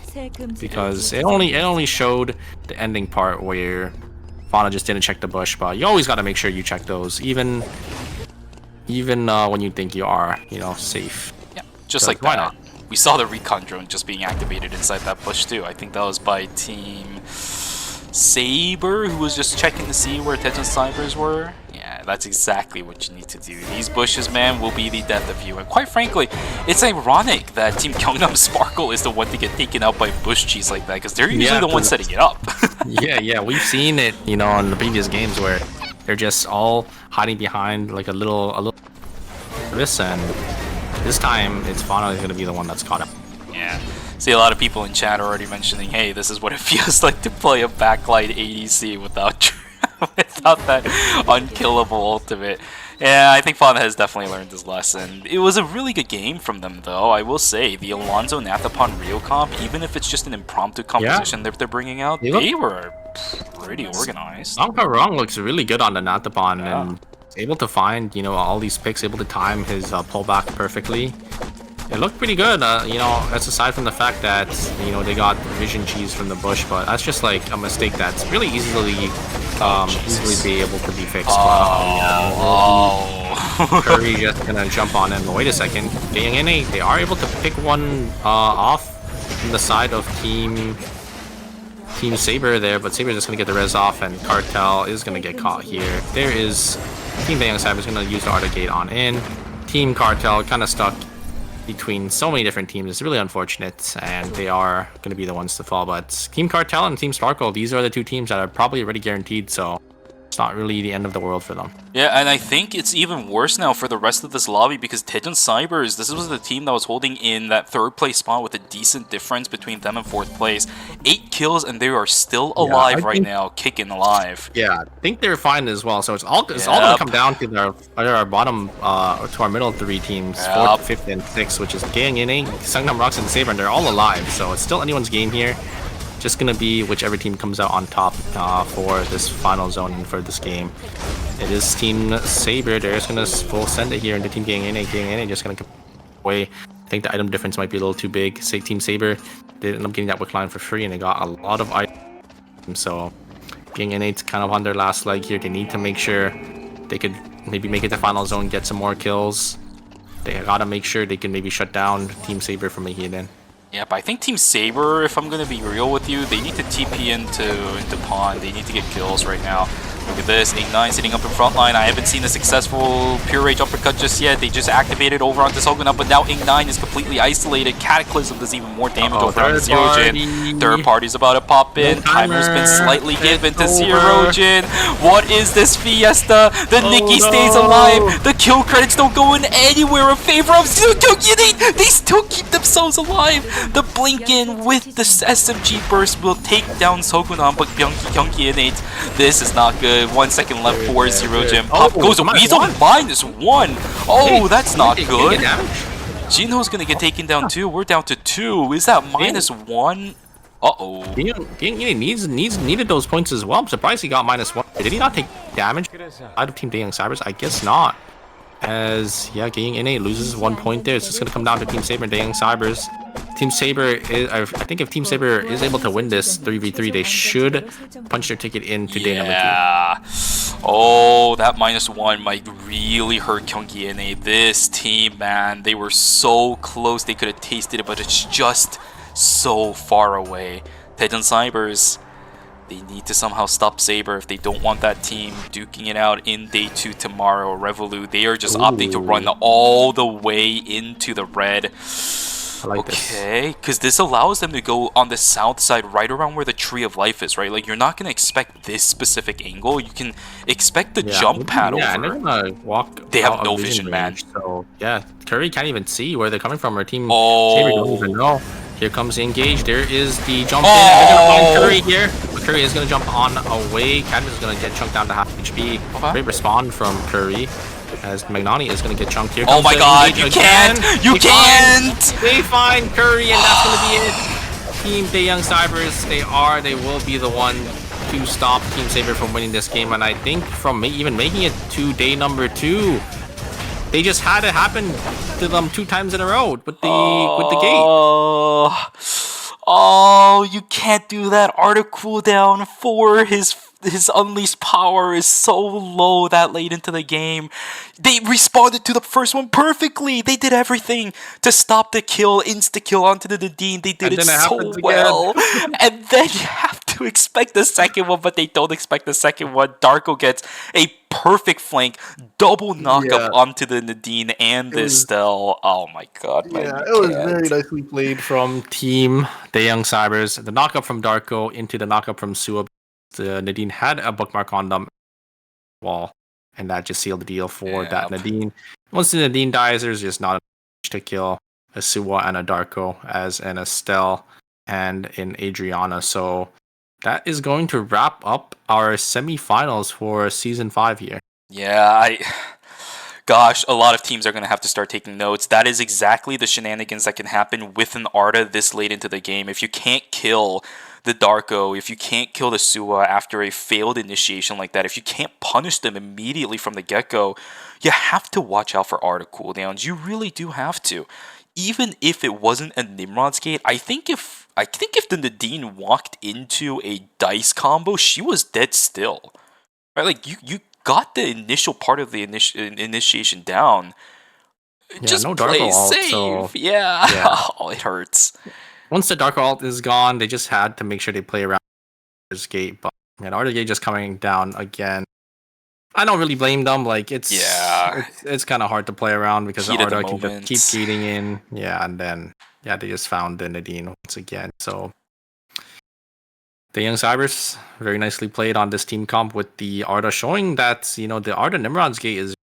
because it only showed the ending part where Fauna just didn't check the bush. But you always got to make sure you check those, even when you think you are safe. Yeah, just like that. Why not? We saw the recon drone just being activated inside that bush too. I think that was by Team Saber, who was just checking to see where Tejan Cybers were. Yeah, that's exactly what you need to do. These bushes, man, will be the death of you. And quite frankly, it's ironic that Team Gyeongnam Sparkle is the one to get taken out by bush cheese like that, because they're usually the ones setting it up. yeah, we've seen it, in the previous games where they're just all hiding behind like a little this, and this time it's Fauna is going to be the one that's caught up. Yeah. See, a lot of people in chat are already mentioning, hey, this is what it feels like to play a backlight ADC without that unkillable ultimate. Yeah, I think Fauna has definitely learned his lesson. It was a really good game from them, though. I will say, the Alonzo Nathapon Rio comp, even if it's just an impromptu composition that they're bringing out, they were pretty organized. Songpa Rong looks really good on the Nathapon, and able to find, all these picks, able to time his pullback perfectly. It looked pretty good, that's aside from the fact that, they got vision cheese from the bush, but that's just like a mistake that's really easily be able to be fixed. Curry just gonna jump on him. Wait a second, getting in they are able to pick one off from the side of Team Team Saber there, but Saber's just gonna get the res off, and Cartel is gonna get caught here. There is Team Bang Cyber is gonna use the Arta Gate on in. Team Cartel kind of stuck between so many different teams. It's really unfortunate, and they are gonna be the ones to fall. But Team Cartel and Team Sparkle, these are the two teams that are probably already guaranteed, so it's not really the end of the world for them. Yeah, and I think it's even worse now for the rest of this lobby because Tejan Cybers, this was the team that was holding in that third place spot with a decent difference between them and fourth place. 8 kills and they are still alive right now, kicking alive. Yeah, I think they're fine as well. So it's all gonna come down to our bottom to our middle 3 teams, 4th, 5th, and 6th, which is Gang In, Sangnam Rocks, and Saber, and they're all alive. So it's still anyone's game here. Just gonna be whichever team comes out on top for this final zone and for this game. It is Team Saber. They're just gonna full send it here into Team Gang In just gonna come away. I think the item difference might be a little too big. Say Team Saber did end up getting that wick line for free, and they got a lot of items. So Gang In kind of on their last leg here. They need to make sure they could maybe make it to final zone, get some more kills. They gotta make sure they can maybe shut down Team Saber from making it in. Yeah, but I think Team Saber, if I'm going to be real with you, they need to TP into Pawn. They need to get kills right now. Look at this, 8-9 sitting up in front line. I haven't seen a successful Pure Rage uppercut just yet. They just activated over onto Sogunap, but now 8-9 is completely isolated. Cataclysm does even more damage over on Zerojin. Third party's about to pop in. Timer's been slightly given to Zerojin. What is this fiesta? The Nikki stays alive. The kill credits don't go in anywhere in favor of Zerojin. They still keep themselves alive. The blink in with the SMG burst will take down Sogunam, but Byungki Innate, this is not good. 1 second left for Zerojin. Pop goes a Weasel -1. Oh, that's not good. Jinho's gonna get taken down too. We're down to 2. Is that -1? Uh-oh. Needed those points as well. I'm surprised he got -1. Did he not take damage out of Team Daeyoung Cybers? I guess not. As, yeah, Gang In loses 1 point there. It's just going to come down to Team Saber and Daeyoung Cybers. Team Saber is, I think if Team Saber is able to win this 3v3, they should punch their ticket into day number 2. Oh, that -1 might really hurt Kyungki NA. This team, man, they were so close. They could have tasted it, but it's just so far away. Tejan Cybers, they need to somehow stop Saber if they don't want that team duking it out in day 2 tomorrow. Revolut, they are just opting to run all the way into the red. I like okay, because this allows them to go on the south side right around where the Tree of Life is, right? Like, you're not going to expect this specific angle. You can expect the jump pad over. Yeah, and they're going to walk. They have no vision, man. So, yeah, Curry can't even see where they're coming from. Our team Saber don't even know. Here comes the engage. There is the jump in. They're going to find Curry here. But Curry is going to jump on away. Cadmus is going to get chunked down to half HP. Great respawn from Curry. As Magnani is going to get chunked here. Oh my god, you can't! You can't! They find Curry, and that's going to be it. Team Daeyoung Cybers, they will be the one to stop Team Saber from winning this game. And I think from even making it to day number 2, they just had it happen to them 2 times in a row with the gate. Oh, you can't do that. Art of cooldown for his unleashed power is so low that late into the game. They responded to the first one perfectly. They did everything to stop the kill, insta-kill onto the Nadine. They did it so well. And then you have to expect the second one, but they don't expect the second one. Darko gets a perfect flank, double knockup onto the Nadine and the Estelle. Oh my god, man. Yeah, it was very nicely played from Team Daeyoung Cybers. The knockup from Darko into the knockup from Suwa. Nadine had a bookmark on them wall, and that just sealed the deal for that Nadine. Once the Nadine dies, there's just not enough to kill a Suwa and a Darko as an Estelle and an Adriana. So that is going to wrap up our semi-finals for season 5 here. Yeah, gosh, a lot of teams are going to have to start taking notes. That is exactly the shenanigans that can happen with an Arda this late into the game. If you can't kill the Darko, if you can't kill the Suwa after a failed initiation like that, if you can't punish them immediately from the get-go, you have to watch out for Arda cooldowns. You really do have to. Even if it wasn't a Nimrod's Gate, I think if the Nadine walked into a dice combo, she was dead still. Right? Like, you got the initial part of the initiation down. Just no play Darko safe. ult, so yeah. Oh, it hurts. Once the Dark Alt is gone, they just had to make sure they play around Gate, but man, Arda Gate just coming down again. I don't really blame them. Like it's kind of hard to play around because Heat of the Arda can just moment. keep gating in. Yeah, and then they just found the Nadine once again. So the Young Cybers very nicely played on this team comp with the Arda, showing that the Arda Nimrod's Gate is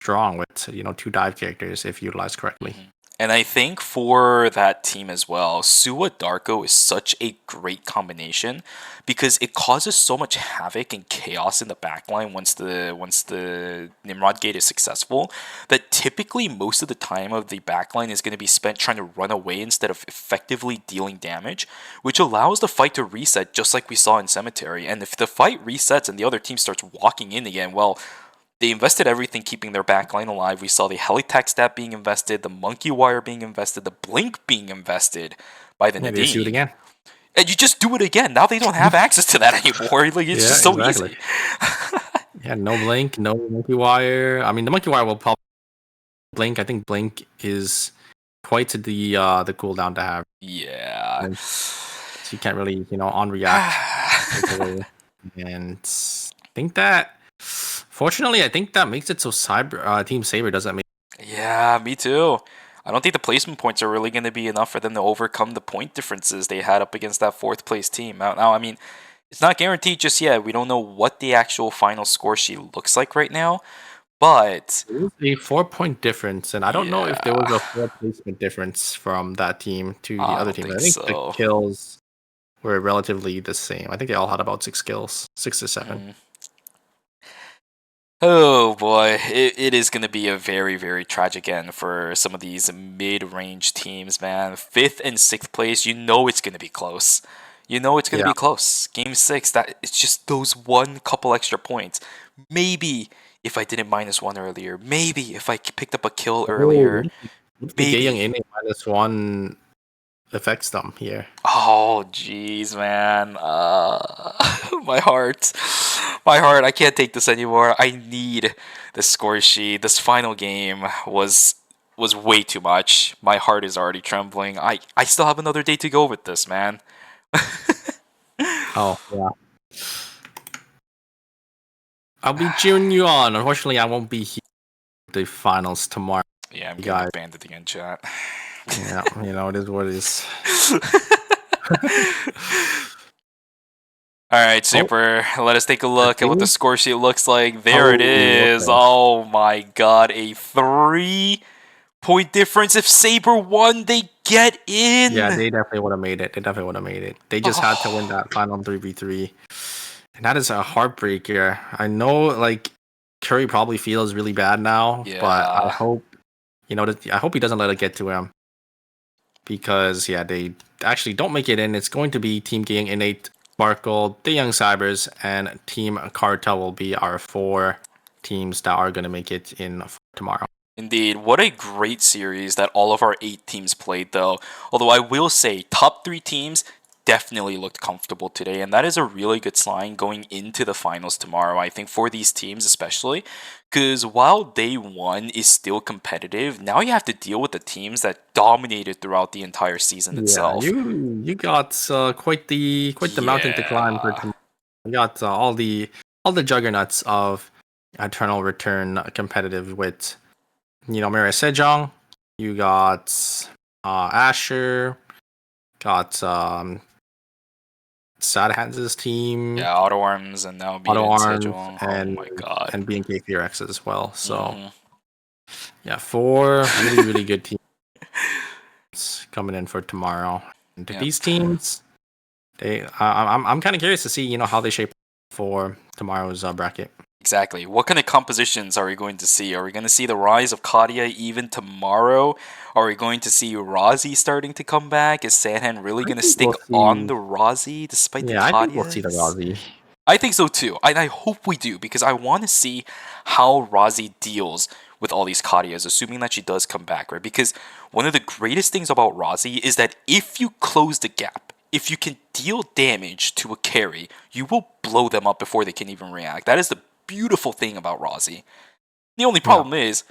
strong with 2 dive characters if utilized correctly. And I think for that team as well, Suwa Darko is such a great combination because it causes so much havoc and chaos in the backline once the Nimrod Gate is successful, that typically most of the time of the backline is going to be spent trying to run away instead of effectively dealing damage, which allows the fight to reset just like we saw in Cemetery. And if the fight resets and the other team starts walking in again, well, they invested everything keeping their backline alive. We saw the Helitech stat being invested, the Monkey Wire being invested, the Blink being invested by the Nadine. They do it again. And you just do it again. Now they don't have access to that anymore. Like it's just so easy. Yeah, no Blink, no Monkey Wire. I mean, the Monkey Wire will probably Blink. I think Blink is quite the cooldown to have. Yeah. So you can't really, on react. And I think that, fortunately, I think that makes it so Team Saber doesn't make. Yeah, me too. I don't think the placement points are really going to be enough for them to overcome the point differences they had up against that 4th place team. Now, I mean, it's not guaranteed just yet. We don't know what the actual final score sheet looks like right now, but it was a 4-point difference, and I don't know if there was a 4 placement difference from that team to the other team. I think the kills were relatively the same. I think they all had about 6 kills, 6 to 7. Oh boy, it is going to be a very, very tragic end for some of these mid-range teams, man. 5th and 6th place, it's going to be close. It's going to be close. Game 6, it's just those one couple extra points. Maybe if I didn't -1 earlier, maybe if I picked up a kill earlier. Maybe getting in -1 affects them here. Oh, jeez, man. My heart. I can't take this anymore. I need the score sheet. This final game was way too much. My heart is already trembling. I still have another day to go with this, man. Oh, yeah. I'll be cheering you on. Unfortunately, I won't be here for the finals tomorrow. Yeah, I'm getting banded again, chat. Yeah, it is what it is. All right, Super. Let us take a look at what the score sheet looks like. There it is. Okay. Oh my god, a 3-point difference. If Saber won, they get in. Yeah, they definitely would have made it. They just had to win that final 3v3. And that is a heartbreaker. I know, Curry probably feels really bad now, but I hope, I hope he doesn't let it get to him. Because, they actually don't make it in. It's going to be Team Gang, Innate, Sparkle, the Young Cybers, and Team Cartel will be our 4 teams that are going to make it in tomorrow. Indeed. What a great series that all of our 8 teams played, though. Although I will say, top 3 teams definitely looked comfortable today, and that is a really good sign going into the finals tomorrow, I think, for these teams especially, because while day 1 is still competitive, now you have to deal with the teams that dominated throughout the entire season itself. You got quite the mountain to climb for tomorrow. You got all the juggernauts of Eternal Return competitive with Mirai Sejong, you got Asher, got Sad Hands' team. Yeah, Auto Arms and now Sejong. And, oh my god. And BNK Theorex as well. So, 4 really, really good teams coming in for tomorrow. And these teams, I'm kind of curious to see, how they shape for tomorrow's bracket. Exactly. What kind of compositions are we going to see? Are we going to see the rise of Kadia even tomorrow? Are we going to see Rozzy starting to come back? Is Sanhan really going to stick on the Rozzy despite the Kadias? I think we'll see the Rozzy. I think so too. And I hope we do, because I want to see how Rozzy deals with all these Kadias, assuming that she does come back, right? Because one of the greatest things about Rozzy is that if you close the gap, if you can deal damage to a carry, you will blow them up before they can even react. That is the beautiful thing about Rozzy. The only problem is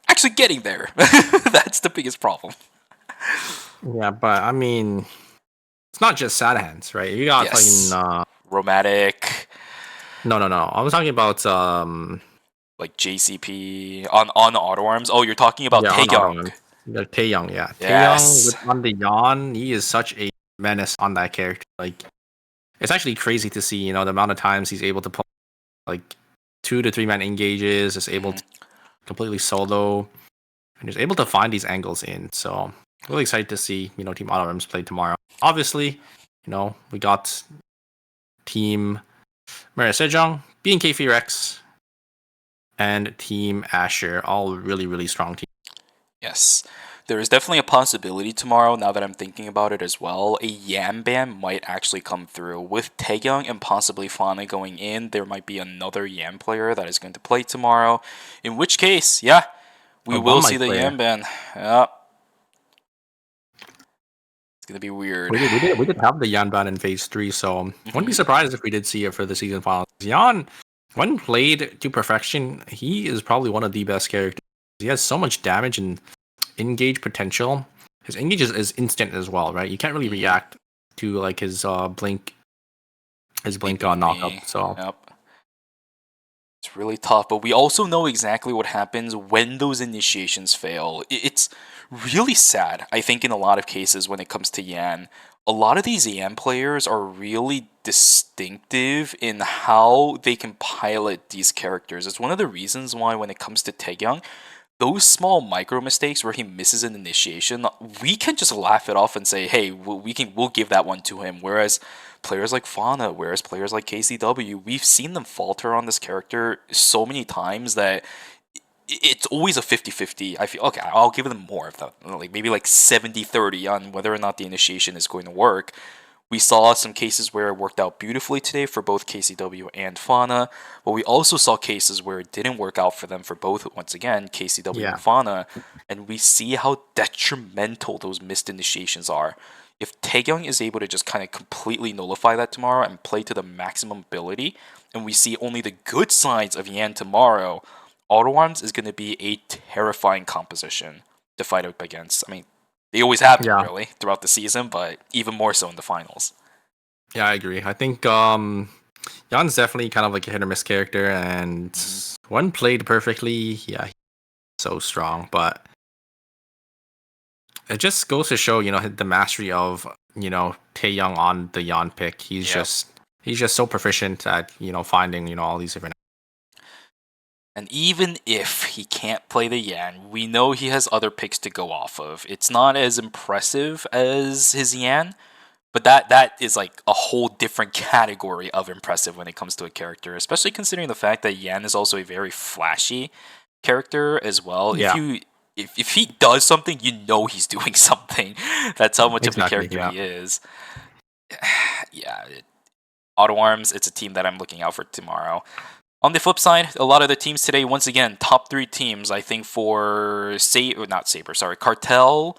actually getting there. That's the biggest problem. Yeah, but I mean, it's not just Sad Hands, right? You got fucking Romantic, No. I was talking about like JCP on auto arms. Oh, you're talking about yeah, on auto Taekyung. run. Yeah, Taeyong, yeah. Taeyong Yes. with on the Yon, he is such a menace on that character. Like it's actually crazy to see, the amount of times he's able to pull like 2 to 3 man engages, is able to completely solo, and he's able to find these angles in. So really excited to see, Team Auto Rims play tomorrow. Obviously, we got Team Mary Sejong, BNK Rex, and Team Asher, all really, really strong teams. Yes. There is definitely a possibility tomorrow, now that I'm thinking about it as well. A Yam ban might actually come through. With Taekyung and possibly Fana going in, there might be another Yam player that is going to play tomorrow. In which case, yeah, we A will One see Mic the player. Yam ban. Yeah. It's going to be weird. We did have the Yan ban in phase 3, so wouldn't be surprised if we did see it for the season finals. Yan, when played to perfection, he is probably one of the best characters. He has so much damage and engage potential. His engage is instant as well, right? You can't really react to like his blink knockup. Me. So Yep. It's really tough, but we also know exactly what happens when those initiations fail. It's really sad, I think, in a lot of cases when it comes to Yan. A lot of these Yan players are really distinctive in how they can pilot these characters. It's one of the reasons why when it comes to Taekyung, those small micro mistakes where he misses an initiation, we can just laugh it off and say, "Hey, we'll give that one to him." Whereas players like Fauna, whereas players like KCW, we've seen them falter on this character so many times that it's always a 50-50. I feel okay, I'll give them more of that, like maybe like 70-30 on whether or not the initiation is going to work. We saw some cases where it worked out beautifully today for both KCW and Fauna, but we also saw cases where it didn't work out for them for both, once again, KCW yeah, and Fauna, and we see how detrimental those missed initiations are. If Taekyung is able to just kind of completely nullify that tomorrow and play to the maximum ability, and we see only the good sides of Yan tomorrow, Auto Arms is going to be a terrifying composition to fight up against. I mean, they always have been, yeah, really, throughout the season, but even more so in the finals. yeah. I agree. I think Yan's definitely kind of like a hit or miss character, and when played perfectly, yeah, he's so strong. But it just goes to show, the mastery of Taeyong on the Yan pick. He's Yep. just so proficient at finding all these different. And even if he can't play the Yan, we know he has other picks to go off of. It's not as impressive as his Yan, but that is like a whole different category of impressive when it comes to a character, especially considering the fact that Yan is also a very flashy character as well. Yeah. If he does something, you know he's doing something. That's how much Exactly, of a character yeah. he is. Yeah, Auto Arms, it's a team that I'm looking out for tomorrow. On the flip side, a lot of the teams today, once again, top 3 teams, I think, for Cartel,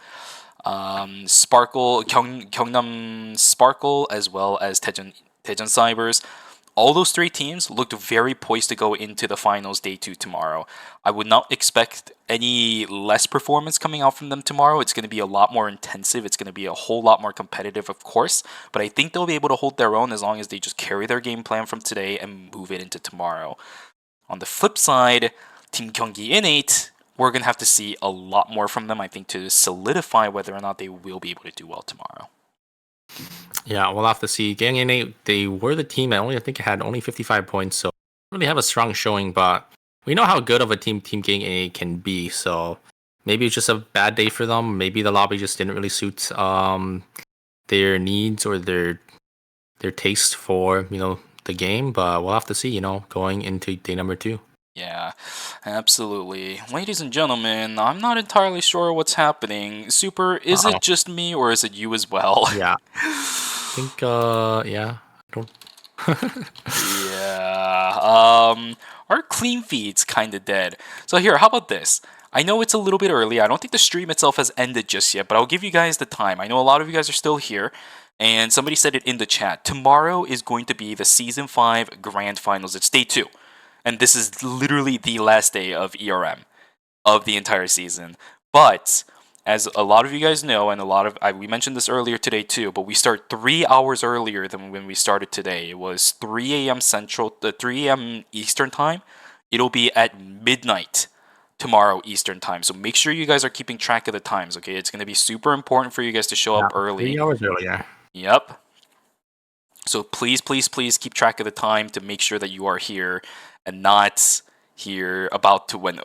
Sparkle, Gyeongnam Sparkle, as well as Daejeon Cybers. All those 3 teams looked very poised to go into the finals day 2 tomorrow. I would not expect any less performance coming out from them tomorrow. It's going to be a lot more intensive. It's going to be a whole lot more competitive, of course. But I think they'll be able to hold their own as long as they just carry their game plan from today and move it into tomorrow. On the flip side, Team Gyeonggi Innate, we're going to have to see a lot more from them, I think, to solidify whether or not they will be able to do well tomorrow. Yeah, we'll have to see. Gang N8, they were the team that I think had only 55 points, so don't really have a strong showing, but we know how good of a team Gang N8 can be, so maybe it's just a bad day for them. Maybe the lobby just didn't really suit their needs or their taste for, the game, but we'll have to see, going into day number 2. Yeah, absolutely. Ladies and gentlemen, I'm not entirely sure what's happening. Super, is it just me or is it you as well? Yeah. I think, yeah. I don't... Yeah. Our clean feed's kind of dead. So here, how about this? I know it's a little bit early. I don't think the stream itself has ended just yet, but I'll give you guys the time. I know a lot of you guys are still here, and somebody said it in the chat. Tomorrow is going to be the Season 5 Grand Finals. It's day 2. And this is literally the last day of ERM of the entire season. But as a lot of you guys know, and we mentioned this earlier today too, but we start 3 hours earlier than when we started today. It was 3 a.m. Central, 3 a.m. Eastern time. It'll be at midnight tomorrow Eastern time. So make sure you guys are keeping track of the times, okay? It's going to be super important for you guys to show up early. 3 hours earlier. Yep. So please, please, please keep track of the time to make sure that you are here and not here when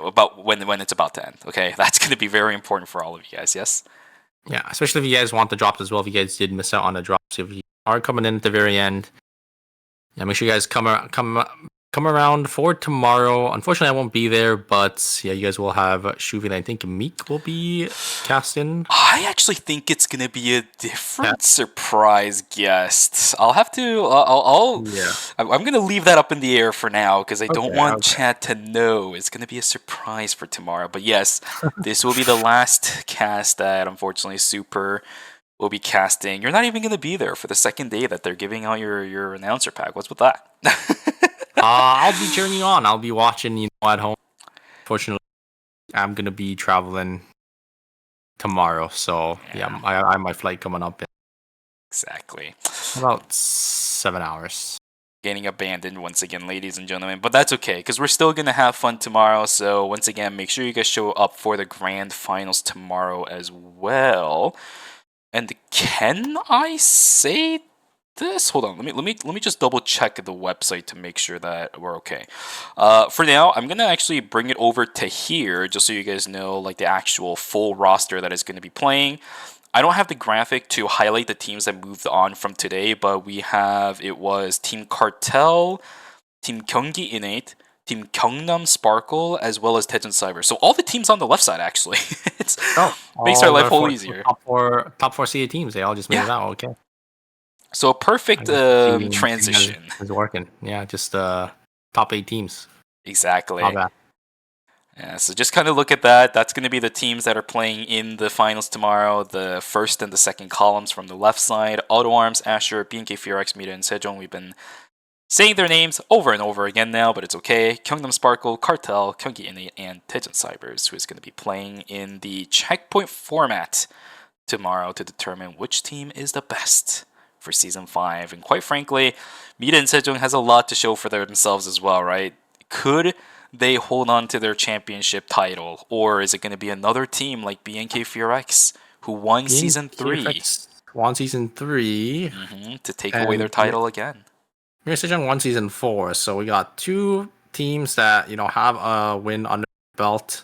it's about to end. Okay, that's going to be very important for all of you guys. Yes. Yeah, especially if you guys want the drops as well. If you guys did miss out on the drops, if you are coming in at the very end, yeah, make sure you guys come around for tomorrow. Unfortunately, I won't be there, but yeah, you guys will have Shuvi and I think Meek will be cast in. I actually think it's gonna be a different surprise guest. I'll have to. I'm gonna leave that up in the air for now because I don't want chat to know. It's gonna be a surprise for tomorrow. But yes, this will be the last cast that unfortunately Super will be casting. You're not even gonna be there for the second day that they're giving out your announcer pack. What's with that? I'll be cheering you on. I'll be watching, at home. Fortunately, I'm gonna be traveling tomorrow, so yeah, I have my flight coming up in exactly about 7 hours. Getting abandoned once again, ladies and gentlemen, but that's okay because we're still gonna have fun tomorrow. So once again, make sure you guys show up for the grand finals tomorrow as well. And can I say this? Hold on, let me just double check the website to make sure that we're okay. For now, I'm gonna actually bring it over to here just so you guys know like the actual full roster that is going to be playing. I don't have the graphic to highlight the teams that moved on from today, but it was Team Cartel, Team Gyeonggi Innate, Team Gyeongnam Sparkle, as well as Tejan Cyber. So all the teams on the left side actually. Makes our life a little easier. Top four CA teams, they all just made it out. Okay. So a perfect transition. Is working. Yeah, just top 8 teams. Exactly. Not bad. Yeah, so just kind of look at that. That's going to be the teams that are playing in the finals tomorrow. The first and the second columns from the left side. Auto Arms, Asher, BNK Furex, Mira, and Sejong. We've been saying their names over and over again now, but it's okay. Gyeongnam Sparkle, Cartel, Gyeonggi Innate, and Tejan Cybers, who is going to be playing in the checkpoint format tomorrow to determine which team is the best for Season 5. And quite frankly, Mira and Sejong has a lot to show for themselves as well, right? Could they hold on to their championship title, or is it going to be another team like BNK Furex who won Season 3? Won Season 3. To take away their title again. Mira Sejong won Season 4, so we got 2 teams that have a win under their belt,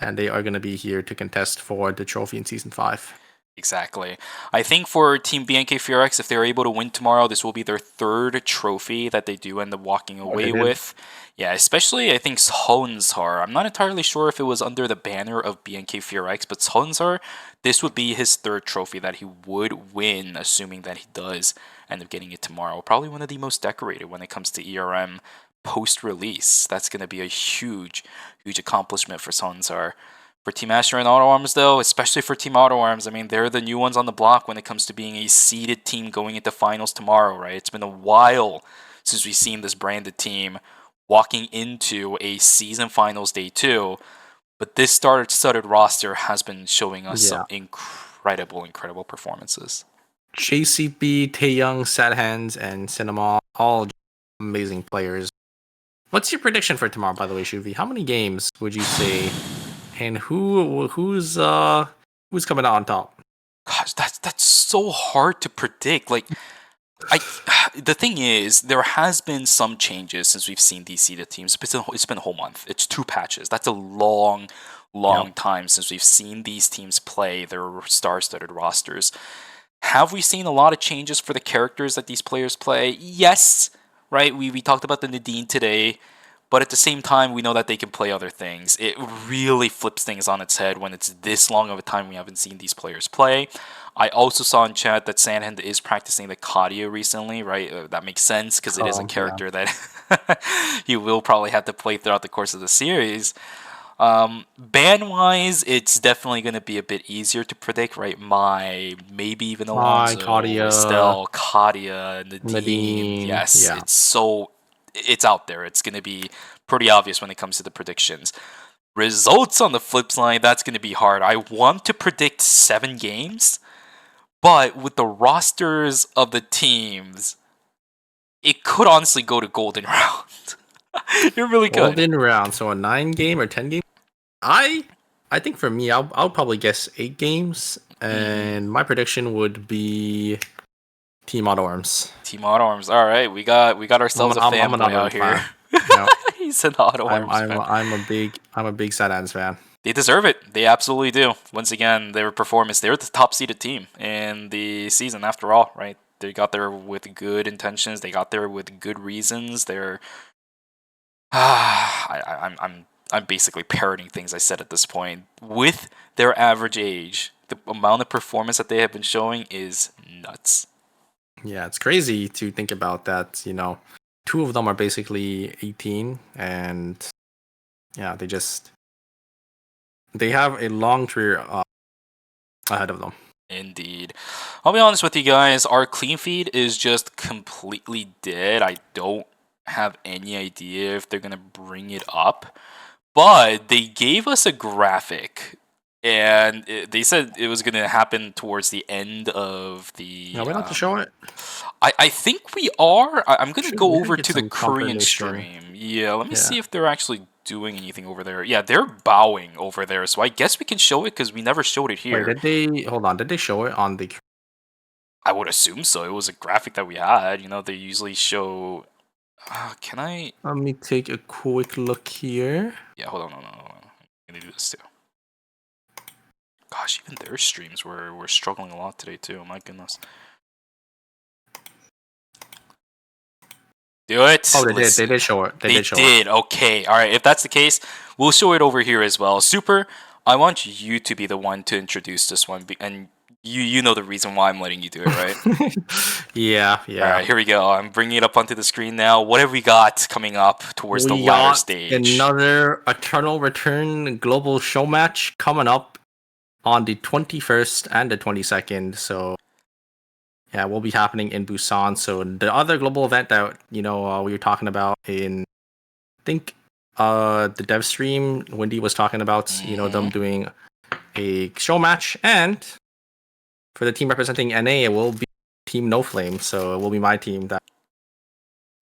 and they are going to be here to contest for the trophy in Season 5. Exactly. I think for Team BNK Furex, if they're able to win tomorrow, this will be their 3rd trophy that they do end up walking away with. Yeah, especially I think Seonsar. I'm not entirely sure if it was under the banner of BNK Furex, but Seonsar, this would be his 3rd trophy that he would win, assuming that he does end up getting it tomorrow. Probably one of the most decorated when it comes to ERM post-release. That's going to be a huge, huge accomplishment for Seonsar. For Team Asher and Auto Arms, though, especially for Team Auto Arms, I mean, they're the new ones on the block when it comes to being a seeded team going into finals tomorrow, right? It's been a while since we've seen this branded team walking into a season finals day 2, but this studded roster has been showing us some incredible performances. JCB, Taeyong, Sad Hands, and Cinema, all amazing players. What's your prediction for tomorrow, by the way, Shuvi? How many games would you say? And who's coming out on top? Gosh, that's so hard to predict. Like, the thing is, there has been some changes since we've seen these seeded teams. It's been a whole month. It's 2 patches. That's a long time since we've seen these teams play their star-studded rosters. Have we seen a lot of changes for the characters that these players play? Yes, right? We talked about the Nadine today. But at the same time, we know that they can play other things. It really flips things on its head when it's this long of a time we haven't seen these players play. I also saw in chat that Sandhand is practicing the Kadia recently, right? That makes sense because it is a character that you will probably have to play throughout the course of the series. Ban-wise, it's definitely going to be a bit easier to predict, right? Maybe even Alonso, Estelle, Kadia, Nadine. Yes, it's out there. It's going to be pretty obvious when it comes to the predictions. Results on the flip side, that's going to be hard. I want to predict 7 games, but with the rosters of the teams, it could honestly go to golden round. You're really good. Golden round. So a 9 game or 10 game. I think for me, I'll probably guess 8 games, and my prediction would be Team Auto Arms. Team Auto Arms. All right, we got ourselves a fanboy out here. No, He's an Auto Arms fan. I'm a big Sadans fan. They deserve it. They absolutely do. Once again, their performance, they're the top seeded team in the season after all, right? They got there with good intentions. They got there with good reasons. They're I'm basically parroting things I said at this point. With their average age, the amount of performance that they have been showing is nuts. Yeah, it's crazy to think about that, 2 of them are basically 18, and yeah, they have a long career ahead of them. Indeed. I'll be honest with you guys, our clean feed is just completely dead. I don't have any idea if they're going to bring it up, but they gave us a graphic, and they said it was going to happen towards the end of the... Are we not to show it? I think we are. I'm going to go over get to the some Korean confirmation. stream. Yeah, let me see if they're actually doing anything over there. Yeah, they're bowing over there, so I guess we can show it because we never showed it here. Wait, did they show it on the... I would assume so. It was a graphic that we had. They usually show... can I... Let me take a quick look here. Yeah, hold on. No. I'm going to do this too. Gosh, even their streams were struggling a lot today too. My goodness. Do it. Oh, they did. They did show it. They did show it. Okay. All right. If that's the case, we'll show it over here as well. Super. I want you to be the one to introduce this one, and you know the reason why I'm letting you do it, right? Yeah. All right. Here we go. I'm bringing it up onto the screen now. What have we got coming up towards the latter stage? Another Eternal Return global show match coming up on the 21st and the 22nd. So. Yeah, will be happening in Busan. So the other global event that we were talking about in, I think, the dev stream, Wendy was talking about, them doing a show match, and for the team representing NA, it will be Team No Flame. So it will be my team that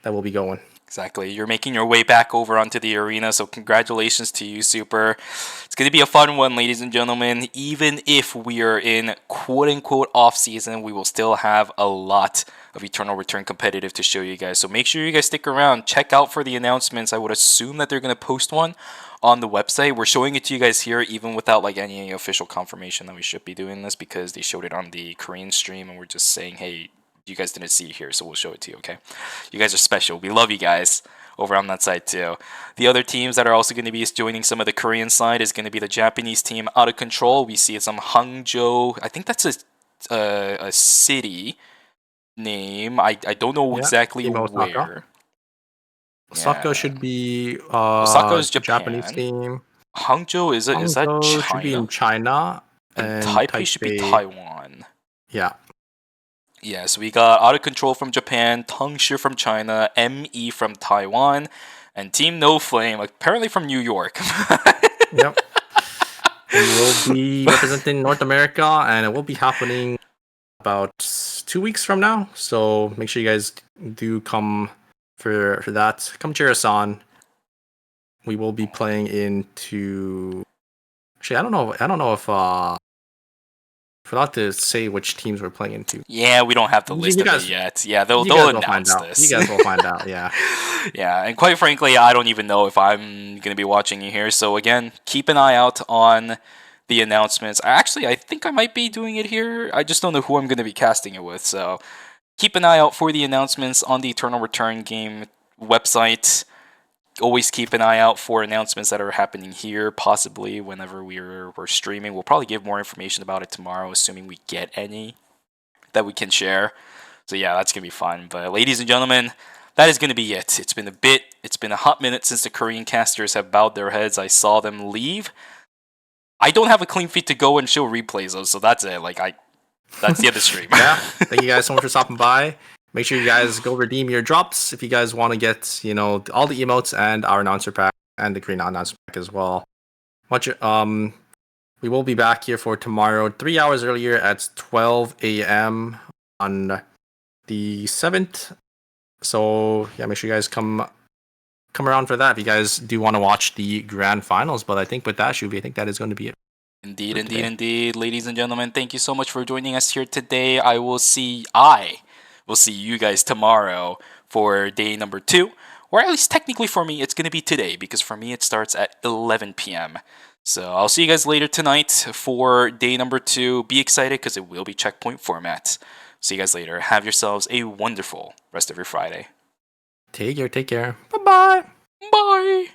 will be going. Exactly. You're making your way back over onto the arena, so congratulations to you, Super. It's going to be a fun one, ladies and gentlemen. Even if we are in quote-unquote off-season, we will still have a lot of Eternal Return competitive to show you guys. So make sure you guys stick around. Check out for the announcements. I would assume that they're going to post one on the website. We're showing it to you guys here, even without any official confirmation that we should be doing this, because they showed it on the Korean stream, and we're just saying, hey, you guys didn't see it here, so we'll show it to you, okay? You guys are special. We love you guys over on that side too. The other teams that are also going to be joining some of the Korean side is going to be the Japanese team Out of Control. We see some Hangzhou. I think that's a city name. I don't know exactly where. Osaka should be Osaka is Japan. Japanese team. Hangzhou is that China? Should be in China. And Taipei should be Taiwan. Yeah. Yeah, so we got Out of Control from Japan, Tongshi from China, ME from Taiwan, and Team No Flame, apparently from New York. Yep. We will be representing North America, and it will be happening about 2 weeks from now. So make sure you guys do come for that. Come cheer us on. We will be playing into... Actually, I don't know if... forgot to say which teams we're playing into. Yeah, we don't have the list of it yet. Yeah, they'll announce this. You guys will find out, yeah. Yeah, and quite frankly, I don't even know if I'm going to be watching you here. So again, keep an eye out on the announcements. I think I might be doing it here. I just don't know who I'm going to be casting it with. So keep an eye out for the announcements on the Eternal Return game website. Always keep an eye out for announcements that are happening here, possibly whenever we're streaming. We'll probably give more information about it tomorrow, assuming we get any that we can share. So yeah, that's going to be fun. But ladies and gentlemen, that is going to be it. It's been a hot minute since the Korean casters have bowed their heads. I saw them leave. I don't have a clean feed to go and show replays of, so that's it. That's the other stream. Yeah, thank you guys so much for stopping by. Make sure you guys go redeem your drops if you guys want to get, all the emotes and our announcer pack and the Korean announcer pack as well. much. We will be back here for tomorrow, 3 hours earlier at 12 a.m. on the 7th. So yeah, make sure you guys come around for that if you guys do want to watch the grand finals. But I think with that, Shuvi, I think that is going to be it. Indeed, for indeed, today. indeed. Ladies and gentlemen, thank you so much for joining us here today. We'll see you guys tomorrow for day number 2. Or at least technically for me, it's going to be today because for me it starts at 11 p.m. So I'll see you guys later tonight for day number 2. Be excited because it will be checkpoint format. See you guys later. Have yourselves a wonderful rest of your Friday. Take care. Bye-bye. Bye.